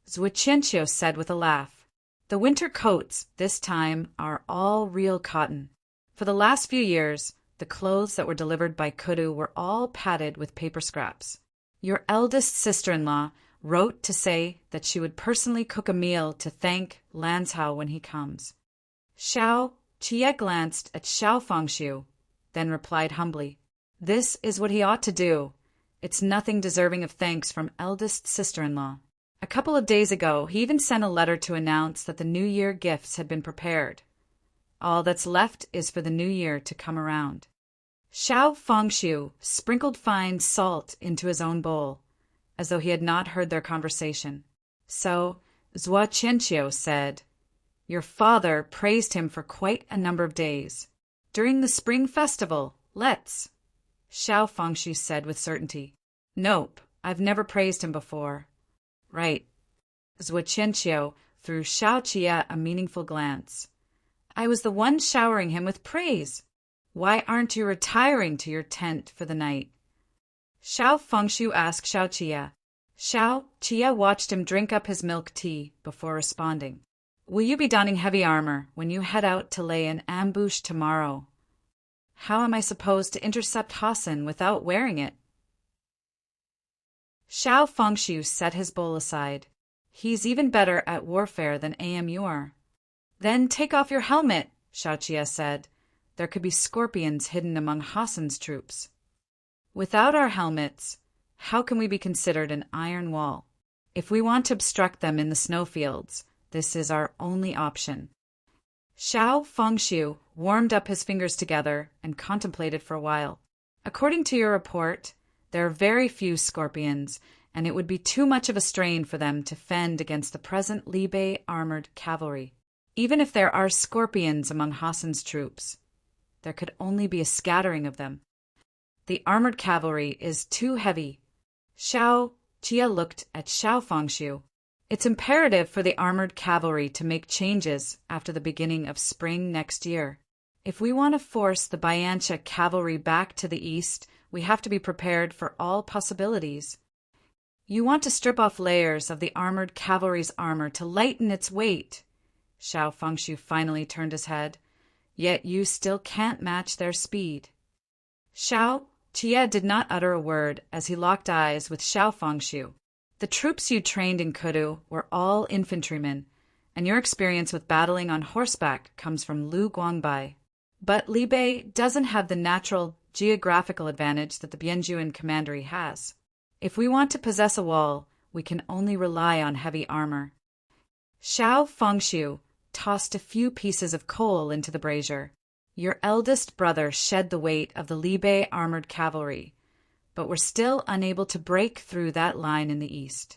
Zhu Qianqiu said with a laugh. "The winter coats this time are all real cotton. For the last few years, The clothes that were delivered by Kudu were all padded with paper scraps. Your eldest sister-in-law wrote to say that she would personally cook a meal to thank Lanzhao when he comes. Xiao Jie glanced at Xiao Fangxiu, then replied humbly, "This is what he ought to do. It's nothing deserving of thanks from eldest sister-in-law." A couple of days ago, he even sent a letter to announce that the New Year gifts had been prepared. All that's left is for the New Year to come around. Xiao Fangxiu sprinkled fine salt into his own bowl, as though he had not heard their conversation. So Zhuo Qianqiu said, "Your father praised him for quite a number of days. During the spring festival, let's." Xiao Fangxiu said with certainty, "Nope, I've never praised him before." "Right." Zhuo Qianqiu threw Xiao Jie a meaningful glance. "I was the one showering him with praise. Why aren't you retiring to your tent for the night?" Xiao Fangxiu asked Xiao Jie. Xiao Jie watched him drink up his milk tea before responding. "Will you be donning heavy armor when you head out to lay an ambush tomorrow?" "How am I supposed to intercept Hassan without wearing it?" Xiao Fangxiu set his bowl aside. "He's even better at warfare than AMU are." "Then take off your helmet," Xiao Jie said. "There could be scorpions hidden among Hassan's troops." "Without our helmets, how can we be considered an iron wall? If we want to obstruct them in the snowfields, this is our only option." Xiao Fangxiu warmed up his fingers together and contemplated for a while. "According to your report, there are very few scorpions, and it would be too much of a strain for them to fend against the present Libe armored cavalry. Even if there are scorpions among Hassan's troops, there could only be a scattering of them. The armored cavalry is too heavy." Xiao Jie looked at Xiao Fangxiu. "It's imperative for the armored cavalry to make changes after the beginning of spring next year. If we want to force the Biancha cavalry back to the east, we have to be prepared for all possibilities. You want to strip off layers of the armored cavalry's armor to lighten its weight." Xiao Fangxiu finally turned his head. "Yet you still can't match their speed." Xiao Jie did not utter a word as he locked eyes with Xiao Fangxiu. "The troops you trained in Kudu were all infantrymen, and your experience with battling on horseback comes from Lu Guangbai. But Libe doesn't have the natural geographical advantage that the Bianjuan commandery has. If we want to possess a wall, we can only rely on heavy armor." Xiao Fangxiu tossed a few pieces of coal into the brazier. "Your eldest brother shed the weight of the Libe armored cavalry, but we're still unable to break through that line in the east."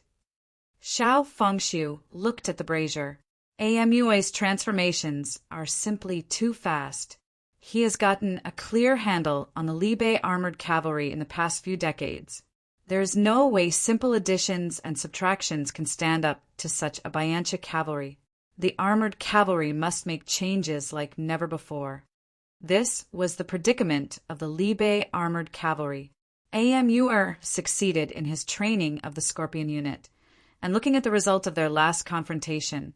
Xiao Fangxiu looked at the brazier. "AMUA's transformations are simply too fast. He has gotten a clear handle on the Libe armored cavalry in the past few decades. There is no way simple additions and subtractions can stand up to such a Biancha cavalry. The armored cavalry must make changes like never before." This was the predicament of the Libe armored cavalry. AMUR succeeded in his training of the Scorpion unit, and looking at the result of their last confrontation,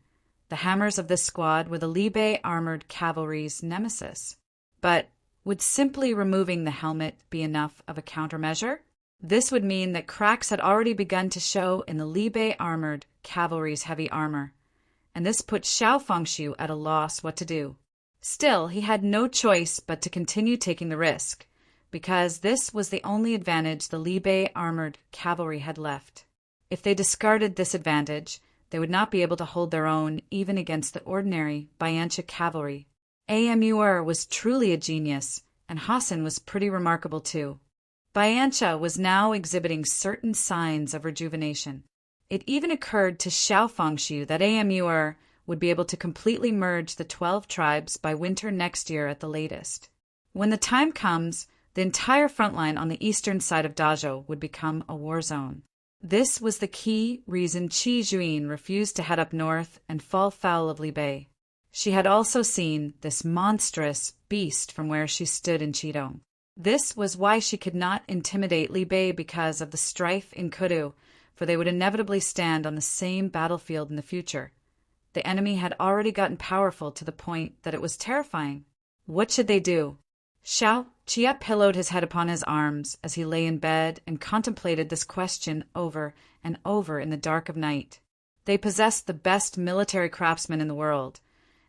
the hammers of this squad were the Libe armored cavalry's nemesis. But would simply removing the helmet be enough of a countermeasure? This would mean that cracks had already begun to show in the Libe armored cavalry's heavy armor, and this put Xiao Fangxiu at a loss what to do. Still, he had no choice but to continue taking the risk, because this was the only advantage the Libe armored cavalry had left. If they discarded this advantage, they would not be able to hold their own even against the ordinary Biancha cavalry. AMUR was truly a genius, and Hassan was pretty remarkable too. Biancha was now exhibiting certain signs of rejuvenation. It even occurred to Xiao Fangxiu that AMUR would be able to completely merge the 12 tribes by winter next year at the latest. When the time comes, the entire front line on the eastern side of Dazhou would become a war zone. This was the key reason Qi Juin refused to head up north and fall foul of Li Bei. She had also seen this monstrous beast from where she stood in Qidong. This was why she could not intimidate Li Bei because of the strife in Kudu, for they would inevitably stand on the same battlefield in the future. The enemy had already gotten powerful to the point that it was terrifying. What should they do? Xiao Chia pillowed his head upon his arms as he lay in bed and contemplated this question over and over in the dark of night. They possessed the best military craftsmen in the world,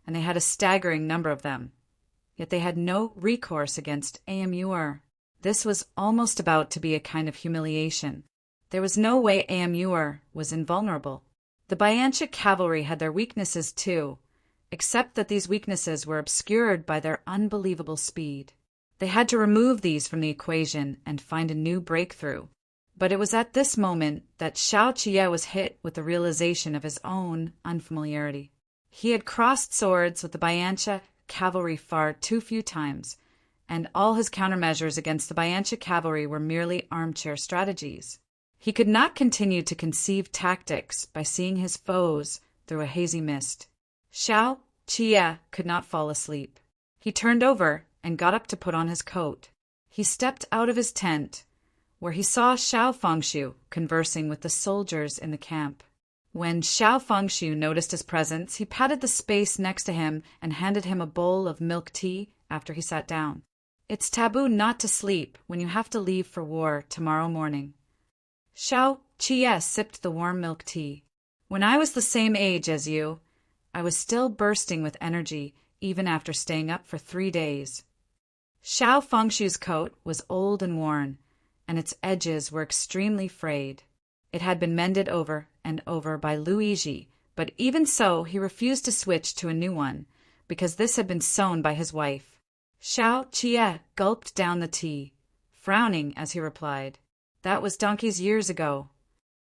and they had a staggering number of them. Yet they had no recourse against Amur. This was almost about to be a kind of humiliation. There was no way Amur was invulnerable. The Bayancha cavalry had their weaknesses too, except that these weaknesses were obscured by their unbelievable speed. They had to remove these from the equation and find a new breakthrough. But it was at this moment that Xiao Qie was hit with the realization of his own unfamiliarity. He had crossed swords with the Bayancha cavalry far too few times, and all his countermeasures against the Bayancha cavalry were merely armchair strategies. He could not continue to conceive tactics by seeing his foes through a hazy mist. Xiao Qie could not fall asleep. He turned over and got up to put on his coat. He stepped out of his tent, where he saw Xiao Fengshu conversing with the soldiers in the camp. When Xiao Fengshu noticed his presence, he patted the space next to him and handed him a bowl of milk tea after he sat down. It's taboo not to sleep when you have to leave for war tomorrow morning. Xiao Qie sipped the warm milk tea. When I was the same age as you, I was still bursting with energy even after staying up for 3 days. Xiao Fengshu's coat was old and worn, and its edges were extremely frayed. It had been mended over and over by Luigi, but even so he refused to switch to a new one, because this had been sewn by his wife. Xiao Qie gulped down the tea, frowning as he replied, "That was donkey's years ago."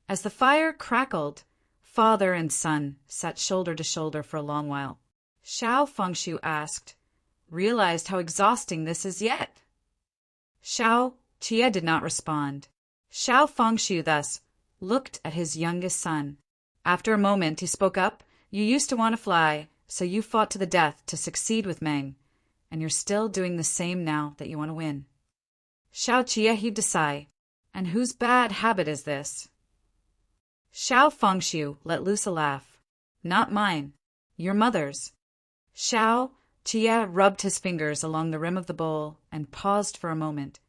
As the fire crackled, father and son sat shoulder to shoulder for a long while. Xiao Fengshu asked, "Realized how exhausting this is yet?" Xiao Qie did not respond. Xiao Fengshu thus looked at his youngest son. After a moment he spoke up, "You used to want to fly, so you fought to the death to succeed with Meng, and you're still doing the same now that you want to win." Xiao Qie heaved a sigh. "And whose bad habit is this?" Xiao Fengshu let loose a laugh. "Not mine. Your mother's." Xiao Qie rubbed his fingers along the rim of the bowl and paused for a moment.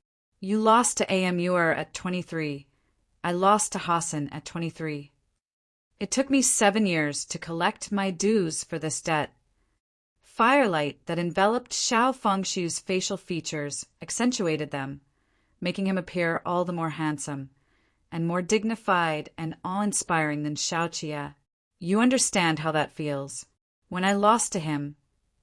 "You lost to Amur at 23. I lost to Hassan at 23. It took me 7 years to collect my dues for this debt." Firelight that enveloped Xiao Fengshu's facial features accentuated them, making him appear all the more handsome, and more dignified and awe-inspiring than Xiao Qie. "You understand how that feels. When I lost to him,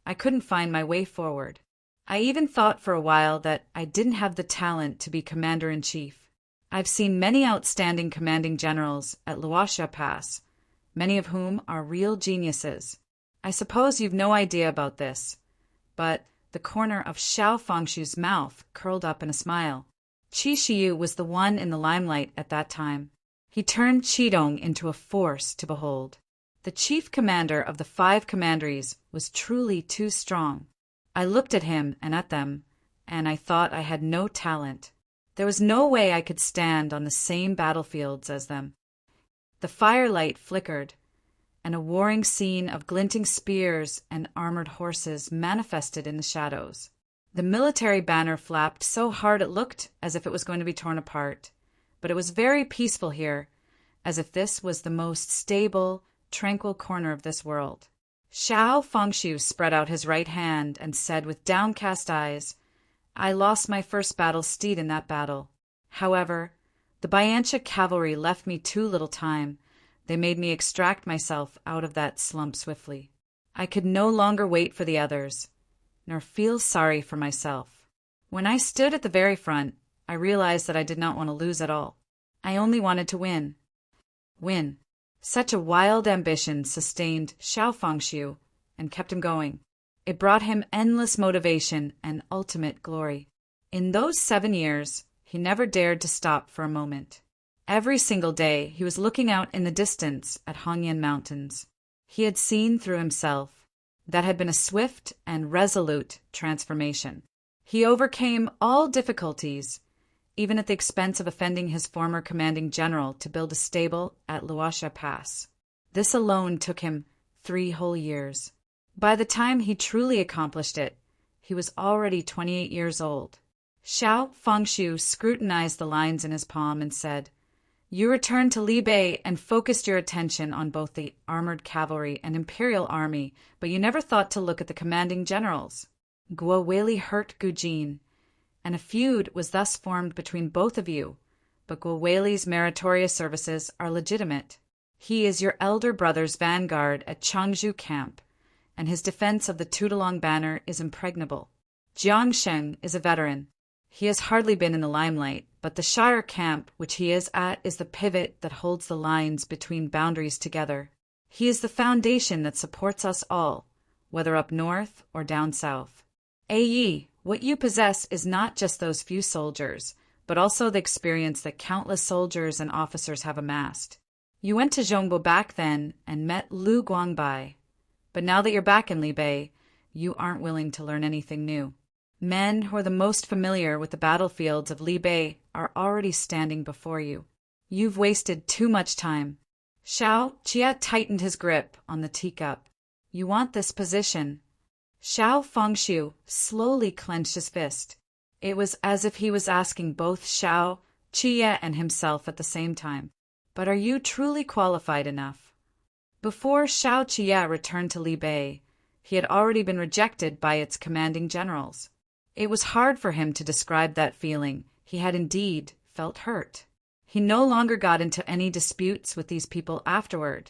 I couldn't find my way forward. I even thought for a while that I didn't have the talent to be commander-in-chief. I've seen many outstanding commanding generals at Luoxia Pass, many of whom are real geniuses. I suppose you've no idea about this." But the corner of Xiao Fengshu's mouth curled up in a smile. Qi Shiyu was the one in the limelight at that time. He turned Qidong into a force to behold. The chief commander of the 5 commanderies was truly too strong. I looked at him and at them, and I thought I had no talent. There was no way I could stand on the same battlefields as them. The firelight flickered, and a warring scene of glinting spears and armored horses manifested in the shadows. The military banner flapped so hard it looked as if it was going to be torn apart, but it was very peaceful here, as if this was the most stable, tranquil corner of this world. Xiao Fengshu spread out his right hand and said with downcast eyes, "I lost my first battle steed in that battle. However, the Bayancha cavalry left me too little time. They made me extract myself out of that slump swiftly. I could no longer wait for the others, nor feel sorry for myself. When I stood at the very front, I realized that I did not want to lose at all. I only wanted to win. Win." Such a wild ambition sustained Xiao Fengshu and kept him going. It brought him endless motivation and ultimate glory. In those 7 years, he never dared to stop for a moment. Every single day, he was looking out in the distance at Hongyan Mountains. He had seen through himself. That had been a swift and resolute transformation. He overcame all difficulties, even at the expense of offending his former commanding general to build a stable at Luoxia Pass. This alone took him 3 whole years. By the time he truly accomplished it, he was already 28 years old. Xiao Fengshu scrutinized the lines in his palm and said, "You returned to Li Bei and focused your attention on both the armored cavalry and imperial army, but you never thought to look at the commanding generals." Guo Weili hurt Gu Jin, and a feud was thus formed between both of you, but Guo Weili's meritorious services are legitimate. He is your elder brother's vanguard at Changzhou camp, and his defense of the Tudalong banner is impregnable. Jiang Sheng is a veteran. He has hardly been in the limelight, but the Shire camp which he is at is the pivot that holds the lines between boundaries together. He is the foundation that supports us all, whether up north or down south. Yi, what you possess is not just those few soldiers, but also the experience that countless soldiers and officers have amassed. You went to Zhongbo back then and met Lu Guangbai, but now that you're back in Li Bei, you aren't willing to learn anything new. Men who are the most familiar with the battlefields of Li Bei are already standing before you. You've wasted too much time. Xiao Jie tightened his grip on the teacup. You want this position. Xiao Fengshu slowly clenched his fist. It was as if he was asking both Xiao Jie and himself at the same time. But are you truly qualified enough? Before Xiao Jie returned to Li Bei, he had already been rejected by its commanding generals. It was hard for him to describe that feeling. He had indeed felt hurt. He no longer got into any disputes with these people afterward,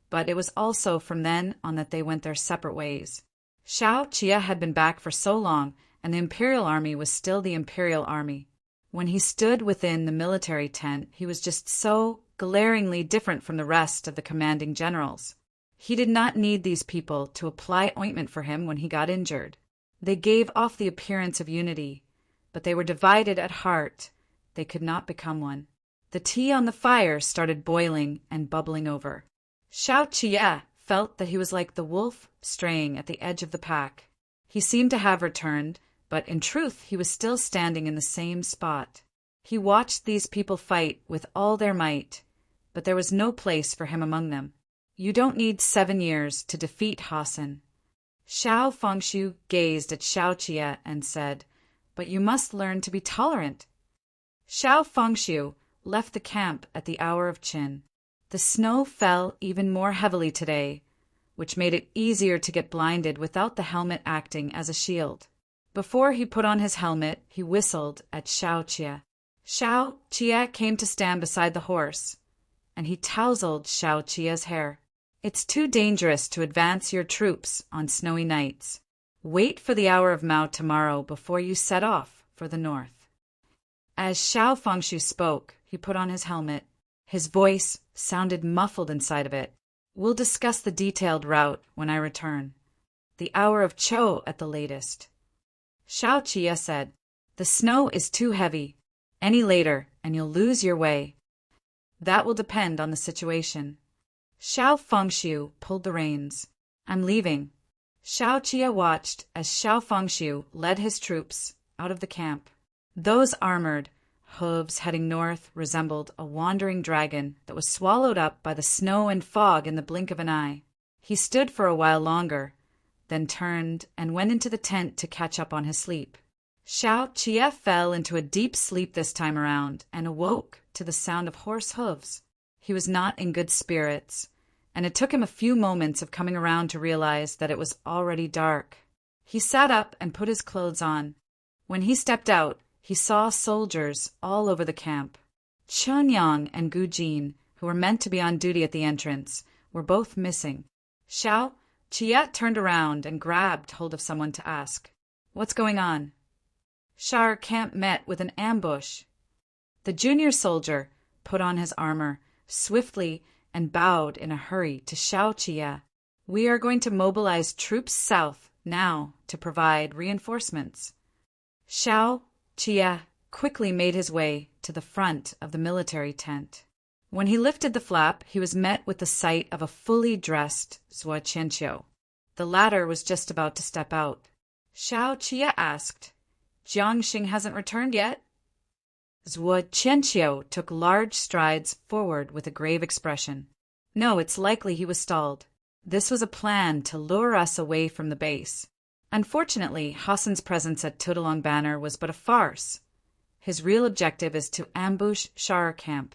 but it was also from then on that they went their separate ways. Xiao Jie had been back for so long, and the imperial army was still the imperial army. When he stood within the military tent, he was just so glaringly different from the rest of the commanding generals. He did not need these people to apply ointment for him when he got injured. They gave off the appearance of unity, but they were divided at heart. They could not become one. The tea on the fire started boiling and bubbling over. Xiao Jie felt that he was like the wolf straying at the edge of the pack. He seemed to have returned, but in truth he was still standing in the same spot. He watched these people fight with all their might, but there was no place for him among them. You don't need 7 years to defeat Hassan. Xiao Fengshu gazed at Xiao Jie and said, "But you must learn to be tolerant." Xiao Fengshu left the camp at the hour of Qin. The snow fell even more heavily today, which made it easier to get blinded without the helmet acting as a shield. Before he put on his helmet, he whistled at Xiao Jie. Xiao Jie came to stand beside the horse, and he tousled Xiao Jie's hair. "It's too dangerous to advance your troops on snowy nights. Wait for the hour of Mao tomorrow before you set off for the north." As Xiao Fengshu spoke, he put on his helmet. His voice sounded muffled inside of it. "We'll discuss the detailed route when I return. The hour of Chou at the latest." Xiao Jie said, "The snow is too heavy. Any later, and you'll lose your way." "That will depend on the situation." Xiao Fengshu pulled the reins. "I'm leaving." Xiao Jie watched as Xiao Fengshu led his troops out of the camp. Those armored hooves heading north resembled a wandering dragon that was swallowed up by the snow and fog in the blink of an eye. He stood for a while longer, then turned and went into the tent to catch up on his sleep. Xiao Jie fell into a deep sleep this time around and awoke to the sound of horse hooves. He was not in good spirits, and it took him a few moments of coming around to realize that it was already dark. He sat up and put his clothes on. When he stepped out, he saw soldiers all over the camp. Chunyang and Gu Jin, who were meant to be on duty at the entrance, were both missing. Xiao Jie turned around and grabbed hold of someone to ask, "What's going on?" "Shire camp met with an ambush." The junior soldier put on his armor swiftly and bowed in a hurry to Xiao Jie. "We are going to mobilize troops south now to provide reinforcements." Xiao Jie quickly made his way to the front of the military tent. When he lifted the flap, he was met with the sight of a fully dressed Zhuo Qianqiu. The latter was just about to step out. Xiao Jie asked, "Jiang Xing hasn't returned yet?" Zhuo Qianqiu took large strides forward with a grave expression. "No, it's likely he was stalled. This was a plan to lure us away from the base. Unfortunately, Hassan's presence at Tudalong Banner was but a farce. His real objective is to ambush Shahar Camp.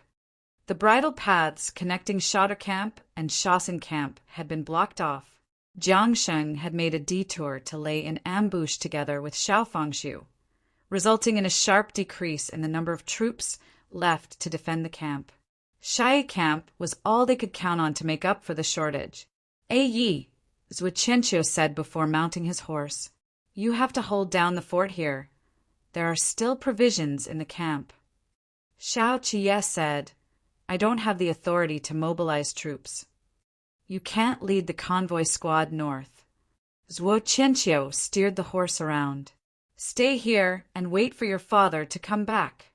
The bridle paths connecting Shahar Camp and Shasin Camp had been blocked off. Jiang Sheng had made a detour to lay in ambush together with Xiao Fengshu, resulting in a sharp decrease in the number of troops left to defend the camp. Shai Camp was all they could count on to make up for the shortage. Yi, Zhuqianqiu said before mounting his horse, "You have to hold down the fort here. There are still provisions in the camp." Xiao Qiye said, "I don't have the authority to mobilize troops. You can't lead the convoy squad north." Zhuqianqiu steered the horse around. "Stay here and wait for your father to come back."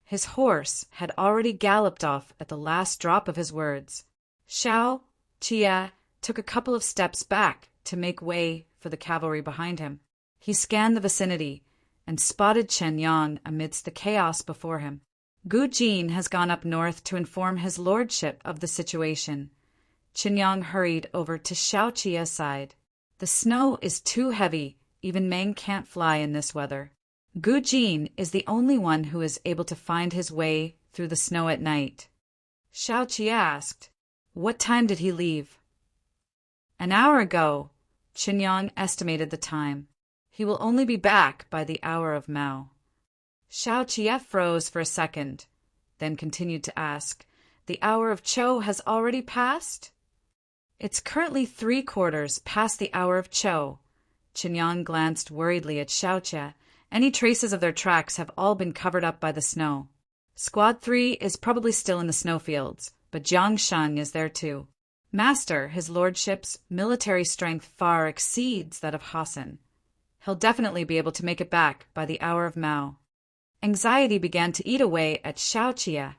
His horse had already galloped off at the last drop of his words. Xiao Qiye took a couple of steps back to make way for the cavalry behind him. He scanned the vicinity and spotted Chen Yang amidst the chaos before him. Gu Jin has gone up north to inform his lordship of the situation. Chen Yang hurried over to Xiao Qiye's side. "The snow is too heavy. Even Meng can't fly in this weather. Gu Jin is the only one who is able to find his way through the snow at night." Xiao Qiye asked, "What time did he leave?" "An hour ago." Chen Yang estimated the time. "He will only be back by the hour of Mao." Xiao Qiye froze for a second, then continued to ask, "The hour of Chou has already passed?" "It's currently 3/4 past the hour of Chou." Chen Yang glanced worriedly at Xiao Qiye. "Any traces of their tracks have all been covered up by the snow. Squad 3 is probably still in the snowfields, but Jiang Sheng is there too. Master, his lordship's military strength far exceeds that of Hassan. He'll definitely be able to make it back by the hour of Mao." Anxiety began to eat away at Xiao Qiye.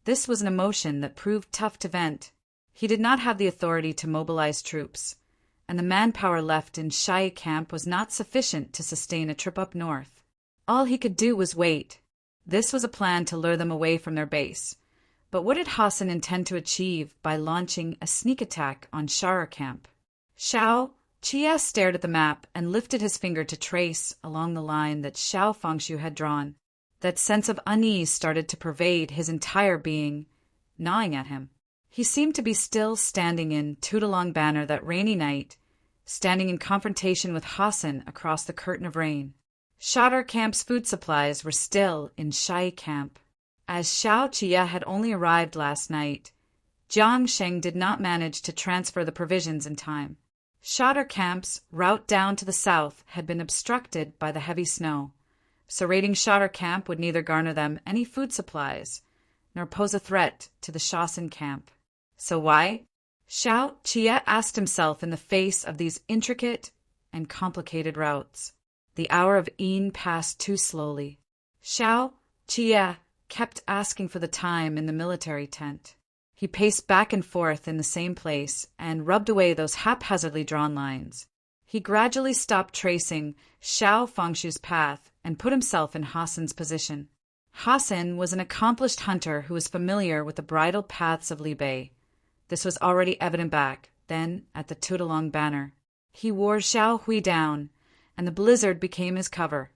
This was an emotion that proved tough to vent. He did not have the authority to mobilize troops, and the manpower left in Shai Camp was not sufficient to sustain a trip up north. All he could do was wait. This was a plan to lure them away from their base. But what did Hassan intend to achieve by launching a sneak attack on Shahar Camp? Xiao Qiye stared at the map and lifted his finger to trace along the line that Xiao Fengshu had drawn. That sense of unease started to pervade his entire being, gnawing at him. He seemed to be still standing in Tudalong Banner that rainy night, standing in confrontation with Hassan across the curtain of rain. Shahar Camp's food supplies were still in Shai Camp. As Xiao Qiye had only arrived last night, Jiang Sheng did not manage to transfer the provisions in time. Shahar Camp's route down to the south had been obstructed by the heavy snow, so raiding Shahar Camp would neither garner them any food supplies nor pose a threat to the Shasin Camp. So why? Xiao Qiye asked himself in the face of these intricate and complicated routes. The hour of Yin passed too slowly. Xiao Qiye kept asking for the time in the military tent. He paced back and forth in the same place and rubbed away those haphazardly drawn lines. He gradually stopped tracing Xiao Fengshu's path and put himself in Hassan's position. Hassan was an accomplished hunter who was familiar with the bridle paths of Libei. This was already evident back then at the Tudalong Banner. He wore Xiao Hui down, and the blizzard became his cover,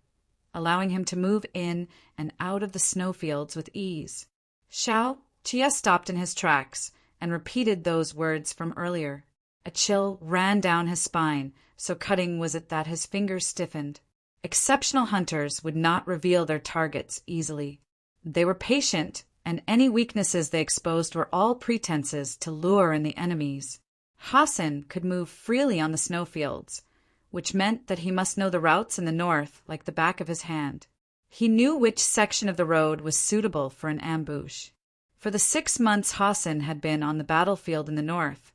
allowing him to move in and out of the snowfields with ease. Xiao Qiye stopped in his tracks and repeated those words from earlier. A chill ran down his spine, so cutting was it that his fingers stiffened. Exceptional hunters would not reveal their targets easily. They were patient, and any weaknesses they exposed were all pretenses to lure in the enemies. Hassan could move freely on the snowfields, which meant that he must know the routes in the north like the back of his hand. He knew which section of the road was suitable for an ambush. For the 6 months Hassan had been on the battlefield in the north,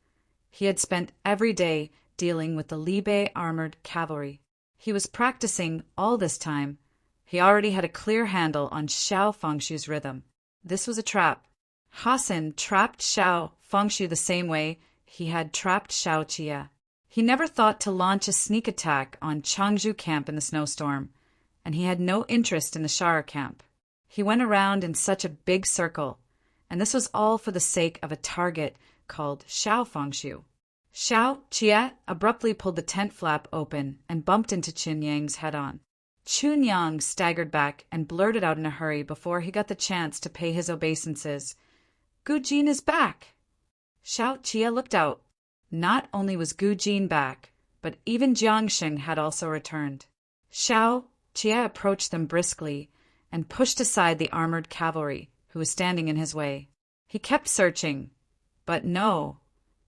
he had spent every day dealing with the Libei armored cavalry. He was practicing all this time. He already had a clear handle on Xiao Fengshu's rhythm. This was a trap. Hassan trapped Xiao Fengshu the same way he had trapped Xiao Qiye. He never thought to launch a sneak attack on Changzhou Camp in the snowstorm, and he had no interest in the Shahar Camp. He went around in such a big circle, and this was all for the sake of a target called Xiao Fengshu. Xiao Jie abruptly pulled the tent flap open and bumped into Qin Yang's head-on. Qin Yang staggered back and blurted out in a hurry before he got the chance to pay his obeisances. "Gu Jin is back!" Xiao Jie looked out. Not only was Gu Jin back, but even Jiangsheng had also returned. Xiao Jie approached them briskly and pushed aside the armored cavalry who was standing in his way. He kept searching, but no,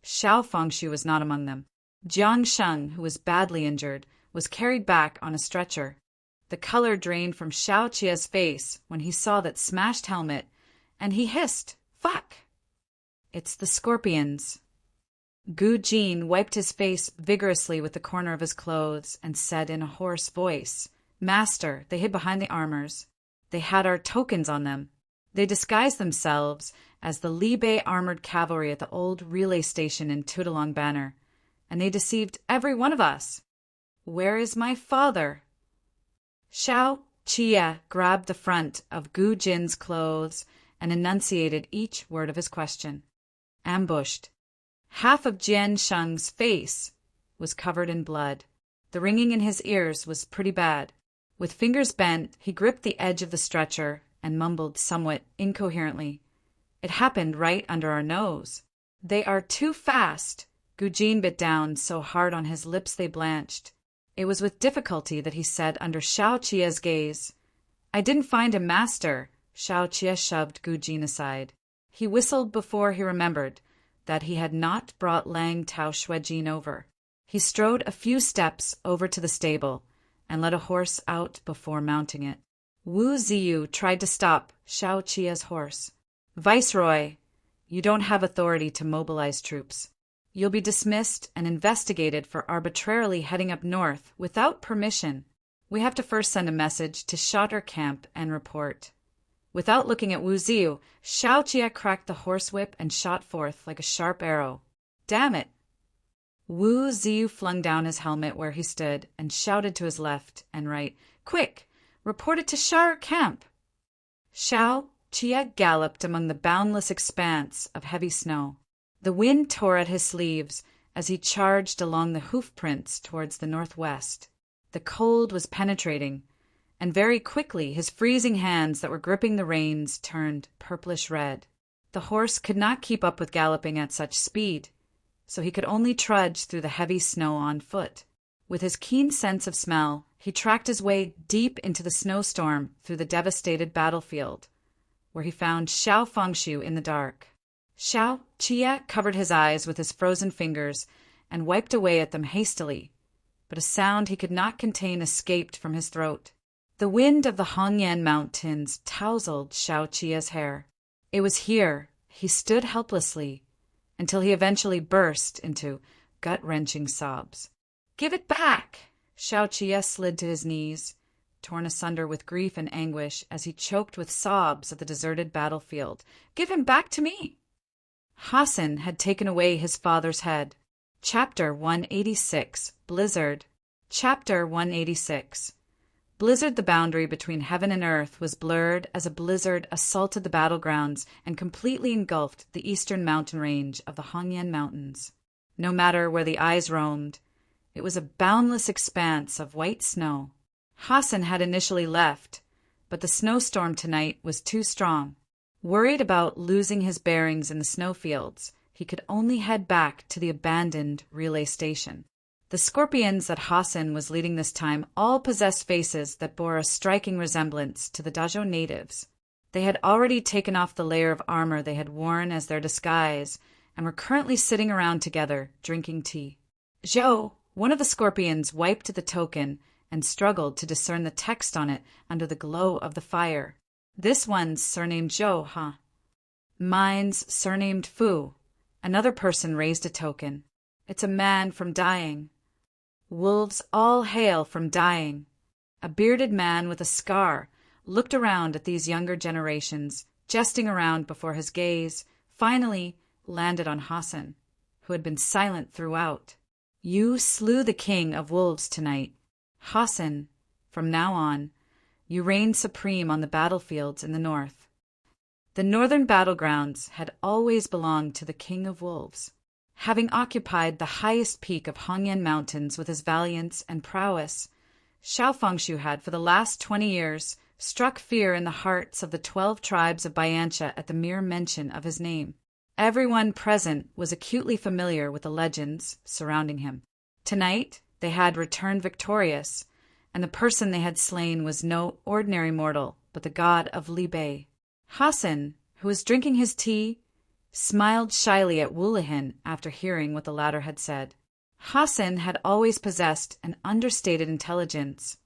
Xiao Fengshu was not among them. Jiangsheng, who was badly injured, was carried back on a stretcher. The color drained from Xiao Jie's face when he saw that smashed helmet, and he hissed, "Fuck! It's the scorpions." Gu Jin wiped his face vigorously with the corner of his clothes and said in a hoarse voice, "Master, they hid behind the armors. They had our tokens on them. They disguised themselves as the Li Bei armored cavalry at the old relay station in Tudalong Banner, and they deceived every one of us. Where is my father?" Xiao Jie grabbed the front of Gu Jin's clothes and enunciated each word of his question. Ambushed. Half of Jian Sheng's face was covered in blood. The ringing in his ears was pretty bad. With fingers bent, he gripped the edge of the stretcher and mumbled somewhat incoherently, "It happened right under our nose." "They are too fast." Gu Jin bit down so hard on his lips they blanched. It was with difficulty that he said under Xiao Jie's gaze, "I didn't find him, master." Xiao Jie shoved Gu Jin aside. He whistled before he remembered that he had not brought Lang Tao Shuijin over. He strode a few steps over to the stable and let a horse out before mounting it. Wu Ziyu tried to stop Xiao Jie's horse. "Viceroy, you don't have authority to mobilize troops. You'll be dismissed and investigated for arbitrarily heading up north without permission. We have to first send a message to Shotter Camp and report." Without looking at Wu Ziyu, Xiao Jie cracked the horsewhip and shot forth like a sharp arrow. "Damn it!" Wu Ziyu flung down his helmet where he stood and shouted to his left and right, "Quick! Report it to Shotter Camp!" Xiao Jie galloped among the boundless expanse of heavy snow. The wind tore at his sleeves as he charged along the hoof prints towards the northwest. The cold was penetrating, and very quickly his freezing hands that were gripping the reins turned purplish red. The horse could not keep up with galloping at such speed, so he could only trudge through the heavy snow on foot. With his keen sense of smell, he tracked his way deep into the snowstorm through the devastated battlefield, where he found Xiao Fengshu in the dark. Xiao Jie covered his eyes with his frozen fingers and wiped away at them hastily, but a sound he could not contain escaped from his throat. The wind of the Hongyan Mountains tousled Xiao Jie's hair. It was here he stood helplessly until he eventually burst into gut-wrenching sobs. "Give it back!" Xiao Jie slid to his knees, torn asunder with grief and anguish as he choked with sobs at the deserted battlefield. "Give him back to me!" Hassan had taken away his father's head. Chapter 186, Blizzard. Chapter 186. Blizzard, the boundary between heaven and earth, was blurred as a blizzard assaulted the battlegrounds and completely engulfed the eastern mountain range of the Hongyan Mountains. No matter where the eyes roamed, it was a boundless expanse of white snow. Hassan had initially left, but the snowstorm tonight was too strong. Worried about losing his bearings in the snowfields, he could only head back to the abandoned relay station. The scorpions that Hassan was leading this time all possessed faces that bore a striking resemblance to the Dazhou natives. They had already taken off the layer of armor they had worn as their disguise and were currently sitting around together, drinking tea. Zhou, one of the scorpions, wiped the token and struggled to discern the text on it under the glow of the fire. "This one's surnamed Zhou, huh?" "Mine's surnamed Fu." Another person raised a token. "It's a man from Dying." Wolves all hail from Dying. A bearded man with a scar looked around at these younger generations, jesting around before his gaze finally landed on Hassan, who had been silent throughout. "You slew the king of wolves tonight. Hassan, from now on, you reign supreme on the battlefields in the north." The northern battlegrounds had always belonged to the king of wolves. Having occupied the highest peak of Hongyan Mountains with his valiance and prowess, Xiao Fengshu had, for the last 20 years, struck fear in the hearts of the 12 tribes of Baiantia at the mere mention of his name. Everyone present was acutely familiar with the legends surrounding him. Tonight, they had returned victorious, and the person they had slain was no ordinary mortal, but the god of Li Bei. Hassan, who was drinking his tea, smiled shyly at Wulihin after hearing what the latter had said. Hassan had always possessed an understated intelligence,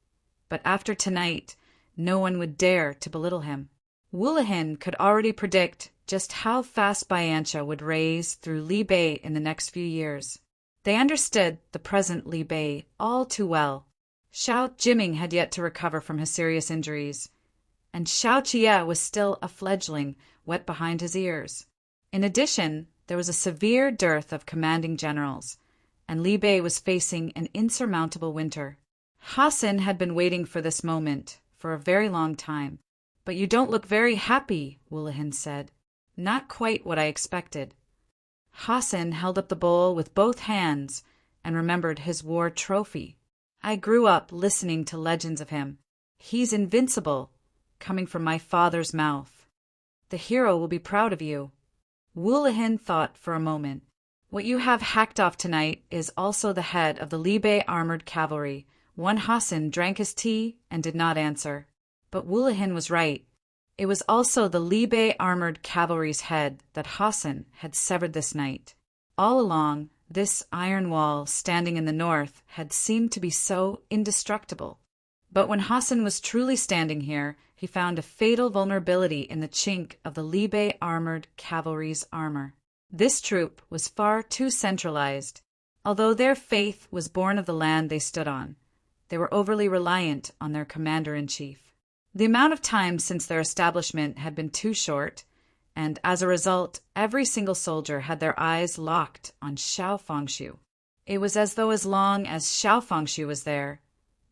but after tonight, no one would dare to belittle him. Wulihin could already predict just how fast Baiantia would raise through Li Bei in the next few years. They understood the present Li Bei all too well. Xiao Jiming had yet to recover from his serious injuries, and Xiao Jie was still a fledgling, wet behind his ears. In addition, there was a severe dearth of commanding generals, and Li Bei was facing an insurmountable winter. Hassan had been waiting for this moment for a very long time. "But you don't look very happy," Wulihin said. "Not quite what I expected." Hassan held up the bowl with both hands and remembered his war trophy. "I grew up listening to legends of him. He's invincible, coming from my father's mouth. The hero will be proud of you." Wulihin thought for a moment. "What you have hacked off tonight is also the head of the Li Bei armored cavalry." Hassan drank his tea and did not answer. But Wulihin was right. It was also the Li Bei armored cavalry's head that Hassan had severed this night. All along, this iron wall standing in the north had seemed to be so indestructible. But when Hassan was truly standing here, he found a fatal vulnerability in the chink of the Li Bei armored cavalry's armor. This troop was far too centralized. Although their faith was born of the land they stood on, they were overly reliant on their commander-in-chief. The amount of time since their establishment had been too short, and as a result, every single soldier had their eyes locked on Xiao Fengshu. It was as though as long as Xiao Fengshu was there,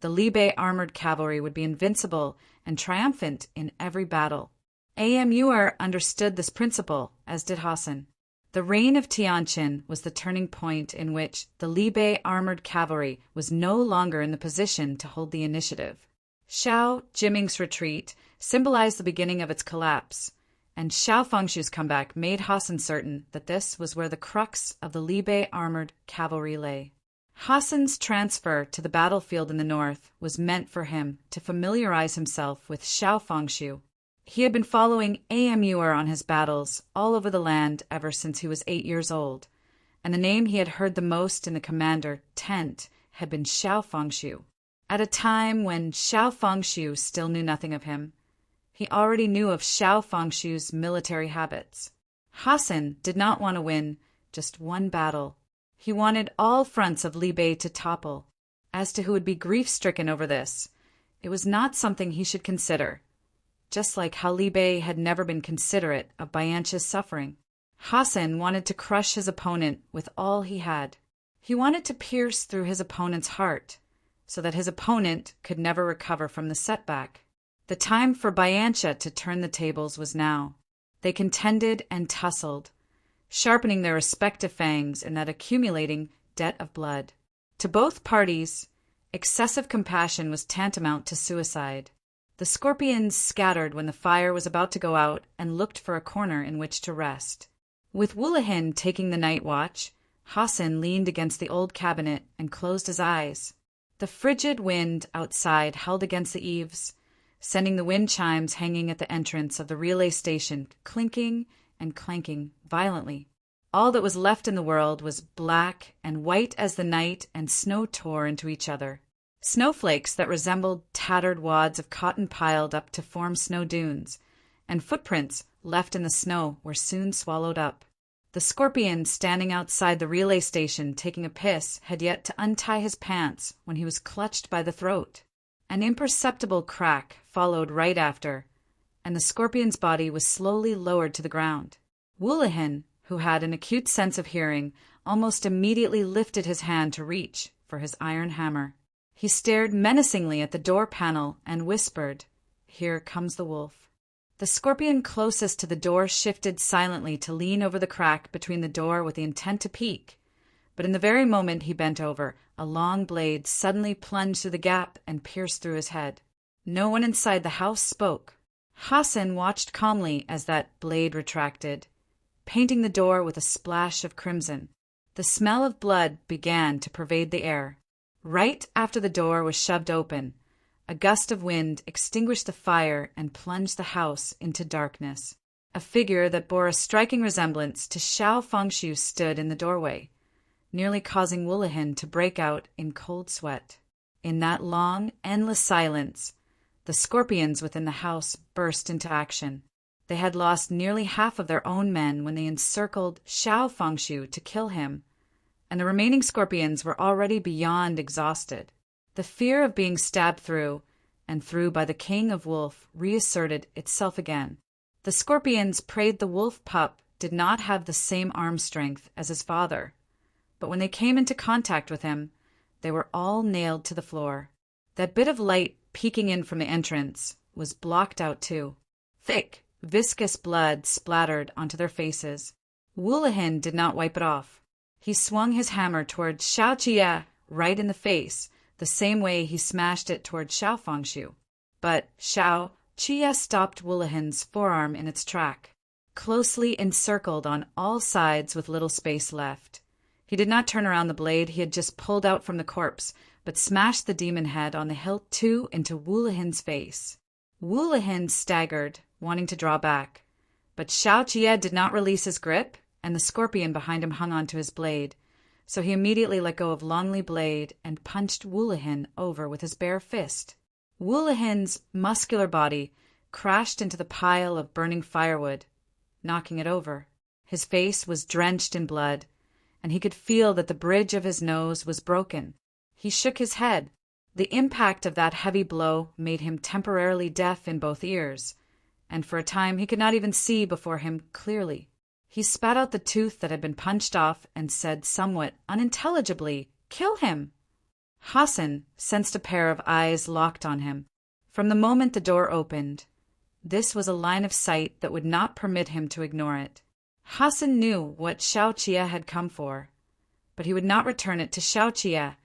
the Li Bei armored cavalry would be invincible and triumphant in every battle. Amur understood this principle, as did Hassan. The reign of Tianqin was the turning point in which the Li Bei armored cavalry was no longer in the position to hold the initiative. Xiao Jiming's retreat symbolized the beginning of its collapse, and Xiao Fengshu's comeback made Hassan certain that this was where the crux of the Li Bei armored cavalry lay. Hassan's transfer to the battlefield in the north was meant for him to familiarize himself with Xiao Fengshu. He had been following Amur on his battles all over the land ever since he was 8 years old, and the name he had heard the most in the commander tent had been Xiao Fengshu. At a time when Xiao Fengshu still knew nothing of him, he already knew of Xiao Fengshu's military habits. Hassan did not want to win just one battle. He wanted all fronts of Li Bei to topple. As to who would be grief-stricken over this, it was not something he should consider. Just like how Li Bei had never been considerate of Baiantia's suffering. Hassan wanted to crush his opponent with all he had. He wanted to pierce through his opponent's heart, so that his opponent could never recover from the setback. The time for Baiantia to turn the tables was now. They contended and tussled, sharpening their respective fangs in that accumulating debt of blood. To both parties, excessive compassion was tantamount to suicide. The scorpions scattered when the fire was about to go out and looked for a corner in which to rest. With Wulihin taking the night watch, Hassan leaned against the old cabinet and closed his eyes. The frigid wind outside held against the eaves, sending the wind chimes hanging at the entrance of the relay station clinking and clanking violently. All that was left in the world was black and white as the night, and snow tore into each other. Snowflakes that resembled tattered wads of cotton piled up to form snow dunes, and footprints left in the snow were soon swallowed up. The scorpion standing outside the relay station taking a piss had yet to untie his pants when he was clutched by the throat. An imperceptible crack followed right after, and the scorpion's body was slowly lowered to the ground. Wulihin, who had an acute sense of hearing, almost immediately lifted his hand to reach for his iron hammer. He stared menacingly at the door panel and whispered, "Here comes the wolf." The scorpion closest to the door shifted silently to lean over the crack between the door with the intent to peek. But in the very moment he bent over, a long blade suddenly plunged through the gap and pierced through his head. No one inside the house spoke. Hassan watched calmly as that blade retracted, painting the door with a splash of crimson. The smell of blood began to pervade the air. Right after the door was shoved open, a gust of wind extinguished the fire and plunged the house into darkness. A figure that bore a striking resemblance to Xiao Fengshu stood in the doorway, nearly causing Wulahan to break out in cold sweat. In that long, endless silence, the scorpions within the house burst into action. They had lost nearly half of their own men when they encircled Xiao Fengshu to kill him, and the remaining scorpions were already beyond exhausted. The fear of being stabbed through and through by the king of wolf reasserted itself again. The scorpions prayed the wolf pup did not have the same arm strength as his father, but when they came into contact with him, they were all nailed to the floor. That bit of light peeking in from the entrance was blocked out too. Thick, viscous blood splattered onto their faces. Wulahan did not wipe it off. He swung his hammer toward Xiao Jie right in the face, the same way he smashed it toward Xiao Fengshu. But Xiao Jie stopped Wulahan's forearm in its track, closely encircled on all sides with little space left. He did not turn around the blade he had just pulled out from the corpse, but smashed the demon head on the hilt too into Wulahan's face. Wulahan staggered, wanting to draw back, but Xiao Jie did not release his grip, and the scorpion behind him hung onto his blade, so he immediately let go of Longley blade and punched Wulahan over with his bare fist. Wulahan's muscular body crashed into the pile of burning firewood, knocking it over. His face was drenched in blood, and he could feel that the bridge of his nose was broken. He shook his head. The impact of that heavy blow made him temporarily deaf in both ears, and for a time he could not even see before him clearly. He spat out the tooth that had been punched off and said somewhat unintelligibly, "Kill him!" Hassan sensed a pair of eyes locked on him. From the moment the door opened, this was a line of sight that would not permit him to ignore it. Hassan knew what Xiao Jie had come for, but he would not return it to Xiao Jie,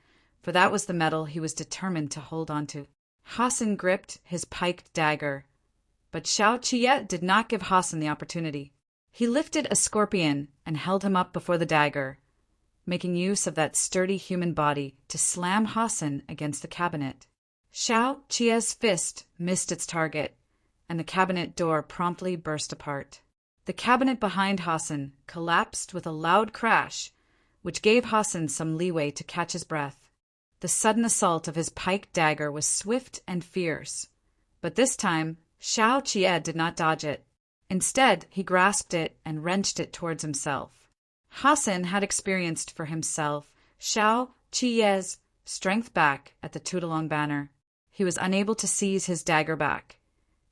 for that was the metal he was determined to hold on to. Hassan gripped his piked dagger, but Xiao Jie did not give Hassan the opportunity. He lifted a scorpion and held him up before the dagger, making use of that sturdy human body to slam Hassan against the cabinet. Xiao Jie's fist missed its target, and the cabinet door promptly burst apart. The cabinet behind Hassan collapsed with a loud crash, which gave Hassan some leeway to catch his breath. The sudden assault of his piked dagger was swift and fierce, but this time Xiao Jie did not dodge it. Instead, he grasped it and wrenched it towards himself. Hassan had experienced for himself Xiao Jie's strength back at the Tudalong banner. He was unable to seize his dagger back,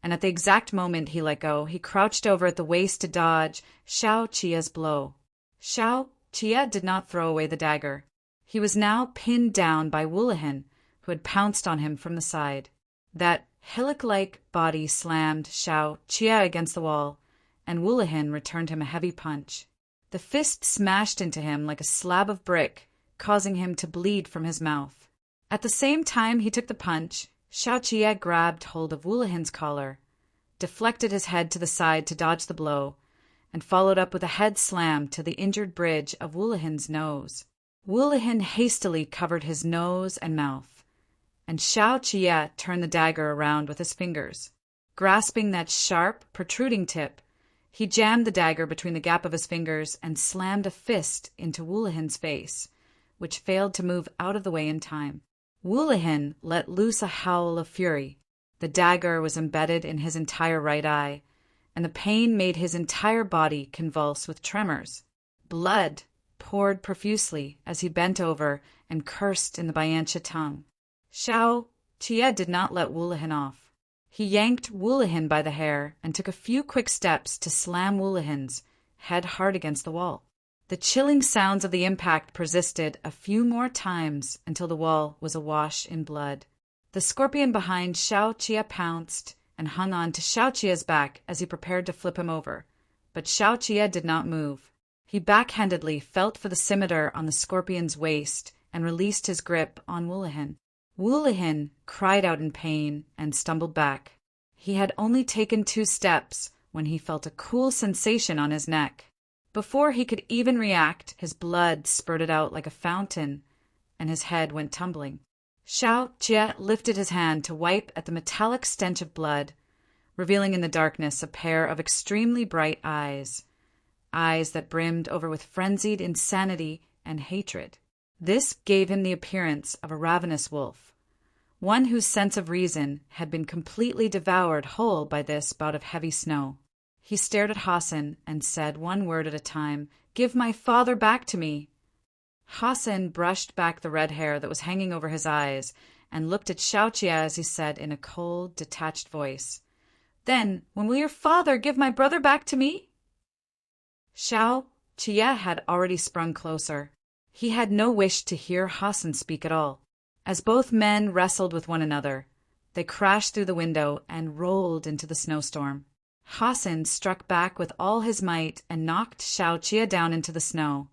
and at the exact moment he let go, he crouched over at the waist to dodge Xiao Jie's blow. Xiao Jie did not throw away the dagger. He was now pinned down by Wulahan, who had pounced on him from the side. That hillock-like body slammed Xiao Jie against the wall, and Wulahan returned him a heavy punch. The fist smashed into him like a slab of brick, causing him to bleed from his mouth. At the same time he took the punch, Xiao Jie grabbed hold of Wulahan's collar, deflected his head to the side to dodge the blow, and followed up with a head slam to the injured bridge of Wulahan's nose. Wulahan hastily covered his nose and mouth, and Xiao Jie turned the dagger around with his fingers. Grasping that sharp, protruding tip, he jammed the dagger between the gap of his fingers and slammed a fist into Wulahan's face, which failed to move out of the way in time. Wulahan let loose a howl of fury. The dagger was embedded in his entire right eye, and the pain made his entire body convulse with tremors. Blood poured profusely as he bent over and cursed in the Bayansha tongue. Xiao Jie did not let Wulahan off. He yanked Wulahan by the hair and took a few quick steps to slam Wulahan's head hard against the wall. The chilling sounds of the impact persisted a few more times until the wall was awash in blood. The scorpion behind Xiao Jie pounced and hung on to Xiao Qia's back as he prepared to flip him over. But Xiao Qia did not move. He backhandedly felt for the scimitar on the scorpion's waist and released his grip on Wulahin. Wulahin cried out in pain and stumbled back. He had only taken 2 steps when he felt a cool sensation on his neck. Before he could even react, his blood spurted out like a fountain, and his head went tumbling. Xiao Qia lifted his hand to wipe at the metallic stench of blood, revealing in the darkness a pair of extremely bright eyes that brimmed over with frenzied insanity and hatred. This gave him the appearance of a ravenous wolf, one whose sense of reason had been completely devoured whole by this bout of heavy snow. He stared at Hassan and said one word at a time, "Give my father back to me." Hassan brushed back the red hair that was hanging over his eyes and looked at Xiao Qia as he said in a cold, detached voice, "Then, when will your father give my brother back to me?" Xiao Qia had already sprung closer. He had no wish to hear Hassan speak at all. As both men wrestled with one another, they crashed through the window and rolled into the snowstorm. Hassan struck back with all his might and knocked Xiao Qia down into the snow,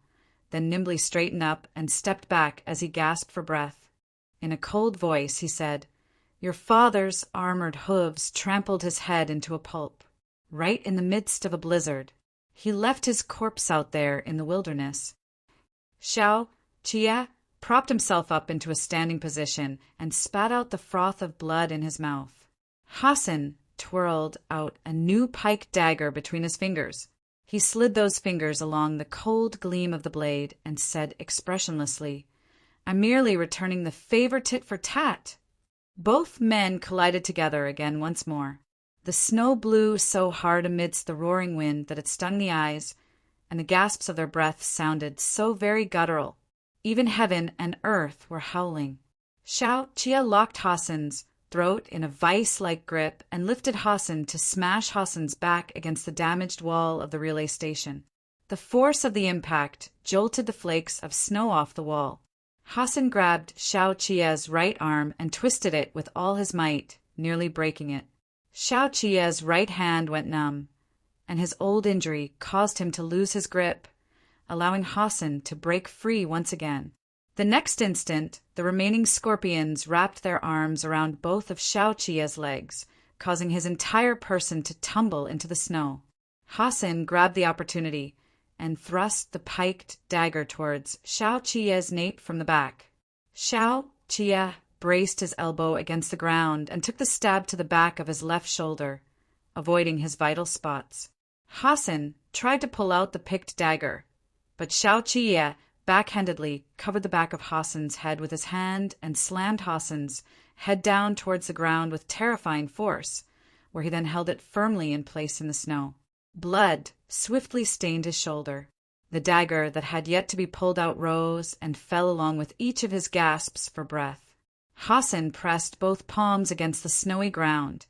then nimbly straightened up and stepped back as he gasped for breath. In a cold voice, he said, "Your father's armored hooves trampled his head into a pulp, right in the midst of a blizzard. He left his corpse out there in the wilderness." Xiao Qia propped himself up into a standing position and spat out the froth of blood in his mouth. Hassan twirled out a new pike dagger between his fingers. He slid those fingers along the cold gleam of the blade and said expressionlessly, "I'm merely returning the favor tit for tat." Both men collided together again once more. The snow blew so hard amidst the roaring wind that it stung the eyes, and the gasps of their breath sounded so very guttural. Even heaven and earth were howling. Xiao Qia locked Hassan's throat in a vice-like grip and lifted Hassan to smash Hassan's back against the damaged wall of the relay station. The force of the impact jolted the flakes of snow off the wall. Hassan grabbed Xiao Qia's right arm and twisted it with all his might, nearly breaking it. Xiao Qia's right hand went numb, and his old injury caused him to lose his grip, allowing Hassan to break free once again. The next instant, the remaining scorpions wrapped their arms around both of Xiao Qia's legs, causing his entire person to tumble into the snow. Hassan grabbed the opportunity and thrust the piked dagger towards Xiao Qia's nape from the back. Xiao Qia braced his elbow against the ground and took the stab to the back of his left shoulder, avoiding his vital spots. Hassan tried to pull out the picked dagger, but Xiao Qia backhandedly covered the back of Hassan's head with his hand and slammed Hassan's head down towards the ground with terrifying force, where he then held it firmly in place in the snow. Blood swiftly stained his shoulder. The dagger that had yet to be pulled out rose and fell along with each of his gasps for breath. Hassan pressed both palms against the snowy ground,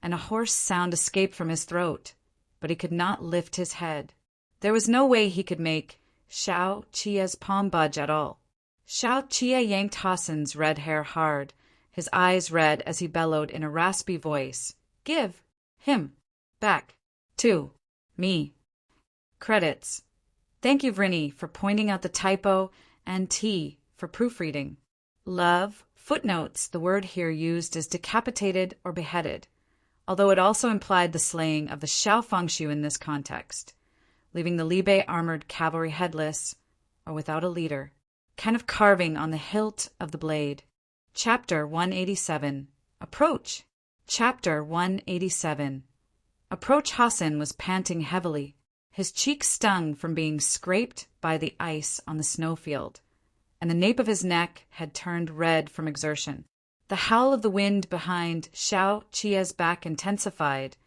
and a hoarse sound escaped from his throat, but he could not lift his head. There was no way he could make Xiao Qia's palm budge at all. Xiao Qia yanked Hassan's red hair hard, his eyes red as he bellowed in a raspy voice, "Give him back to me." Credits. Thank you, Vrini, for pointing out the typo, and T for proofreading. Love. Footnotes. The word here used is decapitated or beheaded, although it also implied the slaying of the Xiaofangshu in this context, leaving the Libe armored cavalry headless or without a leader, kind of carving on the hilt of the blade. Chapter 187. Approach. Chapter 187. Approach. Hassan was panting heavily. His cheeks stung from being scraped by the ice on the snowfield, and the nape of his neck had turned red from exertion. The howl of the wind behind Xiao Qia's back intensified,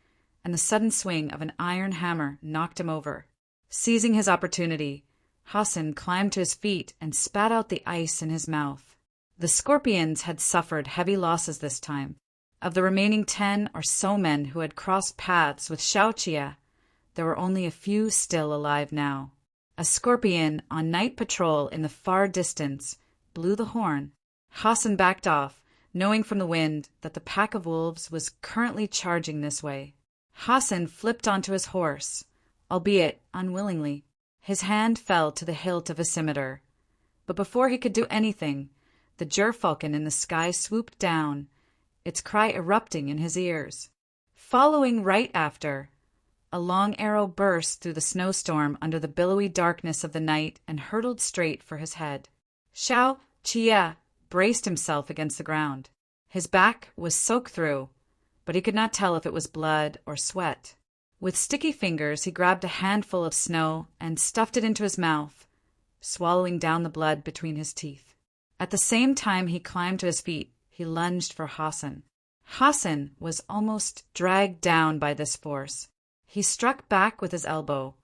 and the sudden swing of an iron hammer knocked him over. Seizing his opportunity, Hassan climbed to his feet and spat out the ice in his mouth. The scorpions had suffered heavy losses this time. Of the remaining 10 or so men who had crossed paths with Xiao Qia, there were only a few still alive now. A scorpion on night patrol in the far distance blew the horn. Hassan backed off, knowing from the wind that the pack of wolves was currently charging this way. Hassan flipped onto his horse, albeit unwillingly. His hand fell to the hilt of his scimitar. But before he could do anything, the gerfalcon in the sky swooped down, its cry erupting in his ears. Following right after, a long arrow burst through the snowstorm under the billowy darkness of the night and hurtled straight for his head. Xiao Qie braced himself against the ground. His back was soaked through, but he could not tell if it was blood or sweat. With sticky fingers, he grabbed a handful of snow and stuffed it into his mouth, swallowing down the blood between his teeth. At the same time he climbed to his feet, he lunged for Hassan. Hassan was almost dragged down by this force. He struck back with his elbow,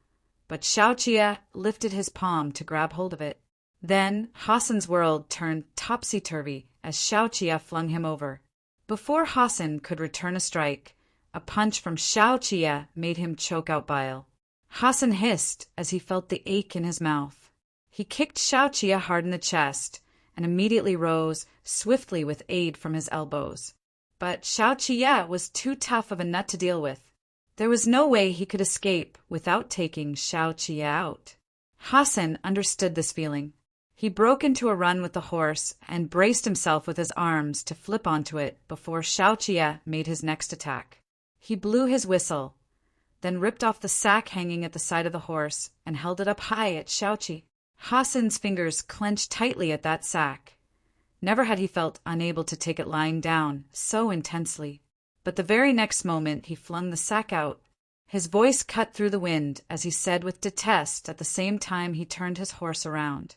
but Xiao Qie lifted his palm to grab hold of it. Then Hassan's world turned topsy-turvy as Xiao Qie flung him over. Before Hassan could return a strike, a punch from Xiao Qie made him choke out bile. Hassan hissed as he felt the ache in his mouth. He kicked Xiao Qie hard in the chest and immediately rose swiftly with aid from his elbows. But Xiao Qie was too tough of a nut to deal with. There was no way he could escape without taking Xiao Qie out. Hassan understood this feeling. He broke into a run with the horse and braced himself with his arms to flip onto it before Xiao Qie made his next attack. He blew his whistle, then ripped off the sack hanging at the side of the horse and held it up high at Xiao Qie. Hassan's fingers clenched tightly at that sack. Never had he felt unable to take it lying down so intensely. But the very next moment he flung the sack out. His voice cut through the wind as he said with detest at the same time he turned his horse around.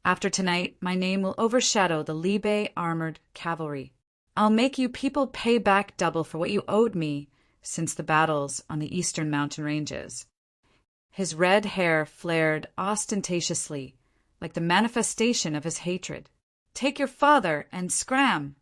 After tonight, my name will overshadow the Libe armored cavalry. I'll make you people pay back double for what you owed me since the battles on the eastern mountain ranges. His red hair flared ostentatiously, like the manifestation of his hatred. Take your father and scram!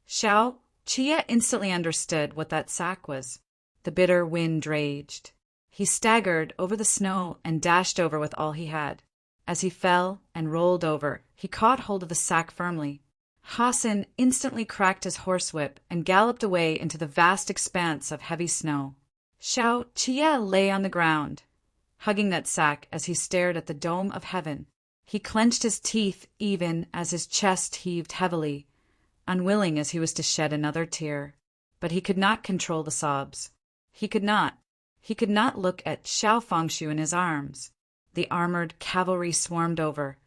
Xiao Qie instantly understood what that sack was. The bitter wind raged. He staggered over the snow and dashed over with all he had. As he fell and rolled over, he caught hold of the sack firmly. Hassan instantly cracked his horsewhip and galloped away into the vast expanse of heavy snow. Xiao Qie lay on the ground, hugging that sack as he stared at the dome of heaven. He clenched his teeth even as his chest heaved heavily, unwilling as he was to shed another tear. But he could not control the sobs. He could not look at Xiao Fengshu in his arms. The armored cavalry swarmed over,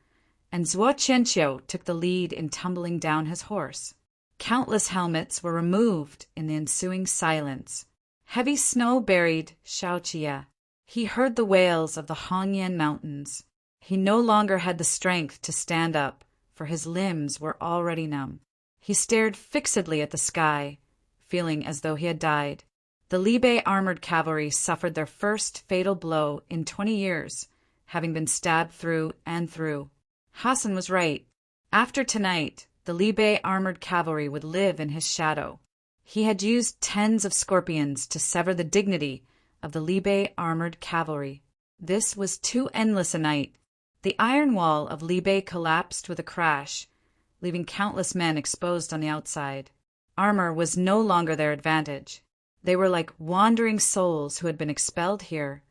and Zuo Qianqiu took the lead in tumbling down his horse. Countless helmets were removed in the ensuing silence. Heavy snow buried Xiao Qie. He heard the wails of the Hongyan Mountains. He no longer had the strength to stand up, for his limbs were already numb. He stared fixedly at the sky, feeling as though he had died. The Libe armored cavalry suffered their first fatal blow in 20 years, having been stabbed through and through. Hassan was right. After tonight, the Libe armored cavalry would live in his shadow. He had used tens of scorpions to sever the dignity of the Libe armored cavalry. This was too endless a night. The iron wall of Libe collapsed with a crash, leaving countless men exposed on the outside. Armor was no longer their advantage. They were like wandering souls who had been expelled here,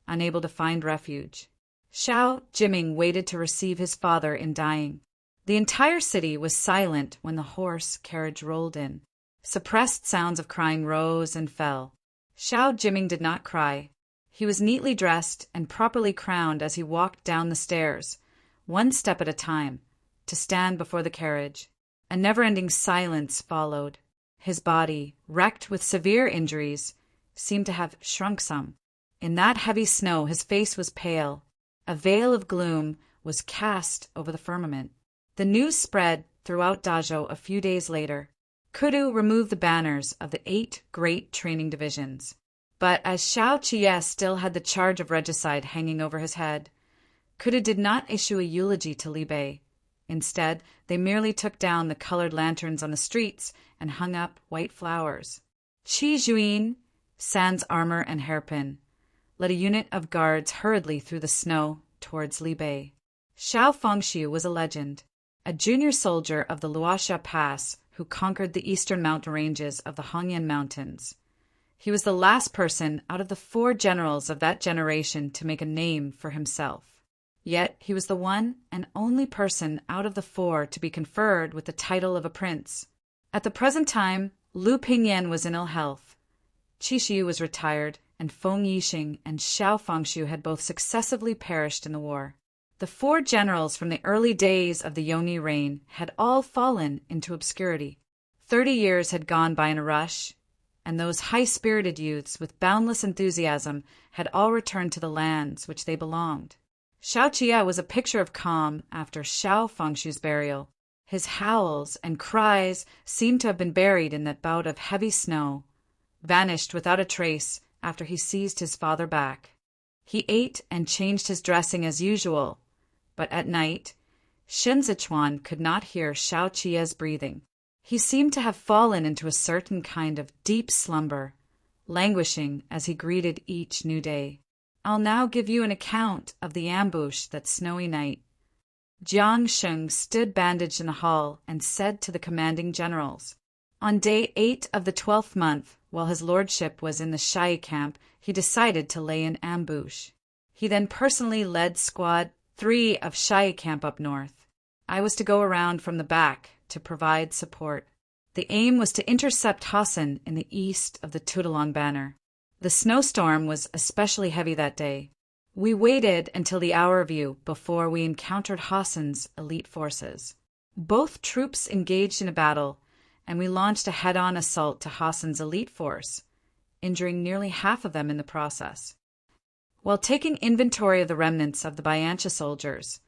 unable to find refuge. Xiao Jiming waited to receive his father in dying. The entire city was silent when the horse carriage rolled in. Suppressed sounds of crying rose and fell. Xiao Jiming did not cry. He was neatly dressed and properly crowned as he walked down the stairs, one step at a time, to stand before the carriage. A never-ending silence followed. His body, wrecked with severe injuries, seemed to have shrunk some. In that heavy snow his face was pale. A veil of gloom was cast over the firmament. The news spread throughout Dazhou a few days later. Kudu removed the banners of the 8 great training divisions. But as Xiao Qie still had the charge of regicide hanging over his head, Kudu did not issue a eulogy to Li Bei. Instead, they merely took down the colored lanterns on the streets and hung up white flowers. Qi Juin, sans armor and hairpin, led a unit of guards hurriedly through the snow towards Li Bei. Xiao Fengshu was a legend. A junior soldier of the Luosha Pass who conquered the eastern mountain ranges of the Hongyan Mountains. He was the last person out of the 4 generals of that generation to make a name for himself. Yet he was the one and only person out of the 4 to be conferred with the title of a prince. At the present time, Lu Pingyan was in ill health. Qi Shi was retired, and Feng Yixing and Xiao Fengshu had both successively perished in the war. The 4 generals from the early days of the Yongyi reign had all fallen into obscurity. 30 years had gone by in a rush, and those high-spirited youths with boundless enthusiasm had all returned to the lands which they belonged. Xiao Qia was a picture of calm after Xiao Fengshu's burial. His howls and cries seemed to have been buried in that bout of heavy snow, vanished without a trace after he seized his father back. He ate and changed his dressing as usual, but at night, Shen Zichuan could not hear Xiao Qia's breathing. He seemed to have fallen into a certain kind of deep slumber, languishing as he greeted each new day. I'll now give you an account of the ambush that snowy night. Jiang Sheng stood bandaged in the hall and said to the commanding generals, on day 8 of the 12th month, while his lordship was in the Shai camp, he decided to lay an ambush. He then personally led Squad 3 of Shai camp up north. I was to go around from the back to provide support. The aim was to intercept Hassan in the east of the Tudalong banner. The snowstorm was especially heavy that day. We waited until the hour view before we encountered Hassan's elite forces. Both troops engaged in a battle, and we launched a head-on assault to Hassan's elite force, injuring nearly half of them in the process. While taking inventory of the remnants of the Bayancha soldiers,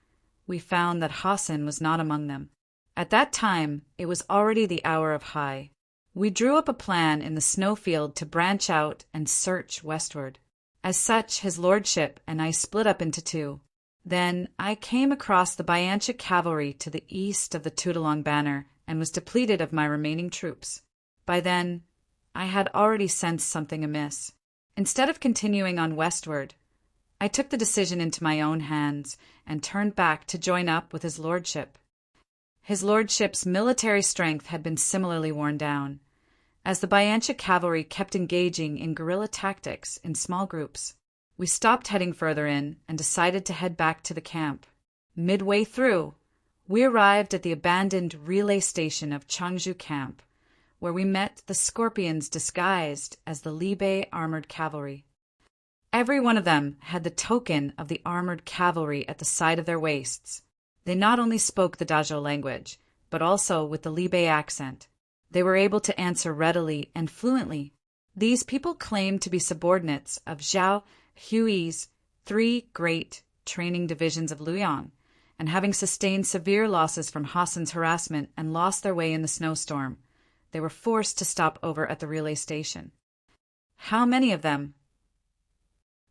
we found that Hassan was not among them. At that time, it was already the hour of high. We drew up a plan in the snowfield to branch out and search westward. As such, his lordship and I split up into 2. Then I came across the Bayancha cavalry to the east of the Tudalong banner and was depleted of my remaining troops. By then, I had already sensed something amiss. Instead of continuing on westward, I took the decision into my own hands and turned back to join up with his lordship. His lordship's military strength had been similarly worn down, as the Bayancha cavalry kept engaging in guerrilla tactics in small groups. We stopped heading further in and decided to head back to the camp. Midway through, we arrived at the abandoned relay station of Changzhou camp, where we met the scorpions disguised as the Libei armored cavalry. Every one of them had the token of the armored cavalry at the side of their waists. They not only spoke the Dazhou language, but also with the Libei accent. They were able to answer readily and fluently. These people claimed to be subordinates of Zhao Hui's 3 great training divisions of Luoyang, and having sustained severe losses from Hassan's harassment and lost their way in the snowstorm, they were forced to stop over at the relay station. How many of them?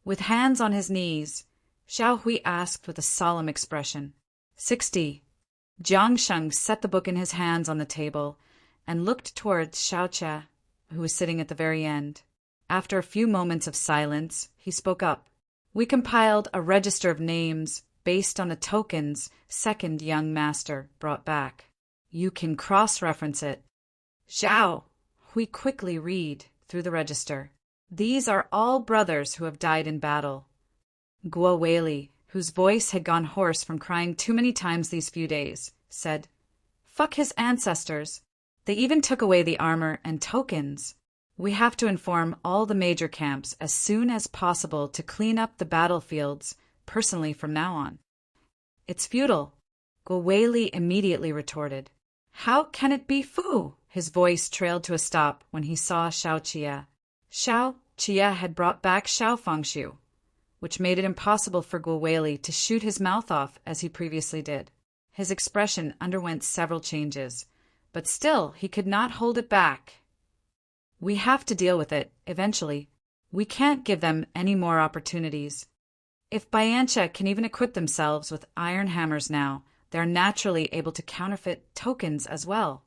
With hands on his knees, Xiao Hui asked with a solemn expression. 60. Jiang Sheng set the book in his hands on the table and looked towards Xiao Jia, who was sitting at the very end. After a few moments of silence, he spoke up. We compiled a register of names based on the tokens second young master brought back. You can cross-reference it. Xiao, Hui quickly read through the register. These are all brothers who have died in battle. Guo Weili, whose voice had gone hoarse from crying too many times these few days, said, Fuck his ancestors. They even took away the armor and tokens. We have to inform all the major camps as soon as possible to clean up the battlefields personally from now on. It's futile, Guo Weili immediately retorted. How can it be fu? His voice trailed to a stop when he saw Xiao Qia. Xiao Qia had brought back Xiao Fengshu, which made it impossible for Guo Weili to shoot his mouth off as he previously did. His expression underwent several changes, but still he could not hold it back. We have to deal with it, eventually. We can't give them any more opportunities. If Bayancha can even equip themselves with iron hammers now, they're naturally able to counterfeit tokens as well.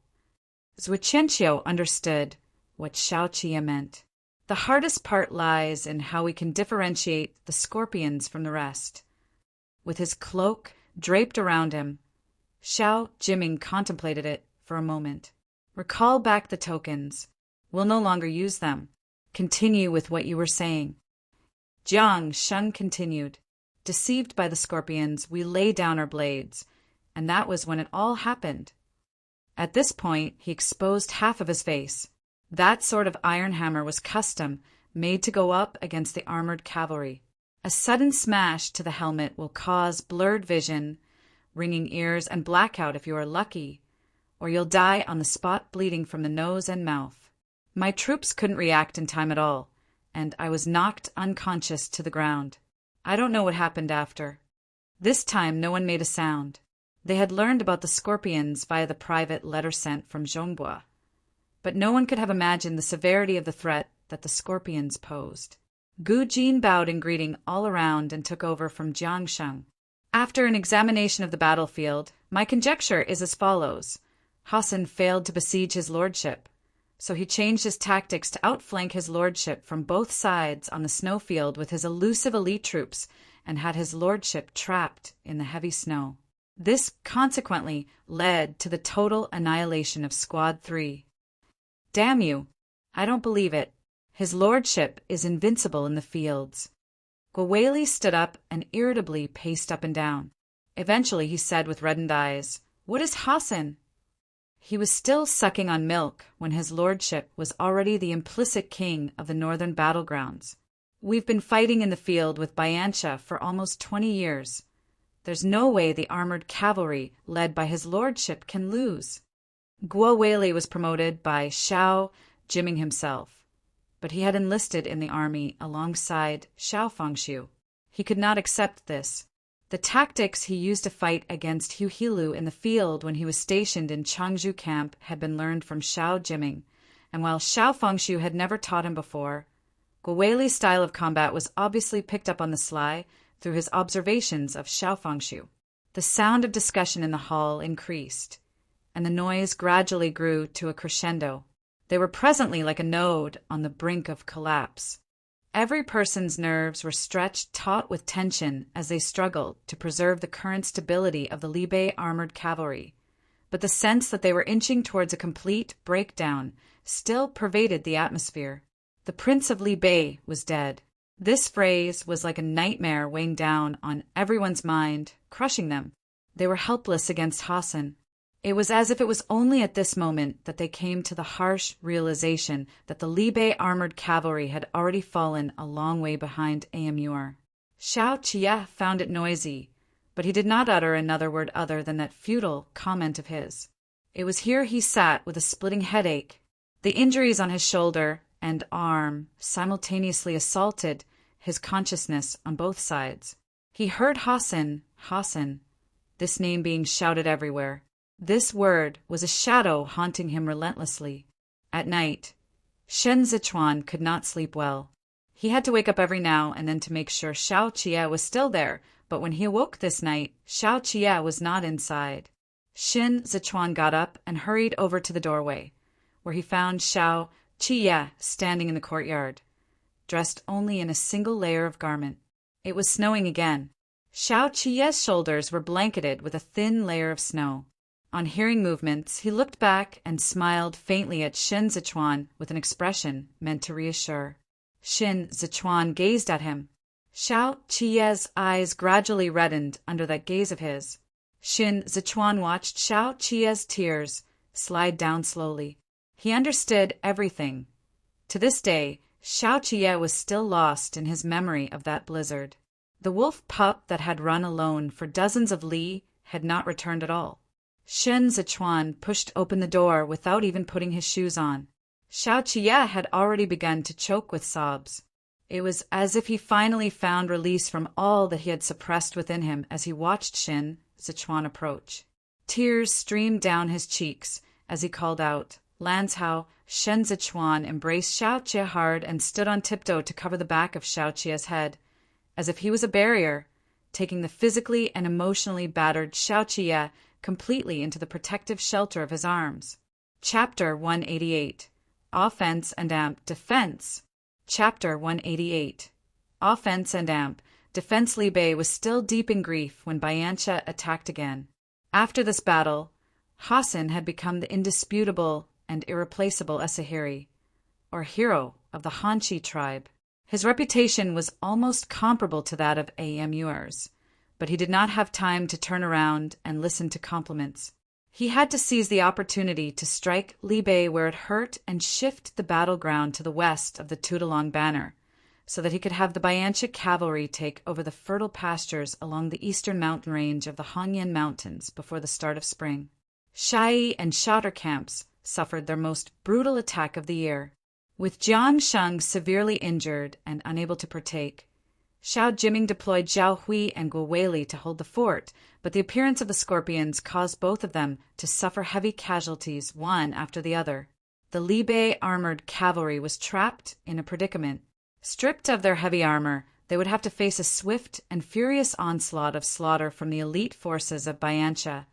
Zuiqianqiu understood what Xiao Qia meant. The hardest part lies in how we can differentiate the scorpions from the rest. With his cloak draped around him, Xiao Jiming contemplated it for a moment. Recall back the tokens. We'll no longer use them. Continue with what you were saying. Jiang Sheng continued. Deceived by the scorpions, we lay down our blades, and that was when it all happened. At this point, he exposed half of his face. That sort of iron hammer was custom, made to go up against the armored cavalry. A sudden smash to the helmet will cause blurred vision, ringing ears, and blackout if you are lucky, or you'll die on the spot bleeding from the nose and mouth. My troops couldn't react in time at all, and I was knocked unconscious to the ground. I don't know what happened after. This time no one made a sound. They had learned about the scorpions via the private letter sent from Zhongbua, but no one could have imagined the severity of the threat that the scorpions posed. Gu Jin bowed in greeting all around and took over from Jiang Sheng. After an examination of the battlefield, my conjecture is as follows. Hassan failed to besiege his lordship, so he changed his tactics to outflank his lordship from both sides on the snowfield with his elusive elite troops and had his lordship trapped in the heavy snow. This consequently led to the total annihilation of Squad 3. Damn you! I don't believe it. His lordship is invincible in the fields. Gwaweli stood up and irritably paced up and down. Eventually he said with reddened eyes, "What is Hassan?" He was still sucking on milk when his lordship was already the implicit king of the northern battlegrounds. We've been fighting in the field with Bayansha for almost 20 years. There's no way the armored cavalry led by his lordship can lose. Gwaweli was promoted by Xiao Jiming himself, but he had enlisted in the army alongside Xiao Fengshu. He could not accept this. The tactics he used to fight against Hu Hilu in the field when he was stationed in Changzhou camp had been learned from Xiao Jiming, and while Xiao Fengshu had never taught him before, Gwaweli's style of combat was obviously picked up on the sly through his observations of Xiao Fengshu. The sound of discussion in the hall increased, and the noise gradually grew to a crescendo. They were presently like a node on the brink of collapse. Every person's nerves were stretched taut with tension as they struggled to preserve the current stability of the Libe armored cavalry, but the sense that they were inching towards a complete breakdown still pervaded the atmosphere. The Prince of Libe was dead. This phrase was like a nightmare weighing down on everyone's mind, crushing them. They were helpless against Hassan. It was as if it was only at this moment that they came to the harsh realization that the Libe armored cavalry had already fallen a long way behind Amur. Xiao Qie found it noisy, but he did not utter another word other than that futile comment of his. It was here he sat with a splitting headache. The injuries on his shoulder and arm simultaneously assaulted his consciousness on both sides. He heard Hassan, Hassan, this name being shouted everywhere. This word was a shadow haunting him relentlessly. At night, Shen Zichuan could not sleep well. He had to wake up every now and then to make sure Xiao Qie was still there, but when he awoke this night, Xiao Qie was not inside. Shen Zichuan got up and hurried over to the doorway, where he found Xiao Qie standing in the courtyard, dressed only in a single layer of garment. It was snowing again. Xiao Qie's shoulders were blanketed with a thin layer of snow. On hearing movements, he looked back and smiled faintly at Shen Zichuan with an expression meant to reassure. Shen Zichuan gazed at him. Xiao Qie's eyes gradually reddened under that gaze of his. Shen Zichuan watched Xiao Qie's tears slide down slowly. He understood everything. To this day, Xiao Qie was still lost in his memory of that blizzard. The wolf pup that had run alone for dozens of li had not returned at all. Shen Zichuan pushed open the door without even putting his shoes on. Xiao Qie had already begun to choke with sobs. It was as if he finally found release from all that he had suppressed within him as he watched Shen Zichuan approach. Tears streamed down his cheeks as he called out. Lanzhao, Shen Zichuan embraced Xiao Qie hard and stood on tiptoe to cover the back of Xiao Qie's head, as if he was a barrier, taking the physically and emotionally battered Xiao Qie completely into the protective shelter of his arms. Chapter 188. Offense and Amp Defense. Chapter 188. Offense and Amp Defense. Libe was still deep in grief when Bayansha attacked again. After this battle, Hassan had become the indisputable and irreplaceable Esahiri, or hero of the Hanchi tribe. His reputation was almost comparable to that of Amuer's, but he did not have time to turn around and listen to compliments. He had to seize the opportunity to strike Li Bei where it hurt and shift the battleground to the west of the Tudalong banner, so that he could have the Bayancha cavalry take over the fertile pastures along the eastern mountain range of the Hanyan Mountains before the start of spring. Shai and Shatter camps suffered their most brutal attack of the year. With Jiang Sheng severely injured and unable to partake, Xiao Jiming deployed Zhao Hui and Guo Weili to hold the fort, but the appearance of the scorpions caused both of them to suffer heavy casualties one after the other. The Li Bei armored cavalry was trapped in a predicament. Stripped of their heavy armor, they would have to face a swift and furious onslaught of slaughter from the elite forces of Bayancha,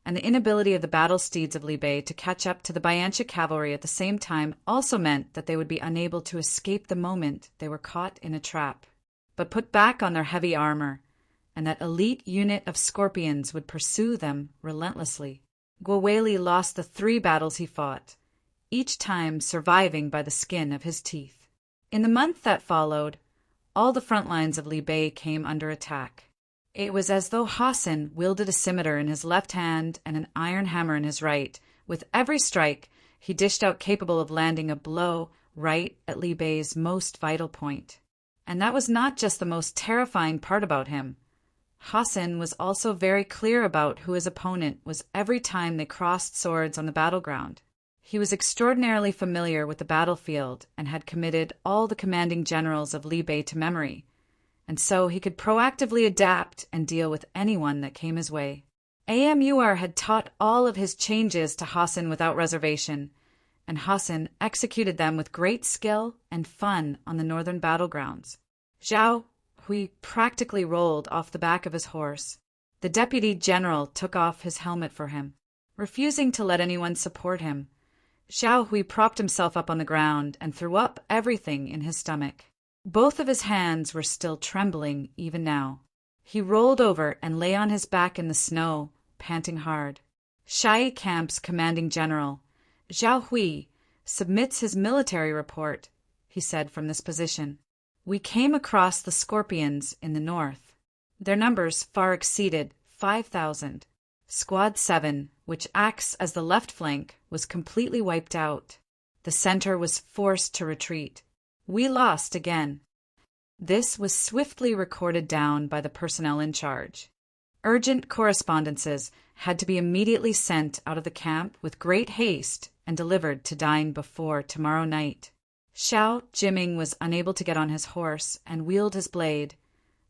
and the inability of the battle steeds of Li Bei to catch up to the Bayancha cavalry at the same time also meant that they would be unable to escape the moment they were caught in a trap, but put back on their heavy armor, and that elite unit of scorpions would pursue them relentlessly. Guo Weili lost the 3 battles he fought, each time surviving by the skin of his teeth. In the month that followed, all the front lines of Li Bei came under attack. It was as though Hassan wielded a scimitar in his left hand and an iron hammer in his right. With every strike, he dished out capable of landing a blow right at Li Bei's most vital point. And that was not just the most terrifying part about him. Hassan was also very clear about who his opponent was every time they crossed swords on the battleground. He was extraordinarily familiar with the battlefield and had committed all the commanding generals of Li Bei to memory, and so he could proactively adapt and deal with anyone that came his way. Amur had taught all of his changes to Hassan without reservation, and Hassan executed them with great skill and fun on the northern battlegrounds. Zhao Hui practically rolled off the back of his horse. The deputy general took off his helmet for him, refusing to let anyone support him. Zhao Hui propped himself up on the ground and threw up everything in his stomach. Both of his hands were still trembling even now. He rolled over and lay on his back in the snow, panting hard. Shai Camp's commanding general, Zhao Hui, submits his military report, he said from this position. We came across the scorpions in the north. Their numbers far exceeded 5,000. Squad 7, which acts as the left flank, was completely wiped out. The center was forced to retreat. We lost again. This was swiftly recorded down by the personnel in charge. Urgent correspondences had to be immediately sent out of the camp with great haste and delivered to Dine before tomorrow night. Xiao Jiming was unable to get on his horse and wield his blade,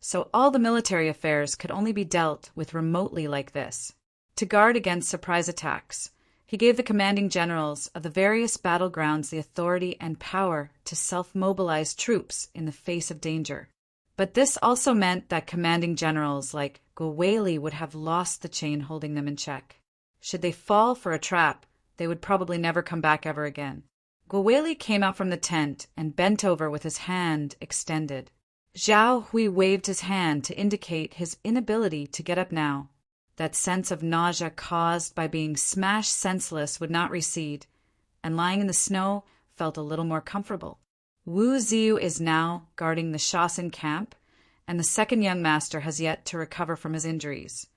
so all the military affairs could only be dealt with remotely like this. To guard against surprise attacks, he gave the commanding generals of the various battlegrounds the authority and power to self-mobilize troops in the face of danger. But this also meant that commanding generals like Guo Weili would have lost the chain holding them in check. Should they fall for a trap, they would probably never come back ever again. Guo Weili came out from the tent and bent over with his hand extended. Zhao Hui waved his hand to indicate his inability to get up now. That sense of nausea caused by being smashed senseless would not recede, and lying in the snow felt a little more comfortable. Wu Ziyu is now guarding the Shaoxin camp, and the second young master has yet to recover from his injuries.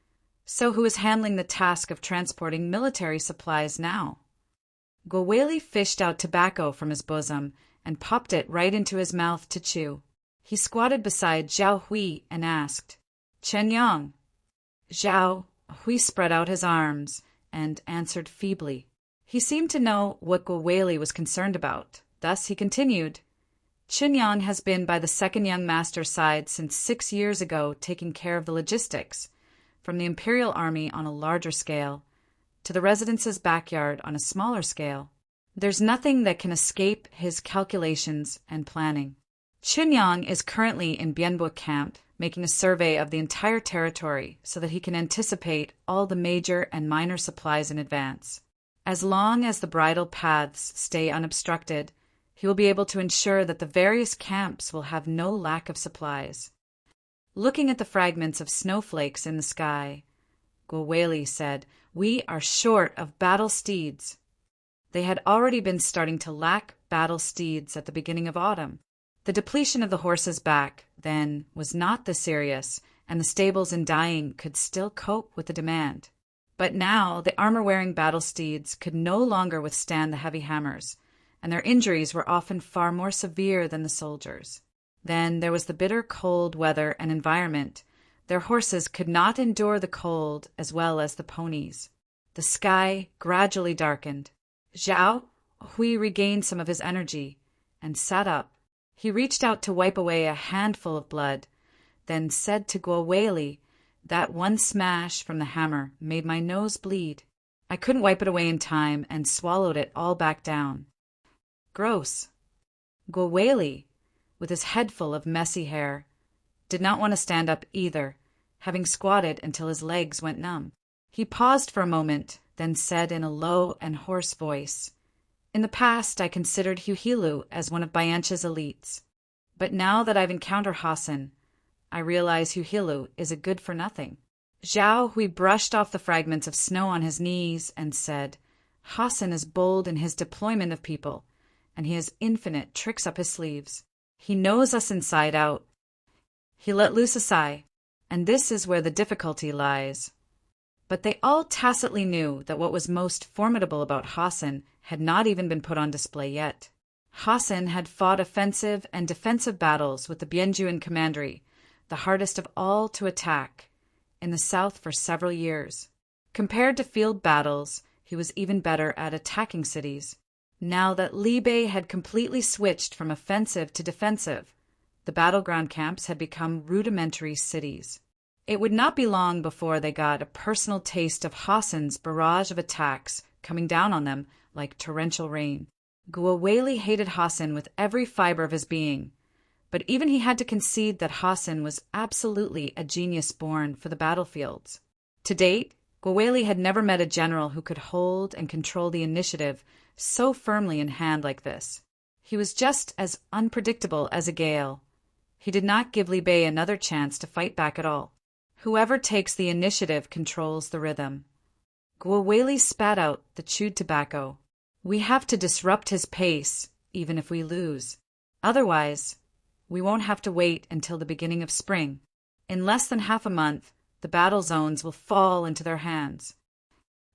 So who is handling the task of transporting military supplies now? Guo Weili fished out tobacco from his bosom and popped it right into his mouth to chew. He squatted beside Zhao Hui and asked, "Chen Yang?" Zhao Hui spread out his arms and answered feebly. He seemed to know what Guo Weili was concerned about. Thus he continued, "Chen Yang has been by the second young master's side since 6 years ago, taking care of the logistics, from the imperial army on a larger scale to the residence's backyard on a smaller scale. There's nothing that can escape his calculations and planning. Chen Yang is currently in Bianbo camp, making a survey of the entire territory so that he can anticipate all the major and minor supplies in advance. As long as the bridle paths stay unobstructed, he will be able to ensure that the various camps will have no lack of supplies." Looking at the fragments of snowflakes in the sky, Guo Weili said, "We are short of battle steeds." They had already been starting to lack battle steeds at the beginning of autumn. The depletion of the horses' back, then, was not this serious, and the stables in dying could still cope with the demand. But now the armor-wearing battle steeds could no longer withstand the heavy hammers, and their injuries were often far more severe than the soldiers. Then there was the bitter cold weather and environment. Their horses could not endure the cold as well as the ponies. The sky gradually darkened. Zhao Hui regained some of his energy and sat up. He reached out to wipe away a handful of blood, then said to Guo Weili, "That one smash from the hammer made my nose bleed. I couldn't wipe it away in time and swallowed it all back down." Gross. Guo Weili, with his head full of messy hair, did not want to stand up either, having squatted until his legs went numb. He paused for a moment, then said in a low and hoarse voice, "In the past I considered Huhilu as one of Biancha's elites, but now that I've encountered Hassan, I realize Huhilu is a good-for-nothing." Zhao Hui brushed off the fragments of snow on his knees and said, "Hassan is bold in his deployment of people, and he has infinite tricks up his sleeves. He knows us inside out." He let loose a sigh, and this is where the difficulty lies. But they all tacitly knew that what was most formidable about Hassan had not even been put on display yet. Hassan had fought offensive and defensive battles with the Bianjuan commandery, the hardest of all to attack, in the south for several years. Compared to field battles, he was even better at attacking cities. Now that Li Bei had completely switched from offensive to defensive, the battleground camps had become rudimentary cities. It would not be long before they got a personal taste of Hassan's barrage of attacks coming down on them like torrential rain. Guo Weili hated Hassan with every fiber of his being, but even he had to concede that Hassan was absolutely a genius born for the battlefields. To date, Guo Weili had never met a general who could hold and control the initiative so firmly in hand like this. He was just as unpredictable as a gale. He did not give Li Bei another chance to fight back at all. Whoever takes the initiative controls the rhythm. Guo Weili spat out the chewed tobacco. "We have to disrupt his pace, even if we lose. Otherwise, we won't have to wait until the beginning of spring. In less than half a month, the battle zones will fall into their hands."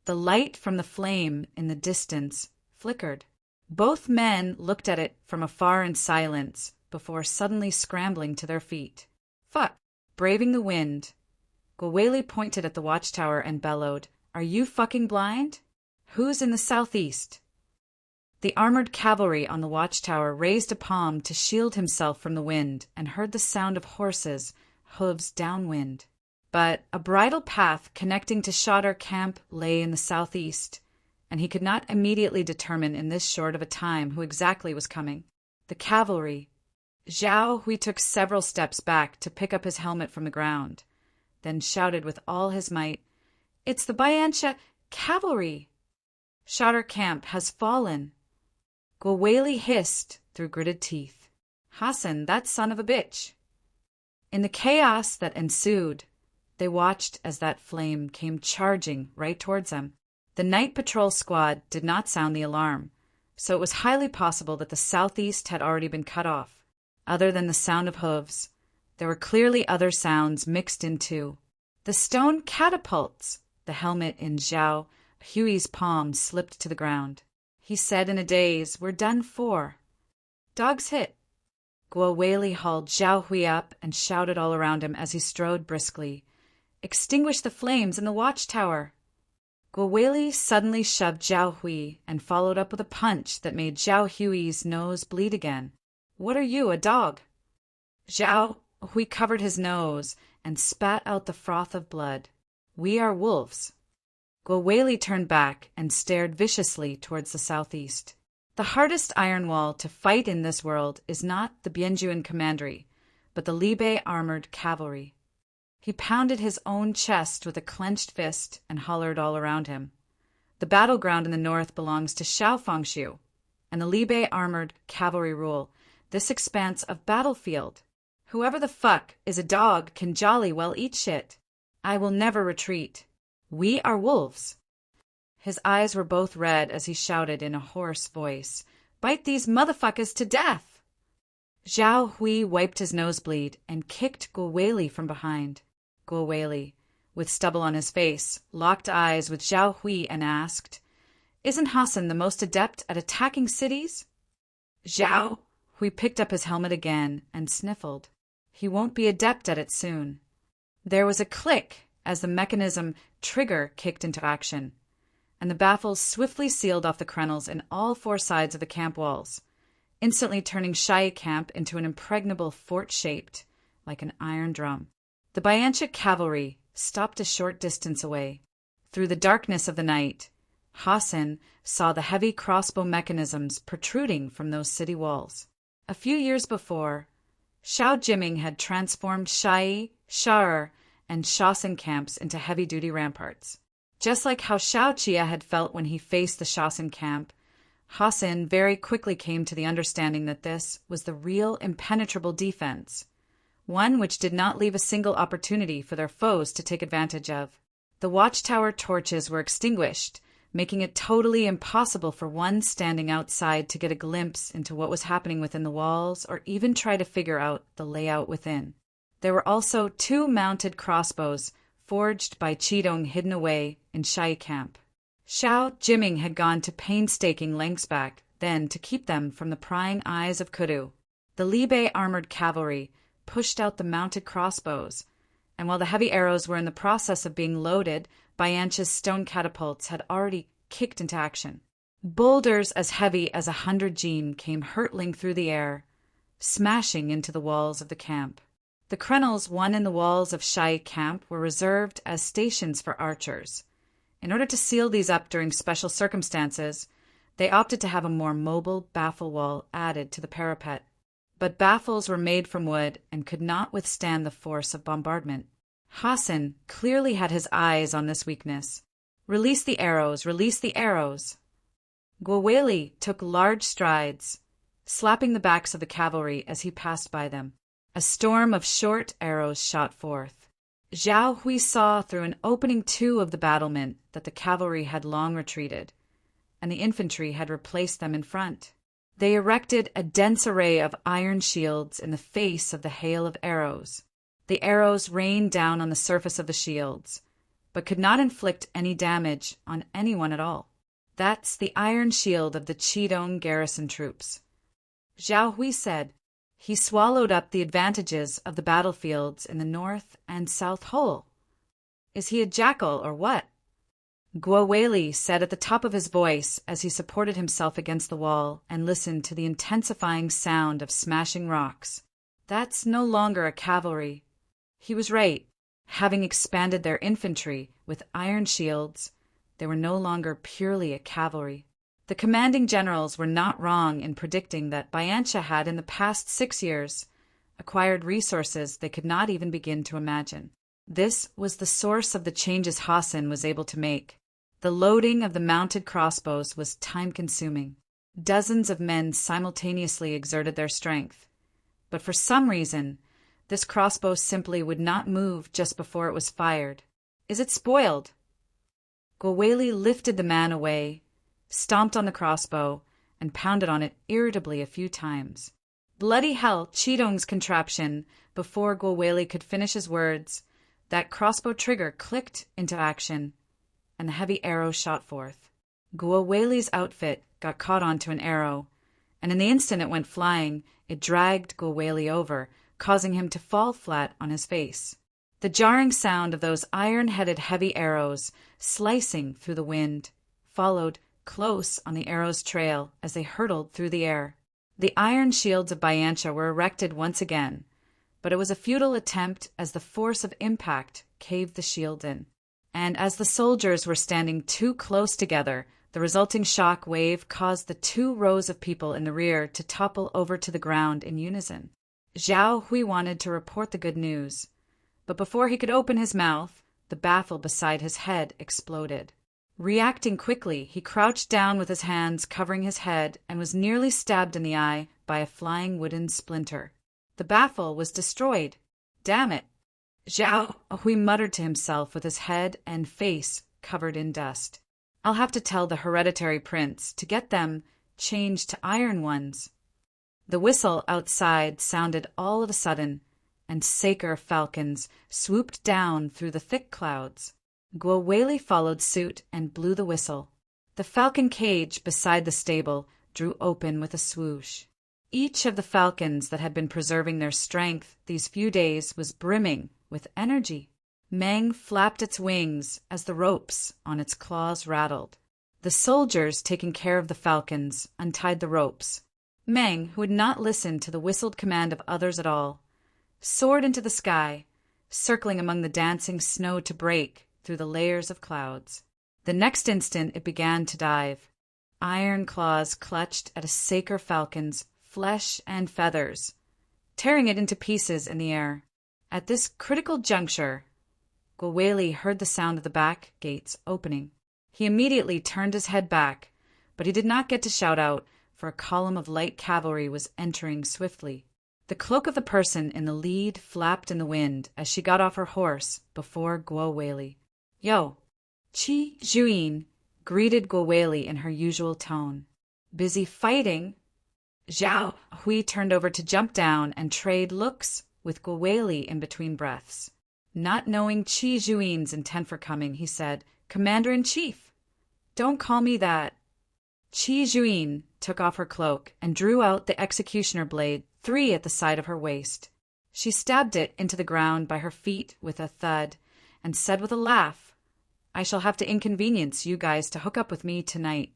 The light from the flame in the distance flickered. Both men looked at it from afar in silence before suddenly scrambling to their feet. "Fuck!" Braving the wind, Guo Weili pointed at the watchtower and bellowed, "Are you fucking blind? Who's in the southeast?" The armored cavalry on the watchtower raised a palm to shield himself from the wind and heard the sound of horses, hooves downwind. But a bridle path connecting to Shadar camp lay in the southeast, and he could not immediately determine in this short of a time who exactly was coming. The cavalry. Zhao Hui took several steps back to pick up his helmet from the ground, then shouted with all his might, "It's the Biancha cavalry! Shadar camp has fallen." Guo Weili hissed through gritted teeth, "Hassan, that son of a bitch!" In the chaos that ensued, they watched as that flame came charging right towards them. The night patrol squad did not sound the alarm, so it was highly possible that the southeast had already been cut off. Other than the sound of hooves, there were clearly other sounds mixed in too. The stone catapults! The helmet in Zhao Hui's palm slipped to the ground. He said in a daze, "We're done for." Dogs hit. Guo Weili hauled Zhao Hui up and shouted all around him as he strode briskly, "Extinguish the flames in the watchtower!" Guo Weili suddenly shoved Zhao Hui and followed up with a punch that made Zhao Hui's nose bleed again. "What are you, a dog?" Zhao Hui covered his nose and spat out the froth of blood. "We are wolves." Guo Weili turned back and stared viciously towards the southeast. The hardest iron wall to fight in this world is not the Bianjuan commandery, but the Li Bei armored cavalry. He pounded his own chest with a clenched fist and hollered all around him. The battleground in the north belongs to Shaofangshu, and the Li Bei armored cavalry rule this expanse of battlefield. Whoever the fuck is a dog can jolly well eat shit. I will never retreat. We are wolves. His eyes were both red as he shouted in a hoarse voice, "Bite these motherfuckers to death!" Zhao Hui wiped his nosebleed and kicked Guowei from behind. Guowei, with stubble on his face, locked eyes with Zhao Hui and asked, "Isn't Hassan the most adept at attacking cities?" Zhao Hui picked up his helmet again and sniffled. He won't be adept at it soon. There was a click as the mechanism trigger kicked into action, and the baffles swiftly sealed off the crenels in all four sides of the camp walls, instantly turning Shai camp into an impregnable fort shaped like an iron drum. The Bayancha cavalry stopped a short distance away. Through the darkness of the night, Hassan saw the heavy crossbow mechanisms protruding from those city walls. A few years before, Xiao Jiming had transformed Shai, Sha'er, and Shasin camps into heavy-duty ramparts. Just like how Xiao Qia had felt when he faced the Shasin camp, Hassan very quickly came to the understanding that this was the real impenetrable defense, one which did not leave a single opportunity for their foes to take advantage of. The watchtower torches were extinguished, making it totally impossible for one standing outside to get a glimpse into what was happening within the walls or even try to figure out the layout within. There were also 2 mounted crossbows forged by Qidong hidden away in Shai camp. Xiao Jiming had gone to painstaking lengths back then to keep them from the prying eyes of Kudu. The Libe armored cavalry pushed out the mounted crossbows, and while the heavy arrows were in the process of being loaded, Bayancha's stone catapults had already kicked into action. Boulders as heavy as 100 jin came hurtling through the air, smashing into the walls of the camp. The crenels won in the walls of Shai camp were reserved as stations for archers. In order to seal these up during special circumstances, they opted to have a more mobile baffle wall added to the parapet. But baffles were made from wood and could not withstand the force of bombardment. Hassan clearly had his eyes on this weakness. "Release the arrows! Release the arrows!" Guowei took large strides, slapping the backs of the cavalry as he passed by them. A storm of short arrows shot forth. Zhao Hui saw through an opening 2 of the battlement that the cavalry had long retreated, and the infantry had replaced them in front. They erected a dense array of iron shields in the face of the hail of arrows. The arrows rained down on the surface of the shields, but could not inflict any damage on anyone at all. "That's the iron shield of the Qidong garrison troops," Zhao Hui said. He swallowed up the advantages of the battlefields in the north and south whole. "Is he a jackal or what?" Guowei said at the top of his voice as he supported himself against the wall and listened to the intensifying sound of smashing rocks. "That's no longer a cavalry." He was right. Having expanded their infantry with iron shields, they were no longer purely a cavalry. The commanding generals were not wrong in predicting that Bayancha had, in the past 6 years, acquired resources they could not even begin to imagine. This was the source of the changes Hassan was able to make. The loading of the mounted crossbows was time-consuming. Dozens of men simultaneously exerted their strength, but for some reason, this crossbow simply would not move just before it was fired. "Is it spoiled?" Guowei lifted the man away, stomped on the crossbow, and pounded on it irritably a few times. "Bloody hell, Qidong's contraption!" Before Guowei could finish his words, that crossbow trigger clicked into action, and the heavy arrow shot forth. Guowei's outfit got caught onto an arrow, and in the instant it went flying, it dragged Guowei over, causing him to fall flat on his face. The jarring sound of those iron-headed heavy arrows slicing through the wind followed close on the arrow's trail as they hurtled through the air. The iron shields of Bayancha were erected once again, but it was a futile attempt as the force of impact caved the shield in. And as the soldiers were standing too close together, the resulting shock wave caused the 2 rows of people in the rear to topple over to the ground in unison. Zhao Hui wanted to report the good news, but before he could open his mouth, the baffle beside his head exploded. Reacting quickly, he crouched down with his hands covering his head and was nearly stabbed in the eye by a flying wooden splinter. The baffle was destroyed. "Damn it!" Zhao Hui muttered to himself with his head and face covered in dust. I'll have to tell the hereditary prince to get them changed to iron ones." The whistle outside sounded all of a sudden, and saker falcons swooped down through the thick clouds. Gwaweli followed suit and blew the whistle. The falcon cage beside the stable drew open with a swoosh. Each of the falcons that had been preserving their strength these few days was brimming with energy. Mang flapped its wings as the ropes on its claws rattled. The soldiers taking care of the falcons untied the ropes. Mang, who had not listened to the whistled command of others at all, soared into the sky, circling among the dancing snow to break through the layers of clouds. The next instant it began to dive. Iron claws clutched at a saker falcon's flesh and feathers, tearing it into pieces in the air. At this critical juncture, Gwaweli heard the sound of the back gates opening. He immediately turned his head back, but he did not get to shout out, for a column of light cavalry was entering swiftly. The cloak of the person in the lead flapped in the wind as she got off her horse before Gwaweli. "Yo!" Chi Juin greeted Gwaweli in her usual tone. "Busy fighting?" Zhao Hui turned over to jump down and trade looks with Gwaweli in between breaths. Not knowing Chi Juin's intent for coming, he said, "Commander-in-Chief." "Don't call me that." Chi Juin took off her cloak and drew out the executioner blade, 3 at the side of her waist. She stabbed it into the ground by her feet with a thud and said with a laugh, "I shall have to inconvenience you guys to hook up with me tonight."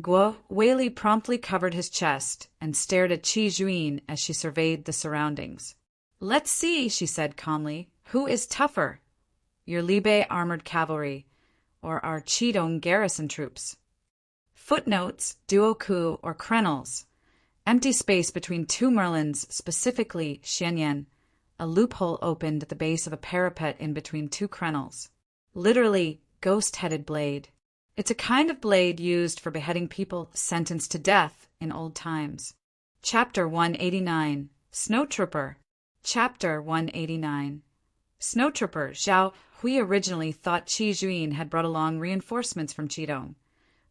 Gwaweli promptly covered his chest and stared at Chi Juin as she surveyed the surroundings. "Let's see," she said calmly, "who is tougher, your Libe armored cavalry or our Chidong garrison troops?" Footnotes, duoku or crenels, empty space between 2 merlins, specifically xianyan, a loophole opened at the base of a parapet in between 2 crenels. Literally, ghost-headed blade. It's a kind of blade used for beheading people sentenced to death in old times. Chapter 189, Snowtrooper. Chapter 189. Snowtrooper Zhao Hui originally thought Chi Juin had brought along reinforcements from Chidong,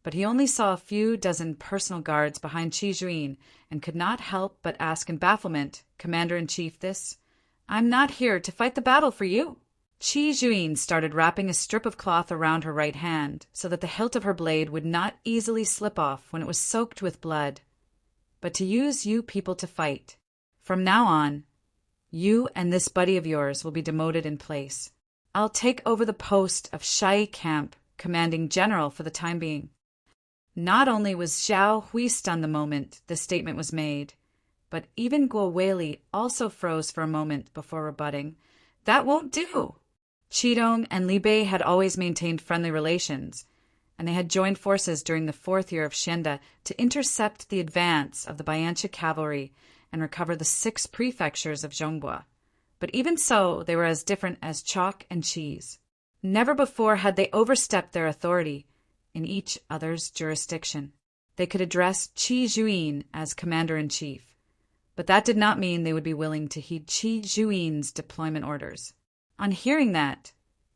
but he only saw a few dozen personal guards behind Chi Juin and could not help but ask in bafflement, "Commander-in-Chief, I'm not here to fight the battle for you." Chi Juin started wrapping a strip of cloth around her right hand so that the hilt of her blade would not easily slip off when it was soaked with blood. "But to use you people to fight. From now on, you and this buddy of yours will be demoted in place. I'll take over the post of Shai Camp commanding general for the time being." Not only was Zhao Hui stunned the moment this statement was made, but even Gwaweli also froze for a moment before rebutting, "That won't do." Chidong and Libe had always maintained friendly relations, and they had joined forces during the 4th year of Xianda to intercept the advance of the Bayancha cavalry and recover the 6 prefectures of Zhongbua. But even so, they were as different as chalk and cheese. Never before had they overstepped their authority in each other's jurisdiction. They could address Chi Juin as commander-in-chief, but that did not mean they would be willing to heed Chi Juin's deployment orders. On hearing that,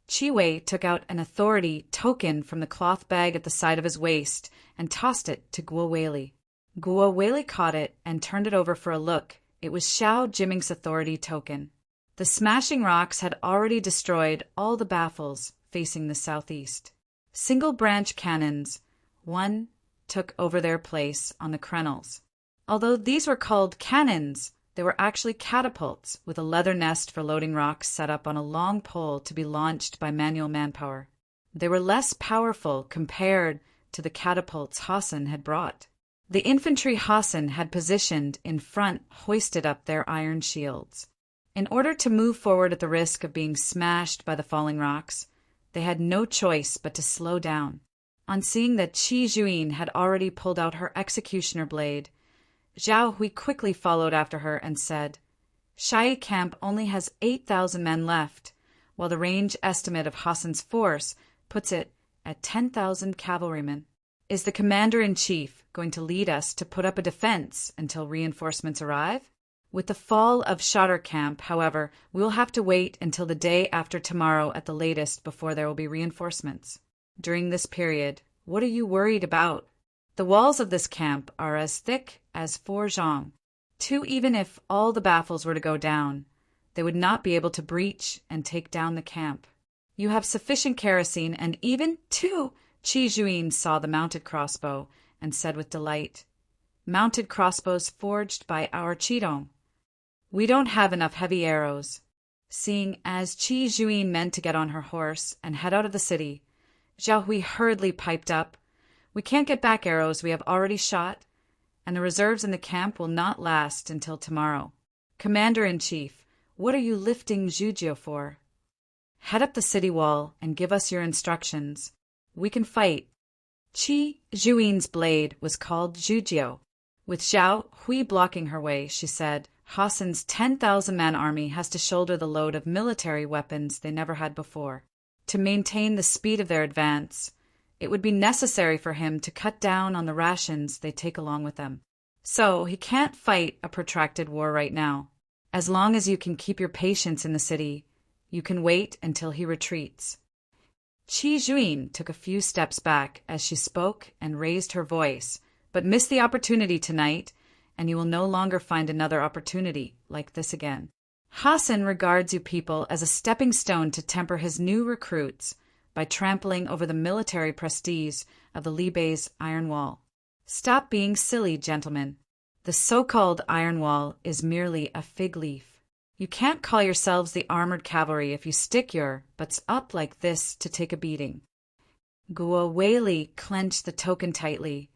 Chi Wei took out an authority token from the cloth bag at the side of his waist and tossed it to Gwaweli. Gwaweli caught it and turned it over for a look. It was Xiao Jiming's authority token. The smashing rocks had already destroyed all the baffles facing the southeast. Single-branch cannons, 1 took over their place on the crenels. Although these were called cannons, they were actually catapults with a leather nest for loading rocks set up on a long pole to be launched by manual manpower. They were less powerful compared to the catapults Hassan had brought. The infantry Hassan had positioned in front hoisted up their iron shields. In order to move forward at the risk of being smashed by the falling rocks, they had no choice but to slow down. On seeing that Chi Juin had already pulled out her executioner blade, Zhao Hui quickly followed after her and said, "Shai Camp only has 8,000 men left, while the range estimate of Hassan's force puts it at 10,000 cavalrymen. Is the commander-in-chief going to lead us to put up a defense until reinforcements arrive? With the fall of Shatter Camp, however, we will have to wait until the day after tomorrow at the latest before there will be reinforcements. During this period, What are you worried about? The walls of this camp are as thick as 4 zhang. 2, even if all the baffles were to go down, they would not be able to breach and take down the camp. You have sufficient kerosene, and even 2. Qi Juin saw the mounted crossbow and said with delight, "Mounted crossbows forged by our Qidong. We don't have enough heavy arrows." Seeing as Qi Juin meant to get on her horse and head out of the city, Zhao Hui hurriedly piped up, "We can't get back arrows we have already shot, and the reserves in the camp will not last until tomorrow. Commander-in-Chief, what are you lifting Zhujiu for? Head up the city wall and give us your instructions. We can fight." Qi Juin's blade was called Zhujiu. With Zhao Hui blocking her way, she said, "Hassan's 10,000-man army has to shoulder the load of military weapons they never had before. To maintain the speed of their advance, it would be necessary for him to cut down on the rations they take along with them. So he can't fight a protracted war right now. As long as you can keep your patience in the city, you can wait until he retreats." Qi Juin took a few steps back as she spoke and raised her voice, "But miss the opportunity tonight, and you will no longer find another opportunity like this again. Hassan regards you people as a stepping stone to temper his new recruits by trampling over the military prestige of the Libei's Iron Wall. Stop being silly, gentlemen. The so-called Iron Wall is merely a fig leaf. You can't call yourselves the armored cavalry if you stick your butts up like this to take a beating." Guo Weili clenched the token tightly,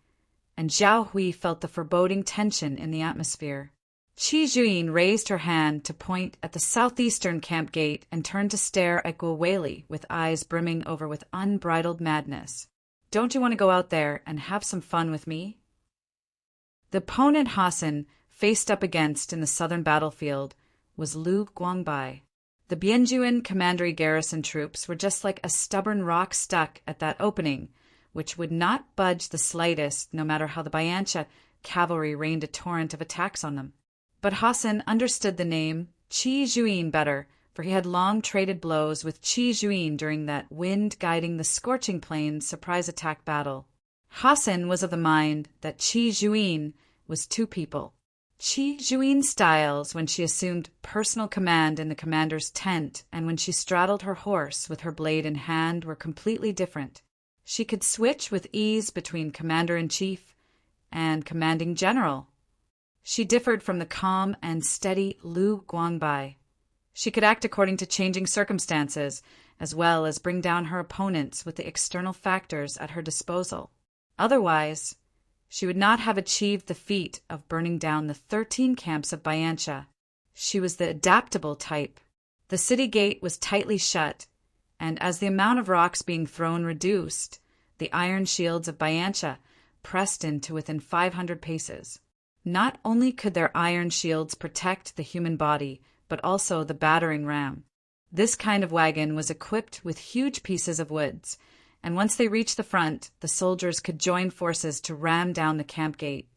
and Zhao Hui felt the foreboding tension in the atmosphere. Qi Juin raised her hand to point at the southeastern camp gate and turned to stare at Guo Weili with eyes brimming over with unbridled madness. "Don't you want to go out there and have some fun with me?" The opponent Hassan faced up against in the southern battlefield was Lu Guangbai. The Bianjuan commandery garrison troops were just like a stubborn rock stuck at that opening, which would not budge the slightest no matter how the Biancha cavalry rained a torrent of attacks on them. But Hassan understood the name Qi Juin better, for he had long traded blows with Qi Juin during that wind-guiding the scorching plains surprise attack battle. Hassan was of the mind that Qi Juin was 2 people. Qi Juin's styles when she assumed personal command in the commander's tent and when she straddled her horse with her blade in hand were completely different. She could switch with ease between commander-in-chief and commanding general. She differed from the calm and steady Lu Guangbai. She could act according to changing circumstances, as well as bring down her opponents with the external factors at her disposal. Otherwise, she would not have achieved the feat of burning down the 13 camps of Biancha. She was the adaptable type. The city gate was tightly shut, and as the amount of rocks being thrown reduced, the iron shields of Biancha pressed in to within 500 paces. Not only could their iron shields protect the human body, but also the battering ram. This kind of wagon was equipped with huge pieces of woods, and once they reached the front, the soldiers could join forces to ram down the camp gate.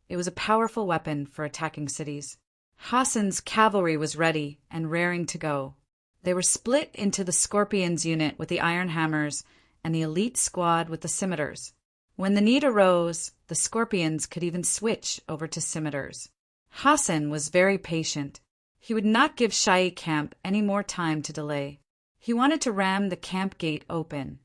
It was a powerful weapon for attacking cities. Hassan's cavalry was ready and raring to go. They were split into the Scorpions unit with the iron hammers and the elite squad with the scimitars. When the need arose, the Scorpions could even switch over to scimitars. Hassan was very patient. He would not give Shai camp any more time to delay. He wanted to ram the camp gate open,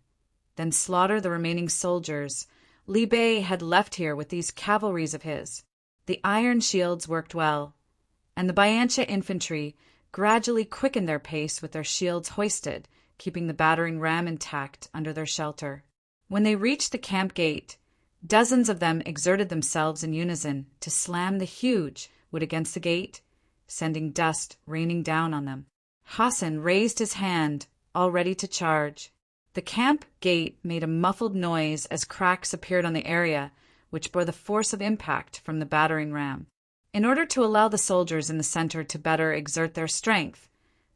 then slaughter the remaining soldiers Li Bei had left here with these cavalries of his. The iron shields worked well, and the Biancha infantry gradually quickened their pace with their shields hoisted, keeping the battering ram intact under their shelter. When they reached the camp gate, dozens of them exerted themselves in unison to slam the huge wood against the gate, sending dust raining down on them. Hassan raised his hand, all ready to charge. The camp gate made a muffled noise as cracks appeared on the area, which bore the force of impact from the battering ram. In order to allow the soldiers in the center to better exert their strength,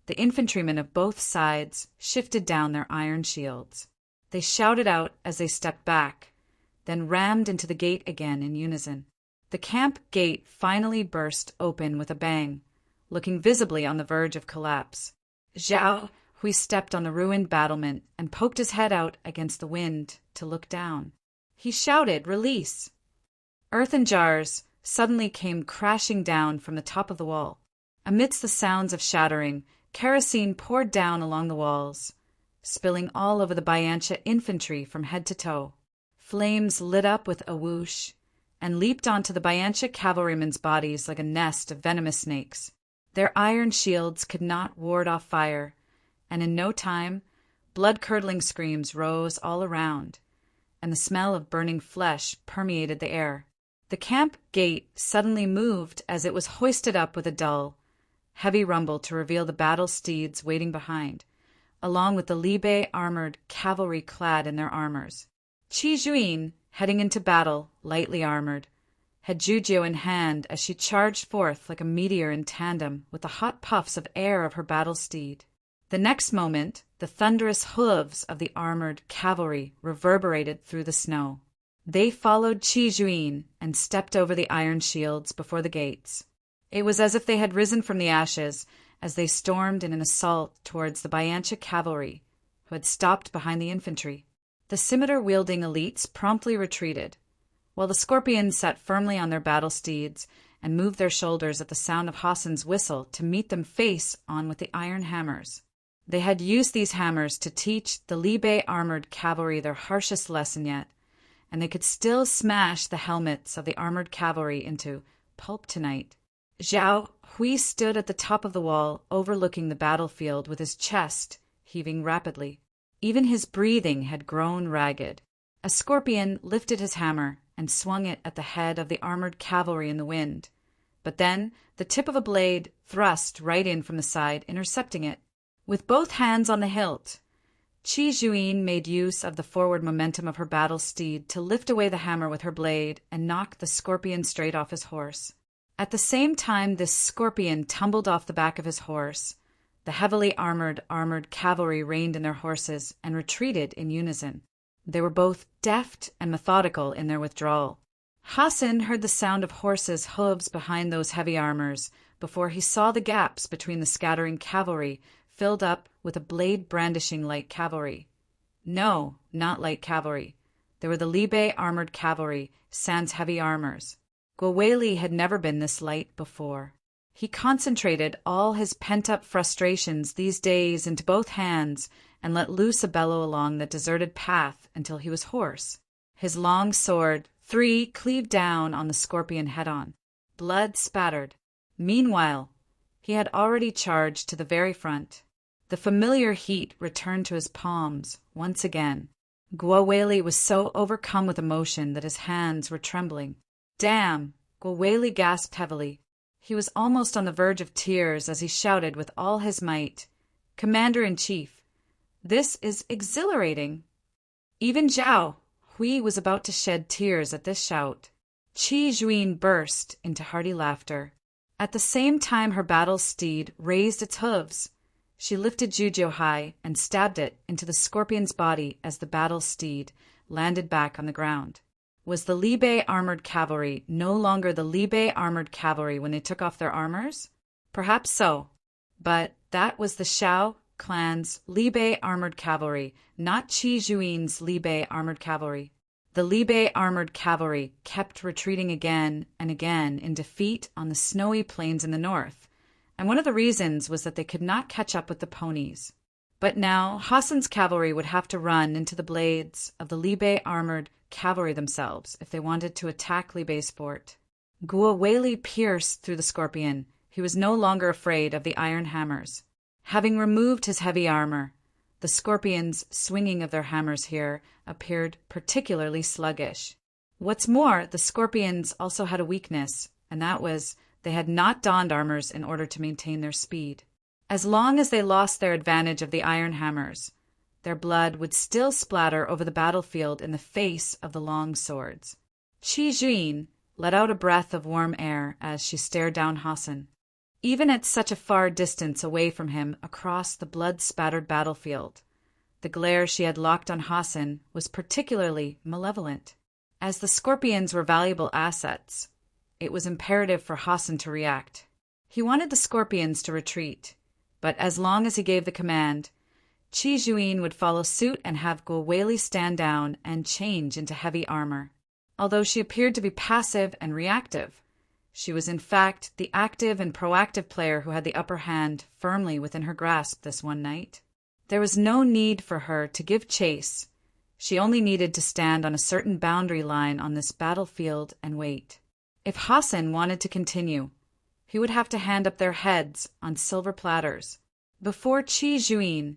the infantrymen of both sides shifted down their iron shields. They shouted out as they stepped back, then rammed into the gate again in unison. The camp gate finally burst open with a bang, looking visibly on the verge of collapse. Zhao Hui stepped on the ruined battlement and poked his head out against the wind to look down. He shouted, "Release!" Earthen jars suddenly came crashing down from the top of the wall. Amidst the sounds of shattering, kerosene poured down along the walls, spilling all over the Bayantia infantry from head to toe. Flames lit up with a whoosh and leaped onto the Bayantia cavalrymen's bodies like a nest of venomous snakes. Their iron shields could not ward off fire, and in no time, blood-curdling screams rose all around, and the smell of burning flesh permeated the air. The camp gate suddenly moved as it was hoisted up with a dull, heavy rumble to reveal the battle steeds waiting behind, along with the Libe armored cavalry clad in their armors. Qi Juin, heading into battle, lightly armored, had Jujio in hand as she charged forth like a meteor in tandem with the hot puffs of air of her battle steed. The next moment, the thunderous hooves of the armored cavalry reverberated through the snow. They followed Qi Juin and stepped over the iron shields before the gates. It was as if they had risen from the ashes as they stormed in an assault towards the Bayantia cavalry, who had stopped behind the infantry. The scimitar-wielding elites promptly retreated, while the scorpions sat firmly on their battle steeds and moved their shoulders at the sound of Hassan's whistle to meet them face on with the iron hammers. They had used these hammers to teach the Libe armored cavalry their harshest lesson yet, and they could still smash the helmets of the armored cavalry into pulp tonight. Zhao Hui stood at the top of the wall, overlooking the battlefield with his chest heaving rapidly. Even his breathing had grown ragged. A scorpion lifted his hammer and swung it at the head of the armored cavalry in the wind, but then the tip of a blade thrust right in from the side, intercepting it. With both hands on the hilt, Qi Juin made use of the forward momentum of her battle steed to lift away the hammer with her blade and knock the scorpion straight off his horse. At the same time this scorpion tumbled off the back of his horse, the heavily armored cavalry reined in their horses and retreated in unison. They were both deft and methodical in their withdrawal. Hassan heard the sound of horses' hooves behind those heavy armors before he saw the gaps between the scattering cavalry filled up with a blade-brandishing light cavalry. No, not light cavalry. They were the Libe armored cavalry, sans heavy armors. Gwaweli had never been this light before. He concentrated all his pent-up frustrations these days into both hands and let loose a bellow along the deserted path until he was hoarse. His long sword, 3, cleaved down on the scorpion head-on. Blood spattered. Meanwhile, he had already charged to the very front. The familiar heat returned to his palms once again. Gwaweli was so overcome with emotion that his hands were trembling. "Damn!" Gwaweli gasped heavily. He was almost on the verge of tears as he shouted with all his might, "Commander-in-Chief, this is exhilarating!" Even Zhao Hui was about to shed tears at this shout. Qi Juin burst into hearty laughter. At the same time her battle steed raised its hooves. She lifted Jujio high and stabbed it into the scorpion's body as the battle steed landed back on the ground. Was the Libe armored cavalry no longer the Libe armored cavalry when they took off their armors? Perhaps so, but that was the Shao clan's Libe armored cavalry, not Qi Juin's Libe armored cavalry. The Libe armored cavalry kept retreating again and again in defeat on the snowy plains in the north, and one of the reasons was that they could not catch up with the ponies. But now Hassan's cavalry would have to run into the blades of the Libe armored cavalry themselves if they wanted to attack Libe's fort. Gwaweli pierced through the scorpion. He was no longer afraid of the iron hammers. Having removed his heavy armor, the scorpions swinging of their hammers here appeared particularly sluggish. What's more, the scorpions also had a weakness, and that was they had not donned armors in order to maintain their speed. As long as they lost their advantage of the iron hammers, their blood would still splatter over the battlefield in the face of the long swords. Qi Juin let out a breath of warm air as she stared down Hassan. Even at such a far distance away from him across the blood-spattered battlefield, the glare she had locked on Hassan was particularly malevolent. As the scorpions were valuable assets, it was imperative for Hassan to react. He wanted the scorpions to retreat, but as long as he gave the command, Qi Juin would follow suit and have Guo Weili stand down and change into heavy armor. Although she appeared to be passive and reactive, she was in fact the active and proactive player who had the upper hand firmly within her grasp this one night. There was no need for her to give chase. She only needed to stand on a certain boundary line on this battlefield and wait. If Hassan wanted to continue, he would have to hand up their heads on silver platters. Before Qi Juin,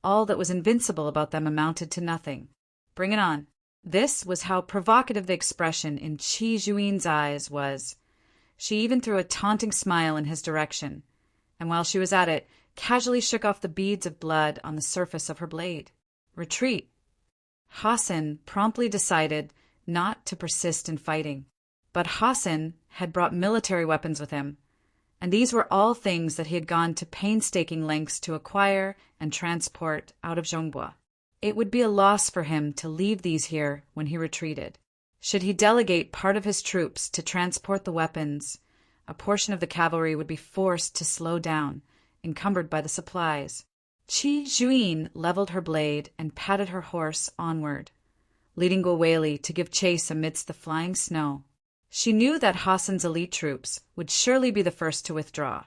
all that was invincible about them amounted to nothing. Bring it on. This was how provocative the expression in Qi Juin's eyes was. She even threw a taunting smile in his direction, and while she was at it, casually shook off the beads of blood on the surface of her blade. Retreat. Hassan promptly decided not to persist in fighting. But Hassan had brought military weapons with him, and these were all things that he had gone to painstaking lengths to acquire and transport out of Zhongbua. It would be a loss for him to leave these here when he retreated. Should he delegate part of his troops to transport the weapons, a portion of the cavalry would be forced to slow down, encumbered by the supplies. Qi Juin leveled her blade and patted her horse onward, leading Guo Weili to give chase amidst the flying snow. She knew that Hassan's elite troops would surely be the first to withdraw.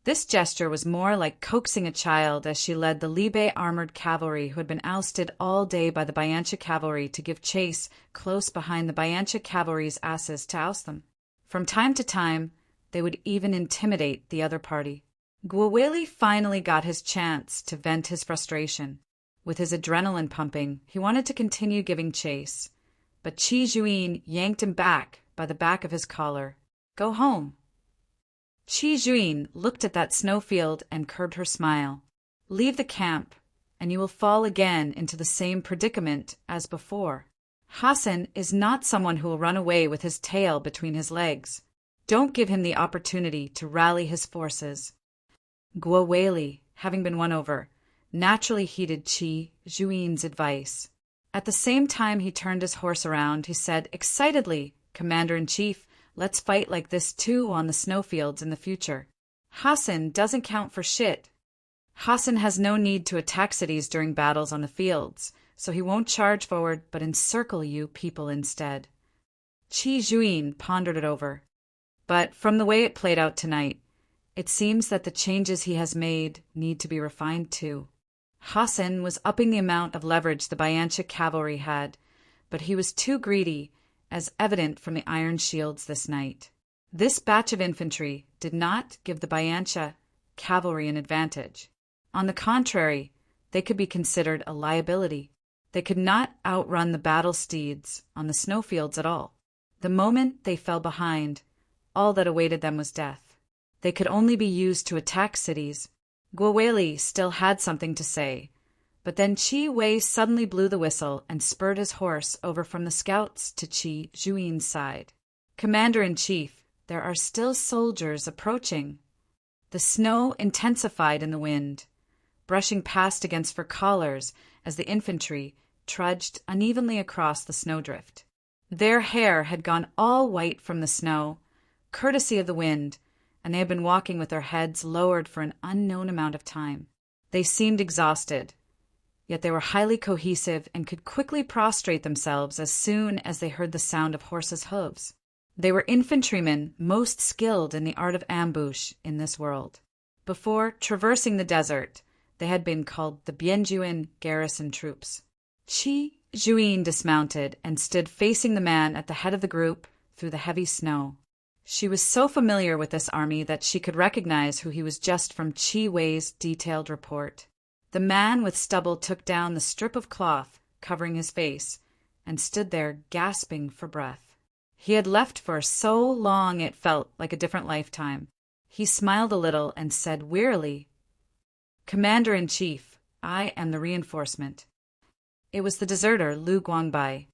This gesture was more like coaxing a child as she led the Libe armored cavalry who had been ousted all day by the Bayancha cavalry to give chase close behind the Bayancha cavalry's asses to oust them. From time to time, they would even intimidate the other party. Guo Weili finally got his chance to vent his frustration. With his adrenaline pumping, he wanted to continue giving chase, but Qi Juin yanked him back by the back of his collar. Go home. Qi Juin looked at that snowfield and curbed her smile. Leave the camp, and you will fall again into the same predicament as before. Hassan is not someone who will run away with his tail between his legs. Don't give him the opportunity to rally his forces. Guo Weili, having been won over, naturally heeded Qi Juin's advice. At the same time he turned his horse around, he said excitedly, Commander-in-Chief, let's fight like this too on the snowfields in the future. Hassan doesn't count for shit. Hassan has no need to attack cities during battles on the fields, so he won't charge forward but encircle you people instead. Qi Juin pondered it over. But from the way it played out tonight, it seems that the changes he has made need to be refined too. Hassan was upping the amount of leverage the Bayancha cavalry had, but he was too greedy, as evident from the iron shields this night. This batch of infantry did not give the Bayancha cavalry an advantage. On the contrary, they could be considered a liability. They could not outrun the battle steeds on the snowfields at all. The moment they fell behind, all that awaited them was death. They could only be used to attack cities. Guo Weili still had something to say, but then Qi Wei suddenly blew the whistle and spurred his horse over from the scouts to Qi Juin's side. Commander-in-Chief, there are still soldiers approaching. The snow intensified in the wind, brushing past against fur collars as the infantry trudged unevenly across the snowdrift. Their hair had gone all white from the snow, courtesy of the wind, and they had been walking with their heads lowered for an unknown amount of time. They seemed exhausted, yet they were highly cohesive and could quickly prostrate themselves as soon as they heard the sound of horses' hooves. They were infantrymen most skilled in the art of ambush in this world. Before traversing the desert, they had been called the Bianjuan garrison troops. Qi Juin dismounted and stood facing the man at the head of the group through the heavy snow. She was so familiar with this army that she could recognize who he was just from Qi Wei's detailed report. The man with stubble took down the strip of cloth covering his face and stood there gasping for breath. He had left for so long it felt like a different lifetime. He smiled a little and said wearily, Commander-in-Chief, I am the reinforcement. It was the deserter Lu Guangbai.